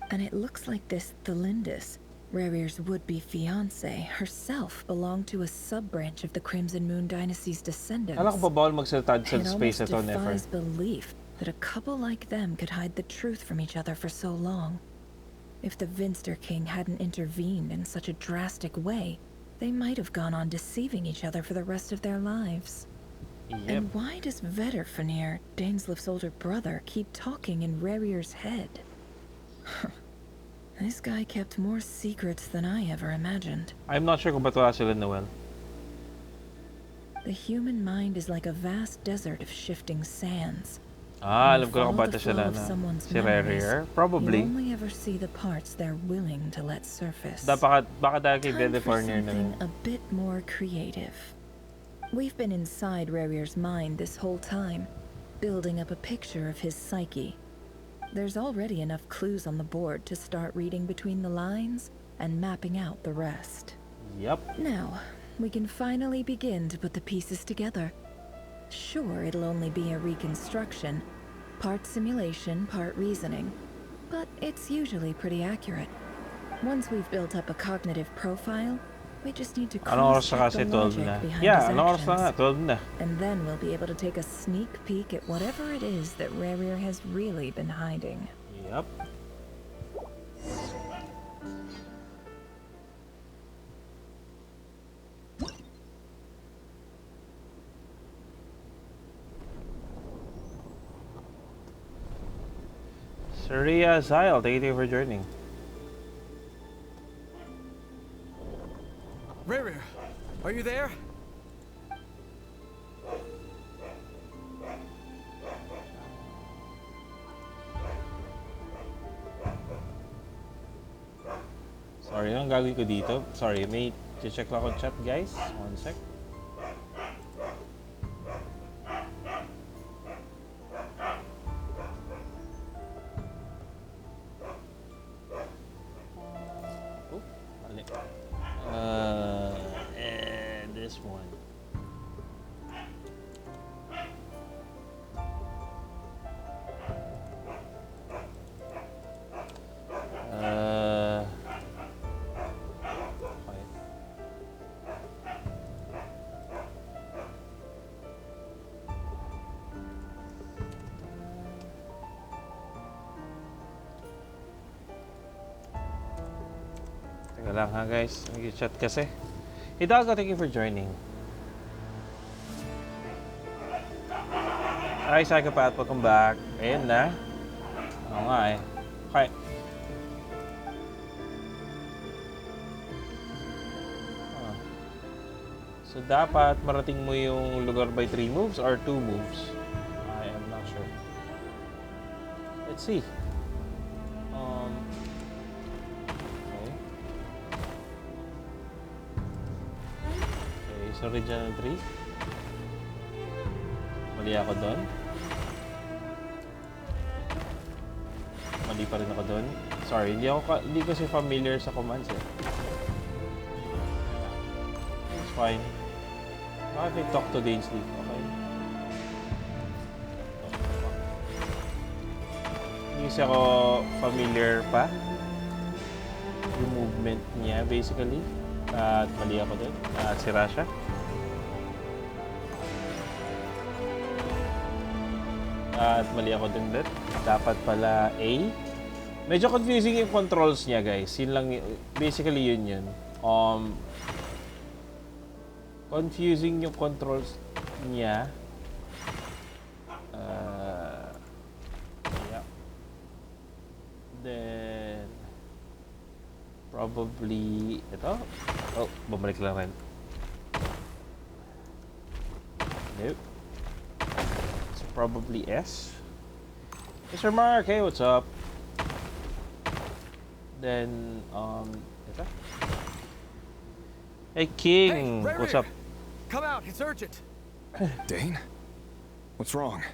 And it looks like this Thalindis, Ravager's would-be fiancé, herself belonged to a sub-branch of the Crimson Moon dynasty's descendants. Alam ko pa bawal magsalita sa It space almost na to, never. defies belief that a couple like them could hide the truth from each other for so long. If the Vinster King hadn't intervened in such a drastic way, they might have gone on deceiving each other for the rest of their lives. Yep. And why does Vetterfenir, Dainsleif's older brother, keep talking in Rarier's head? This guy kept more secrets than I ever imagined. I'm not sure kung ba't wala sila Noel. The human mind is like a vast desert of shifting sands. Alam ko lang kung ba't sila na si Rarier. Probably. You only ever see the parts they're willing to let surface. Baka dahil kay Time for Vetterfenir na something a bit more creative. We've been inside Rarier's mind this whole time, building up a picture of his psyche. There's already enough clues on the board to start reading between the lines and mapping out the rest. Yep. Now, we can finally begin to put the pieces together. Sure, it'll only be a reconstruction, part simulation, part reasoning, but it's usually pretty accurate. Once we've built up a cognitive profile, we just need to cross-check the logic behind his actions. And then we'll be able to take a sneak peek at whatever it is that Rarier has really been hiding. Yep. Saria Zyle, thank you for joining. Rarier, are you there? Sorry, anong gagawin ko dito? Sorry, may check lang akong chat, guys. 1 sec. Oh, mali. And this one. Teka lang ha guys, nag-chat kasi. Hidalgo, thank you for joining. Hi Psychopath, welcome back. Ayun na. Oo nga eh. Okay. So dapat marating mo yung lugar by 3 moves or 2 moves? I am not sure. Let's see. So regional 3. Mali ako doon. Mali pa rin ako doon. Sorry, hindi kasi familiar sa commands eh. It's fine. Bakit may talk to Dainsleif? Okay. Hindi kasi ako familiar pa. Yung movement niya basically. At mali ako doon. At si Rasha. At mali ako din din. Dapat pala A. Medyo confusing yung controls niya, guys. Yun lang, basically yun. Confusing yung controls niya. Yeah. Then probably ito. Oh, bumalik lang rin. Nope. Probably S. Mr. Mark, hey, what's up? Then, ito. Hey, King, hey, what's up? Come out, it's urgent. Dane? What's wrong?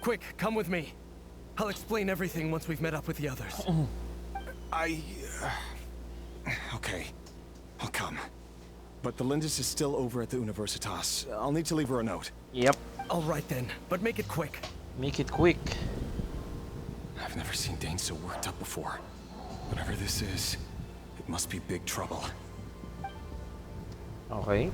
Quick, come with me. I'll explain everything once we've met up with the others. Okay, I'll come. But the Lindis is still over at the Universitas. I'll need to leave her a note. Yep. All right then, but make it quick. Make it quick. I've never seen Dane so worked up before. Whatever this is, it must be big trouble. Okay.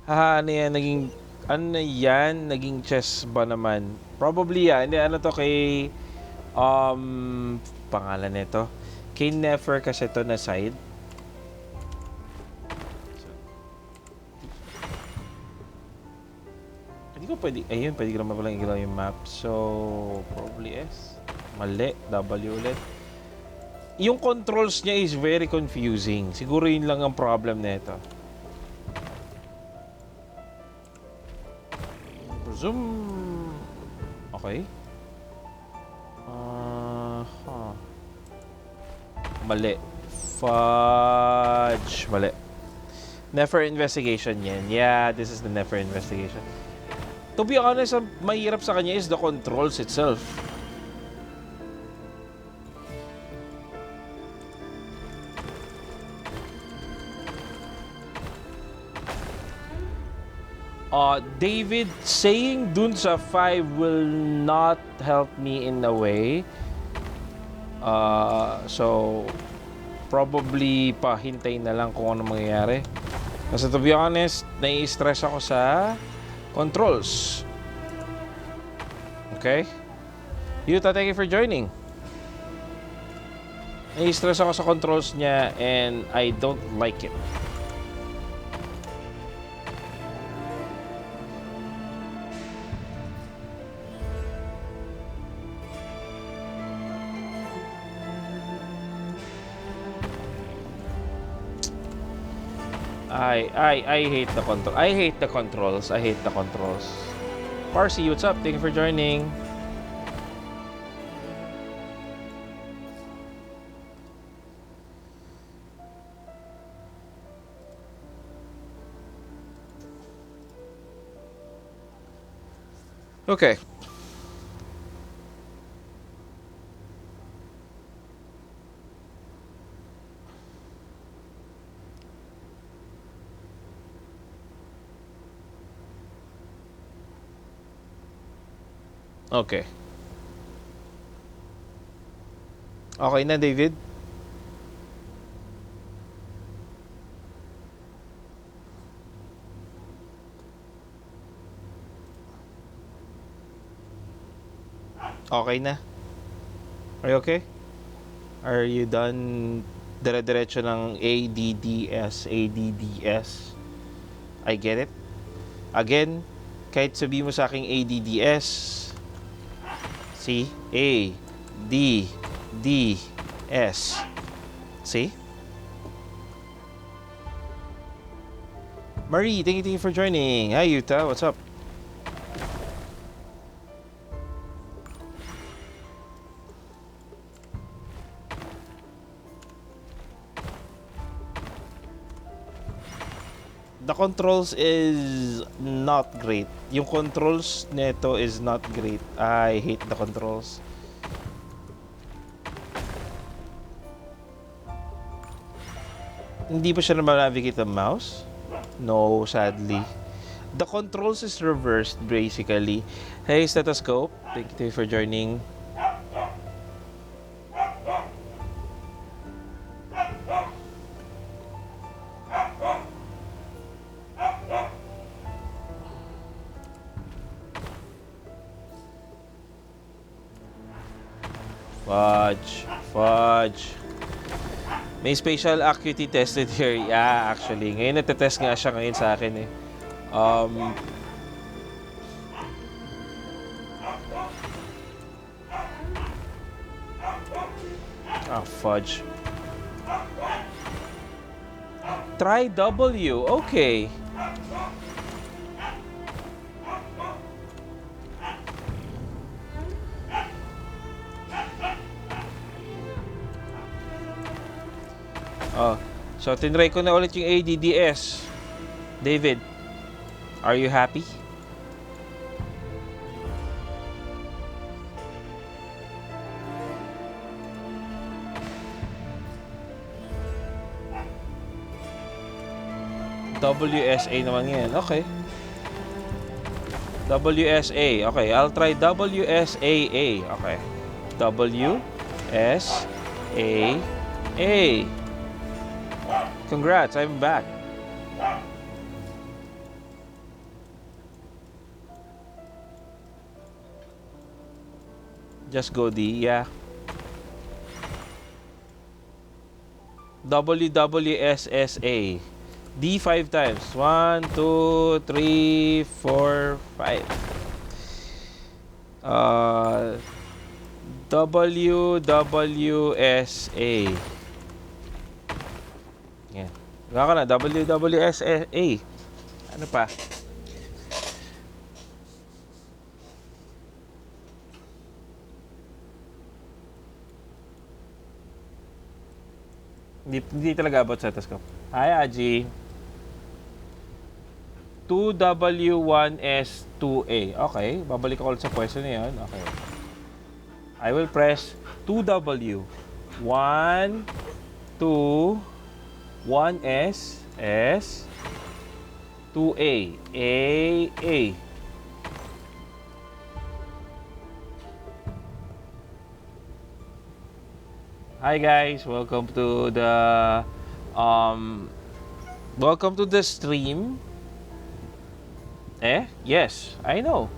Ano yan, naging Ano na yan? Naging chess ba naman? Probably yan. Hindi, ano to kay... pangalan nito. Kay Nefer kasi to na side. Hindi ko pwede... Ayun, pwede ko naman palang igalaw yung map. So, probably S. Mali. W ulit. Yung controls niya is very confusing. Siguro yun lang ang problem nito. Zoom. Okay. Mali. Fudge. Mali. Nefer investigation yan. Yeah, this is the Nefer investigation. To be honest, ang mahirap sa kanya is the controls itself. David, saying dun sa 5 will not help me in a way. So, probably pahintay na lang kung ano mangyayari. Kasi to be honest, nai-stress ako sa controls. Okay? Yuta, thank you for joining. Nai-stress ako sa controls niya and I don't like it. I hate the control. I hate the controls. I hate the controls. Parsi, what's up? Thank you for joining. Okay. Okay. Okay na, David? Okay na? Are you okay? Are you done dire-diretso ng ADDS? I get it. Again, kahit sabi mo sa aking ADDS, see? A, D, D, S. See? Marie, thank you for joining. Hi, Yuta. What's up? The controls is not great. Yung controls neto is not great. I hate the controls. Hindi pa siya na-navigate ang mouse? No, sadly. The controls is reversed basically. Hey, Stethoscope. Thank you for joining. Fudge. May spatial acuity tested here. Yeah, actually. Ngayon natetest nga siya ngayon sa akin eh. Fudge. Try W. Okay. So tinry ko na ulit yung ADDS. David, are you happy? WSA naman yan. Okay. WSA. Okay, I'll try WSAA. Okay. WSAA. Congrats, I'm back. Just go D, yeah. WWSSA. D 5 times. 1, 2, 3, 4, 5. WWSA. Yan. Wala ka na. WWSA. Ano pa? Hindi talaga abot sa stethoscope. Hi, Aji. 2W1S2A. Okay, babalik ako ulit sa pwesto na yun. Okay. I will press 2W. 1, 2, 1S, S, 2A. A. Hi guys, welcome to the stream. Yes, I know.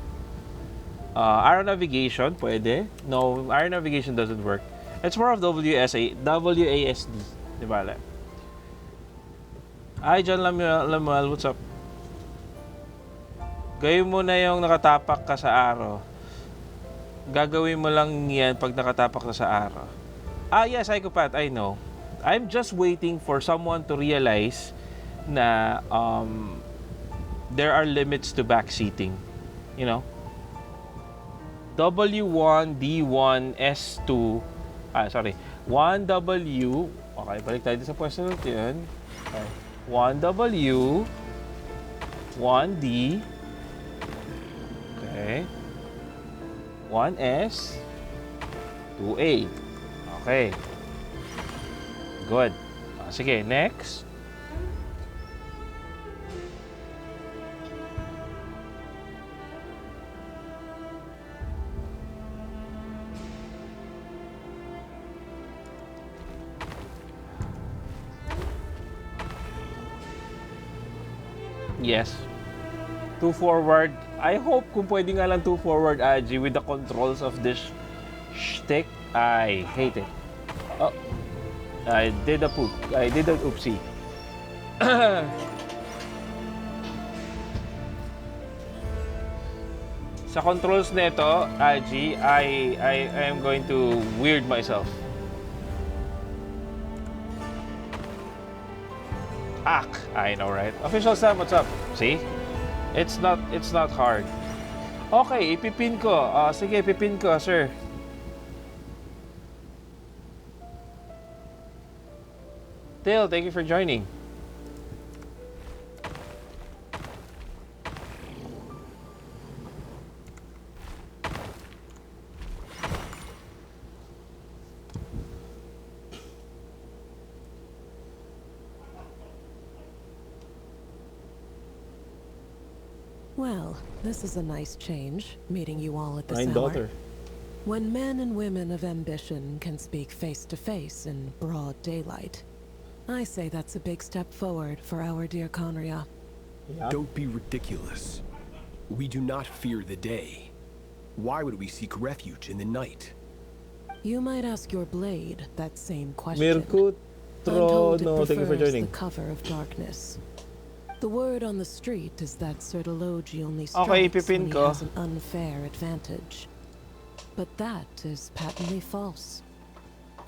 Arrow navigation, pwede. No, arrow navigation doesn't work. It's more of WASD. Di ba? Hi, John Lamuel, what's up? Gawin mo na yung nakatapak ka sa arrow. Gagawin mo lang yan pag nakatapak ka sa arrow. Yes, Psychopath, I know. I'm just waiting for someone to realize na there are limits to backseating. You know? W1, D1, S2, 1W, okay, balik tayo sa pwesto natin. Okay. 1W, 1D, okay, 1S, 2A. Okay. Good. Sige, next. Yes. 2 forward. I hope kung pwede nga lang 2 forward, Aji, with the controls of this shtick. I hate it. Oh. I did a poop. I did an oopsie. Sa controls nito, Aji, I am going to weird myself. I know, right? Official Sam, what's up? See? It's not hard. Okay, ipipin ko. Sige, ipipin ko, sir. Dale, thank you for joining. Well, this is a nice change, meeting you all at this hour. Daughter. When men and women of ambition can speak face to face in broad daylight, I say that's a big step forward for our dear Conria. Don't be ridiculous. We do not fear the day. Why would we seek refuge in the night? You might ask your blade that same question. Mirkut, no, thank you for joining. The cover of darkness. The word on the street is that Sertologi only Okay, strikes when he ko. has an unfair advantage. But that is patently false.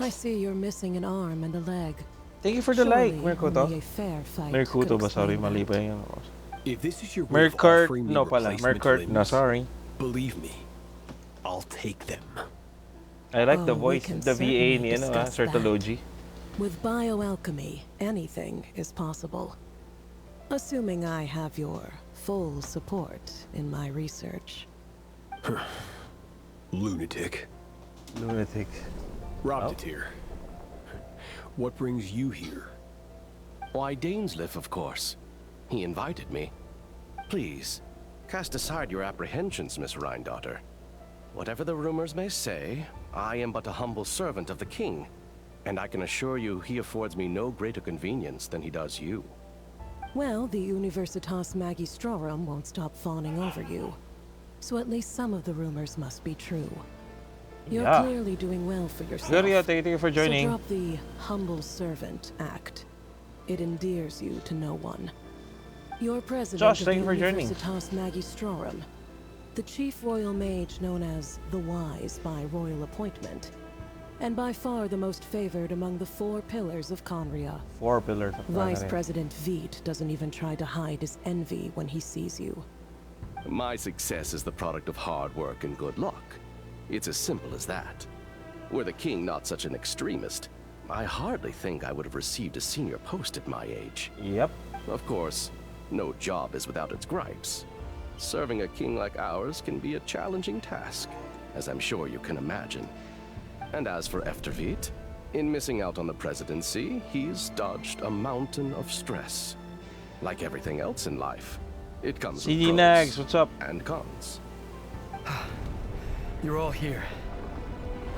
I see you're missing an arm and a leg. Thank you for the like, Merkuto. Only a fair fight Merkuto could ba? Sorry, explain mali that. pa yun. If this is your way of Merkurt, offering me no pala. replacement Merkurt, no, limbs, sorry. believe me, I'll take them. I like the we voice, can the VA certainly ni discuss Sertologi. With bioalchemy, anything is possible. Assuming I have your full support in my research. Lunatic. Lunatic. Robdatir. What brings you here? Why, Dainsliff, of course. He invited me. Please, cast aside your apprehensions, Miss Rhindaughter. Whatever the rumors may say, I am but a humble servant of the king, and I can assure you he affords me no greater convenience than he does you. Well, the Universitas Magistrorum won't stop fawning over you. So at least some of the rumors must be true. You're Yeah. clearly doing well for yourself. Gloria, thank you for joining. So drop the humble servant act. It endears you to no one. You're president Josh, of thank the you for joining. Universitas Magistrorum, the chief royal mage known as the Wise by royal appointment, and by far the most favored among the 4 pillars of Conria. 4 pillars of Vice Conria. President Veet doesn't even try to hide his envy when he sees you. My success is the product of hard work and good luck. It's as simple as that. Were the king not such an extremist, I hardly think I would have received a senior post at my age. Yep. Of course, no job is without its gripes. Serving a king like ours can be a challenging task, as I'm sure you can imagine. And as for Eftervit, in missing out on the presidency, he's dodged a mountain of stress. Like everything else in life, it comes with CD pros Nags, what's up? and cons. You're all here.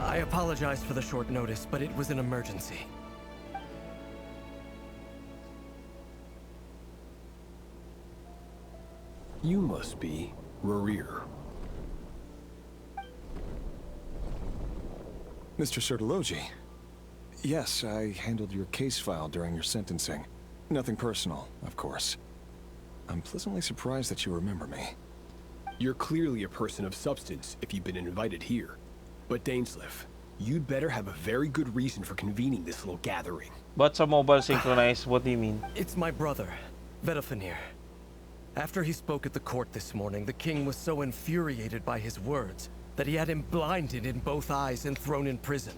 I apologize for the short notice, but it was an emergency. You must be Ravager. Mr. Sertologi. Yes, I handled your case file during your sentencing. Nothing personal, of course. I'm pleasantly surprised that you remember me. You're clearly a person of substance if you've been invited here. But Dainsleif, you'd better have a very good reason for convening this little gathering. But sa mobile synchronized, what do you mean? It's my brother, Vedafinir. After he spoke at the court this morning, the king was so infuriated by his words that he had him blinded in both eyes and thrown in prison.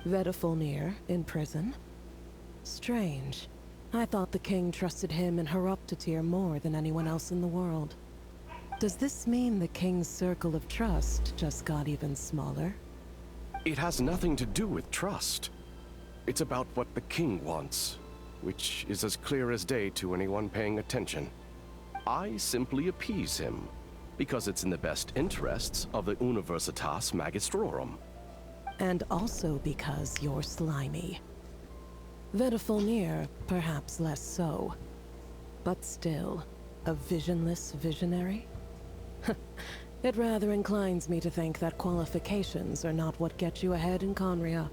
Vedafinir in prison? Strange. I thought the king trusted him and Heroptatir more than anyone else in the world. Does this mean the king's circle of trust just got even smaller? It has nothing to do with trust. It's about what the king wants, which is as clear as day to anyone paying attention. I simply appease him, because it's in the best interests of the Universitas Magistrorum. And also because you're slimy. Vedafinir, perhaps less so. But still, a visionless visionary? It rather inclines me to think that qualifications are not what get you ahead in Conria.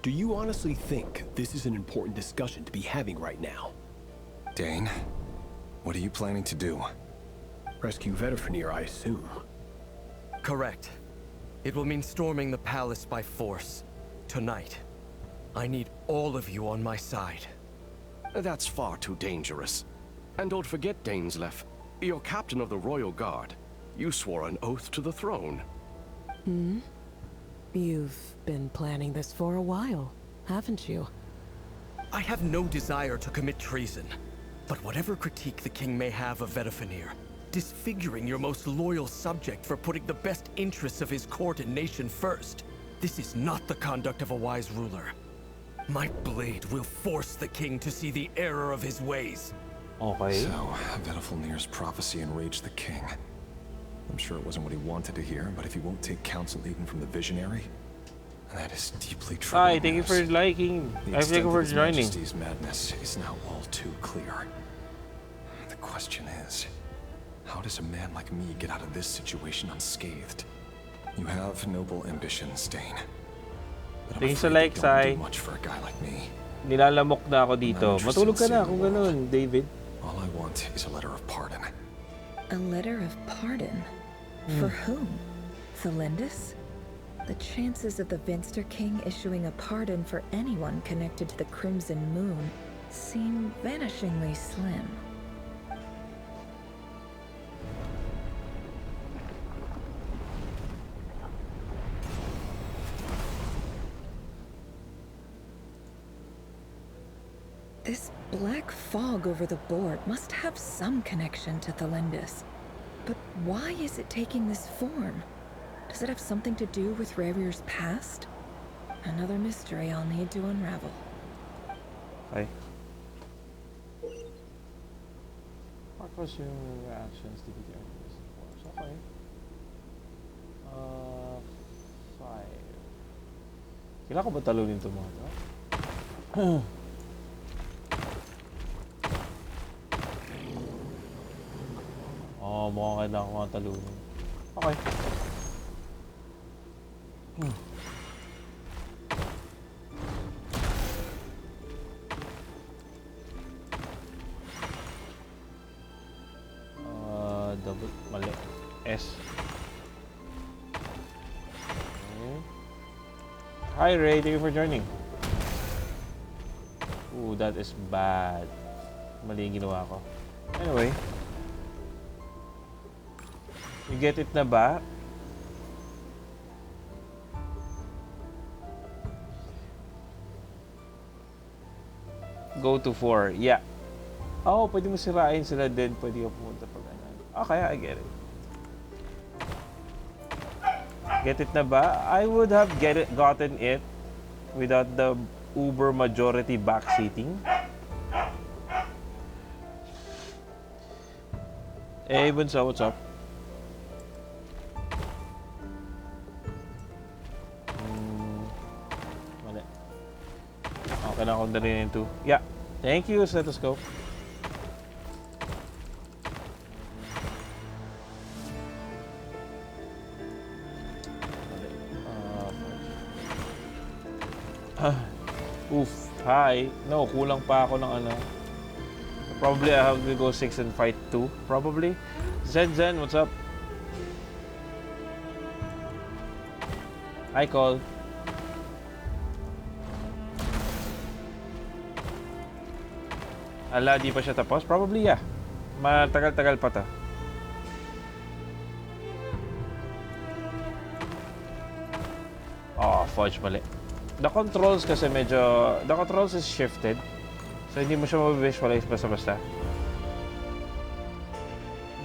Do you honestly think this is an important discussion to be having right now? Dane, what are you planning to do? Rescue Vedafinir, I assume. Correct. It will mean storming the palace by force. Tonight. I need all of you on my side. That's far too dangerous. And don't forget, Dainsleif, you're captain of the Royal Guard. You swore an oath to the throne. Hmm? You've been planning this for a while, haven't you? I have no desire to commit treason. But whatever critique the king may have of Vedafinir, disfiguring your most loyal subject for putting the best interests of his court and nation first, this is not the conduct of a wise ruler. My blade will force the king to see the error of his ways. Okay. So, Vedafinir's prophecy enraged the king. I'm sure it wasn't what he wanted to hear, but if he won't take counsel even from the visionary, that is deeply true. Hi, thank you for liking. Thank you for joining. Majesty's madness is now all too clear. The question is, how does a man like me get out of this situation unscathed? You have noble ambitions, Dane. But I'm Thanks sa afraid likes, they don't ay. do much for a guy like me. Nilalamok na ako dito. I'm Matulog ka na interested in kung seeing the ganun, David. All I want is a letter of pardon. A letter of pardon? For whom? Thelindis? The chances of the Vinster King issuing a pardon for anyone connected to the Crimson Moon seem vanishingly slim. This black fog over the board must have some connection to Thelindis. But why is it taking this form? Does it have something to do with Ravager's past? Another mystery I'll need to unravel. Okay. What was your reactions to the force? Okay. 5. Kailangan ko ba talunin ito mga ito? Oh, mukhang kailangan ko nga talunin. Okay. Double, mali. S. Okay. Hi Ray, thank you for joining. Ooh, that is bad. Mali yung ginawa ko. Anyway. You get it na ba? Go to 4. Yeah. Oh, pwede mo sirain sila din. Pwede ka pumunta pag ano. Okay, I get it. Get it na ba? I would have gotten it without the uber majority backseating. Hey, Bunso, what's up? Mali. Okay na akong dalhin yung 2. Yeah. Thank you, Stethoscope. Oof. Hi. No, kulang pa ako ng ano. Probably I have to go 6 and fight 2. Probably. Zen, what's up? Hi, Cole. Ala, di pa siya tapos? Probably, yeah. Matagal-tagal pa to. Oh, fudge, mali. The controls kasi medyo... The controls is shifted. So, hindi mo siya mabivisualize basta-basta.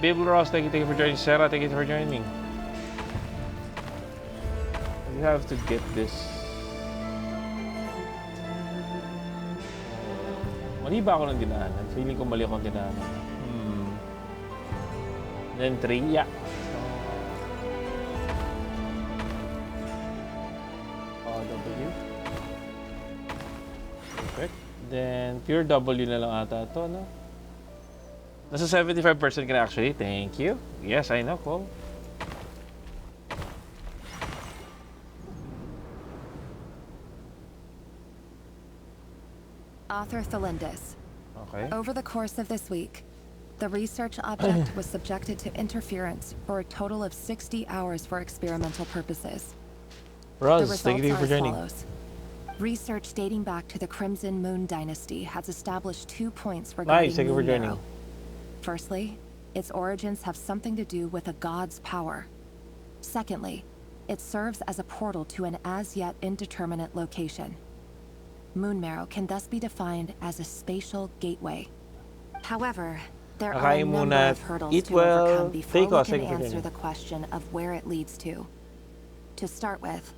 Bible Ross, thank you for joining. Sarah, thank you for joining. You have to get this. Mali ba ako ng dinaanan? Feeling ko mali akong dinaanan. Then 3, yeah. W. Perfect. Then, pure W na lang ata ito, no? Nasa 75% ka na actually. Thank you. Yes, I know, Cole. Author Thelindis. Okay. Over the course of this week, the research object was subjected to interference for a total of 60 hours for experimental purposes. Roz, thank you for joining. Research dating back to the Crimson Moon Dynasty has established 2 points regarding Moon Marrow. Firstly, its origins have something to do with a god's power. Secondly, it serves as a portal to an as-yet indeterminate location. Moon Marrow can thus be defined as a spatial gateway. However, there are a number of hurdles to overcome before we can answer the question of where it leads to. To start with,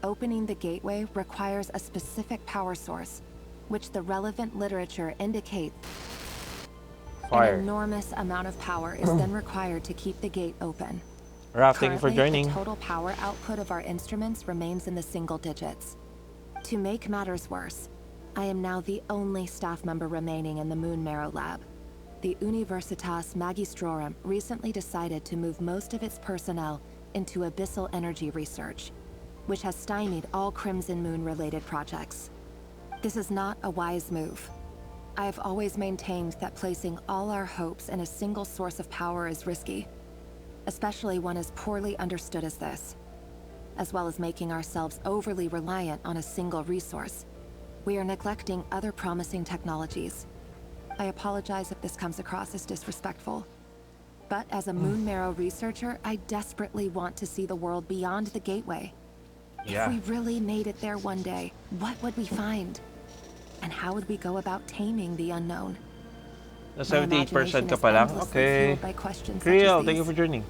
opening the gateway requires a specific power source, which the relevant literature indicates. An enormous amount of power is then required to keep the gate open. Raph, thank you for joining. The total power output of our instruments remains in the single digits. To make matters worse, I am now the only staff member remaining in the Moon Marrow lab. The Universitas Magistrorum recently decided to move most of its personnel into abyssal energy research, which has stymied all Crimson Moon-related projects. This is not a wise move. I have always maintained that placing all our hopes in a single source of power is risky, especially one as poorly understood as this. As well as making ourselves overly reliant on a single resource, we are neglecting other promising technologies. I apologize if this comes across as disrespectful. But as a Moon Marrow researcher, I desperately want to see the world beyond the gateway. Yeah. If we really made it there one day, what would we find? And how would we go about taming the unknown? Na 78% ka pa lang? Okay. Creel, thank you for joining.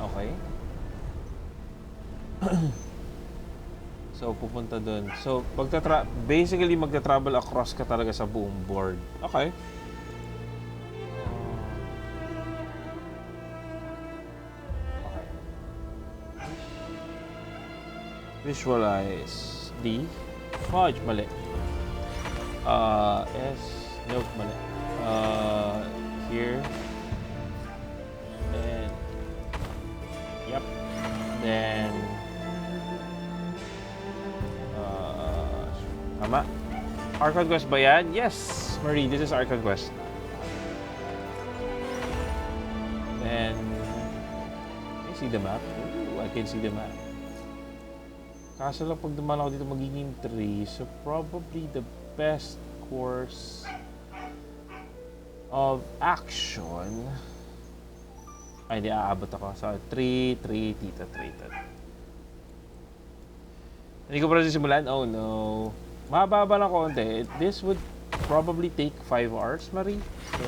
Okay. So, pupunta dun. So, basically, magta-travel across ka talaga sa buong board. Okay. Visualize D. Fudge, mali. Yes. Nope, mali. Here. And yep. Then tama. Archon Quest ba yan? Yes, Marie, this is Archon Quest. Then can you see the map? Ooh, I can see the map. Kaso lang pag dumaan ako dito magiging 3, so probably the best course of action ay hindi aabot ako sa 3 tita. Hindi ko pa rin simulan. Oh no, mababa lang konti. This would probably take 5 hours, Marie, so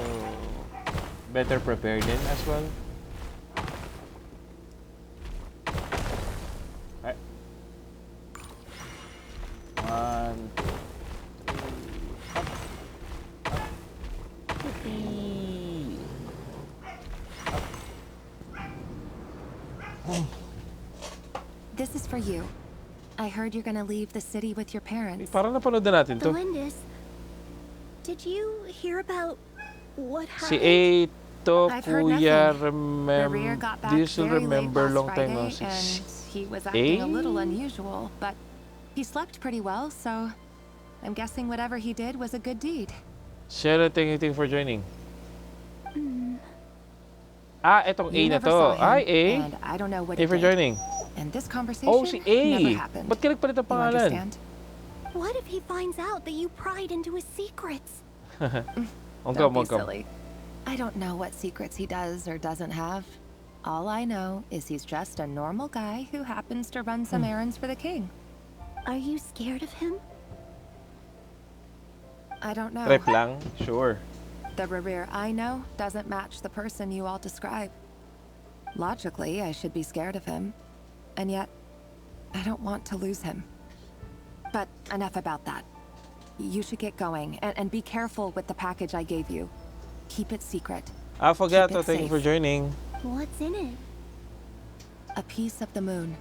better prepare din as well. Okay. 1, 2, 3, up. This is for you. I heard you're gonna leave the city with your parents. Parang napanood na natin to. Lindis, did you hear about what Si happened? Eto, I've heard Kuya, Reverie got back do you still very late remember last long time Friday, no? and he was acting a little unusual, but he slept pretty well, so I'm guessing whatever he did was a good deed. Share thank you for joining. Etong A You na never to. saw him, Ay, A. and I don't know what Thank you for he did. joining. And this conversation Oh, si A. never happened. Ba't ka nagpalit ang You pangalan? understand? What if he finds out that you pried into his secrets? Don't be silly. I don't know what secrets he does or doesn't have. All I know is he's just a normal guy who happens to run some errands for the king. Are you scared of him? I don't know. Trip lang? Sure. The Ravager I know doesn't match the person you all describe. Logically, I should be scared of him. And yet, I don't want to lose him. But enough about that. You should get going, and be careful with the package I gave you. Keep it secret. I forgot Keep to it thank you for safe. joining. What's in it? A piece of the moon.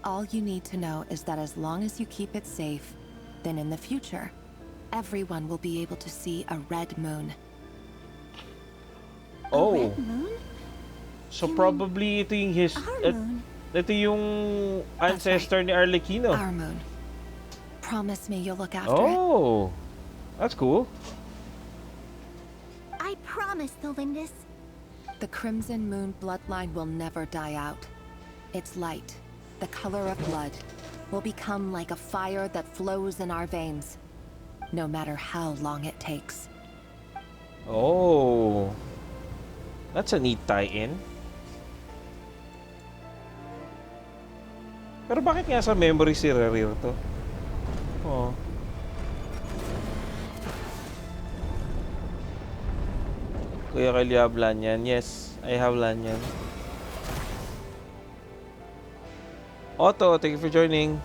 All you need to know is that as long as you keep it safe, then in the future, everyone will be able to see a red moon. Oh. Red moon? So probably ito yung ito yung ancestor ni Arlecchino. Our moon. Promise me you'll look after it. Oh. That's cool. I promise, Lindis. The Crimson Moon bloodline will never die out. Its light, the color of blood, will become like a fire that flows in our veins, no matter how long it takes. Oh. That's a neat tie-in. Pero bakit nga sa memory si Ravager to? Oh. Kuya Kyle, you have Lanyan? Yes, I have Lanyan. Otto, thank you for joining.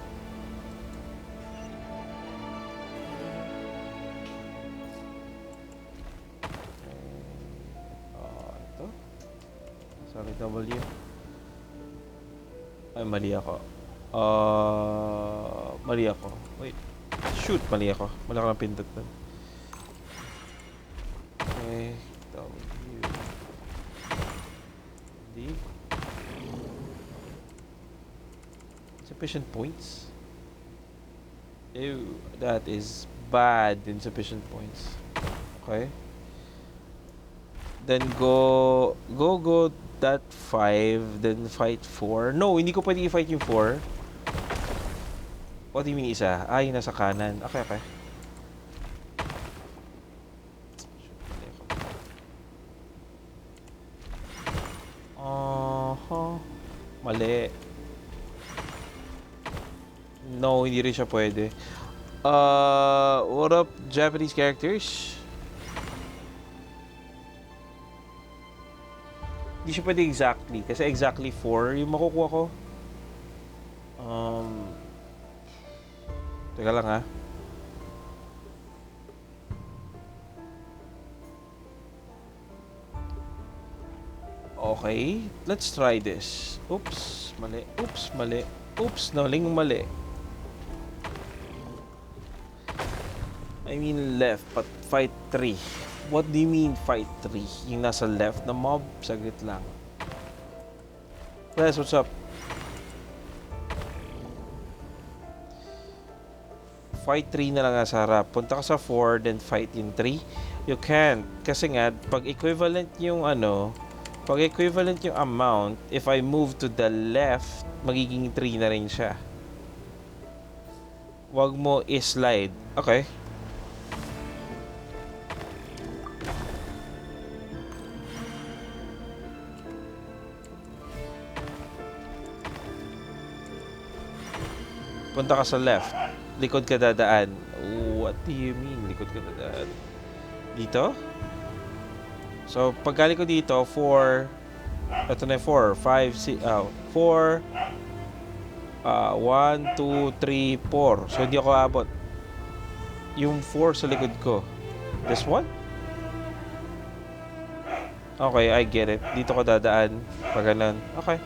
Ito. Sorry, W. Ay, mali ako. Mali ako. Wait. Shoot, mali ako. Mali ako ng pindot nun. Okay. W. D. Insufficient points? Ew, that is bad. Insufficient points. Okay. Then go that 5, then fight 4. No, hindi ko pwede i-fight yung 4. What do you mean isa? Ay, nasa kanan. Okay, okay. Mali. No, hindi rin siya pwede. What up, Japanese characters? Hindi siya pwede exactly. Kasi exactly 4 yung makukuha ko. Teka lang ha. Okay, let's try this. Oops, mali. Oops, mali. Oops, naling mali. Ay, I mean left, but fight 3. What do you mean fight 3? Yung nasa left na mob? Saglit lang. Guys, what's up? Fight 3 na lang nasa harap. Punta ka sa 4, then fight in 3. You can't. Kasi nga, pag equivalent yung pag equivalent yung amount, if I move to the left, magiging 3 na rin siya. Wag mo i-slide. Okay. Punta ka sa left. Likod ka dadaan. What do you mean? Likod ka dadaan. Dito? So, paggali ko dito, 4, ito na 4, 5, 6, 4, 1, 2, 3, 4. So, hindi ako abot. Yung 4 sa likod ko. This one? Okay, I get it. Dito ko dadaan. Pag ganun. Okay.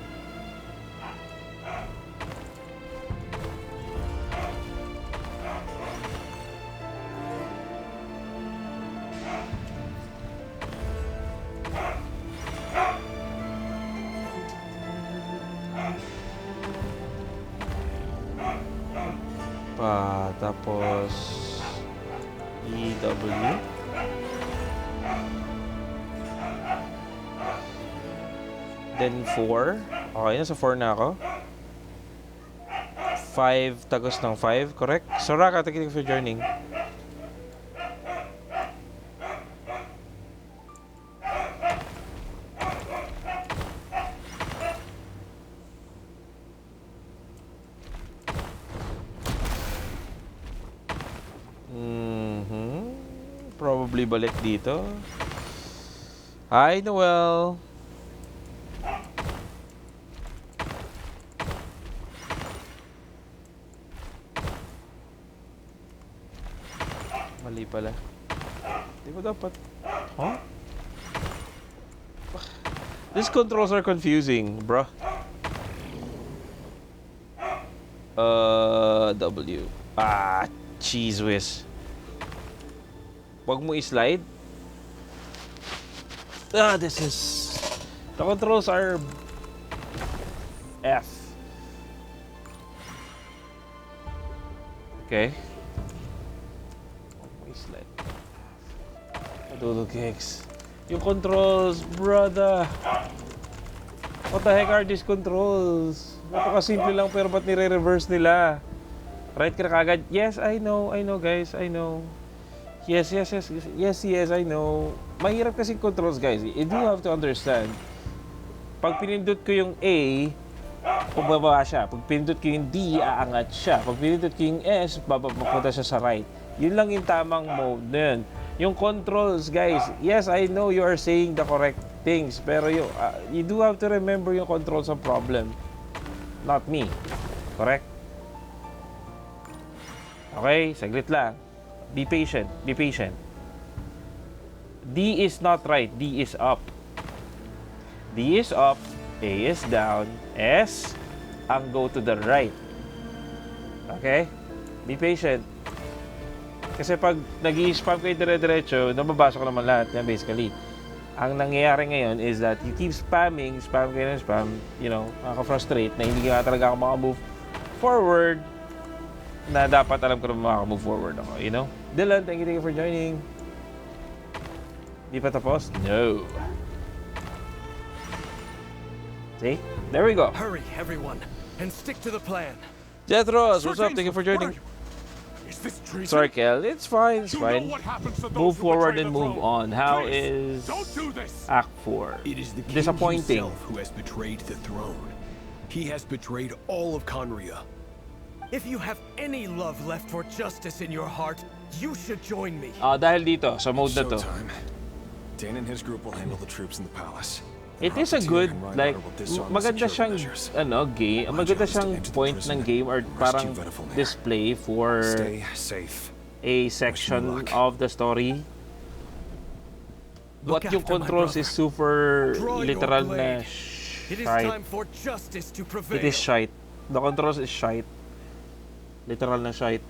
Tapos EW then 4. Okay, nasa 4 na ako. 5 tagos ng 5, correct? So Raka, thank you for joining. Probably balik dito. Hi, Noel. Mali pala. Di ba dapat? Huh? These controls are confusing, bro. W. Cheese whiz. Wag mo i-slide. This is... The controls are... F. Okay. Wag mo i-slide. Madulog kicks. Yung controls, brother. What the heck are these controls? Napakasimple lang pero ba't nire-reverse nila? Right ka na kagad? Yes, I know guys, I know. Yes, I know. Mahirap kasi controls, guys. You do have to understand. Pag pinindot ko yung A, pababa siya. Pag pinindot ko yung D, aangat siya. Pag pinindot ko yung S, papunta siya sa right. Yun lang yung tamang mode na yun. Yung controls, guys, yes, I know you are saying the correct things, pero you do have to remember yung controls ang problem. Not me. Correct? Okay, saglit lang. Be patient. Be patient. D is not right. D is up. D is up. A is down. S ang go to the right. Okay? Be patient. Kasi pag nag-i-spam kayo dire-diretso, nababasa ko naman lahat yan basically. Ang nangyayari ngayon is that you keep spamming, spam kayo ng spam, you know, nakaka-frustrate na hindi ka talaga ako maka-move forward na dapat alam ko na maka-move forward ako, you know? Dylan, thank you for joining. Di pa tapos? No. See? There we go. Hurry, everyone, and stick to the plan. Jethros, what's up? Thank you for joining. Sorry, Kel. It's fine. It's fine. Move forward and move on. How is Act 4? It is the king disappointing himself who has betrayed the throne. He has betrayed all of Conria. If you have any love left for justice in your heart, you should join me. Dahil dito, sa mode na to. Dane and his group will handle the troops in the palace. It is a good, like, maganda siyang, game, maganda siyang point ng game or parang display for a section of the story. But yung controls is super literal na shite. It is shite. The controls is shite. Literal na shite.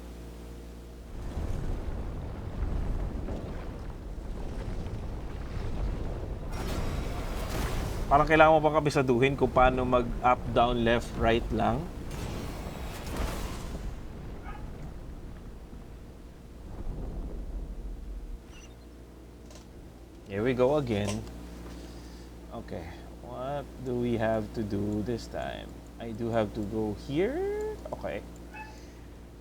Parang kailangan mo bang kabisaduhin kung paano mag up, down, left, right lang? Here we go again. Okay, what do we have to do this time? I do have to go here. Okay.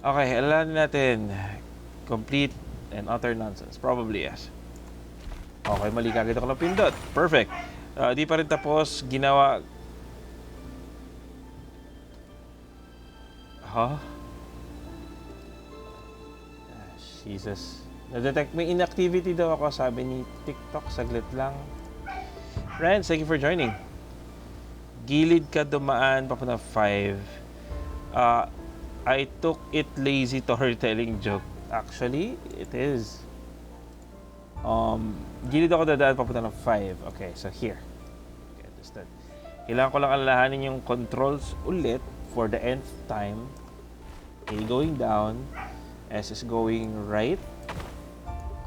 Okay, alalahanin natin. Complete and utter nonsense. Probably yes. Okay, mali kagad ako ng pindot. Perfect. Di pa rin tapos. Ginawa... Huh? Jesus. Na-detect may inactivity daw ako, sabi ni TikTok. Saglit lang. Friends, thank you for joining. Gilid ka dumaan, papunta 5. I took it lazy storytelling joke. Actually, it is. Gilid ako dadaan, papunta ng 5. Okay, so here. Okay, understood. Kailangan ko lang alalahanin yung controls ulit for the nth time. A going down. S is going right.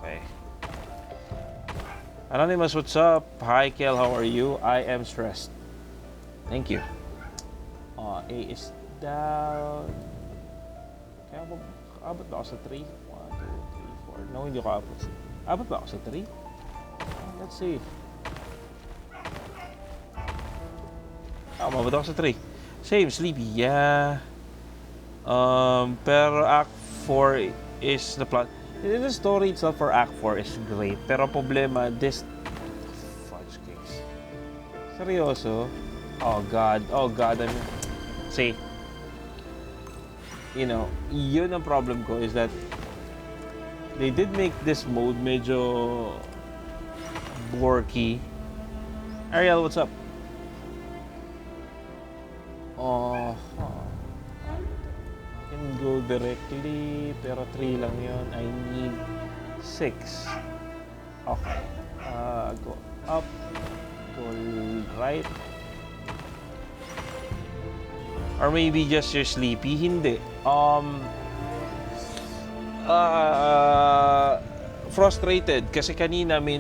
Okay. Anonymous, what's up? Hi, Kel, how are you? I am stressed. Thank you. A is down. Kaya abot ba ako sa 3? 1, 2, 3, 4. No, hindi ako abot. Abot ba ako sa 3? Let's see. Abot ako sa 3. Same, sleepy. Yeah. Pero Act 4 is the plot. The story itself for Act 4 is great. Pero problema, this... Fudge cakes. Seryoso? Oh God. Oh God. I mean, see, you know, yun ang problem ko is that they did make this mode medyo borky. Ariel, what's up? Oh, I can go directly, pero 3 lang yun. I need 6. Okay. Go up, go right. Or maybe just you're sleepy. Hindi. Frustrated kasi kanina may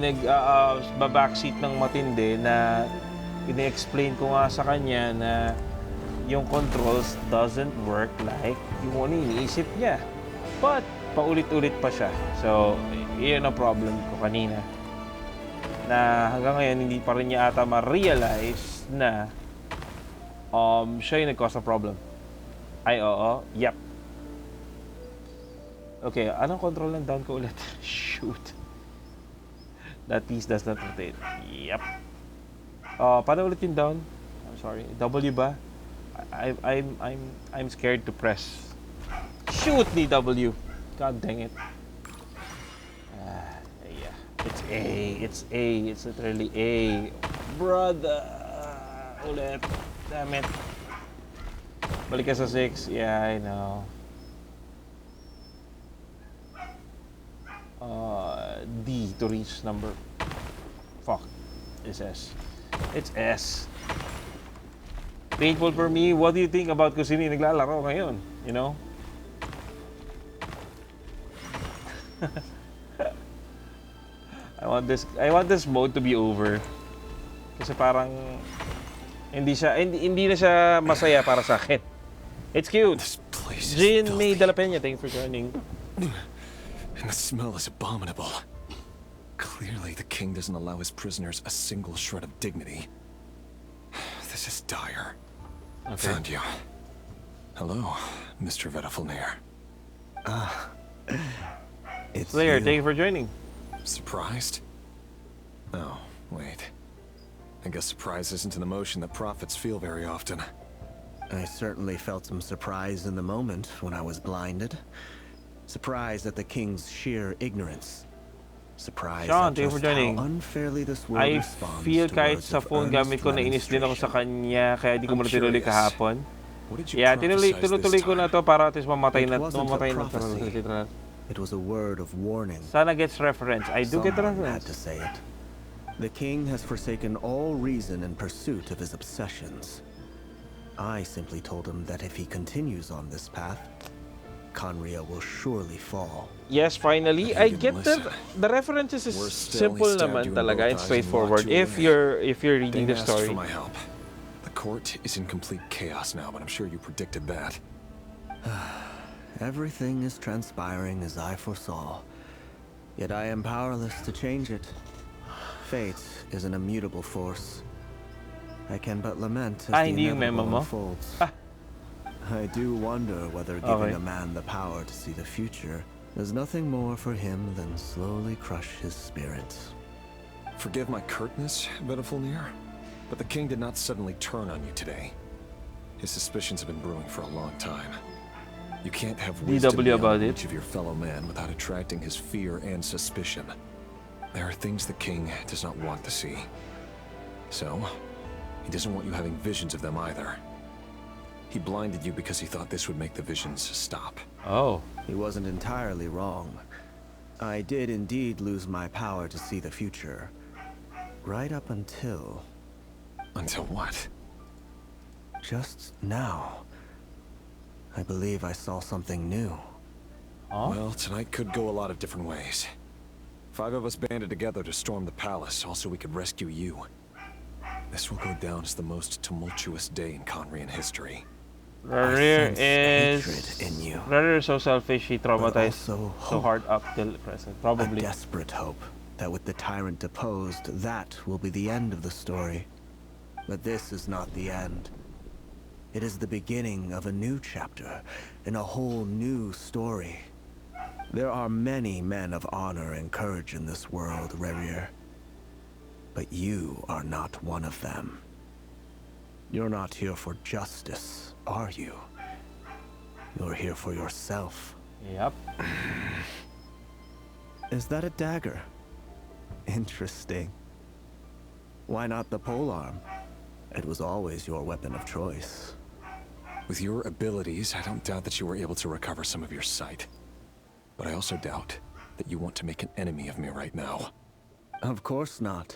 backseat ng matindi na ine-explain ko nga sa kanya na yung controls doesn't work like yung iniisip niya. But paulit-ulit pa siya. So, yun ang problem ko kanina. Na hanggang ngayon hindi pa rin niya ata ma-realize na siya yung nag-cause ng problem. Ay, oo. Yep. Okay, anong control ng down ko ulit? Shoot. That piece does not rotate. Yep. Paano ulit yung down? I'm sorry. W ba? I'm scared to press. Shoot ni W. God dang it. Yeah. It's A. It's A. It's literally A. Brother. Ulit. Damn it. Balik ka sa 6. Yeah, I know. D to reach number. Fuck. It's S. It's S. Painful for me. What do you think about kung sino yung naglalaro ngayon? You know? I want this mode to be over. Kasi parang hindi na siya masaya para sa akin. It's cute. Jin May de la Peña, thank you for joining. And the smell is abominable. Clearly, the king doesn't allow his prisoners a single shred of dignity. This is dire. Okay. Found you. Hello, Mr. Vedafilnir. It's Slayer, thank you for joining. Surprised? Oh, wait. I guess surprise isn't an emotion that prophets feel very often. I certainly felt some surprise in the moment when I was blinded. Surprise at the king's sheer ignorance. Surprise Sean, at thank you for just joining. how unfairly this world I responds feel to kahit words sa of phone gamit earnest ko, nainis din ako sa kanya, kaya di ko I'm muna tinuloy curious. kahapon. What did you Yeah, prophesize tinuloy this ko na time? to para at least mamatay It na wasn't a mamatay na. prophecy. It was a word of warning. Sana gets reference. I do get Someone reference. had to say it. The king has forsaken all reason in pursuit of his obsessions. I simply told him that if he continues on this path, Conria will surely fall. Yes, finally, I get the references is Worse still, he simple stabbed naman you in talaga both and eyes and straightforward locked you if away. you're reading Dane the asked story. for my help. The court is in complete chaos now, but I'm sure you predicted that. Everything is transpiring as I foresaw, yet I am powerless to change it. Fate is an immutable force. I can but lament as the inevitable unfolds. I do wonder whether giving a man the power to see the future is nothing more for him than slowly crush his spirit. Forgive my curtness, Vedafulnir, but the king did not suddenly turn on you today. His suspicions have been brewing for a long time. You can't have wisdom beyond each of your fellow man without attracting his fear and suspicion. There are things the king does not want to see. So, he doesn't want you having visions of them either. He blinded you because he thought this would make the visions stop. Oh. He wasn't entirely wrong. I did indeed lose my power to see the future. Right up until... Until what? Just now. I believe I saw something new. Well, tonight could go a lot of different ways. 5 of us banded together to storm the palace, also we could rescue you. This will go down as the most tumultuous day in Conrian history. Ravager is so selfish, he traumatized so hard up till present. Probably. A desperate hope that with the tyrant deposed, that will be the end of the story. But this is not the end. It is the beginning of a new chapter, in a whole new story. There are many men of honor and courage in this world, Ravager. But you are not one of them. You're not here for justice, are you? You're here for yourself. Yep. Is that a dagger? Interesting. Why not the polearm? It was always your weapon of choice. With your abilities, I don't doubt that you were able to recover some of your sight. But I also doubt that you want to make an enemy of me right now. Of course not.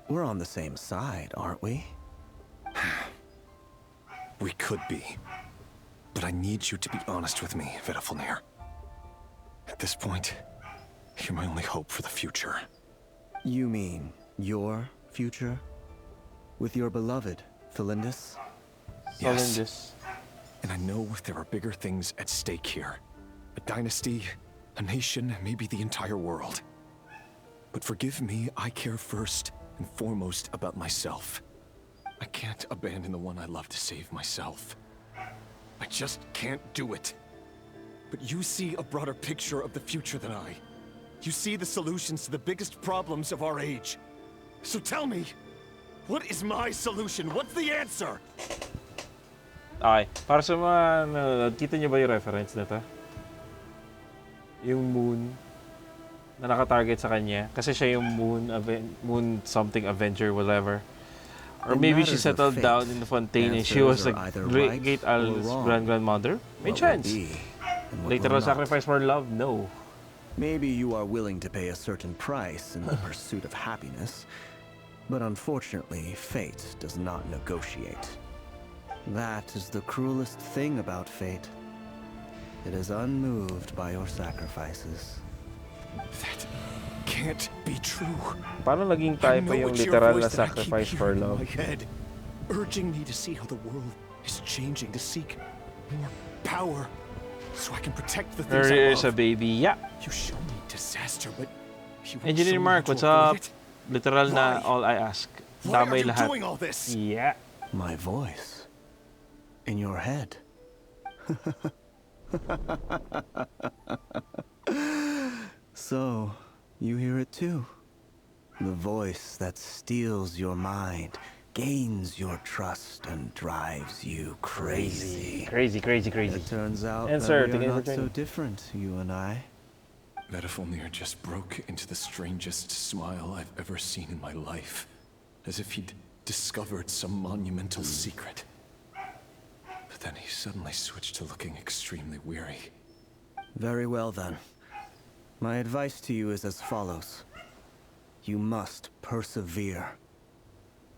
We're on the same side, aren't we? We could be. But I need you to be honest with me, Vedafulnir. At this point, you're my only hope for the future. You mean your future? With your beloved, Felindus? Yes. And I know there are bigger things at stake here. A dynasty, a nation, maybe the entire world. But forgive me, I care first and foremost about myself. I can't abandon the one I love to save myself. I just can't do it. But you see a broader picture of the future than I. You see the solutions to the biggest problems of our age. So tell me, what is my solution? What's the answer? Okay. Para sa mga nanonood, kita niyo ba yung reference na to? Yung moon na nakatarget sa kanya. Kasi siya yung moon something Avenger, whatever. Or maybe she settled down in the fontaine and she was like Great Al's grandmother? May chance. Literal sacrifice for love? No. Maybe you are willing to pay a certain price in the pursuit of happiness. But unfortunately, fate does not negotiate. That is the cruelest thing about fate. It is unmoved by your sacrifices. That can't be true. Paano naging tayo pa yung literal na sacrifice for love? Urging me to see how the world is changing, to seek more power, so I can protect the things I love. There is a baby, yeah. You show me disaster, but you Engineer Mark, what's up? Literal na all I ask. Damay lahat. Doing all this? Yeah. My voice. In your head. So, you hear it too. The voice that steals your mind, gains your trust, and drives you crazy. Crazy. It turns out that we are not so different, you and I. Vedafulnir just broke into the strangest smile I've ever seen in my life. As if he'd discovered some monumental secret. But then he suddenly switched to looking extremely weary. Very well then. My advice to you is as follows. You must persevere.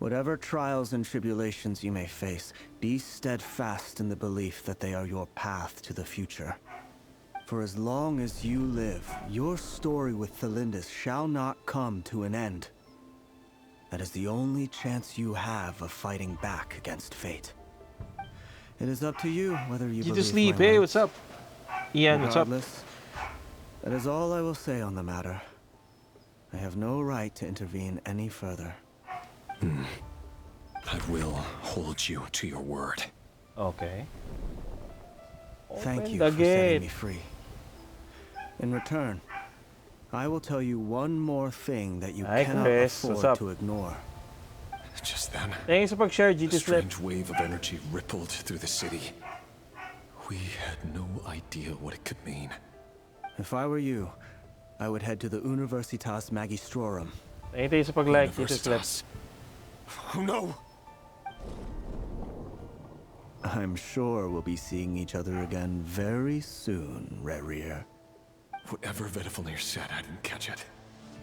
Whatever trials and tribulations you may face, be steadfast in the belief that they are your path to the future. For as long as you live, your story with Thelindis shall not come to an end. That is the only chance you have of fighting back against fate. It is up to you whether you believe just sleep. my Hey, words. what's up? Ian, what's up? Regardless, that is all I will say on the matter. I have no right to intervene any further. I will hold you to your word. Okay. Thank Open you the for setting gate. me free. In return, I will tell you one more thing that you Hi, cannot Chris. What's afford up? to ignore. Just then, Thanks sa pag-share, a GT Slip. strange wave of energy rippled through the city. We had no idea what it could mean. If I were you, I would head to the Universitas Magistrorum. Thanks sa pag-like, GT Slip. Oh no! I'm sure we'll be seeing each other again very soon, Ravager. Whatever Vedifalnir said, I didn't catch it.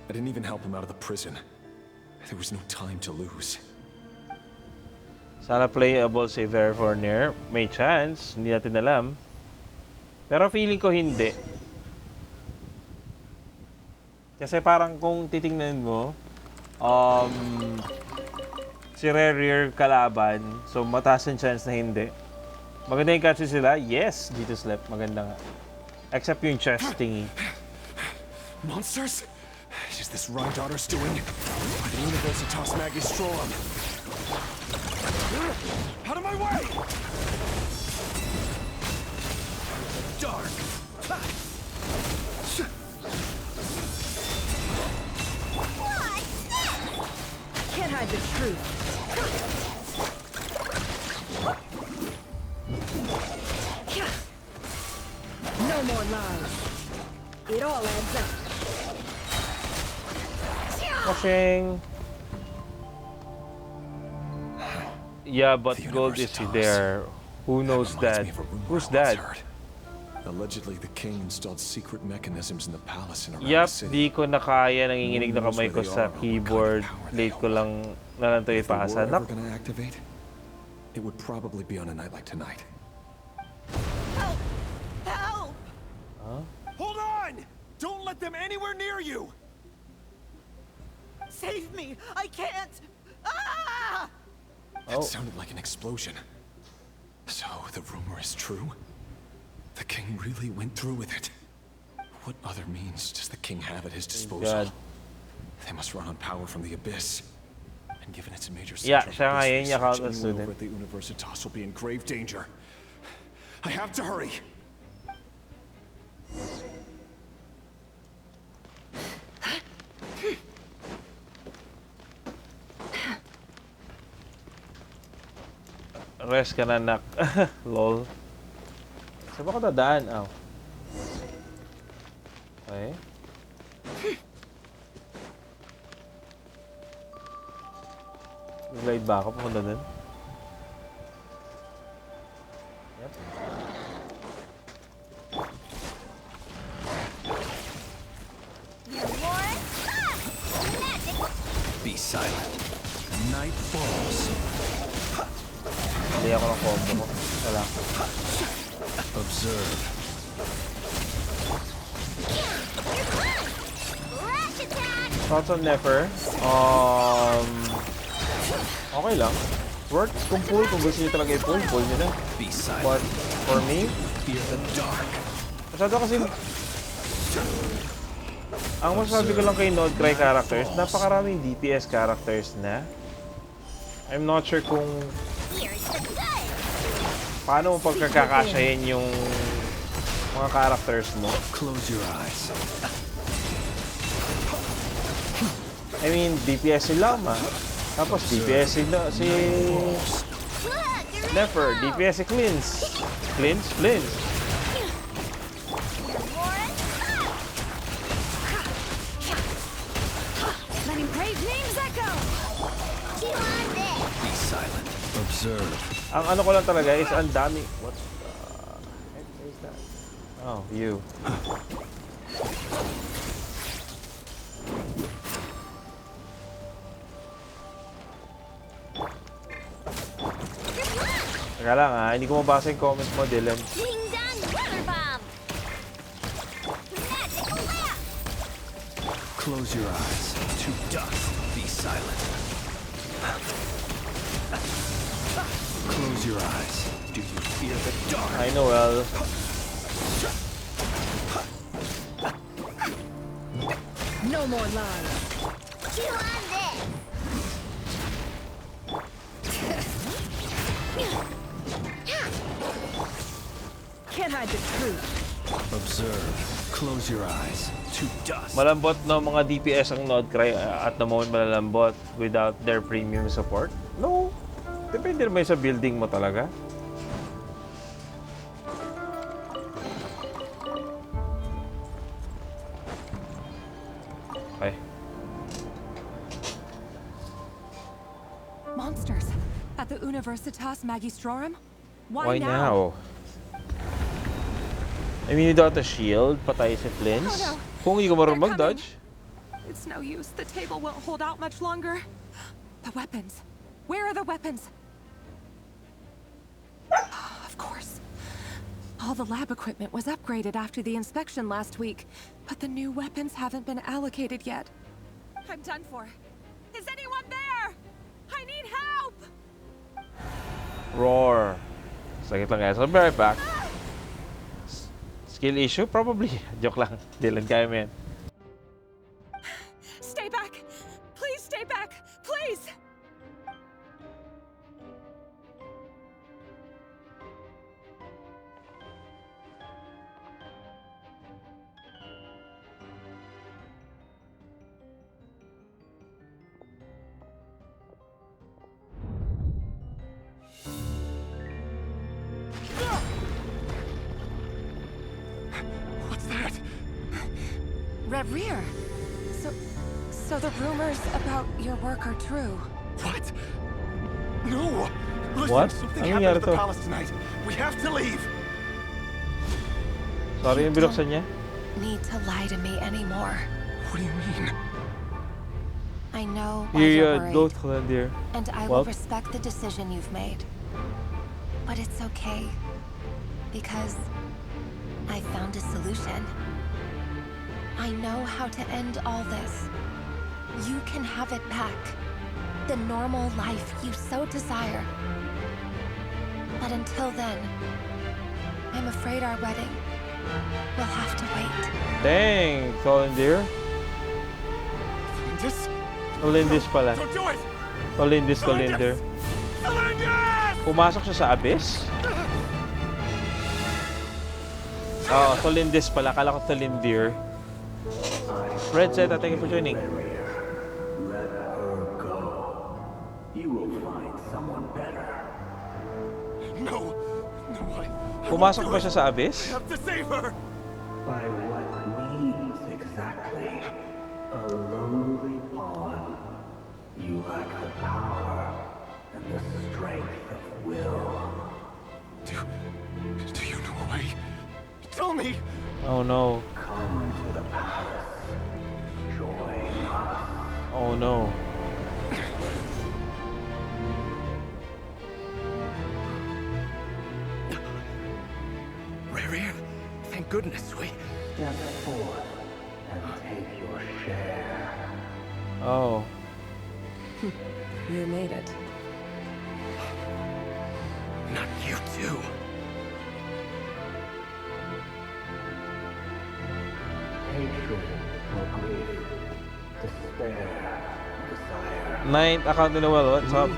I didn't even help him out of the prison. There was no time to lose. Sana playable si Verfornier. May chance, hindi natin alam. Pero feeling ko hindi. Kasi parang kung titingnan mo, si Rarier kalaban, so mataas ang chance na hindi. Maganda yung catch sila? Yes, dito slip. Maganda nga. Except yung chest thingy. Monsters? Is this Rhydotter's doing? By the Universitas Magistrorum. Out of my way! Dark! Can't hide the truth. No more lies. It all adds up. Pushing. Yeah, but gold is there. Who knows that? Who's that? Allegedly, the king installed secret mechanisms in the palace and around Yup, the city. di ko na kaya. Nanginginig na kamay ko sa keyboard. Late ko lang na lang ito If they ipasa. were ever gonna activate, it would probably be on a night like tonight. Help! Huh? Hold on! Don't let them anywhere near you! Save me! I can't! Ah! That sounded like an explosion. So, the rumor is true? The king really went through with it? What other means does the king have at his disposal? God. They must run on power from the abyss. And given it's a major Yeah, center of siya nga abyss yun, research, yakap anyone student. over at the Universitas will be in grave danger. I have to hurry! Rest ka na, nak. Lol. Saan ba ako dadaan? Aw. Okay. Glide ba ako? Papunta din? Yep. Be silent. Night falls. Hindi ako ng combo ko. Wala. Observe. Thoughts on Nefer? Okay lang. Works kung pull. Kung gusto nyo talaga i-pull, pull nyo na. But for me, masyado kasi ang masasabi ko lang kay Nodcry characters, napakaraming DPS characters na. I'm not sure kung paano mo pagkakakasyahin yung mga characters mo. Close your eyes. I mean, DPS si Lama. Tapos DPS si Nefer. DPS si Cleanse. Cleanse. Letting brave names echo. Be silent. Observe. Ang ano ko lang talaga is ang dami. What the heck is that? Oh, you. Teka lang ha, hindi ko mabasa yung comments mo, Dylan. Ding dong weather bomb. Magical lamp. Close your eyes. To dust. Be silent. Close your eyes. Do you fear the dark? I know well. No more lies. Chew on this. Can't hide the truth. Observe. Close your eyes. To dust. Malambot no mga DPS ang Nodcry at the moment malalambot without their premium support? No. Depende naman sa building mo talaga. Okay. Monsters at the Universitas Magistrorum? Why now? I mean, without a shield, patay si Flins. Oh, no. Kung hindi ka marunong mag-dodge. It's no use. The table won't hold out much longer. The weapons. Where are the weapons? Of course. All the lab equipment was upgraded after the inspection last week, but the new weapons haven't been allocated yet. I'm done for. Is anyone there? I need help! Roar. Sakit lang guys. I'll be right back. Skill issue? Probably. Joke lang. Dylan, kaya mo yan. Stay back! Please stay back! Please! What's that? Ravager. So the rumors about your work are true. What? No! Listen, What? something Ano happened nangyari at the to? palace tonight. We have to leave! Sorry yung binuksan niya. Need to lie to me anymore. What do you mean? I know why Here you're you worried, go, Kalandir. and I will respect the decision you've made. But it's okay, because I found a solution. I know how to end all this. You can have it back. The normal life you so desire. But until then, I'm afraid our wedding will have to wait. Dang, Kalandir. This? Colindis pala. Don't do it! Colindis, Kalindir. Pumasok siya sa abyss? Oo, Colindis pala. Kala ko Kalindir. Red Zeta, thank you for joining. Let her go. You will find someone better. No! No, I Pumasok ba siya sa abyss? have to save her! By what means exactly? A lowly pawn. You lack the power and the strength of will. Do you know a way? Tell me! Oh no. Come to the palace. Join us. Oh no. Ravager, thank goodness we... Step forth and take your share. Oh. You made it. Not you too. Hatred or grief, despair, desire. Ninth account in the world, what's up?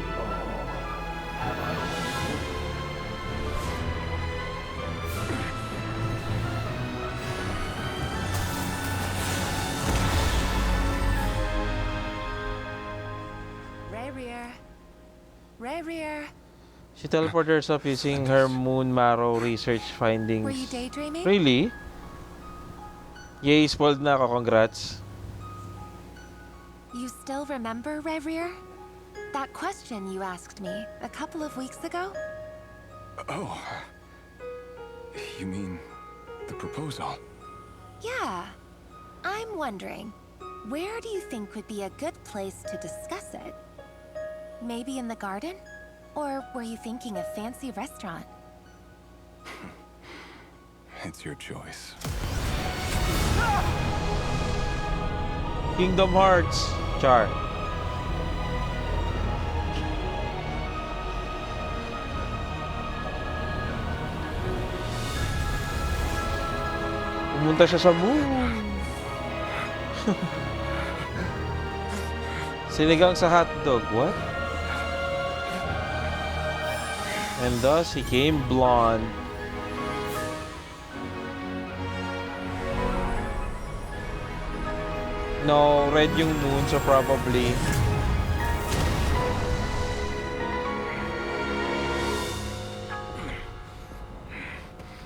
Ravager. She teleported herself using her moon marrow research findings. Were you daydreaming? Really? Yay, spoiled na ako. Congrats. You still remember, Ravager? That question you asked me a couple of weeks ago? Oh. You mean the proposal? Yeah. I'm wondering, where do you think would be a good place to discuss it? Maybe in the garden? Or were you thinking a fancy restaurant? It's your choice. Kingdom Hearts. Char. Pumunta siya sa moon. Sinigang sa hotdog. What? And thus he came blonde. No, red yung moon, so probably.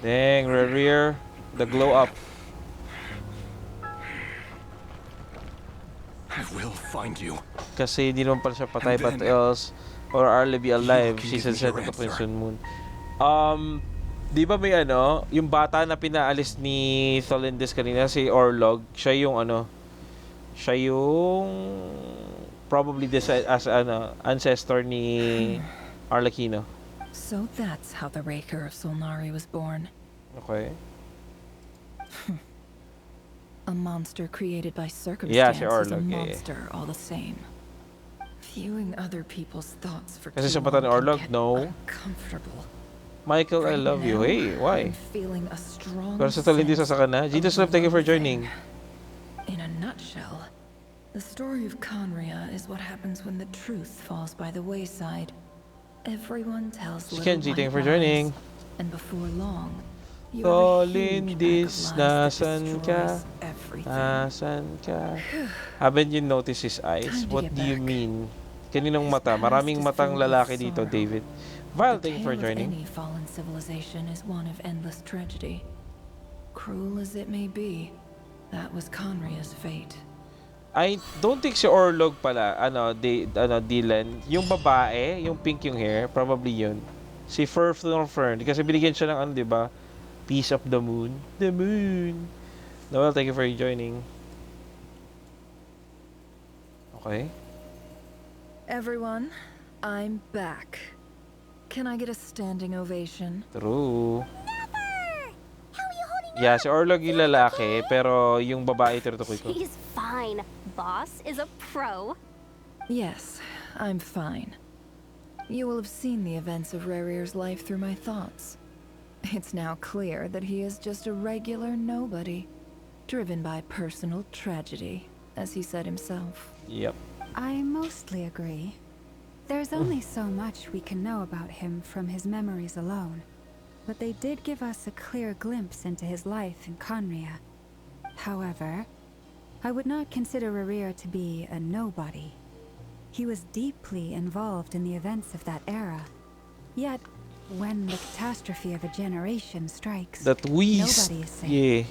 Dang, rear, the glow up. I will find you. Kasi di naman pala siya patay, but else, or Arle be alive, she said setting up in moon. Di ba may ano, yung bata na pinaalis ni Tholendis kanina, si Orlog, siya yung ano, siya yung probably this as ano, ancestor ni Arlecchino. So that's how the Raker of Solnari was born. Okay. A monster created by circumstance Yeah, si is a Orlog, monster all the same. Viewing other people's thoughts for Kasi too sa mata ni long Orlog, can get no. uncomfortable. Michael, I Right love you. now, Hey, why? I'm feeling a strong Pero sa Tholendis sa kana. Jesus love, thank you for joining. In a nutshell, the story of Conria is what happens when the truth falls by the wayside. Everyone tells little Kenji, thank you for white joining. lies, and before long, you have a huge Tholendis, bag of lies that nasan ka? destroys everything. Nasan ka? Haven't you noticed his eyes? Time to What get do you back. mean? Kaninong mata? past Maraming is matang filled with lalaki dito, sorrow. David. Val, The thank you for tale of joining. any fallen civilization is one of endless tragedy. Cruel as it may be, that was Conria's fate. I don't think si Orlog pala, Dylan. Yung babae, yung pink yung hair, probably yun. Si Fern, kasi binigyan siya ng ano, di ba? Piece of the moon. The moon. Noel, thank you for joining. Okay. Everyone, I'm back. Can I get a standing ovation? True. Yeah, si Orlog yung lalaki, pero yung babae tinutukoy ko. She's fine. Boss is a pro. Yes, I'm fine. You will have seen the events of Rarir's life through my thoughts. It's now clear that he is just a regular nobody, driven by personal tragedy, as he said himself. Yep. I mostly agree. There's only so much we can know about him from his memories alone, but they did give us a clear glimpse into his life in Conria. However, I would not consider Rarir to be a nobody. He was deeply involved in the events of that era. Yet, when the catastrophe of a generation strikes, That wheeze. nobody is safe. Yeah.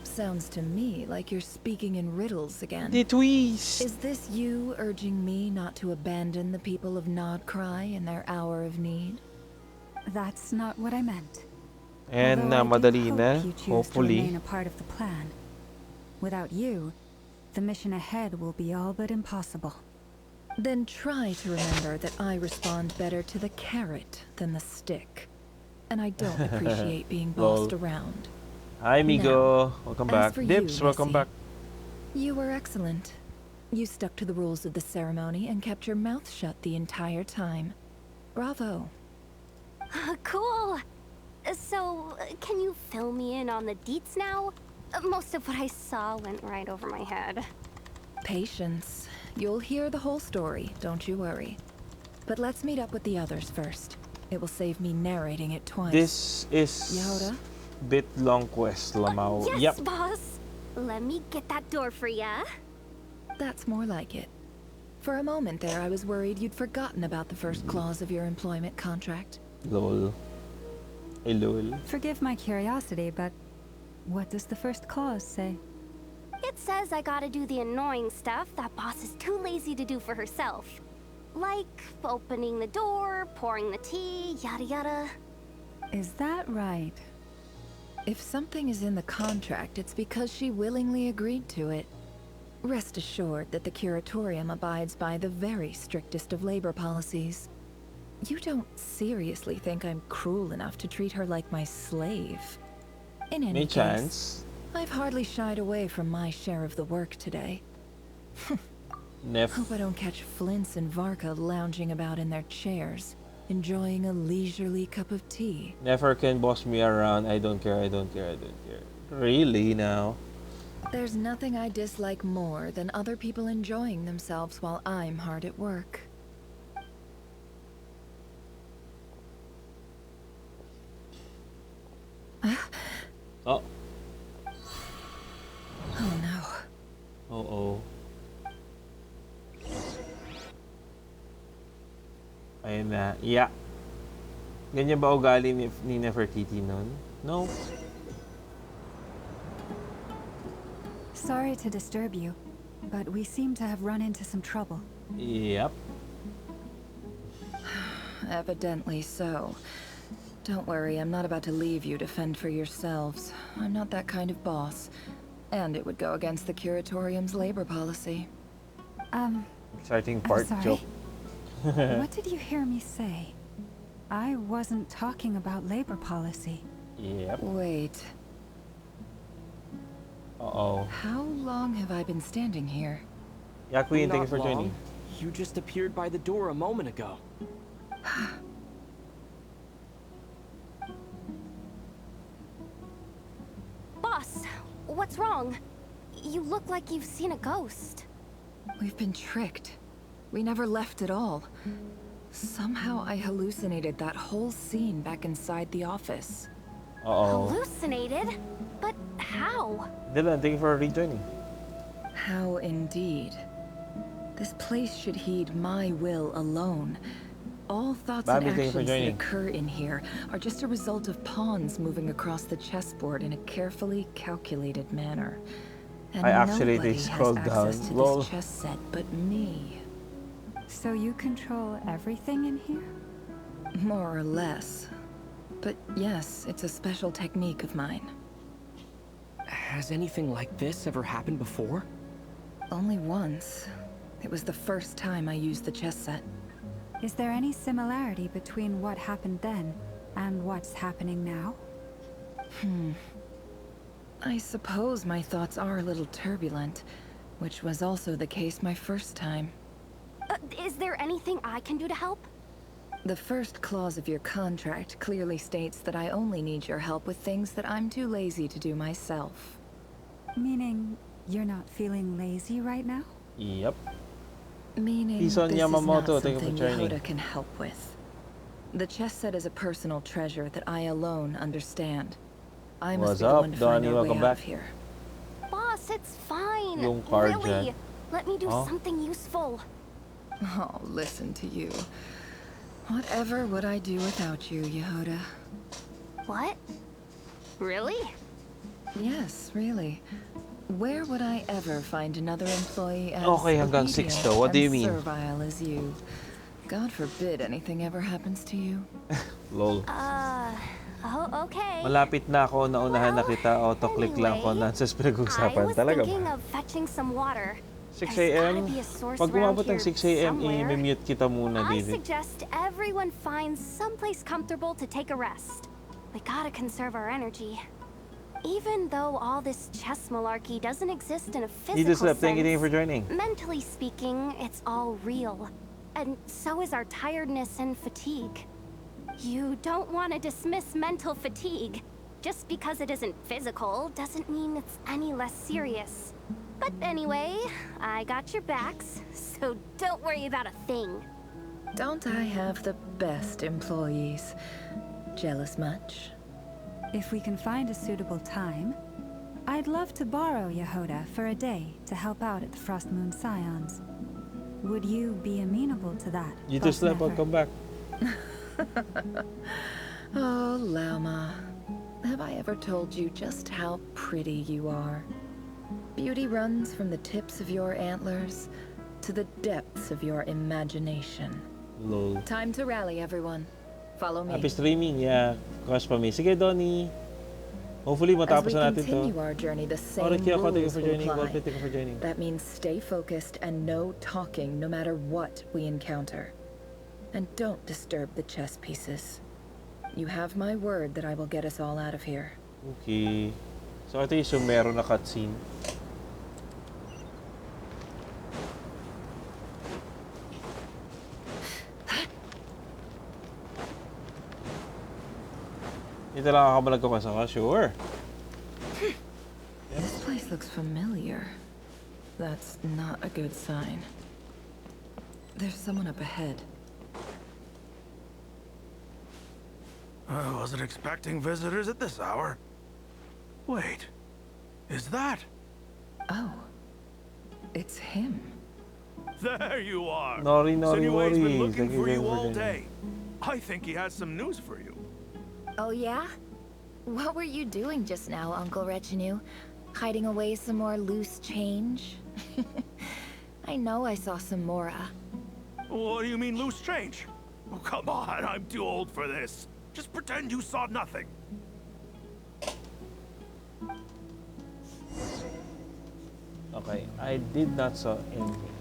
Sounds to me like you're speaking in riddles again. The twist. Is this you urging me not to abandon the people of Nodcry in their hour of need? That's not what I meant. And Although I do madali hope na, you choose to hopefully. remain a part of the plan. Without you, the mission ahead will be all but impossible. Then try to remember that I respond better to the carrot than the stick. And I don't appreciate being bossed Lol. around. Hi, Migo. Welcome as back. for you, Dips, welcome Missy, back. You were excellent. You stuck to the rules of the ceremony and kept your mouth shut the entire time. Bravo. Cool. So, can you fill me in on the deets now? Most of what I saw went right over my head. Patience. You'll hear the whole story, don't you worry. But let's meet up with the others first. It will save me narrating it twice. This is Yoda? bit long quest, Lamau. Yes, Yep. boss. Let me get that door for ya. That's more like it. For a moment there, I was worried you'd forgotten about the first clause of your employment contract. Lol. Hey, lol. Forgive my curiosity, but what does the first clause say? It says I gotta do the annoying stuff that boss is too lazy to do for herself. Like opening the door, pouring the tea, yada yada. Is that right? If something is in the contract, it's because she willingly agreed to it. Rest assured that the Curatorium abides by the very strictest of labor policies. You don't seriously think I'm cruel enough to treat her like my slave? In any case, chance. I've hardly shied away from my share of the work today. Hope I don't catch Flintz and Varka lounging about in their chairs, enjoying a leisurely cup of tea. Never can boss me around. I don't care, I don't care, I don't care. Really now? There's nothing I dislike more than other people enjoying themselves while I'm hard at work. Oh. Oh no. Oo. Ayun na. Yeah. Ganyan ba ugali ni Nefertiti nun? No. Sorry to disturb you, but we seem to have run into some trouble. Yep. Evidently so. Don't worry, I'm not about to leave you to fend for yourselves. I'm not that kind of boss. And it would go against the Curatorium's labor policy. Exciting part, I'm sorry. joke. What did you hear me say? I wasn't talking about labor policy. Yep. Wait. Uh-oh. How long have I been standing here? Yeah, Queen, thank you Not for joining. long. You just appeared by the door a moment ago. Boss, what's wrong? You look like you've seen a ghost. We've been tricked. We never left at all. Somehow I hallucinated that whole scene back inside the office. Uh-oh. Hallucinated? But how? Dylan, thank you for rejoining. How indeed. This place should heed my will alone. All thoughts Bobby, and thank you for actions that joining. occur in here are just a result of pawns moving across the chessboard in a carefully calculated manner. And I actually nobody did has scroll access down. to Lol. this chess set but me. So you control everything in here? More or less. But yes, it's a special technique of mine. Has anything like this ever happened before? Only once. It was the first time I used the chess set. Is there any similarity between what happened then and what's happening now? I suppose my thoughts are a little turbulent, which was also the case my first time. Is there anything I can do to help? The first clause of your contract clearly states that I only need your help with things that I'm too lazy to do myself. Meaning, you're not feeling lazy right now? Yep. Meaning, He's on this Yamamoto, is thank not you for something joining. Yehuda can help with. The chess set is a personal treasure that I alone understand. I must What's be the up, one to Donnie? find our Welcome way out back. of here. Boss, it's fine. Yung card Really. dyan. Let me do Huh? something useful. Oh, listen to you. Whatever would I do without you, Yehuda? What? Really? Yes, really. Where would I ever find another employee as Okay, hanggang 6 obedient though. What do you and mean? servile as you? God forbid anything ever happens to you. Lol. Oh, okay. Malapit na ako, naunahan na kita, auto-click lang ko, nonsense I pinag-usapan. was Talaga thinking ba? of fetching some water. 6 There's a.m.? gotta be a source Pag around umabot ng here 6 a.m., somewhere. i-mute kita muna, I Didi. suggest everyone finds someplace comfortable to take a rest. We gotta conserve our energy. Even though all this chess malarkey doesn't exist in a physical Slip, sense, thank you for joining. mentally speaking, it's all real. And so is our tiredness and fatigue. You don't want to dismiss mental fatigue. Just because it isn't physical doesn't mean it's any less serious. But anyway, I got your backs, so don't worry about a thing. Don't I have the best employees? Jealous much? If we can find a suitable time, I'd love to borrow Yehuda for a day to help out at the Frost Moon Scions. Would you be amenable to that? You Boss just slept, Nefer? welcome back. Oh, Lama. Have I ever told you just how pretty you are? Beauty runs from the tips of your antlers to the depths of your imagination. Lol. Time to rally, everyone. Follow me. Happy streaming, yeah. Cause pa me. Sige, Donnie. Hopefully, As matapos we na natin to. continue our journey, the same Alright, Kiyoko, thank you rules for will joining. apply. Goldplay, thank you for joining. That means stay focused and no talking no matter what we encounter. And don't disturb the chess pieces. You have my word that I will get us all out of here. Okay. So ito yung sumero na cutscene. Ito lang ako ko kasama, sure. This place looks familiar. That's not a good sign. There's someone up ahead. I wasn't expecting visitors at this hour. Wait, is that? Oh, it's him. There you are. Nori, Sinue's been Nori. looking Thank you for very you much. all day. I think he has some news for you. Oh yeah? What were you doing just now, Uncle Retinue? Hiding away some more loose change? I know I saw some Mora. What do you mean loose change? Oh, come on, I'm too old for this. Just pretend you saw nothing. Okay, I did not saw anything.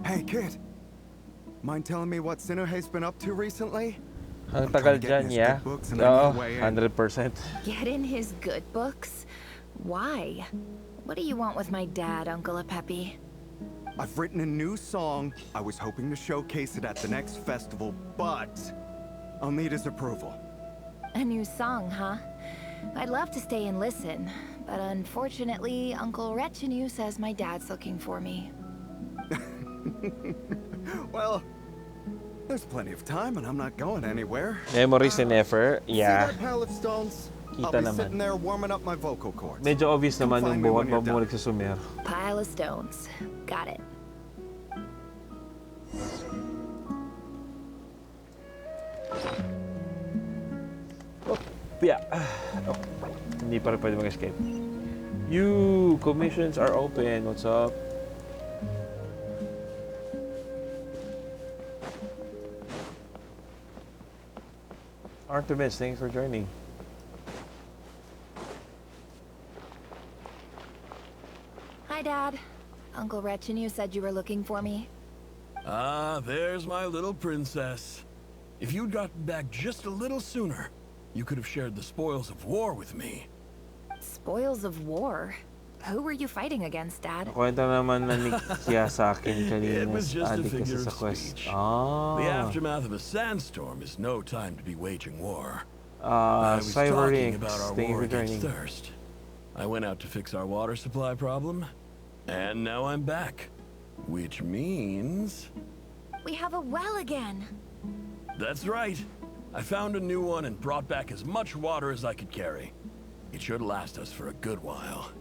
Hey, kid. Mind telling me what Sinuhe's been up to recently? Ang tagal dyan, yeah. Oo, 100%. Get in his good books? Why? What do you want with my dad, Uncle Apepi? I've written a new song. I was hoping to showcase it at the next festival, but I'll need his approval. A new song, huh? I'd love to stay and listen, but unfortunately, Uncle Retinue says my dad's looking for me. Well, there's plenty of time and I'm not going anywhere. Memories and effort, yeah. See that pile of stones? I'll Kita be naman. sitting there warming up my vocal cords. Medyo obvious Come naman find yung me when buwan you're pa done. bumalik sa sumero. Pile of stones. Got it. Yeah. Oh, hindi pa rin pwede mag-escape. You commissions are open. What's up? Artemis, thanks for joining. Hi, Dad. Uncle Retinue said you were looking for me. Ah, there's my little princess. If you'd gotten back just a little sooner, you could have shared the spoils of war with me. Spoils of war? Who were you fighting against, Dad? Kwenta naman na ni Kia sa akin kanina. It was just a Adik kasi figure sa of quest. speech. Ah. The aftermath of a sandstorm is no time to be waging war. I was talking Cyberrinx, about our thank you war for against joining. thirst. I went out to fix our water supply problem, and now I'm back. Which means... We have a well again. That's right. I found a new one and brought back as much water as I could carry. It should last us for a good while.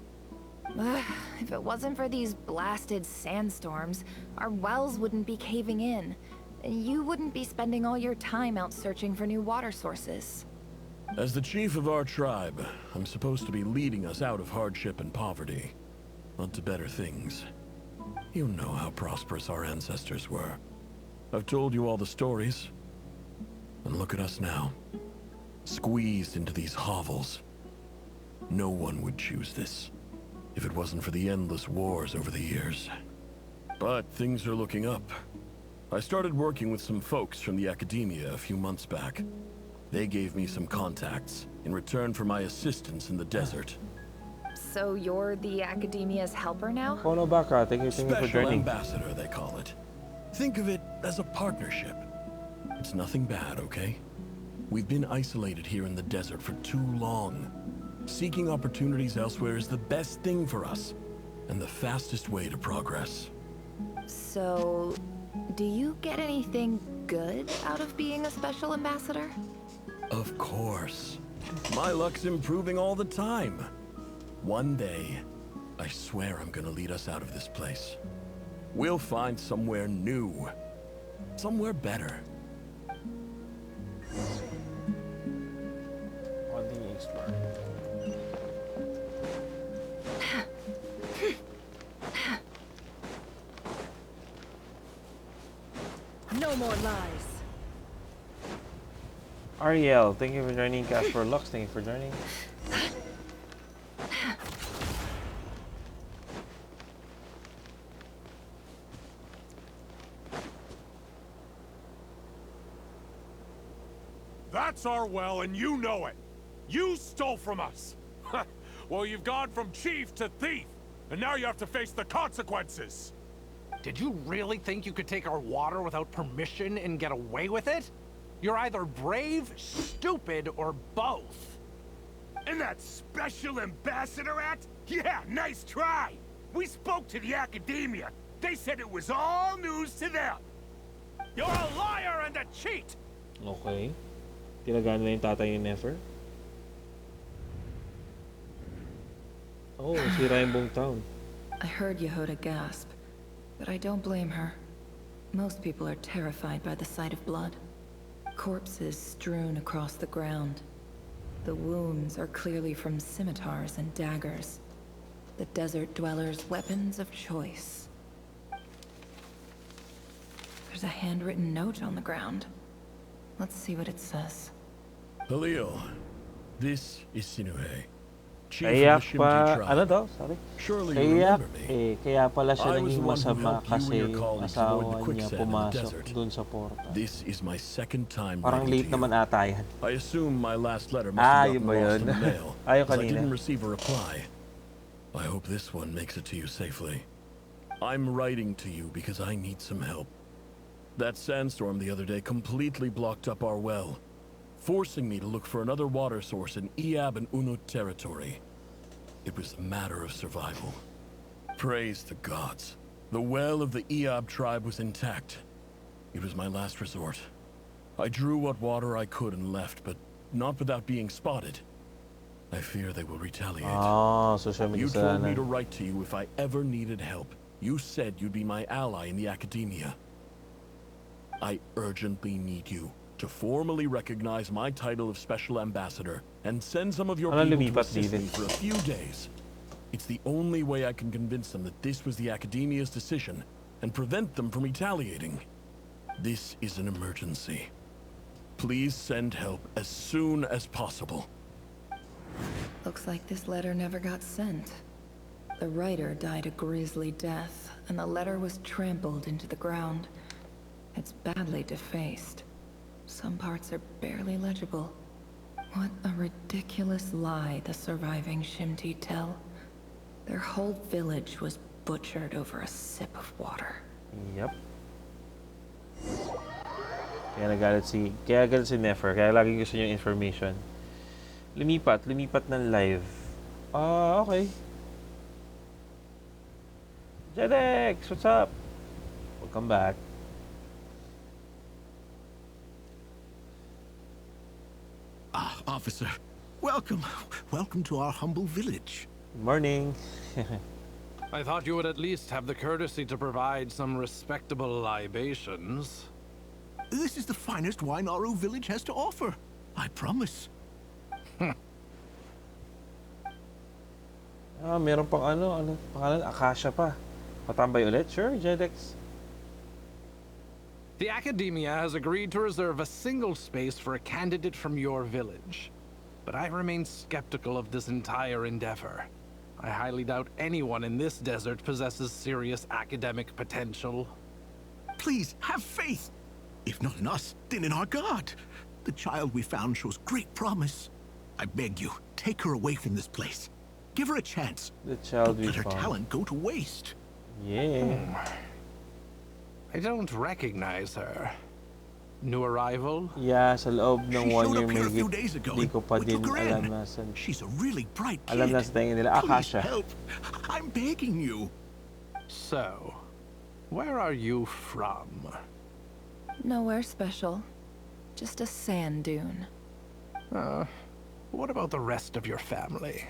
If it wasn't for these blasted sandstorms, our wells wouldn't be caving in. You wouldn't be spending all your time out searching for new water sources. As the chief of our tribe, I'm supposed to be leading us out of hardship and poverty, onto better things. You know how prosperous our ancestors were. I've told you all the stories. And look at us now, squeezed into these hovels. No one would choose this, if it wasn't for the endless wars over the years. But things are looking up. I started working with some folks from the academia a few months back. They gave me some contacts in return for my assistance in the desert. So you're the academia's helper now? Kono baka, thank you for Special joining. ambassador, they call it. Think of it as a partnership. It's nothing bad, okay? We've been isolated here in the desert for too long. Seeking opportunities elsewhere is the best thing for us, and the fastest way to progress. So, do you get anything good out of being a special ambassador? Of course. My luck's improving all the time. One day, I swear I'm gonna lead us out of this place. We'll find somewhere new. Somewhere better. On the explore. No more lies. Ariel, thank you for joining. Casper Lux, thank you for joining. us our well, and you know it. You stole from us. Well, you've gone from chief to thief, and now you have to face the consequences. Did you really think you could take our water without permission and get away with it? You're either brave, stupid, or both. And that special ambassador act? Yeah, nice try. We spoke to the academia. They said it was all news to them. You're a liar and a cheat. Okay. Tinagana na yung tatay ni Nefer. Oh, sira yung buong town. I heard Yehuda gasp, but I don't blame her. Most people are terrified by the sight of blood. Corpses strewn across the ground. The wounds are clearly from scimitars and daggers. The desert dwellers' weapons of choice. There's a handwritten note on the ground. Let's see what it says. Halil, this is Sinuhe, chief Kaya of the Shimti pa, tribe. ano daw? Sorry. Surely you Kaya, remember me. kaya pala siya I was naging the one who masama helped you and kasi your colleagues avoid asawa the niya quicksand in the pumasok desert. dun sa portal. This is my second time Parang writing late to you. naman ata yan. I assume my last letter must have yun gotten ba lost yun? in the mail. Yung as I kanina. didn't receive a reply. I hope this one makes it to you safely. I'm writing to you because I need some help. That sandstorm the other day completely blocked up our well, forcing me to look for another water source in Iab and Unut territory. It was a matter of survival. Praise the gods. The well of the Iab tribe was intact. It was my last resort. I drew what water I could and left, but not without being spotted. I fear they will retaliate. So siya may You told me kasalanan. to write to you if I ever needed help. You said you'd be my ally in the academia. I urgently need you to formally recognize my title of Special Ambassador and send some of your Alam, people to lumipat assist din. me for a few days. It's the only way I can convince them that this was the academia's decision and prevent them from retaliating. This is an emergency. Please send help as soon as possible. Looks like this letter never got sent. The writer died a grisly death, and the letter was trampled into the ground. It's badly defaced. Some parts are barely legible. What a ridiculous lie the surviving Shimti tell. Their whole village was butchered over a sip of water. Yep. Kaya galit si Nefer, kaya lagi gusto niyo information. Lumipat ng live. Okay. Jedex, what's up? Welcome back. Ah, officer. Welcome. Welcome to our humble village. Good morning. I thought you would at least have the courtesy to provide some respectable libations. This is the finest wine Aru village has to offer. I promise. Meron pang ano pangalan? Akasha pa. Patambay ulit? Sure, Jedex. The Academia has agreed to reserve a single space for a candidate from your village. But I remain skeptical of this entire endeavor. I highly doubt anyone in this desert possesses serious academic potential. Please, have faith. If not in us, then in our god. The child we found shows great promise. I beg you, take her away from this place. Give her a chance. The child Don't we let her found. talent go to waste. Yeah. I don't recognize her. New arrival? Yeah, sa loob ng She 1 showed year up here a may few days ago. Di ko pa We din took her alam in. nasan. She's a really bright kid. Alam na sa tingin nila, Please Akasha. help. I'm begging you. So, where are you from? Nowhere special. Just a sand dune. What about the rest of your family?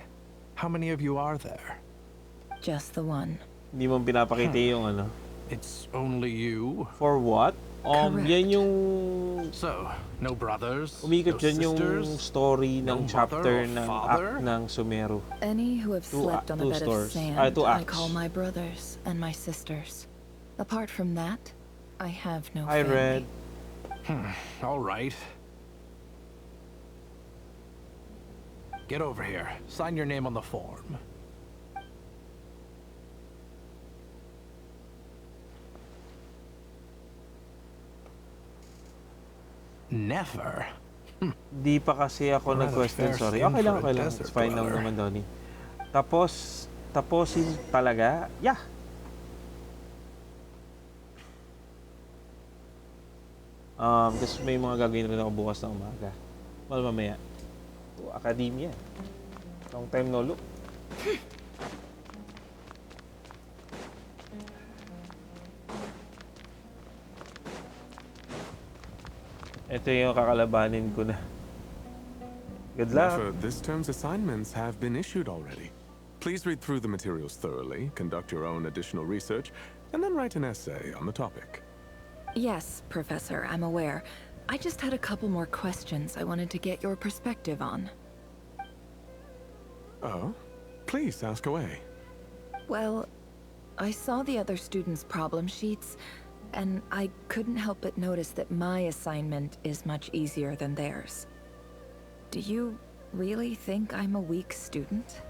How many of you are there? Just the one. Hindi mo pinapakita yung ano. It's only you? For what? Correct. Yan yung So, no brothers? umikot no dyan yung sisters? story No ng mother chapter or ng father? act ng Sumeru. Any who have slept on a two bed stores. of sand, Two I acts. call my brothers and my sisters. Apart from that, I have no I family. read. All right. Get over here. Sign your name on the form. Never. Di pa kasi ako nag-question, sorry. Okay lang, okay lang. It's fine lang naman, Donnie. Taposin talaga? Yeah. Kasi may mga gagawin rin ako bukas na umaga. Mamaya. Academia. Long time no look. Ito yung kakalabanin ko na. Good luck. Nefer, this term's assignments have been issued already. Please read through the materials thoroughly, conduct your own additional research, and then write an essay on the topic. Yes, Professor, I'm aware. I just had a couple more questions I wanted to get your perspective on. Oh? Please, ask away. Well, I saw the other students' problem sheets, and I couldn't help but notice that my assignment is much easier than theirs. Do you really think I'm a weak student?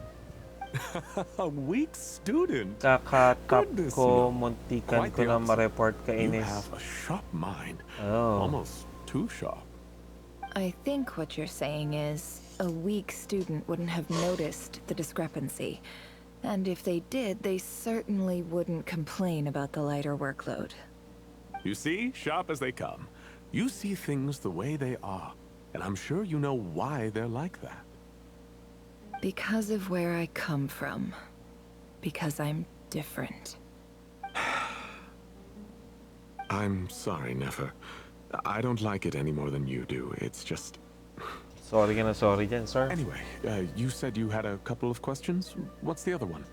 A weak student? Kakatap ko, muntikan ko na ma-report ka, You Ines. have a sharp mind. Oh. Almost too sharp. I think what you're saying is, a weak student wouldn't have noticed the discrepancy. And if they did, they certainly wouldn't complain about the lighter workload. You see, sharp as they come. You see things the way they are, and I'm sure you know why they're like that. Because of where I come from. Because I'm different. I'm sorry, Nefer. I don't like it any more than you do. It's just... Sorry ka na sorry dyan, sir. Anyway, you said you had a couple of questions. What's the other one?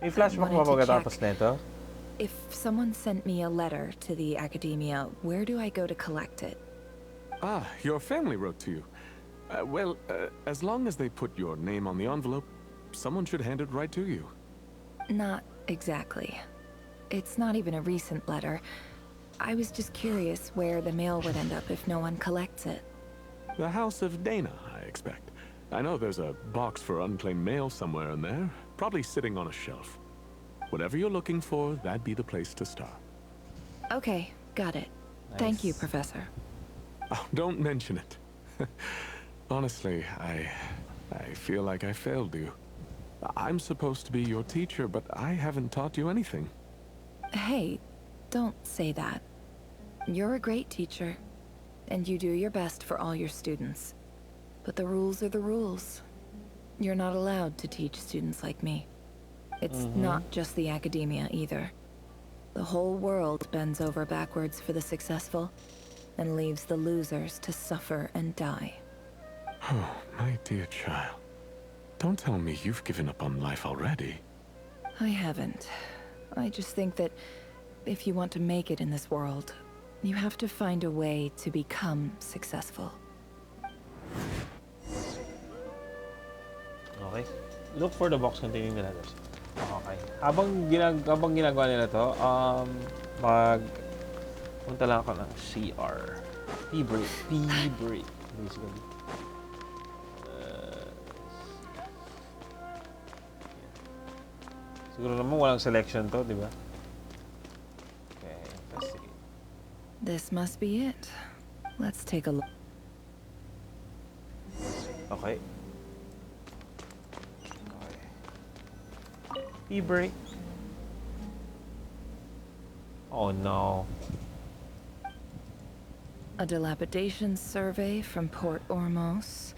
May flashback pa pagkatapos nito? If someone sent me a letter to the academia, where do I go to collect it? Ah, your family wrote to you. Well, as long as they put your name on the envelope, someone should hand it right to you. Not exactly. It's not even a recent letter. I was just curious where the mail would end up if no one collects it. The House of Dana, I expect. I know there's a box for unclaimed mail somewhere in there, probably sitting on a shelf. Whatever you're looking for, that'd be the place to start. Okay, got it. Thank you, Professor. Oh, don't mention it. Honestly, I feel like I failed you. I'm supposed to be your teacher, but I haven't taught you anything. Hey, don't say that. You're a great teacher, and you do your best for all your students. But the rules are the rules. You're not allowed to teach students like me. It's not just the academia either. The whole world bends over backwards for the successful, and leaves the losers to suffer and die. Oh, my dear child. Don't tell me you've given up on life already. I haven't. I just think that if you want to make it in this world, you have to find a way to become successful. Okay. Look for the box containing the letters. Okay. Habang ginagawa nila to, punta lang ako ng CR. P-break. P-break. Basically. Siguro naman walang selection to, di ba? Okay, investigate. This must be it. Let's take a look. Okay. E-break. Oh no. A dilapidation survey from Port Ormos.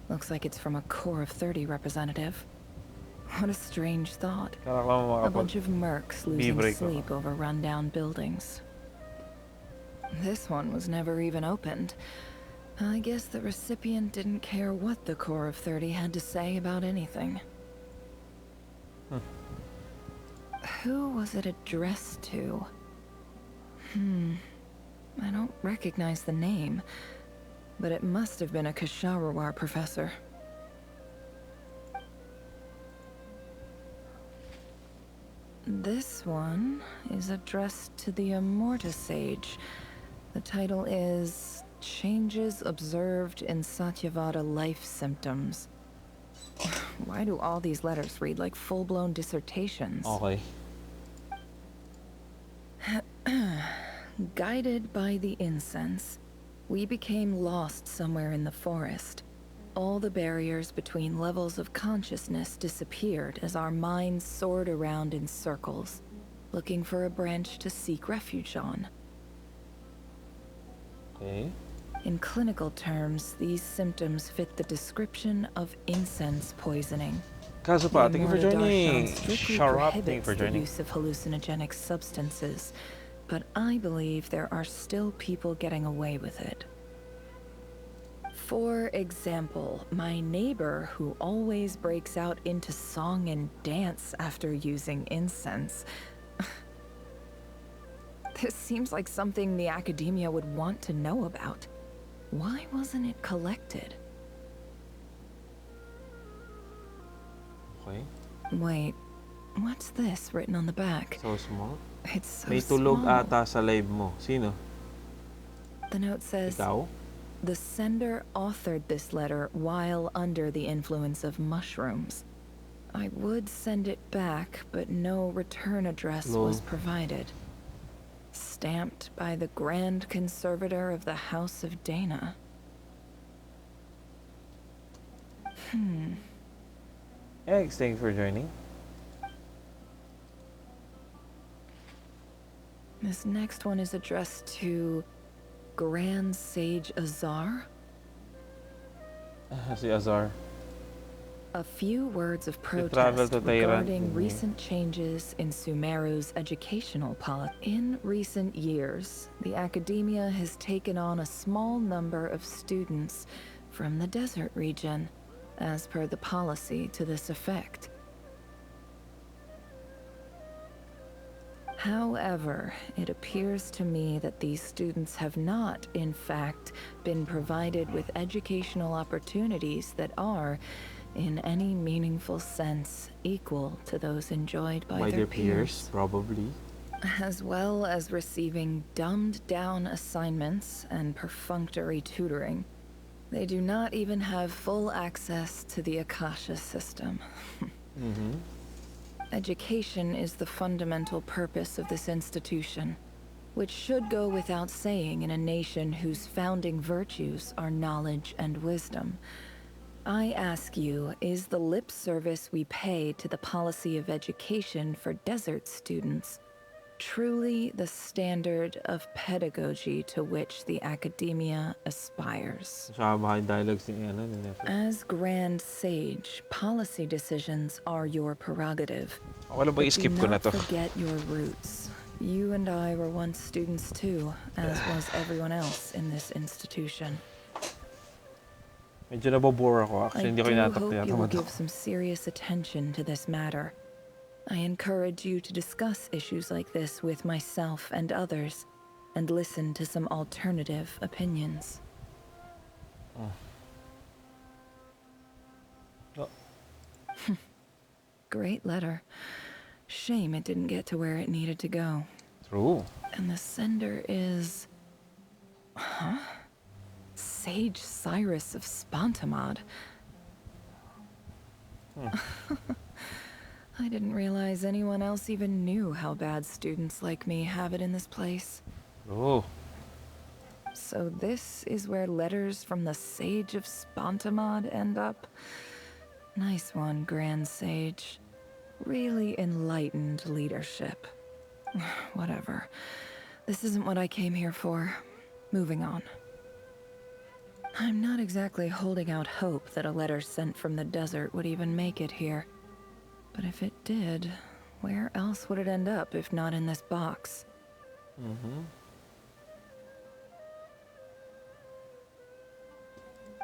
Looks like it's from a Core of 30 representative. What a strange thought. A bunch of mercs losing sleep over rundown buildings. This one was never even opened. I guess the recipient didn't care what the Core of 30 had to say about anything. Who was it addressed to? I don't recognize the name, but it must have been a Kasharawar professor. This one is addressed to the Immorta Sage. The title is Changes Observed in Satyavada Life Symptoms. Why do all these letters read like full-blown dissertations? Okay. Guided by the incense, We became lost somewhere in the forest. All the barriers between levels of consciousness disappeared as our minds soared around in circles, looking for a branch to seek refuge on. Okay. In clinical terms, these symptoms fit the description of incense poisoning. Kaso pa, thank you for Immortal joining. Darshan strictly Sharap, thank you prohibits for the joining. use of hallucinogenic substances, but I believe there are still people getting away with it. For example, my neighbor who always breaks out into song and dance after using incense. This seems like something the academia would want to know about. Why wasn't it collected? Okay. Wait, what's this written on the back? So small. It's so May tulog small. ata sa live mo. Sino? The note says, Ikaw? the sender authored this letter while under the influence of mushrooms. I would send it back, but no return address was provided. Stamped by the Grand Conservator of the House of Dana. X, thank you for joining. This next one is addressed to Grand Sage Azar. Si Azar. A few words of travel protest to Tehran. regarding recent changes in Sumeru's educational policy. In recent years, the academia has taken on a small number of students from the desert region, as per the policy to this effect. However, it appears to me that these students have not, in fact, been provided with educational opportunities that are, in any meaningful sense, equal to those enjoyed by their peers. Probably. As well as receiving dumbed-down assignments and perfunctory tutoring. They do not even have full access to the Akasha system. Education is the fundamental purpose of this institution, which should go without saying in a nation whose founding virtues are knowledge and wisdom. I ask you, is the lip service we pay to the policy of education for desert students truly the standard of pedagogy to which the academia aspires? As Grand Sage, policy decisions are your prerogative. Wala ba skip ko Do na not to? forget your roots. You and I were once students too, as was everyone else in this institution. Medyo nabobore ako. I Actually, hindi ko do inatak hope na you will give some serious attention to this matter. I encourage you to discuss issues like this with myself and others, and listen to some alternative opinions. Great letter. Shame it didn't get to where it needed to go. True. And the sender is... Huh? Sage Cyrus of Spontamod. I didn't realize anyone else even knew how bad students like me have it in this place. Oh. So this is where letters from the Sage of Spontamod end up? Nice one, Grand Sage. Really enlightened leadership. Whatever. This isn't what I came here for. Moving on. I'm not exactly holding out hope that a letter sent from the desert would even make it here. But if it did, where else would it end up if not in this box?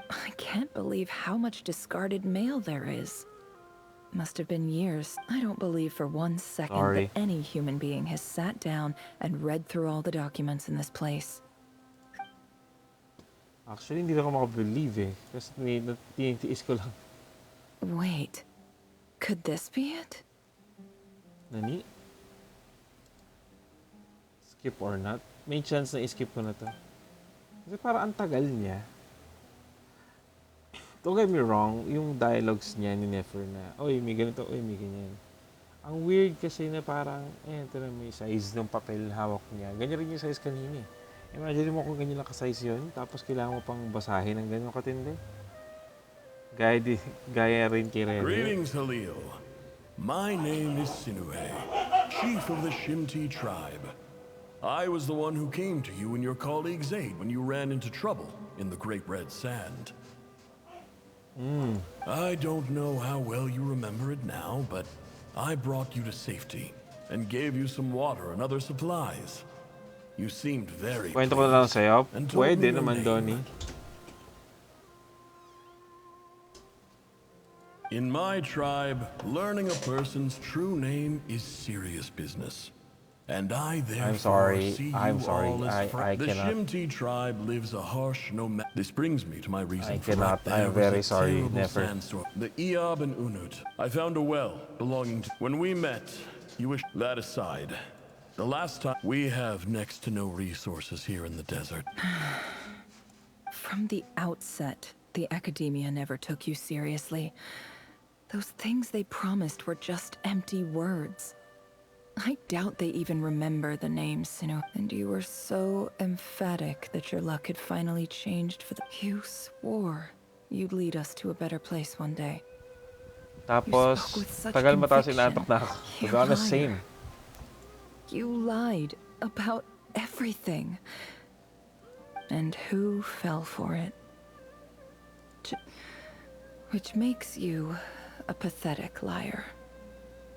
I can't believe how much discarded mail there is. Must have been years. I don't believe for one second Sorry. that any human being has sat down and read through all the documents in this place. Actually, hindi na ako makabelieve eh. Kasi tinitiis ko lang. Wait, could this be it? Nani? Skip or not? May chance na i-skip ko na to. Kasi parang ang tagal niya. Don't get me wrong, yung dialogues niya ni Nefer na, oy, may ganito, oy, may ganyan. Ang weird kasi na parang, ito na may size ng papel hawak niya. Ganyan rin yung size kanina eh. Imagine mo kung ganyan lang ka-size yun, tapos kailangan mo pang basahin ng ganyan katindi. Gaya rin kay Rene. Greetings, Halil. My name is Sinue, chief of the Shimti tribe. I was the one who came to you and your colleagues' aid when you ran into trouble in the Great Red Sand. I don't know how well you remember it now, but I brought you to safety and gave you some water and other supplies. You seemed very Kwento ko na lang sa'yo. and told Pwede me your naman, name. Donnie. In my tribe, learning a person's true name is serious business. And I therefore see you all as I the cannot. Shimti tribe lives a harsh nomad. This brings me to my reason I for cannot. that. I'm There was very a sorry, terrible never. sandstorm. The Eob and Unut. I found a well belonging to. When we met, you wish that aside. The last time we have next to no resources here in the desert. From the outset, the academia never took you seriously. Those things they promised were just empty words. I doubt they even remember the name, Sinu. And you were so emphatic that your luck had finally changed for the... You swore you'd lead us to a better place one day. Tapos, tagal mataas inaantok na ako. To be honest, same. You lied about everything. And who fell for it? Which makes you a pathetic liar.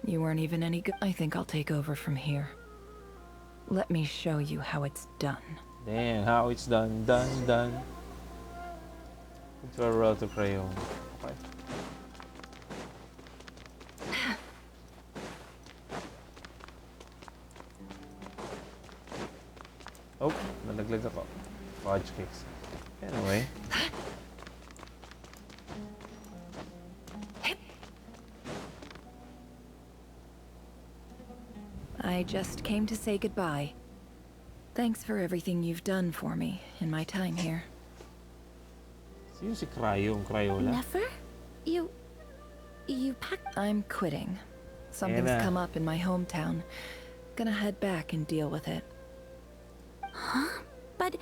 You weren't even any good. I think I'll take over from here. Let me show you how it's done. Damn, how it's done. Into a roll to crayon. Okay. Oh, nalaglag ako. Fudge cakes. Anyway. I just came to say goodbye. Thanks for everything you've done for me in my time here. Sino si Crayola? Never? You packed... I'm quitting. Something's Anna. come up in my hometown. Gonna head back and deal with it. Huh? But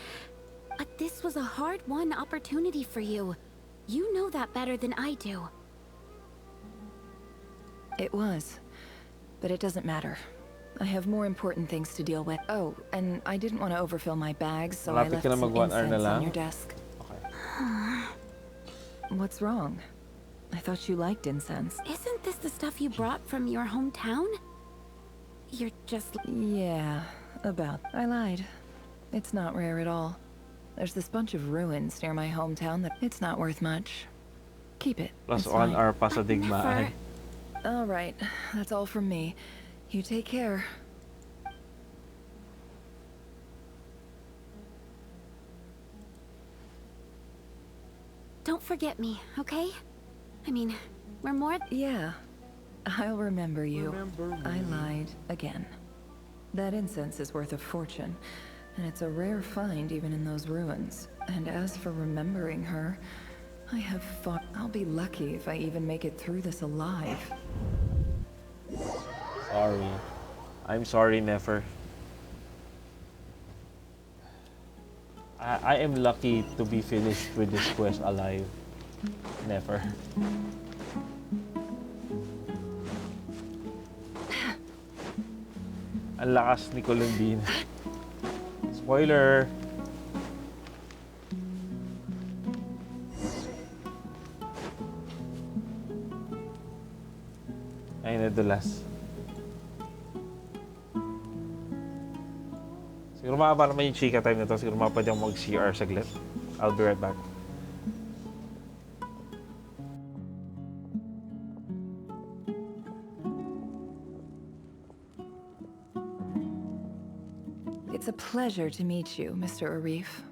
this was a hard-won opportunity for you. You know that better than I do. It was. But it doesn't matter. I have more important things to deal with. Oh, and I didn't want to overfill my bags, so I Malapit left ka na some mag 1 hour na incense lang? on your desk. What's wrong? I thought you liked incense. Isn't this the stuff you brought from your hometown? You're just... Yeah, about. I lied. It's not rare at all. There's this bunch of ruins near my hometown that it's not worth much. Keep it. Plus It's 1 fine. hour pa sa digmaan. All right, that's all from me. You take care. Don't forget me, okay? I mean, we're more... Yeah, I'll remember you. I lied again. That incense is worth a fortune, and it's a rare find even in those ruins. And as for remembering her, I have fought... I'll be lucky if I even make it through this alive. Sorry. I'm sorry, Nefer. I am lucky to be finished with this quest alive. Never. Ang lakas ni Columbine. Spoiler! Ay, nadulas. Siguro makaba naman yung chika time na to. Siguro pwede akong mag-CR saglit. I'll be right back. It's a pleasure to meet you, Mr. Arif.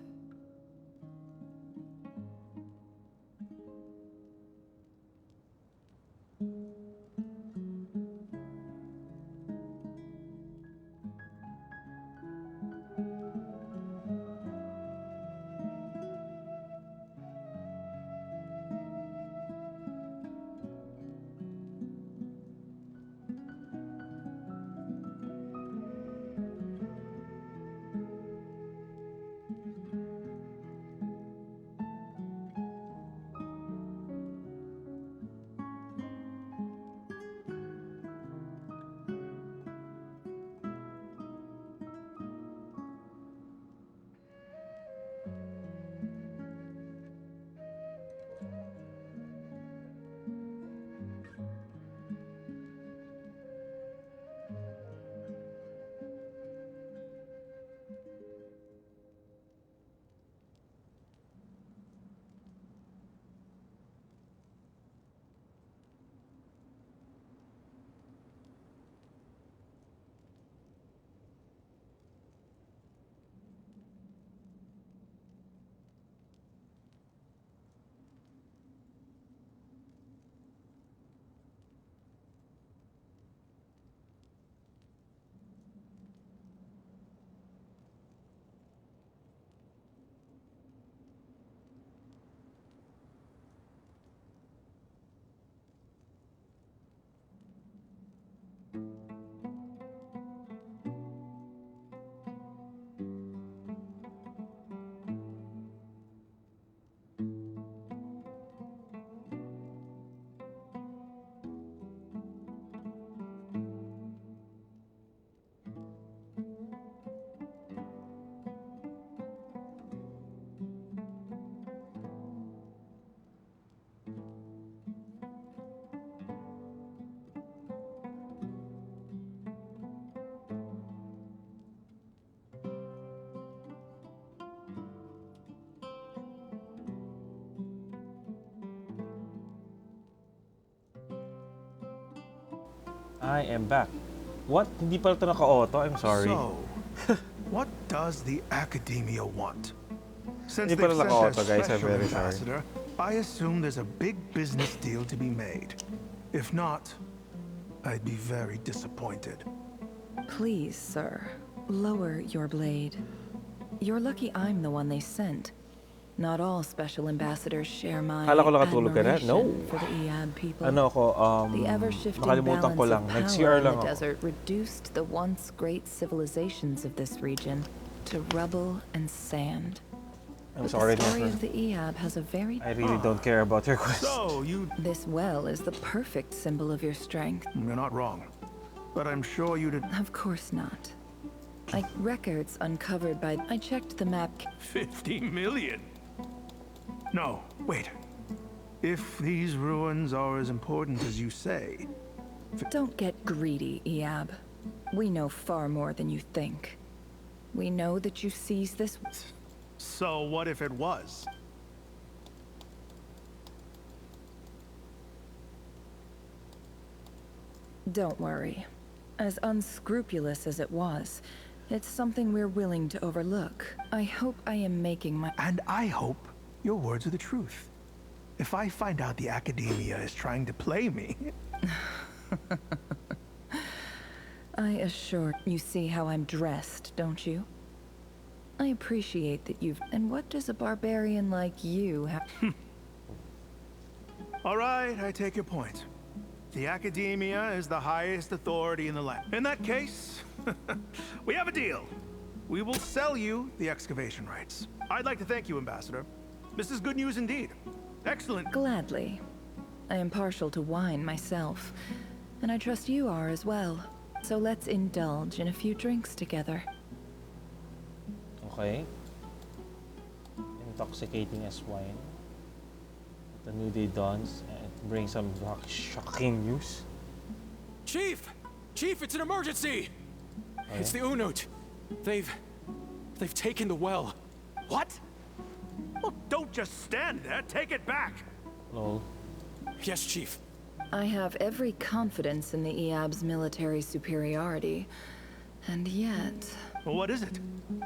I am back. What? Hindi pala ito naka-auto? I'm sorry. So, what does the Academia want? Since Hindi they've pala sent naka-auto, their guys. I'm special very sorry. ambassador, I assume there's a big business deal to be made. If not, I'd be very disappointed. Please, sir, lower your blade. You're lucky I'm the one they sent. Not all special ambassadors share my Kala ko nakatulog ka na? No. admiration for the Eab people. Ano ako, The ever-shifting nakalimutan ko balance lang. of Nag-CR power in lang the ako. desert reduced the once great civilizations of this region to rubble and sand. I'm But sorry, the story Nefer. of the Eab has a very... I really don't care about your quest. So, you... This well is the perfect symbol of your strength. You're not wrong. But I'm sure you did... Of course not. Like records uncovered by... I checked the map... 50 million? No, wait. If these ruins are as important as you say... Don't get greedy, Eab. We know far more than you think. We know that you seized this... So what if it was? Don't worry. As unscrupulous as it was, it's something we're willing to overlook. I hope I am making my... And I hope your words are the truth. If I find out the Academia is trying to play me... I assure... You see how I'm dressed, don't you? I appreciate that you've... And what does a barbarian like you have... All right, I take your point. The Academia is the highest authority in the land. In that case, we have a deal. We will sell you the excavation rights. I'd like to thank you, Ambassador. This is good news indeed. Excellent. Gladly. I am partial to wine myself, and I trust you are as well. So let's indulge in a few drinks together. Okay. Intoxicating as wine. The new day dawns and brings some shocking news. Chief! Chief, it's an emergency! Okay. It's the Unut. They've taken the well. What? Well, don't just stand there. Take it back. Lol. Yes, Chief. I have every confidence in the Eab's military superiority, and yet... What is it?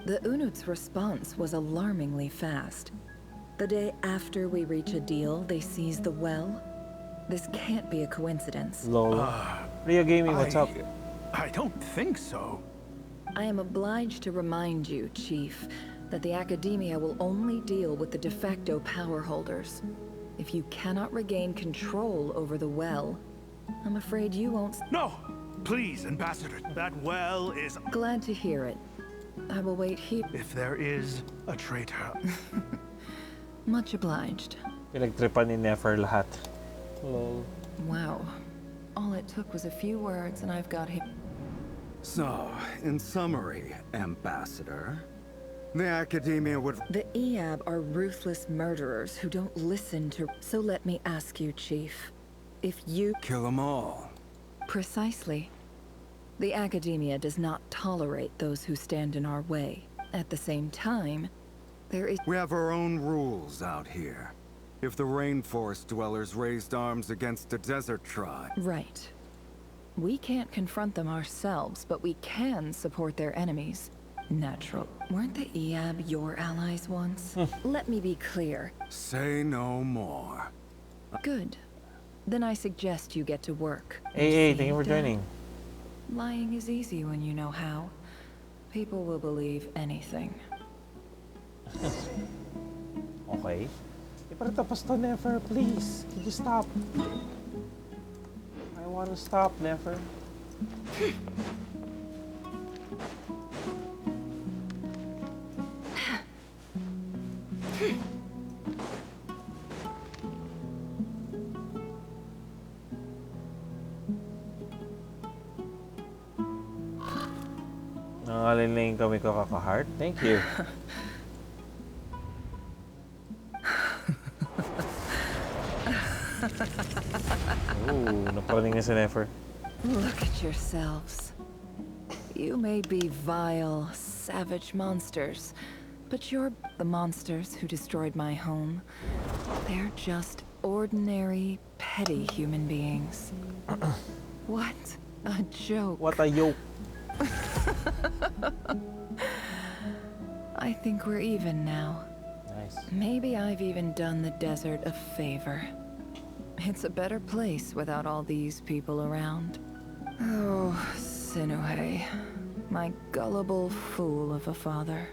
The Unut's response was alarmingly fast. The day after we reach a deal, they seize the well. This can't be a coincidence. Lol. Rio Gaming, what's up? I don't think so. I am obliged to remind you, Chief, that the Academia will only deal with the de facto power holders. If you cannot regain control over the well, I'm afraid you won't... No! Please, Ambassador, that well is... Glad to hear it. I will wait here. If there is a traitor... Much obliged. Pinagtripan ni Nefer lahat. Lol. Wow. All it took was a few words and I've got him. So, in summary, Ambassador, the Academia would... The Eab are ruthless murderers who don't listen to... So let me ask you, Chief. If you... Kill them all. Precisely. The Academia does not tolerate those who stand in our way. At the same time, there is... We have our own rules out here. If the rainforest dwellers raised arms against a desert tribe... Right. We can't confront them ourselves, but we can support their enemies. Natural. Weren't the Eab your allies once? Let me be clear. Say no more. Good. Then I suggest you get to work. Hey, thank you for joining. Lying is easy when you know how. People will believe anything. Okay. Para tapos to, Nefer, please. Could you stop? I want to stop, Nefer. Nangalin kami ko kaka-heart. Thank you. Ooh, naparating na si Nefer. Look at yourselves. You may be vile, savage monsters, but you're the monsters who destroyed my home. They're just ordinary, petty human beings. What? A joke. What a yoke. I think we're even now. Nice. Maybe I've even done the desert a favor. It's a better place without all these people around. Oh, Sinuhe. My gullible fool of a father.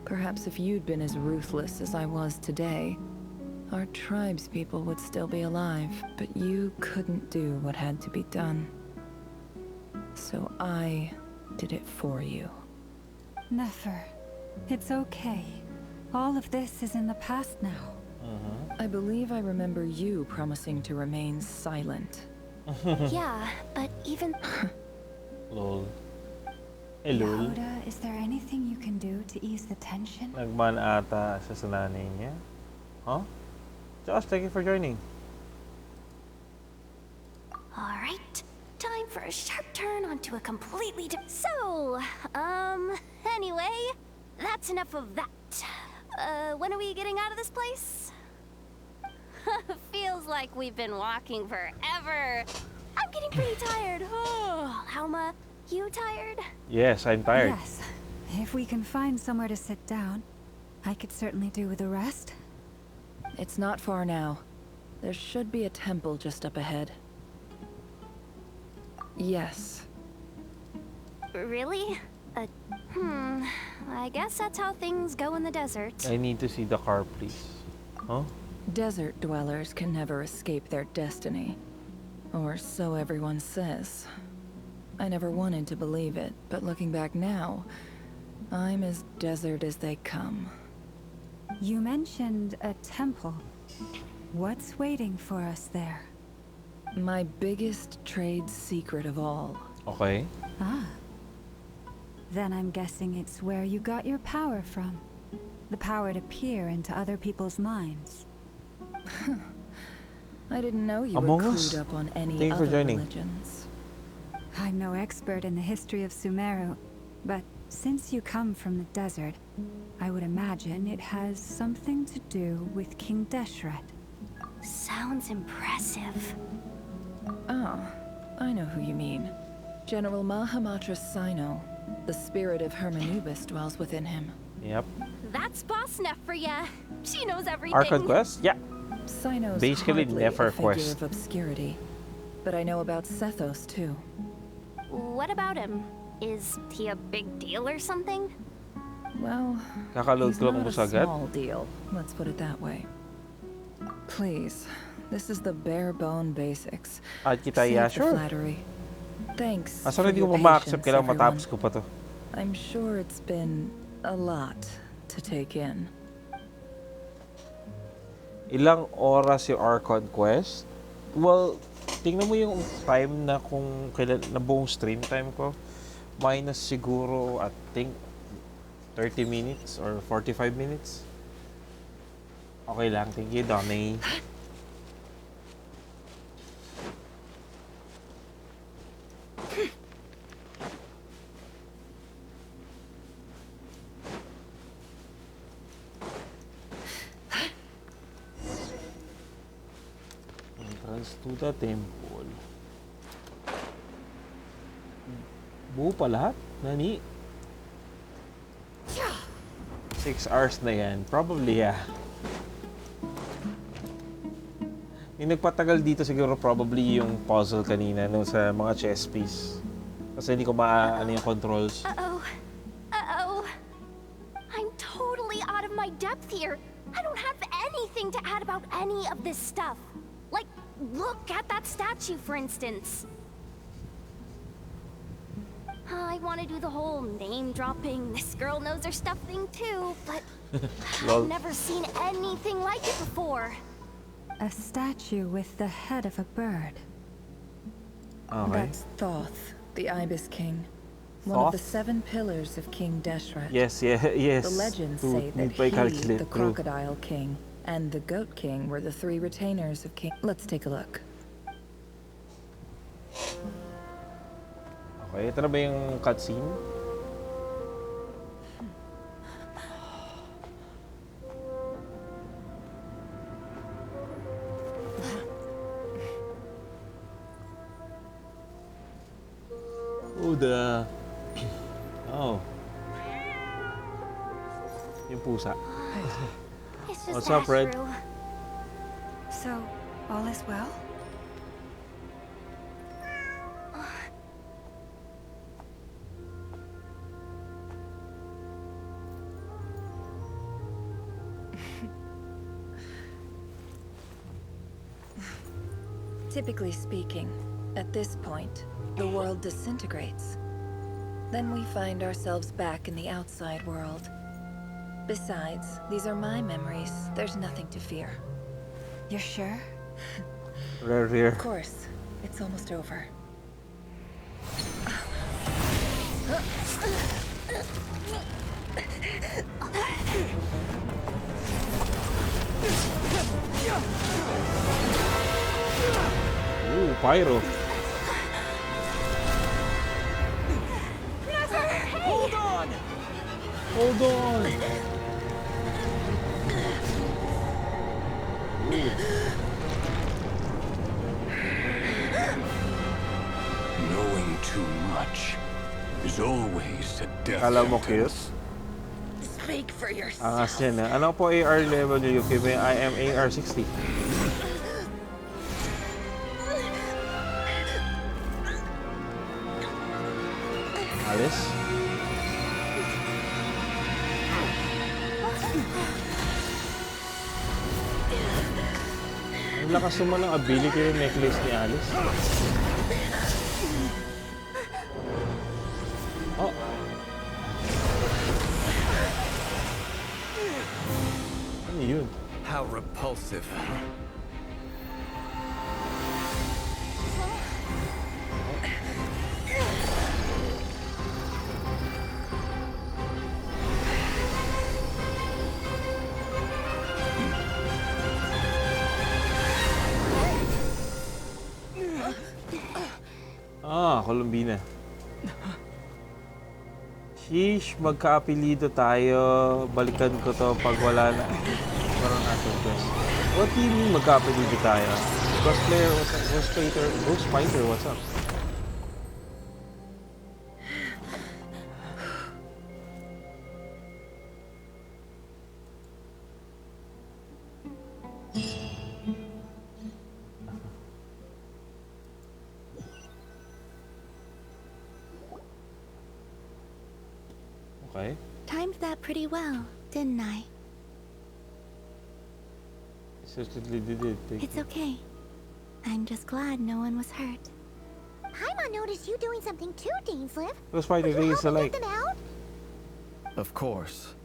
Perhaps if you'd been as ruthless as I was today, our tribespeople would still be alive, but you couldn't do what had to be done. So I did it for you. Nefer, it's okay. All of this is in the past now. I believe I remember you promising to remain silent. Yeah, but even... Lol. Eh, lol. Yehuda, is there anything you can do to ease the tension? Nagman ata siya sa nanay niya. Huh? Josh, thank you for joining. Alright, time for a sharp turn onto a completely different... So, anyway, that's enough of that. When are we getting out of this place? Feels like we've been walking forever. I'm getting pretty tired. Oh, Alma, you tired? Yes, I'm tired. Yes. If we can find somewhere to sit down, I could certainly do with a rest. It's not far now. There should be a temple just up ahead. Yes. Really? I guess that's how things go in the desert. I need to see the car, please. Huh? Desert dwellers can never escape their destiny. Or so everyone says. I never wanted to believe it, but looking back now, I'm as desert as they come. You mentioned a temple. What's waiting for us there? My biggest trade secret of all. Okay. Ah. Then I'm guessing it's where you got your power from. The power to peer into other people's minds. I didn't know you Among were Us? clued up on any Thank you for other joining. religions. I'm no expert in the history of Sumeru, but since you come from the desert, I would imagine it has something to do with King Deshret. Sounds impressive. Oh, I know who you mean. General Mahamatra Sino. The spirit of Hermanubis dwells within him. Yep. That's Boss Neff for ya. She knows everything. Archon Quest? Yeah. Sino's Basically hardly Nefer a figure Quest. of obscurity, but I know about Sethos too. What about him? Is he a big deal or something? Well, Kakaload he's ko lang not po a sa agad. small deal. Let's put it that way. Please, this is the bare bone basics. At kita, Save yeah, the sure. flattery. Thanks. Asa for hindi your ko pa ma-accept, patience, kailangan everyone. matapos ko pa to. I'm sure it's been a lot to take in. Ilang oras yung Archon Quest? Well, tingnan mo yung time na kung kailan na buong stream time ko. Minus siguro, I think, 30 minutes or 45 minutes. Okay lang. Thank you, Donnie. Entrance to the temple. Buo pa lahat? Nani? 6 hours na yan. Probably, yeah. Yung nagpatagal dito siguro probably yung puzzle kanina no, sa mga chess piece. Kasi hindi ko ano yung controls. Uh-oh. I'm totally out of my depth here. I don't have anything to add about any of this stuff. Like, look at that statue, for instance. I want to do the whole name-dropping, this girl knows her stuff thing too, but I've never seen anything like it before. A statue with the head of a bird. Okay. That's Thoth, the Ibis King. One of the 7 pillars of King Deshret. Yes. The legends say that he, calculate. the True. Crocodile King, and the Goat King were the 3 retainers of King. Let's take a look. Okay, ito na ba yung cutscene? Oh. Yung pusa. It's just What's up, Red? Ashru. So, all is well? Typically speaking, at this point, the world disintegrates. Then we find ourselves back in the outside world. Besides, these are my memories. There's nothing to fear. You're sure? Ravager. Of course. It's almost over. Ooh, pyro. Hold on! Hold on! Knowing too much is always a death Kala mo cute? Speak for yourself. Angas yan ah. Ano po AR level nyo, Yuki? I am AR 60. Alis? Ang lakas naman ng ability yung necklace ni Alice. Oh! Ano yun? How repulsive. Ah, Colombina. Sheesh, magka-apelido tayo. Balikan ko to pag wala na. Parang natin quest. What do you mean magka-apelido tayo? Cosplayer, what's up? Ghost Fighter, what's up? Okay. Timed that pretty well, didn't I? Certainly did it. It's okay. I'm just glad no one was hurt. Paimon noticed you doing something too, Dainsleif. Ghost Fighter is alike. Get them out? Of course.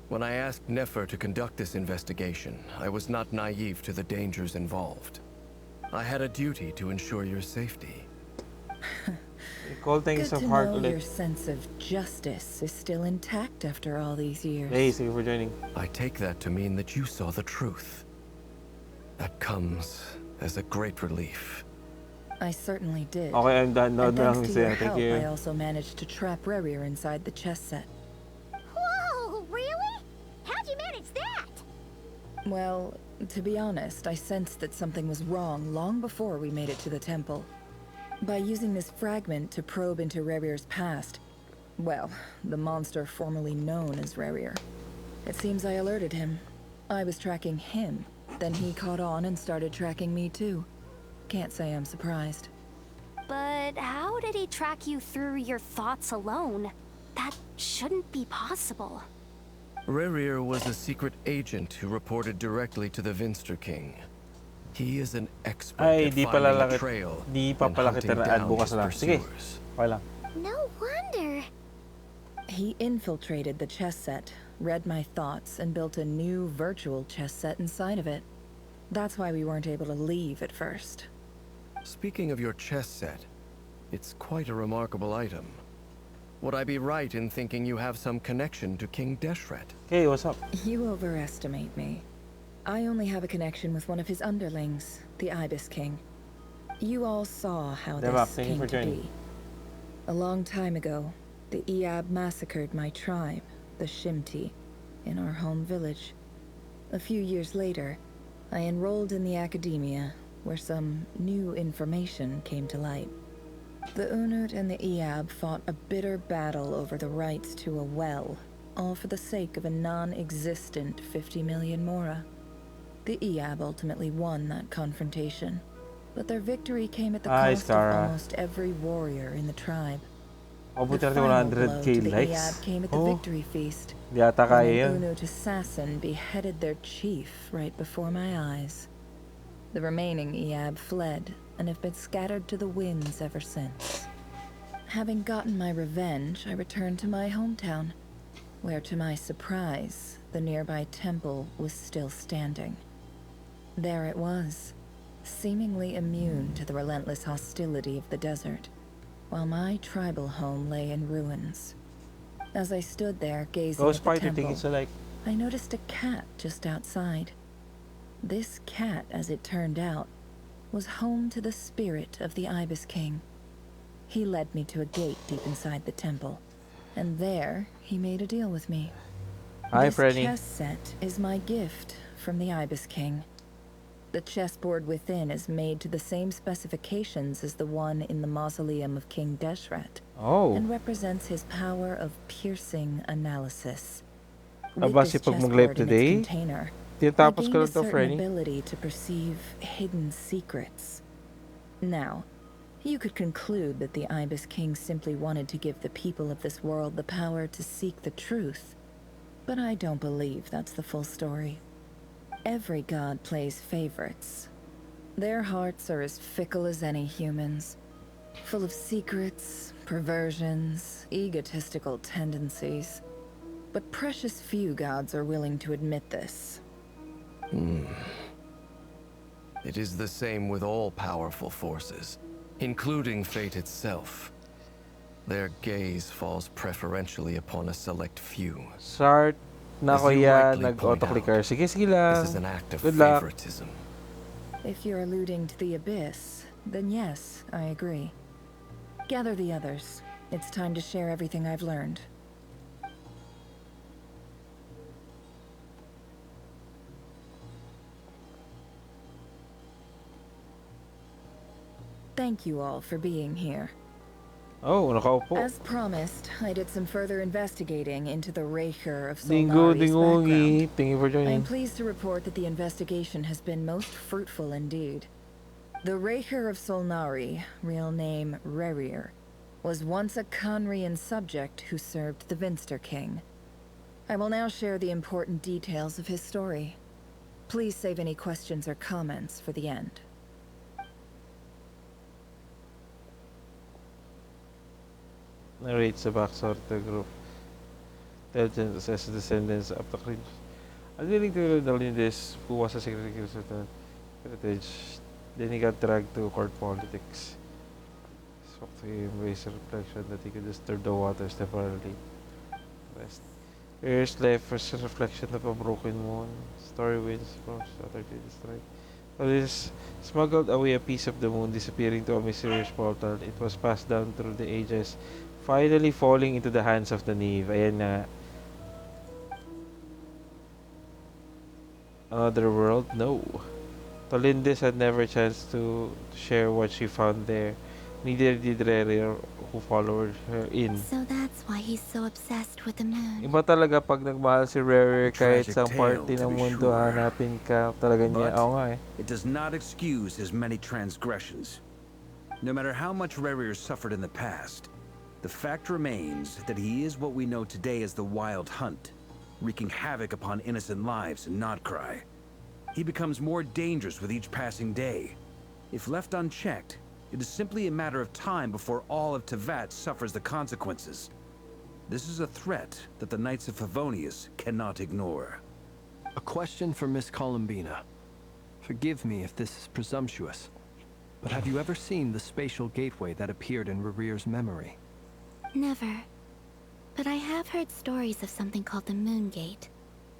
When I asked Nefer to conduct this investigation, I was not naive to the dangers involved. I had a duty to ensure your safety. Good to know your sense of justice is still intact after all these years. Hey, thank you for joining. I take that to mean that you saw the truth. That comes as a great relief. I certainly did. Okay, I'm done. No, And thanks no, to your thank help, you. I also managed to trap Ravager inside the chess set. Whoa, really? How'd you manage that? Well, to be honest, I sensed that something was wrong long before we made it to the temple. By using this fragment to probe into Ravager's past, well, the monster formerly known as Ravager. It seems I alerted him. I was tracking him, then he caught on and started tracking me too. Can't say I'm surprised. But how did he track you through your thoughts alone? That shouldn't be possible. Ravager was a secret agent who reported directly to the Vinster King. He is an expert Ay, at di finding pala a trail di pa and pala hunting kita na-add down bukas his lang. Sige, pursuers. okay lang. No wonder. He infiltrated the chess set, read my thoughts, and built a new virtual chess set inside of it. That's why we weren't able to leave at first. Speaking of your chess set, it's quite a remarkable item. Would I be right in thinking you have some connection to King Deshret? Hey, what's up? You overestimate me. I only have a connection with one of his underlings, the Ibis King. You all saw how Devak, this thank you came for to joining. be. A long time ago, the Iab massacred my tribe, the Shimti, in our home village. A few years later, I enrolled in the academia, where some new information came to light. The Unut and the Eab fought a bitter battle over the rights to a well, all for the sake of a non-existent 50 million mora. The Eab ultimately won that confrontation, but their victory came at the cost of almost every warrior in the tribe. The final blow to the Eab came at the victory feast, when an Unut assassin beheaded their chief right before my eyes. The remaining Eab fled and have been scattered to the winds ever since. Having gotten my revenge, I returned to my hometown, where to my surprise, the nearby temple was still standing. There it was, seemingly immune to the relentless hostility of the desert, while my tribal home lay in ruins. As I stood there gazing at the temple, I noticed a cat just outside. This cat, as it turned out, was home to the spirit of the Ibis King. He led me to a gate deep inside the temple, and there he made a deal with me. This chess set is my gift from the Ibis King. The chessboard within is made to the same specifications as the one in the mausoleum of King Deshret, and represents his power of piercing analysis. With this chessboard in its container, I gained a certain ability to perceive hidden secrets. Now, you could conclude that the Ibis King simply wanted to give the people of this world the power to seek the truth, but I don't believe that's the full story. Every god plays favorites. Their hearts are as fickle as any human's, full of secrets, perversions, egotistical tendencies. But precious few gods are willing to admit this. It is the same with all powerful forces, including fate itself. Their gaze falls preferentially upon a select few. Start na kuya, nag-auto-clicker. Sige, sige lang. This is an act of Good luck. favoritism. If you're alluding to the Abyss, then yes, I agree. Gather the others. It's time to share everything I've learned. Thank you all for being here. Oh, nakaupo. As promised, I did some further investigating into the Ravager of Solnari's background. Thank you for joining. I am pleased to report that the investigation has been most fruitful indeed. The Ravager of Solnari, real name Ravager, was once a Conrian subject who served the Vinster King. I will now share the important details of his story. Please save any questions or comments for the end. Narrates the backstory of the group. Legends as descendants of the cringe. Unwilling to learn this, who was a secretary of the heritage, then he got dragged to court politics. Spoke to him, raised a reflection that he could disturb the waters temporarily. Rest. Years left was a reflection of a broken moon. Story winds from Saturday destroyed. This smuggled away a piece of the moon, disappearing to a mysterious portal. It was passed down through the ages, finally falling into the hands of the Neve. Ayan na. Another world? No. Tolindis had never chanced to share what she found there. Neither did Rere, who followed her in. So that's why he's so obsessed with the moon. Iba talaga pag nagmahal si Rere, kahit sa party ng mundo hanapin ka talaga niya. Oo nga eh. It does not excuse his many transgressions. No matter how much Rere suffered in the past, the fact remains that he is what we know today as the Wild Hunt, wreaking havoc upon innocent lives in Notcry. He becomes more dangerous with each passing day. If left unchecked, it is simply a matter of time before all of Tevat suffers the consequences. This is a threat that the Knights of Favonius cannot ignore. A question for Miss Columbina. Forgive me if this is presumptuous, but have you ever seen the spatial gateway that appeared in Rerere's memory? Never. But I have heard stories of something called the Moon Gate,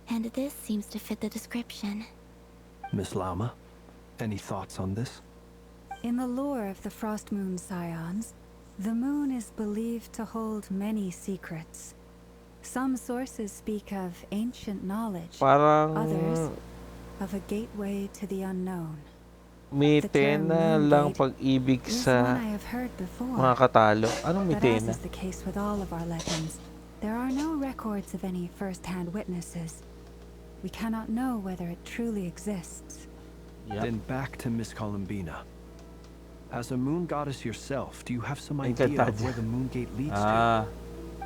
and this seems to fit the description. Miss Lama, any thoughts on this? In the lore of the Frost Moon Scions, the moon is believed to hold many secrets. Some sources speak of ancient knowledge, others of a gateway to the unknown. Mitena lang pag-ibig sa one I have heard before. mga katalo. Anong But as mitena? is the case with all of our legends, there are no records of any first-hand witnesses. We cannot know whether it truly exists. Then back to Miss Columbina. As a moon goddess yourself, do you have some Ay, idea of ganda. where the moon gate leads Ah.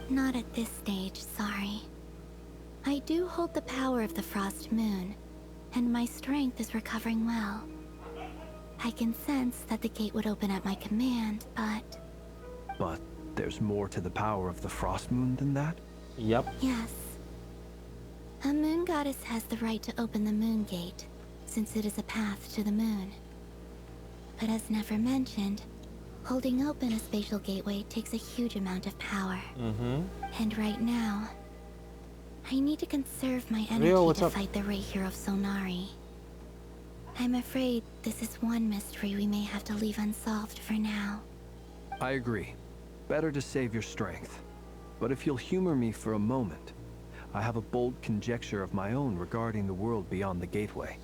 Not at this stage, sorry. I do hold the power of the Frost Moon, and my strength is recovering well. I can sense that the gate would open at my command, but... But there's more to the power of the Frost Moon than that? Yep. Yes. A moon goddess has the right to open the moon gate, since it is a path to the moon. But as never mentioned, holding open a spatial gateway takes a huge amount of power. And right now, I need to conserve my energy Rio, what's to up? fight the Ravager of Solnari. I'm afraid this is one mystery we may have to leave unsolved for now. I agree. Better to save your strength. But if you'll humor me for a moment, I have a bold conjecture of my own regarding the world beyond the gateway.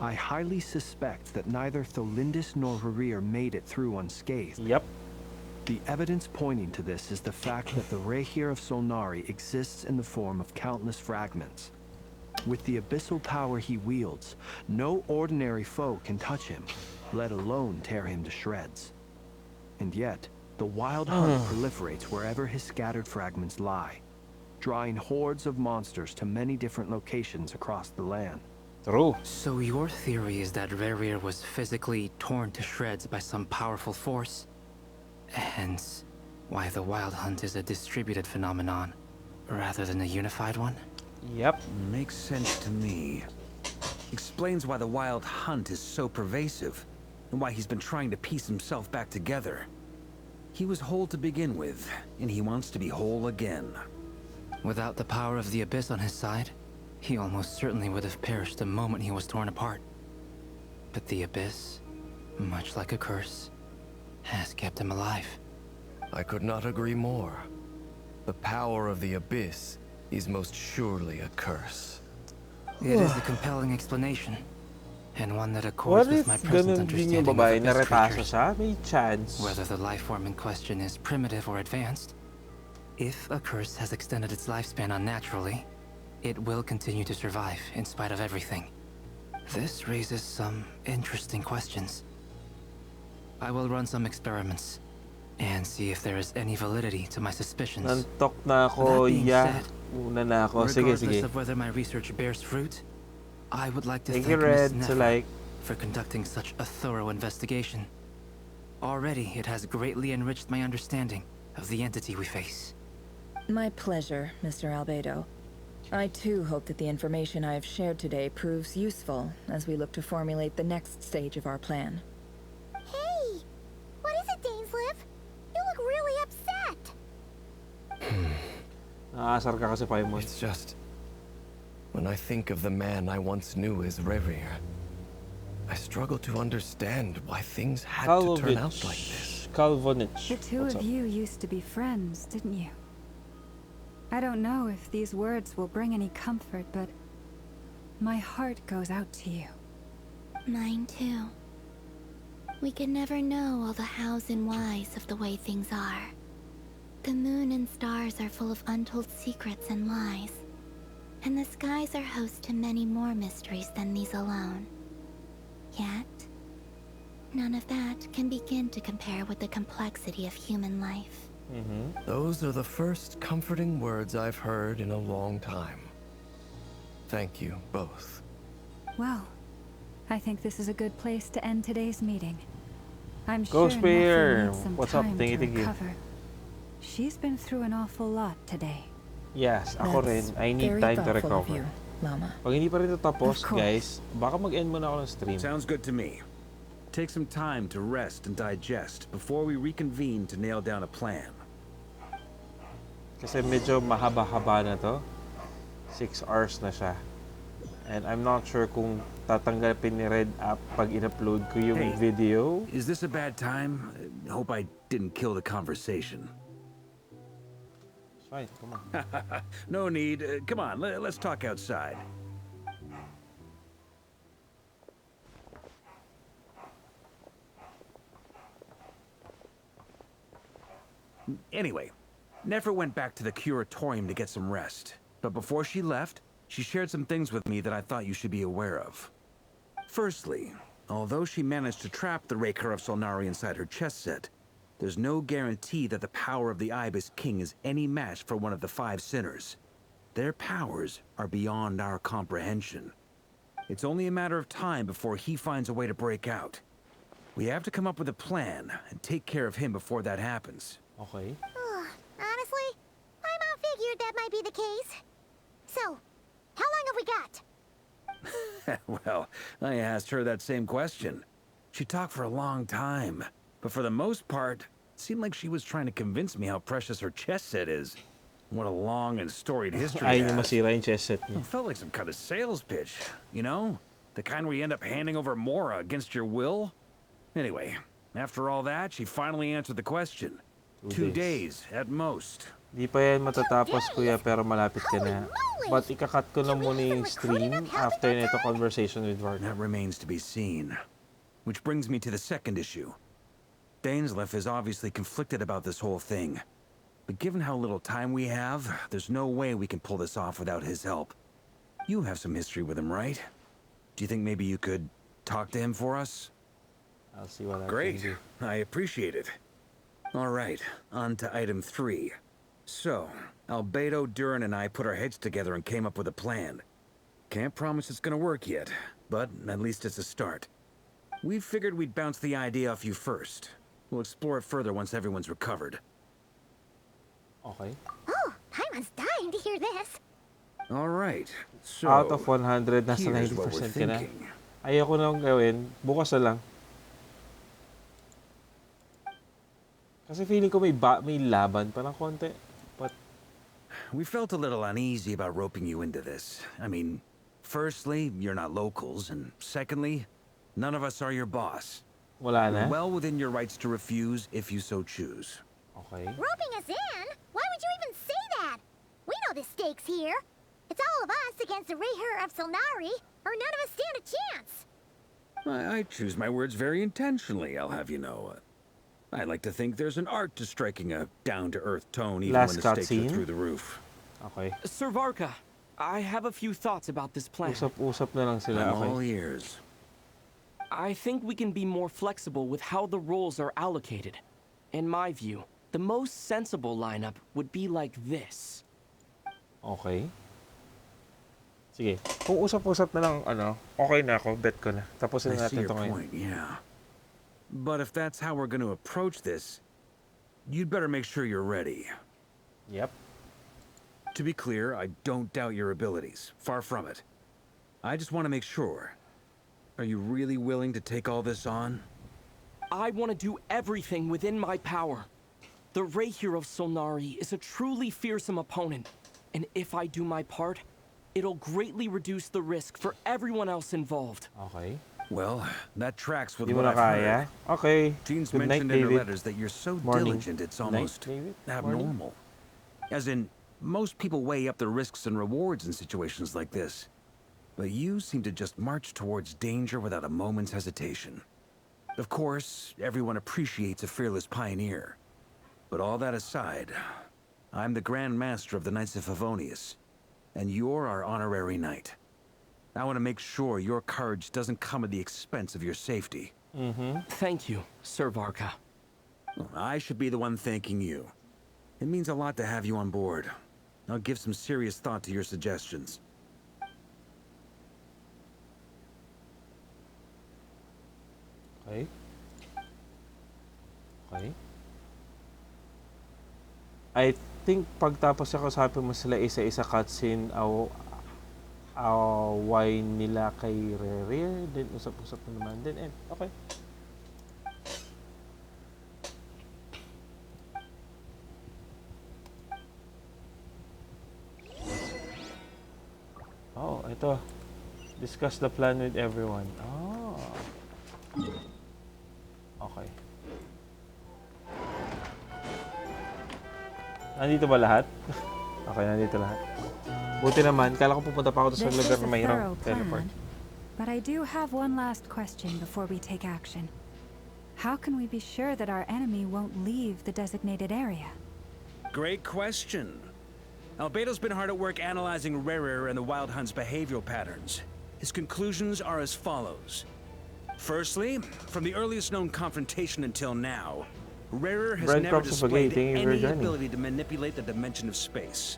I highly suspect that neither Tholindis nor Ravager made it through unscathed. Yep. The evidence pointing to this is the fact that the Ravager of Solnari exists in the form of countless fragments. With the abyssal power he wields, no ordinary foe can touch him, let alone tear him to shreds. And yet, the wild hunt proliferates wherever his scattered fragments lie, drawing hordes of monsters to many different locations across the land. True. So your theory is that Ravager was physically torn to shreds by some powerful force? Hence, why the Wild Hunt is a distributed phenomenon, rather than a unified one? Yep. Makes sense to me. Explains why the Wild Hunt is so pervasive, and why he's been trying to piece himself back together. He was whole to begin with, and he wants to be whole again. Without the power of the Abyss on his side, he almost certainly would have perished the moment he was torn apart. But the Abyss, much like a curse, has kept him alive. I could not agree more. The power of the Abyss is most surely a curse. It is a compelling explanation, and one that accords What with if my present ganun din yung understanding babae of na Abyss retaso creatures. siya? May chance. Whether the life form in question is primitive or advanced, if a curse has extended its lifespan unnaturally, it will continue to survive in spite of everything. This raises some interesting questions. I will run some experiments and see if there is any validity to my suspicions. Nantok na ako, That being ya. said, Una na ako. Sige, regardless sige. of whether my research bears fruit, I would like to Thank thank you, Miss Red, to Nefer like. for conducting such a thorough investigation. Already, it has greatly enriched my understanding of the entity we face. My pleasure, Mr. Albedo. I too hope that the information I have shared today proves useful as we look to formulate the next stage of our plan. Hey! What is it, Dainsliv? You look really upset! Nakakasar ka kasi, Paimon. It's just... when I think of the man I once knew as Ravager, I struggle to understand why things had to turn out like this. Calvonich. The two of you used to be friends, didn't you? I don't know if these words will bring any comfort, but my heart goes out to you. Mine too. We can never know all the hows and whys of the way things are. The moon and stars are full of untold secrets and lies. And the skies are host to many more mysteries than these alone. Yet, none of that can begin to compare with the complexity of human life. Those are the first comforting words I've heard in a long time. Thank you, both. Well, I think this is a good place to end today's meeting. I'm Ghost sure Bear, Nefer needs some what's up? time Thank you, to thank you. recover. She's been through an awful lot today. Yes, ako rin. That's I need very time to thoughtful of recover. you, Lama. Pag hindi pa rin ito tapos, Of course. guys, baka mag-end muna ako ng stream. Sounds good to me. Take some time to rest and digest before we reconvene to nail down a plan. Kasi medyo mahaba-haba na to. 6 hours na siya. And I'm not sure kung tatanggapin ni Red App pag in-upload ko yung Hey, video. Is this a bad time? Hope I didn't kill the conversation. It's fine, come on. No need. Come on, let's talk outside. Anyway, Nefer went back to the curatorium to get some rest. But before she left, she shared some things with me that I thought you should be aware of. Firstly, although she managed to trap the Raker of Solnari inside her chest set, there's no guarantee that the power of the Ibis King is any match for one of the 5 sinners. Their powers are beyond our comprehension. It's only a matter of time before he finds a way to break out. We have to come up with a plan and take care of him before that happens. Okay. Honestly, my mom figured that might be the case. So, how long have we got? Well, I asked her that same question. She talked for a long time, but for the most part, it seemed like she was trying to convince me how precious her chess set is. What a long and storied history it Ayaw niya has. masira yung chess set niya. It felt like some kind of sales pitch, you know? The kind where you end up handing over Mora against your will? Anyway, after all that, she finally answered the question. 2 days at most. Di pa yan matatapos, kuya, pero malapit ka na. But ikakat ko na muna yung stream after nito conversation with Varda. That remains to be seen. Which brings me to the second issue. Dainsleif is obviously conflicted about this whole thing. But given how little time we have, there's no way we can pull this off without his help. You have some history with him, right? Do you think maybe you could talk to him for us? I'll see what I Great. can do. I appreciate it. All right, on to item 3. So, Albedo, Durin, and I put our heads together and came up with a plan. Can't promise it's gonna work yet, but at least it's a start. We figured we'd bounce the idea off you first. We'll explore it further once everyone's recovered. Okay. Oh, Paimon's dying to hear this. All right, so... Out of 100, nasa here's what 90% we're ka na. thinking. Ayoko nang gawin. Bukas na lang. Kasi feeling ko may laban pa ng konti. But we felt a little uneasy about roping you into this. I mean, firstly, you're not locals, and secondly, none of us are your boss. Wala na? You're well within your rights to refuse if you so choose. Okay. Roping us in? Why would you even say that? We know the stakes here. It's all of us against the Ravager of Solnari, or none of us stand a chance. I choose my words very intentionally, I'll have you know. I like to think there's an art to striking a down-to-earth tone even Last when the stakes are cutscene? through the roof. Okay. Sir Varka, I have a few thoughts about this plan. Usap-usap na lang sila. I'm Okay. all ears. I think we can be more flexible with how the roles are allocated. In my view, the most sensible lineup would be like this. Okay. Sige. Kung usap-usap na lang, okay na ako. Bet ko na. Tapusin I see natin your ito ngayon. point, yeah. But if that's how we're going to approach this, you'd better make sure you're ready. Yep. To be clear, I don't doubt your abilities. Far from it. I just want to make sure. Are you really willing to take all this on? I want to do everything within my power. The Ravager of Solnari is a truly fearsome opponent, and if I do my part, it'll greatly reduce the risk for everyone else involved. Okay. Well, that tracks with Di mo what na I've kaya? heard. Okay. Jean's Good night, mentioned in her David. letters that you're so Morning. diligent it's Night, almost David. abnormal. As in, most people weigh up the risks and rewards in situations like this. But you seem to just march towards danger without a moment's hesitation. Of course, everyone appreciates a fearless pioneer. But all that aside, I'm the Grand Master of the Knights of Favonius, and you're our honorary knight. I want to make sure your courage doesn't come at the expense of your safety. Thank you, Sir Varka. I should be the one thanking you. It means a lot to have you on board. I'll give some serious thought to your suggestions. Okay. Okay. I think pagtapos ako kausapin mo sila isa-isa cutscene away nila kay Rere, then usap-usap na naman din, and okay. Oh, ito. Discuss the plan with everyone. Oh. Okay. Nandito ba lahat? Okay, nandito lahat. Buti naman, kala ko pupunta pa ako sa This lugar is na a mahirap thorough teleport. plan, but I do have one last question before we take action. How can we be sure that our enemy won't leave the designated area? Great question. Albedo's been hard at work analyzing Ravager and the Wild Hunt's behavioral patterns. His conclusions are as follows. Firstly, from the earliest known confrontation until now, Ravager has never displayed any ability to manipulate the dimension of space.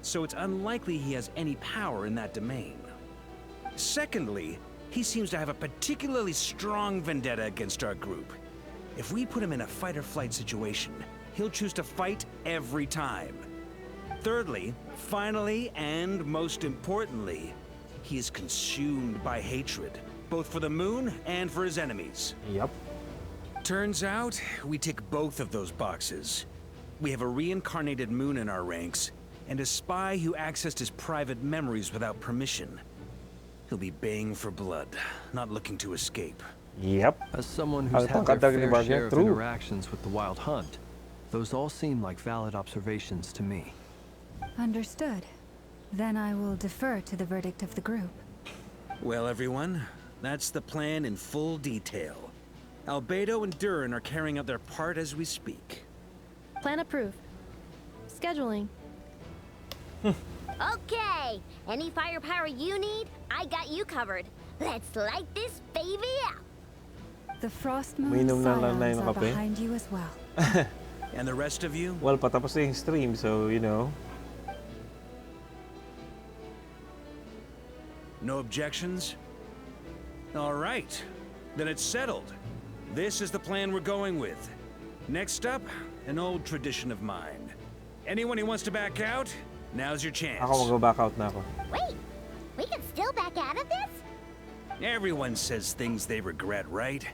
So it's unlikely he has any power in that domain. Secondly, he seems to have a particularly strong vendetta against our group. If we put him in a fight-or-flight situation, he'll choose to fight every time. Thirdly, finally, and most importantly, he is consumed by hatred, both for the moon and for his enemies. Yep. Turns out, we tick both of those boxes. We have a reincarnated moon in our ranks, and a spy who accessed his private memories without permission. He'll be baying for blood, not looking to escape. Yep. As someone who's had their fair share of interactions with the Wild Hunt, those all seem like valid observations to me. Understood. Then I will defer to the verdict of the group. Well, everyone, that's the plan in full detail. Albedo and Durin are carrying out their part as we speak. Plan approved. Scheduling. Okay, any firepower you need, I got you covered. Let's light this baby up. The Frost Moon Scions are behind you as well. And the rest of you? Well, patapos na yung stream, so you know. No objections? All right, then it's settled. This is the plan we're going with. Next up, an old tradition of mine. Anyone who wants to back out, now's your chance. Ako mag-back out na ako. Wait, we can still back out of this? Everyone says things they regret, right?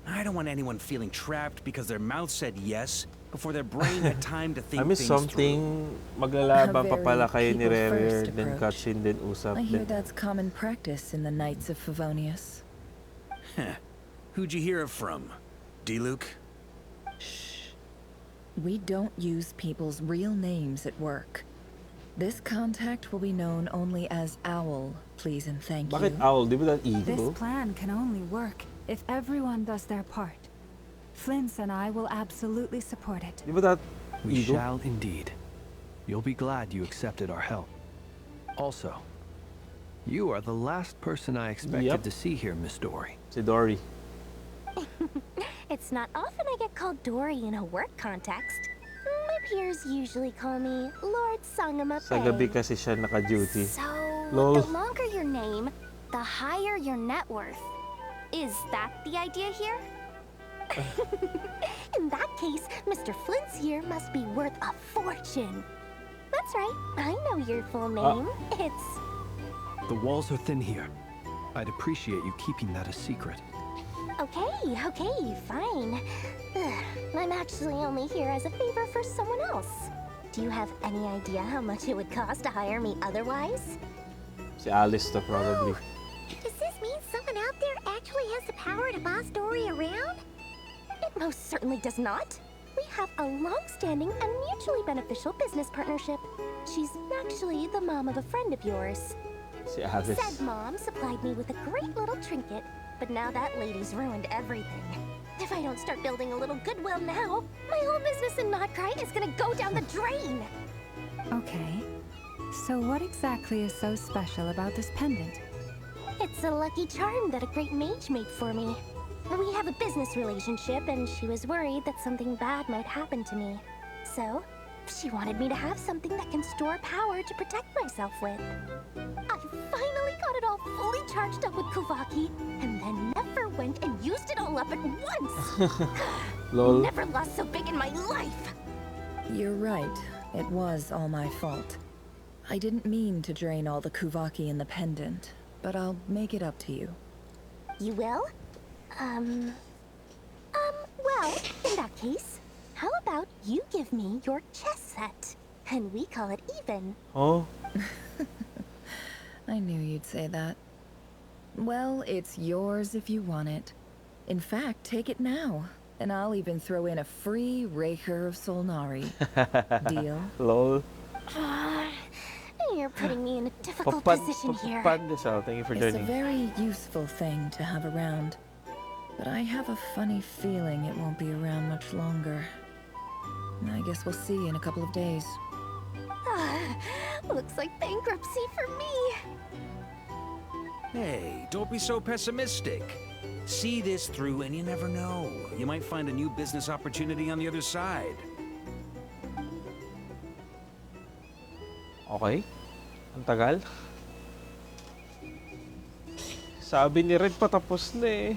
I don't want anyone feeling trapped because their mouth said yes before their brain had time to think I miss things something maglalaban pa pala kayo ni Ravager, then cutscene, then usap. I hear that's common practice in the Knights of Favonius. Who'd you hear it from? D-Luke? Shh. We don't use people's real names at work. This contact will be known only as Owl, please and thank you. Bakit Owl? Di ba that eagle? This plan can only work if everyone does their part. Flint's and I will absolutely support it. Di ba that We eagle? shall indeed. You'll be glad you accepted our help. Also, you are the last person I expected to see here, Miss Dory. Si Dory. It's not often I get called Dory in a work context. My peers usually call me Lord Sangamape. Sa gabi kasi siya naka-duty. So, Lol. the longer your name, the higher your net worth. Is that the idea here? In that case, Mr. Flint's here must be worth a fortune. That's right, I know your full name. It's... The walls are thin here. I'd appreciate you keeping that a secret. Okay, fine. I'm actually only here as a favor for someone else. Do you have any idea how much it would cost to hire me otherwise? Si Alice to probably. Does this mean someone out there actually has the power to boss Dory around? It most certainly does not. We have a long-standing and mutually beneficial business partnership. She's actually the mom of a friend of yours. Si Alice. Said mom supplied me with a great little trinket, but now that lady's ruined everything. If I don't start building a little goodwill now, my whole business in Notcrite is gonna go down the drain! Okay. So what exactly is so special about this pendant? It's a lucky charm that a great mage made for me. We have a business relationship, and she was worried that something bad might happen to me. So, she wanted me to have something that can store power to protect myself with. I finally got it all fully charged up with Kuvaki, and then never went and used it all up at once! Lol. Never lost so big in my life! You're right. It was all my fault. I didn't mean to drain all the Kuvaki in the pendant, but I'll make it up to you. You will? Well, in that case, how about you give me your chess set, and we call it even? Oh? I knew you'd say that. Well, it's yours if you want it. In fact, take it now, and I'll even throw in a free Ravager of Solnari. Deal? Lol. You're putting me in a difficult position here. Thank you for It's a joining. very useful thing to have around. But I have a funny feeling it won't be around much longer. I guess we'll see in a couple of days. Looks like bankruptcy for me. Hey, don't be so pessimistic. See this through and you never know. You might find a new business opportunity on the other side. Okay. Ang tagal. Sabi ni Red patapos na eh.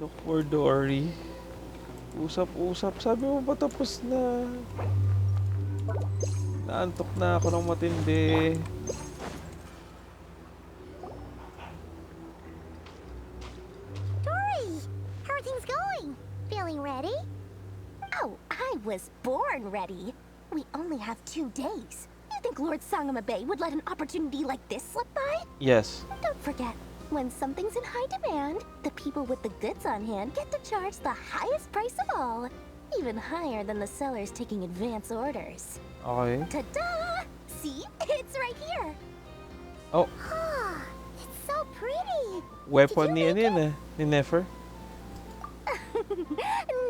Look for Dory. Usap-usap. Sabi mo ba tapos na? Naantok na ako ng matindi. Dory! How are things going? Feeling ready? Oh, I was born ready. We only have 2 days. You think Lord Sangamabe would let an opportunity like this slip by? Yes. Don't forget, when something's in high demand, the people with the goods on hand get to charge the highest price of all. Even higher than the sellers taking advance orders. Okay. Ta-da! See? It's right here. Oh. It's so pretty. Weapon ni ano yun eh. Ni Nefer.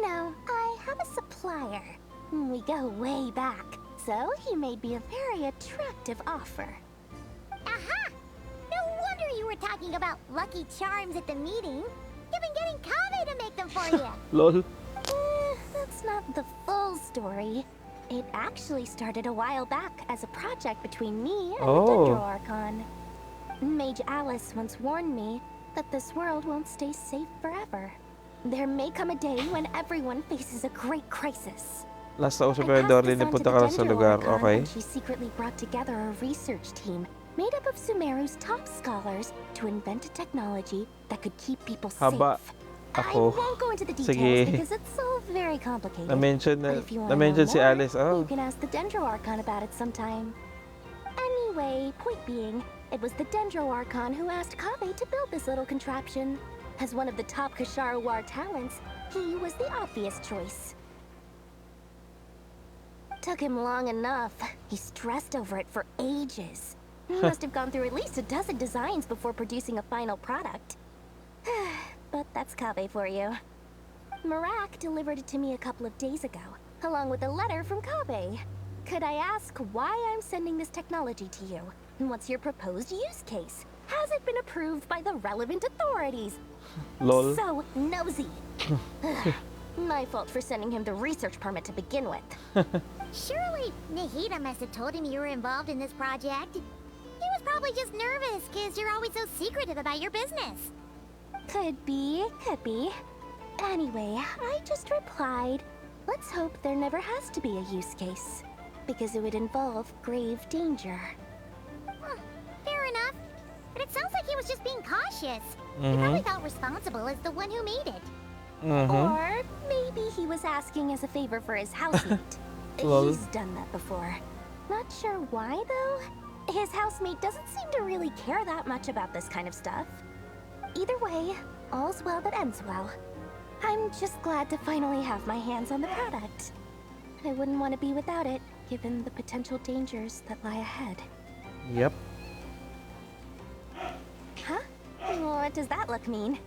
No, I have a supplier. We go way back, so he made me a very attractive offer. Aha! No wonder you were talking about Lucky Charms at the meeting. You've been getting Kame to make them for you. Lol. That's not the full story. It actually started a while back as a project between me and the Dendro Archon. Mage Alice once warned me that this world won't stay safe forever. There may come a day when everyone faces a great crisis. Last na usap yung Dorlin na punta ka sa lugar. Okay. She secretly brought together a research team made up of Sumeru's top scholars to invent a technology that could keep people safe. Haba ako. I won't go into the details Sige. because it's all very complicated. Na-mention si Alice. Oh. You can ask the Dendro Archon about it sometime. Anyway, point being, it was the Dendro Archon who asked Kave to build this little contraption. As one of the top Kasharu War talents, he was the obvious choice. Took him long enough. He stressed over it for ages. He must have gone through at least a dozen designs before producing a final product. But that's Kave for you. Marak delivered it to me a couple of days ago, along with a letter from Kave. Could I ask why I'm sending this technology to you? And what's your proposed use case? Has it been approved by the relevant authorities? Lol. So nosy. My fault for sending him the research permit to begin with. Surely Nahida must have told him you were involved in this project. He was probably just nervous because you're always so secretive about your business. Could be, could be. Anyway, I just replied, let's hope there never has to be a use case, because it would involve grave danger. Fair enough. But it sounds like he was just being cautious. He Mhm. probably felt responsible as the one who made it. Or maybe he was asking as a favor for his housemate. Lol. He's done that before. Not sure why, though. His housemate doesn't seem to really care that much about this kind of stuff. Either way, all's well that ends well. I'm just glad to finally have my hands on the product. I wouldn't want to be without it, given the potential dangers that lie ahead. Yep. Huh? What does that look mean?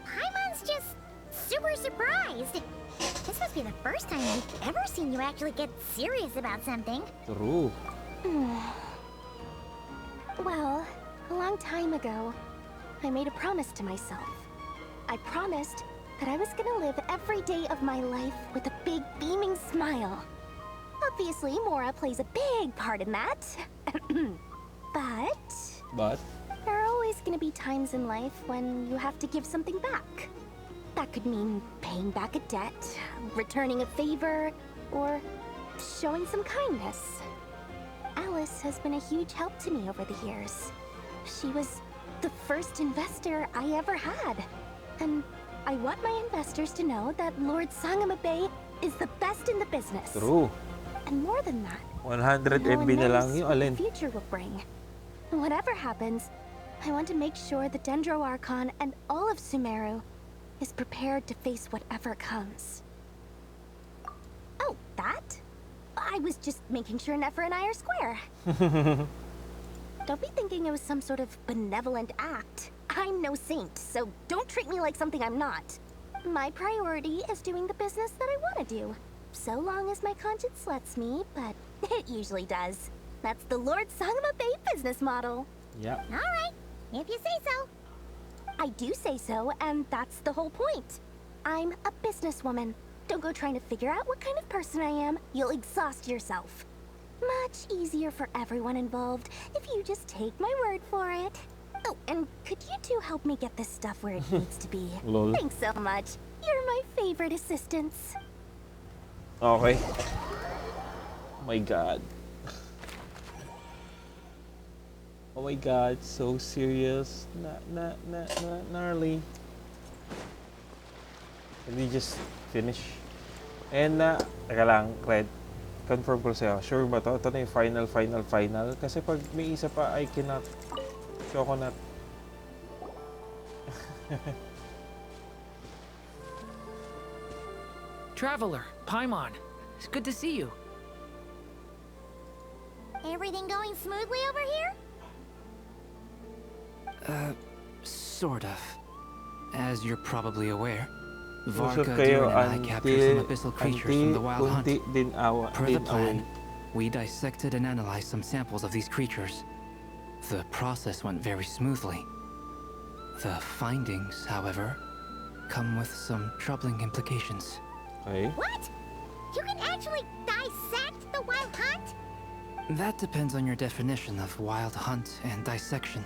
Paimon's just super surprised. This must be the first time we've ever seen you actually get serious about something. True. Well, a long time ago, I made a promise to myself. I promised that I was gonna live every day of my life with a big beaming smile. Obviously, Mora plays a big part in that. But there are always gonna be times in life when you have to give something back. That could mean paying back a debt, returning a favor, or showing some kindness. Alice has been a huge help to me over the years. She was the first investor I ever had. And I want my investors to know that Lord Sangamabe is the best in the business. True. And more than that, 100 no one MB na knows lang yung what alin. the future will bring. Whatever happens, I want to make sure the Dendro Archon and all of Sumeru is prepared to face whatever comes. Oh, that? I was just making sure Nefer and I are square. Don't be thinking it was some sort of benevolent act. I'm no saint, so don't treat me like something I'm not. My priority is doing the business that I want to do. So long as my conscience lets me, but it usually does. That's the Lord Song of a Bay business model. Yeah. All right, if you say so. I do say so, and that's the whole point. I'm a businesswoman. Don't go trying to figure out what kind of person I am. You'll exhaust yourself. Much easier for everyone involved if you just take my word for it. Oh, and could you two help me get this stuff where it needs to be? Lol. Thanks so much. You're my favorite assistants. Okay. Oh my god. Oh my god, so serious. Gnarly. Can we just finish? And teka lang, Red. Confirm ko sa'yo. Sure ba to? Ito na yung final. Kasi pag may isa pa, I cannot. Coconut. Traveler, Paimon, it's good to see you. Everything going smoothly over here? Sort of. As you're probably aware, Usap Varga, kayo Durin, and I captured some abyssal creatures from the Wild Hunt. Per the plan, we dissected and analyzed some samples of these creatures. The process went very smoothly. The findings, however, come with some troubling implications. Okay. What? You can actually dissect the Wild Hunt? That depends on your definition of Wild Hunt and dissection.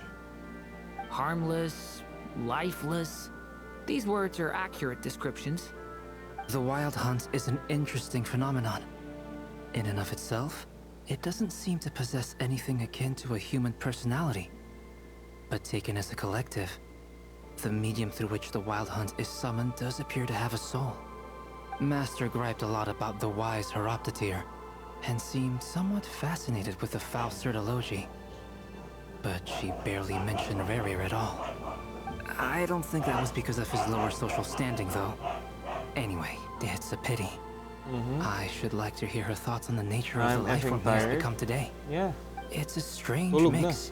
Harmless, lifeless. These words are accurate descriptions. The Wild Hunt is an interesting phenomenon. In and of itself, it doesn't seem to possess anything akin to a human personality. But taken as a collective, the medium through which the Wild Hunt is summoned does appear to have a soul. Master griped a lot about the wise Horoptotire, and seemed somewhat fascinated with the foul Certology. But she barely mentioned Ravager at all. I don't think that was because of his lower social standing, though. Anyway, it's a pity. I should like to hear her thoughts on the nature of the life form he has become today. Yeah. It's a strange mix.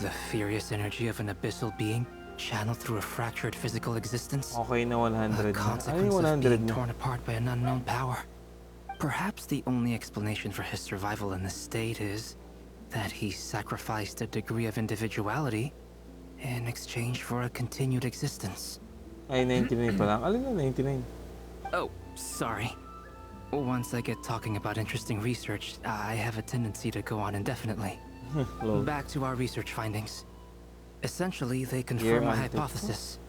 The furious energy of an abyssal being channeled through a fractured physical existence. Okay na 100 The na. consequence Ay, of 100 being na. torn apart by an unknown power. Perhaps the only explanation for his survival in this state is that he sacrificed a degree of individuality in exchange for a continued existence. Ay, 99 pa lang. Alin na 99? Oh, sorry. Once I get talking about interesting research, I have a tendency to go on indefinitely. Back to our research findings. Essentially, they confirm my hypothesis.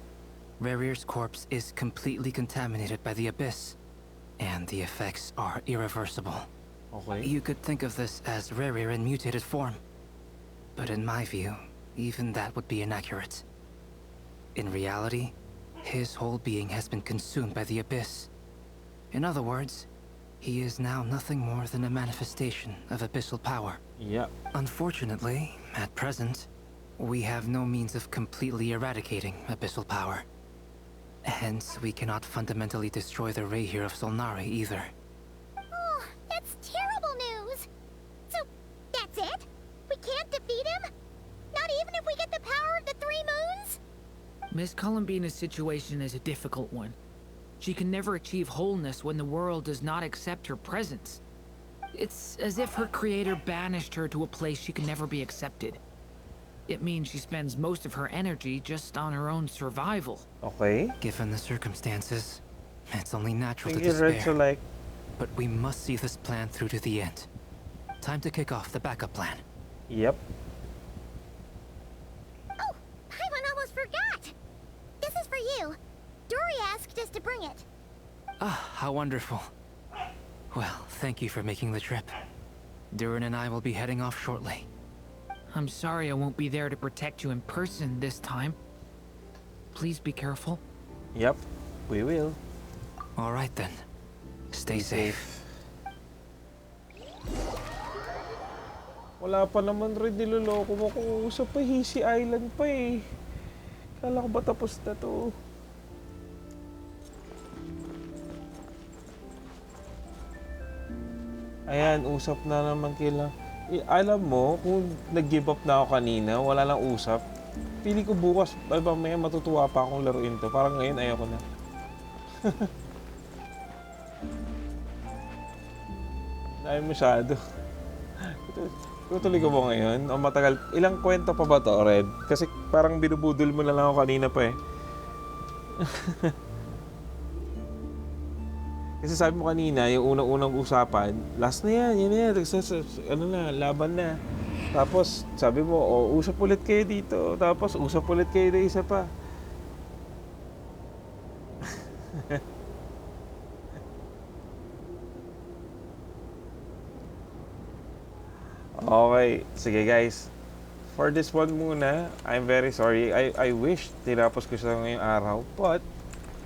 Ravager's corpse is completely contaminated by the Abyss, and the effects are irreversible. Okay. You could think of this as Ravager in mutated form. But in my view, even that would be inaccurate. In reality, his whole being has been consumed by the Abyss. In other words, he is now nothing more than a manifestation of abyssal power. Yeah. Unfortunately, at present, we have no means of completely eradicating abyssal power. Hence, we cannot fundamentally destroy the Ravager of Solnari either. Oh, that's terrible news. So, that's it? We can't defeat him? Not even if we get the power of the Three Moons? Miss Columbina's situation is a difficult one. She can never achieve wholeness when the world does not accept her presence. It's as if her creator banished her to a place she can never be accepted. It means she spends most of her energy just on her own survival. Okay. Given the circumstances, it's only natural to Sige, Red, despair. so like... But we must see this plan through to the end. Time to kick off the backup plan. Yep. Oh, Paimon almost forgot. This is for you. Dory asked us to bring it. Ah, how wonderful. Well, thank you for making the trip. Durin and I will be heading off shortly. I'm sorry I won't be there to protect you in person this time. Please be careful. Yep, we will. All right then. Stay safe. Wala pa naman rin, niloloko mo kung sa Pahisi Island pa eh. Kala ko ba tapos na to? Ayan, usap na naman kila. Alam mo, kung nag-give up na ako kanina, wala lang usap. Pili ko bukas, ay mamaya matutuwa pa akong laruin to. Parang ngayon, ayoko na. Dahil masyado. Tutuloy ko ba ngayon? O matagal? Ilang kwento pa ba to, Red? Kasi parang binubudol mo na lang ako kanina pa eh. Kasi sabi mo kanina, yung unang-unang usapan, last na yan, yan na yan, ano na, laban na. Tapos, sabi mo, oh, usap ulit kayo dito. Tapos, usap ulit kayo na isa pa. Okay, sige guys. For this one muna, I'm very sorry. I wish tinapos ko siya ngayong araw. But,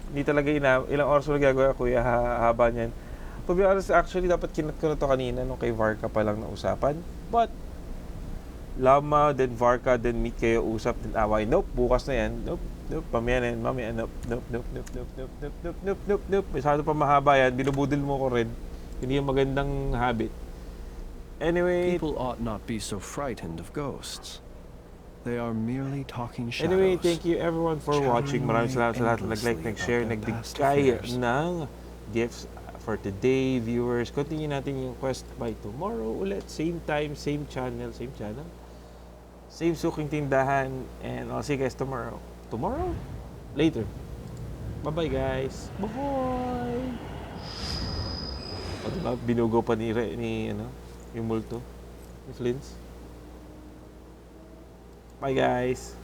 hindi talaga ilang oras mo nagagawa kuya, haba niyan. To be honest, actually, dapat kinat ko na to kanina nung kay Varka pa lang na usapan. But, Lama, then Varka, then meet kayo, usap, then away. Nope, bukas na yan. Nope, mamaya na yan, nope. Masyado pa mahaba yan, binubudil mo ko rin. Hindi yung magandang habit. Anyway, people ought not be so frightened of ghosts. They are merely talking shadows. Anyway, thank you everyone for watching. Maraming salamat sa lahat na nag-like, nag-share, nagbigay ng gifts for today, viewers. Continue natin yung quest by tomorrow ulit. Same time, same channel. Same suking tindahan. And I'll see you guys tomorrow. Tomorrow? Later. Bye-bye, guys. Bye-bye! O, diba? Binugo pa ni yung multo. Ni Flint's. Bye, guys.